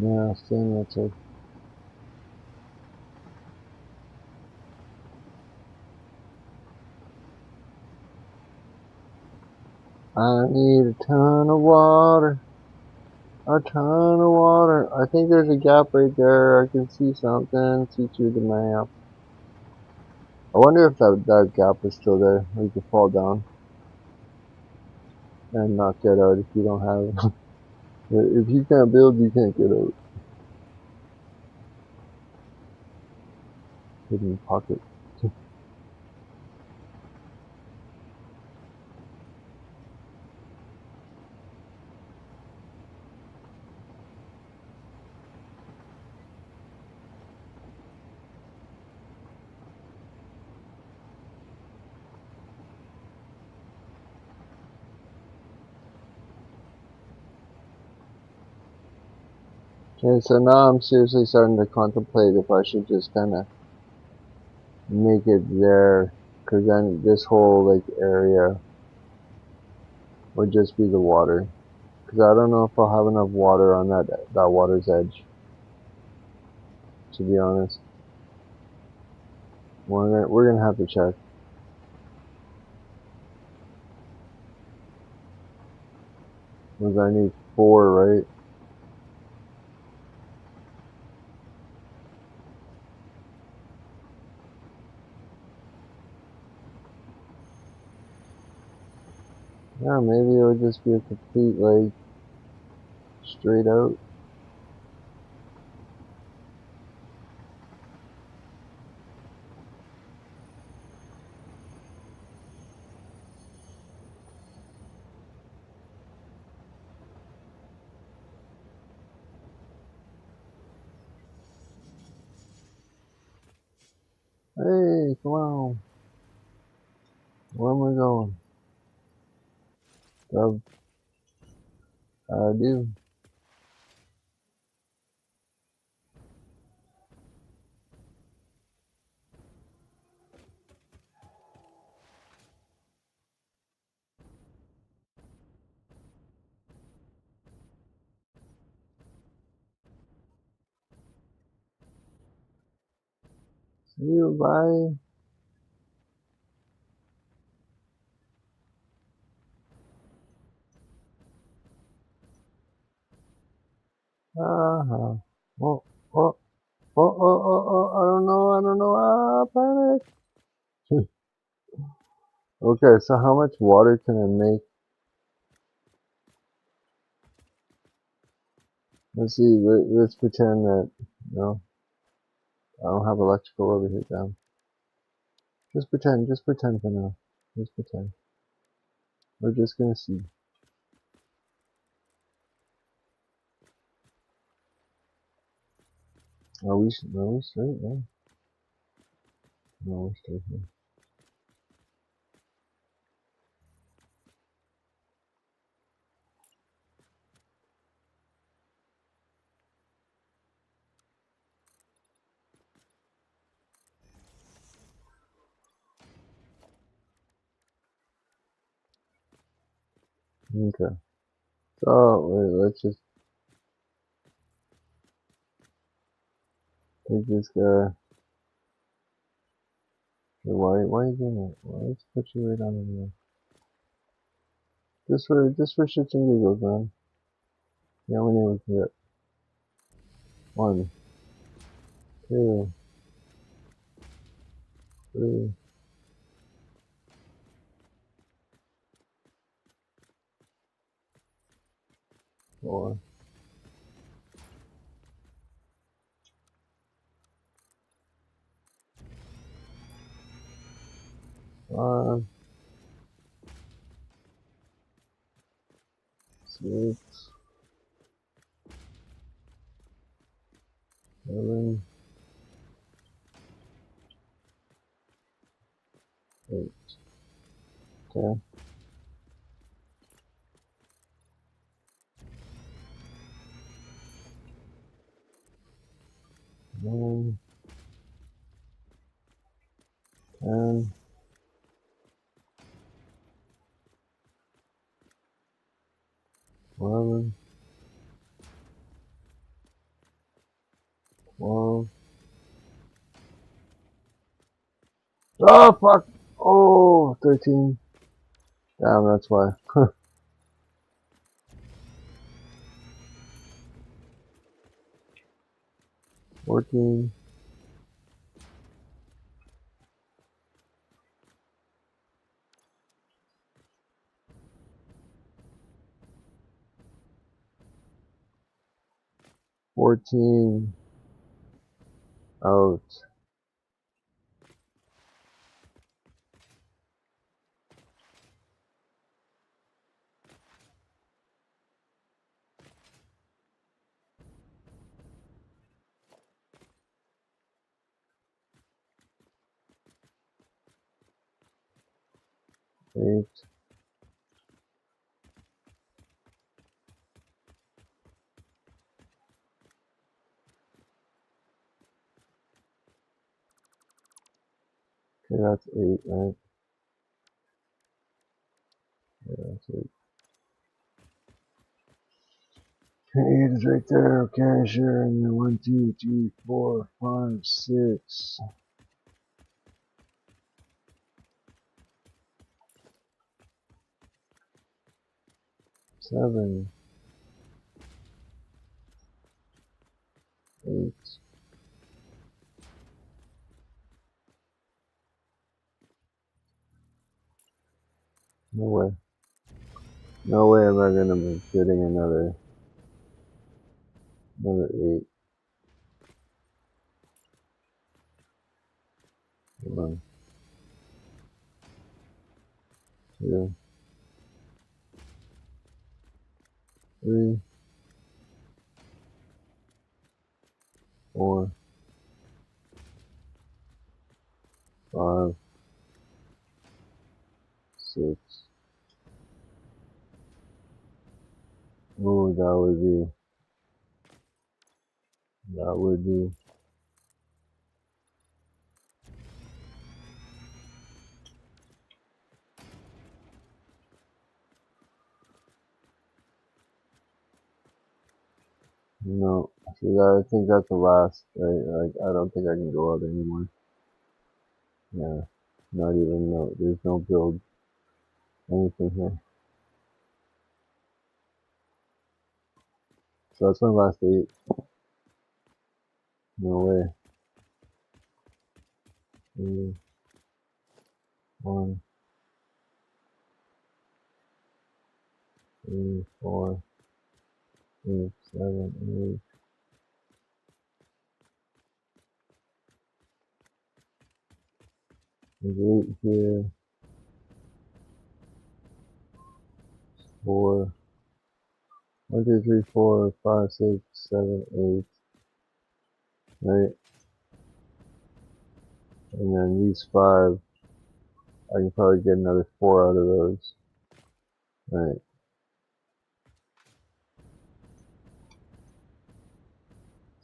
Yeah, staying that way. I need a ton of water. A ton of water. I think there's a gap right there. I can see something. See through the map. I wonder if that gap is still there. Where you could fall down and not get out if you don't have. If you can't build, you can't get out. Hidden pocket. Okay, so now I'm seriously starting to contemplate if I should just kind of make it there, because then this whole like area would just be the water. Because I don't know if I'll have enough water on that water's edge. To be honest, we're gonna have to check. Because I need 4, right? Yeah, maybe it'll just be a complete like straight out. Hey, come on. Where am I going? Dub, I do. See you, bye. Uh-huh. Oh, oh, I don't know, panic. Okay, so how much water can I make? Let's see, let's pretend that, no, I don't have electrical over here down. Just pretend for now. Just pretend. We're just gonna see. Are we straight? Yeah. No, we're straight here. Okay. So, wait, let's just take this guy. Why are you doing that? Well, let's put you right on in there. Just for shits and giggles, man. Yeah, we need to get 1, 2, 3, 4, 5, 6, 7, 8. Okay. 9, 10, 11, 12. Oh, fuck! Oh, 13. Damn, that's why. 14. 14. Out. 8. Okay, that's 8, right? Yeah, that's 8. Okay, 8 is right there. Okay, sure. And then 1, 2, 3, 4, 5, 6, 7, 8. No way. No way am I gonna be getting another 8. 1, 2, 3, 4, 5, 6. Ooh, that would be, no, see that, I think that's the last, right? Like, I don't think I can go out anymore. Yeah, not even, no, there's no build, anything here. So that's my last 8. No way. 3, 1, 3, 4, 6, 7, 8. There's 8 here, 4, 1, 2, 3, 4, 5, 6, 7, 8, right? And then these 5, I can probably get another 4 out of those, right?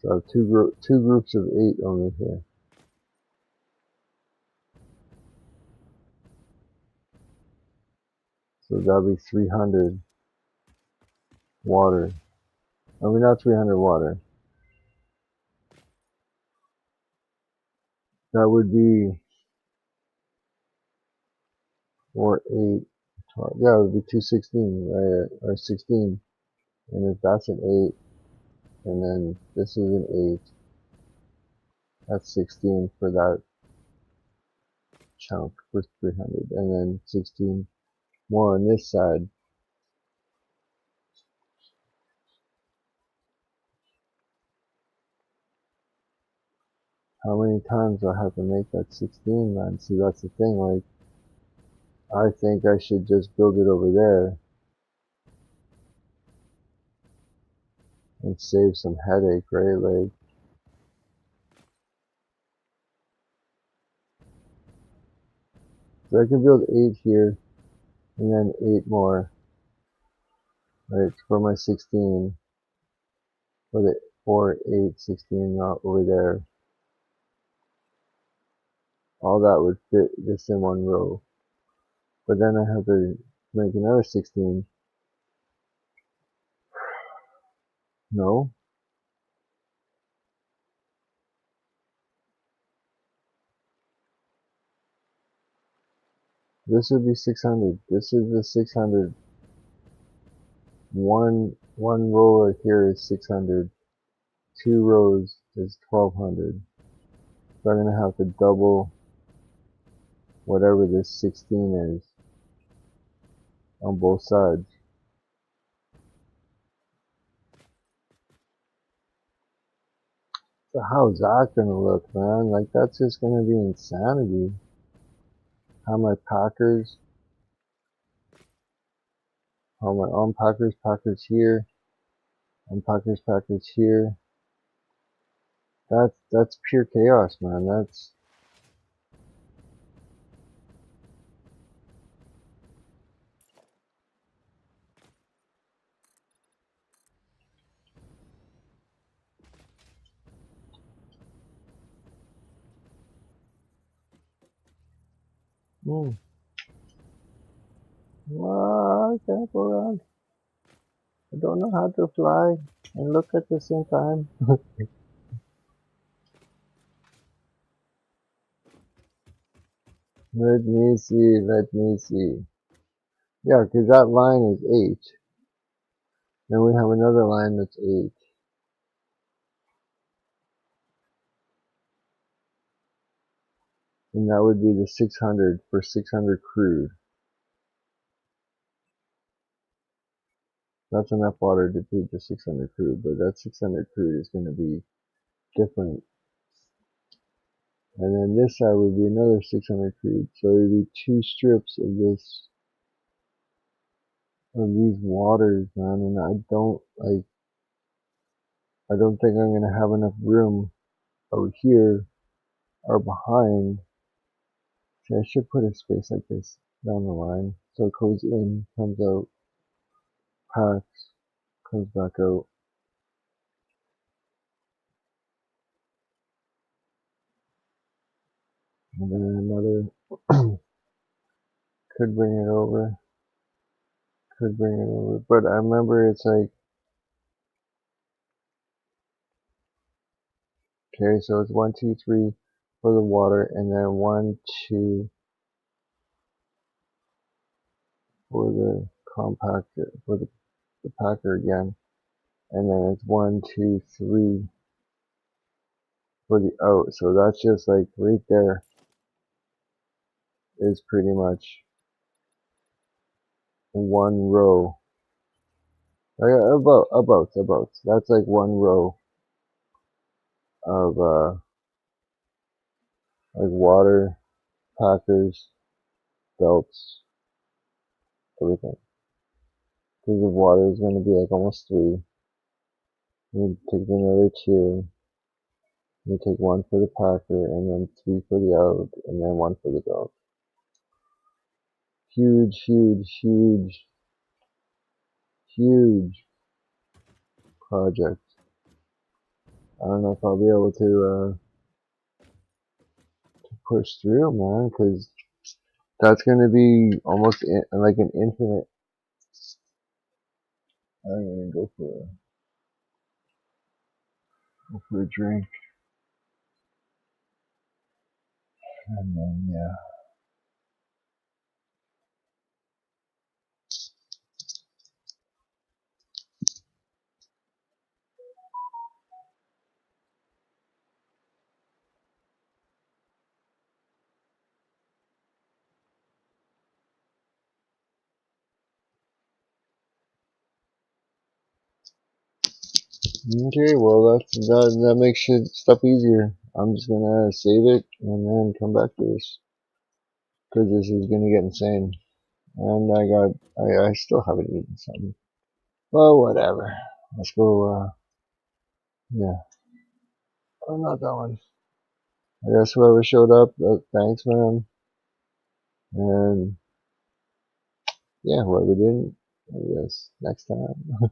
So I have two groups of 8 over here. So that'll be 300 water. I mean, not 300 water. That would be 4, 8, 12. Yeah, it would be 216, right? Or 16. And if that's an 8, and then this is an 8, that's 16 for that chunk for 300. And then 16 more on this side. How many times do I have to make that 16, man? See, that's the thing, like, I think I should just build it over there and save some headache, right? Like, so I can build 8 here, and then 8 more, right, for my 16, for the 4, 8, 16, not over there. All that would fit just in one row. But then I have to make another 16. No, this would be 600. This is the 600. One row right here is 600. 2 rows is 1200. So I'm gonna have to double whatever this 16 is on both sides. So how's that gonna look, man? Like, that's just gonna be insanity. How my packers, how my packers here, packers here. That's pure chaos, man. That's, I can't go around. I don't know how to fly and look at the same time. Let me see, let me see. Yeah, because that line is 8. Then we have another line that's 8. And that would be the 600 for 600 crude. That's enough water to feed the 600 crude, but that 600 crude is going to be different. And then this side would be another 600 crude. So it would be 2 strips of this, of these waters, man. And I don't think I'm going to have enough room over here or behind See, I should put a space like this down the line. So it goes in, comes out, packs, comes back out. And then another, could bring it over, could bring it over. But I remember it's like, okay, so it's 1, 2, 3 for the water, and then 1, 2 for the compactor, for the packer again. And then it's 1, 2, 3 for the out. So that's just like right there is pretty much one row. About. That's like one row of like water, packers, belts, everything. Because the water is going to be like almost 3. You take another 2. You take 1 for the packer, and then 3 for the out, and then 1 for the belt. Huge, huge, huge, huge project. I don't know if I'll be able to push through, man, because that's going to be almost like an infinite. I'm going to go for a drink, and then, yeah. Okay, well, that makes stuff easier. I'm just going to save it and then come back to this, because this is going to get insane. And I still haven't eaten something. Well, whatever. Let's go, yeah. Oh, not that one. I guess whoever showed up, thanks, man. And, yeah, whoever didn't, I guess next time.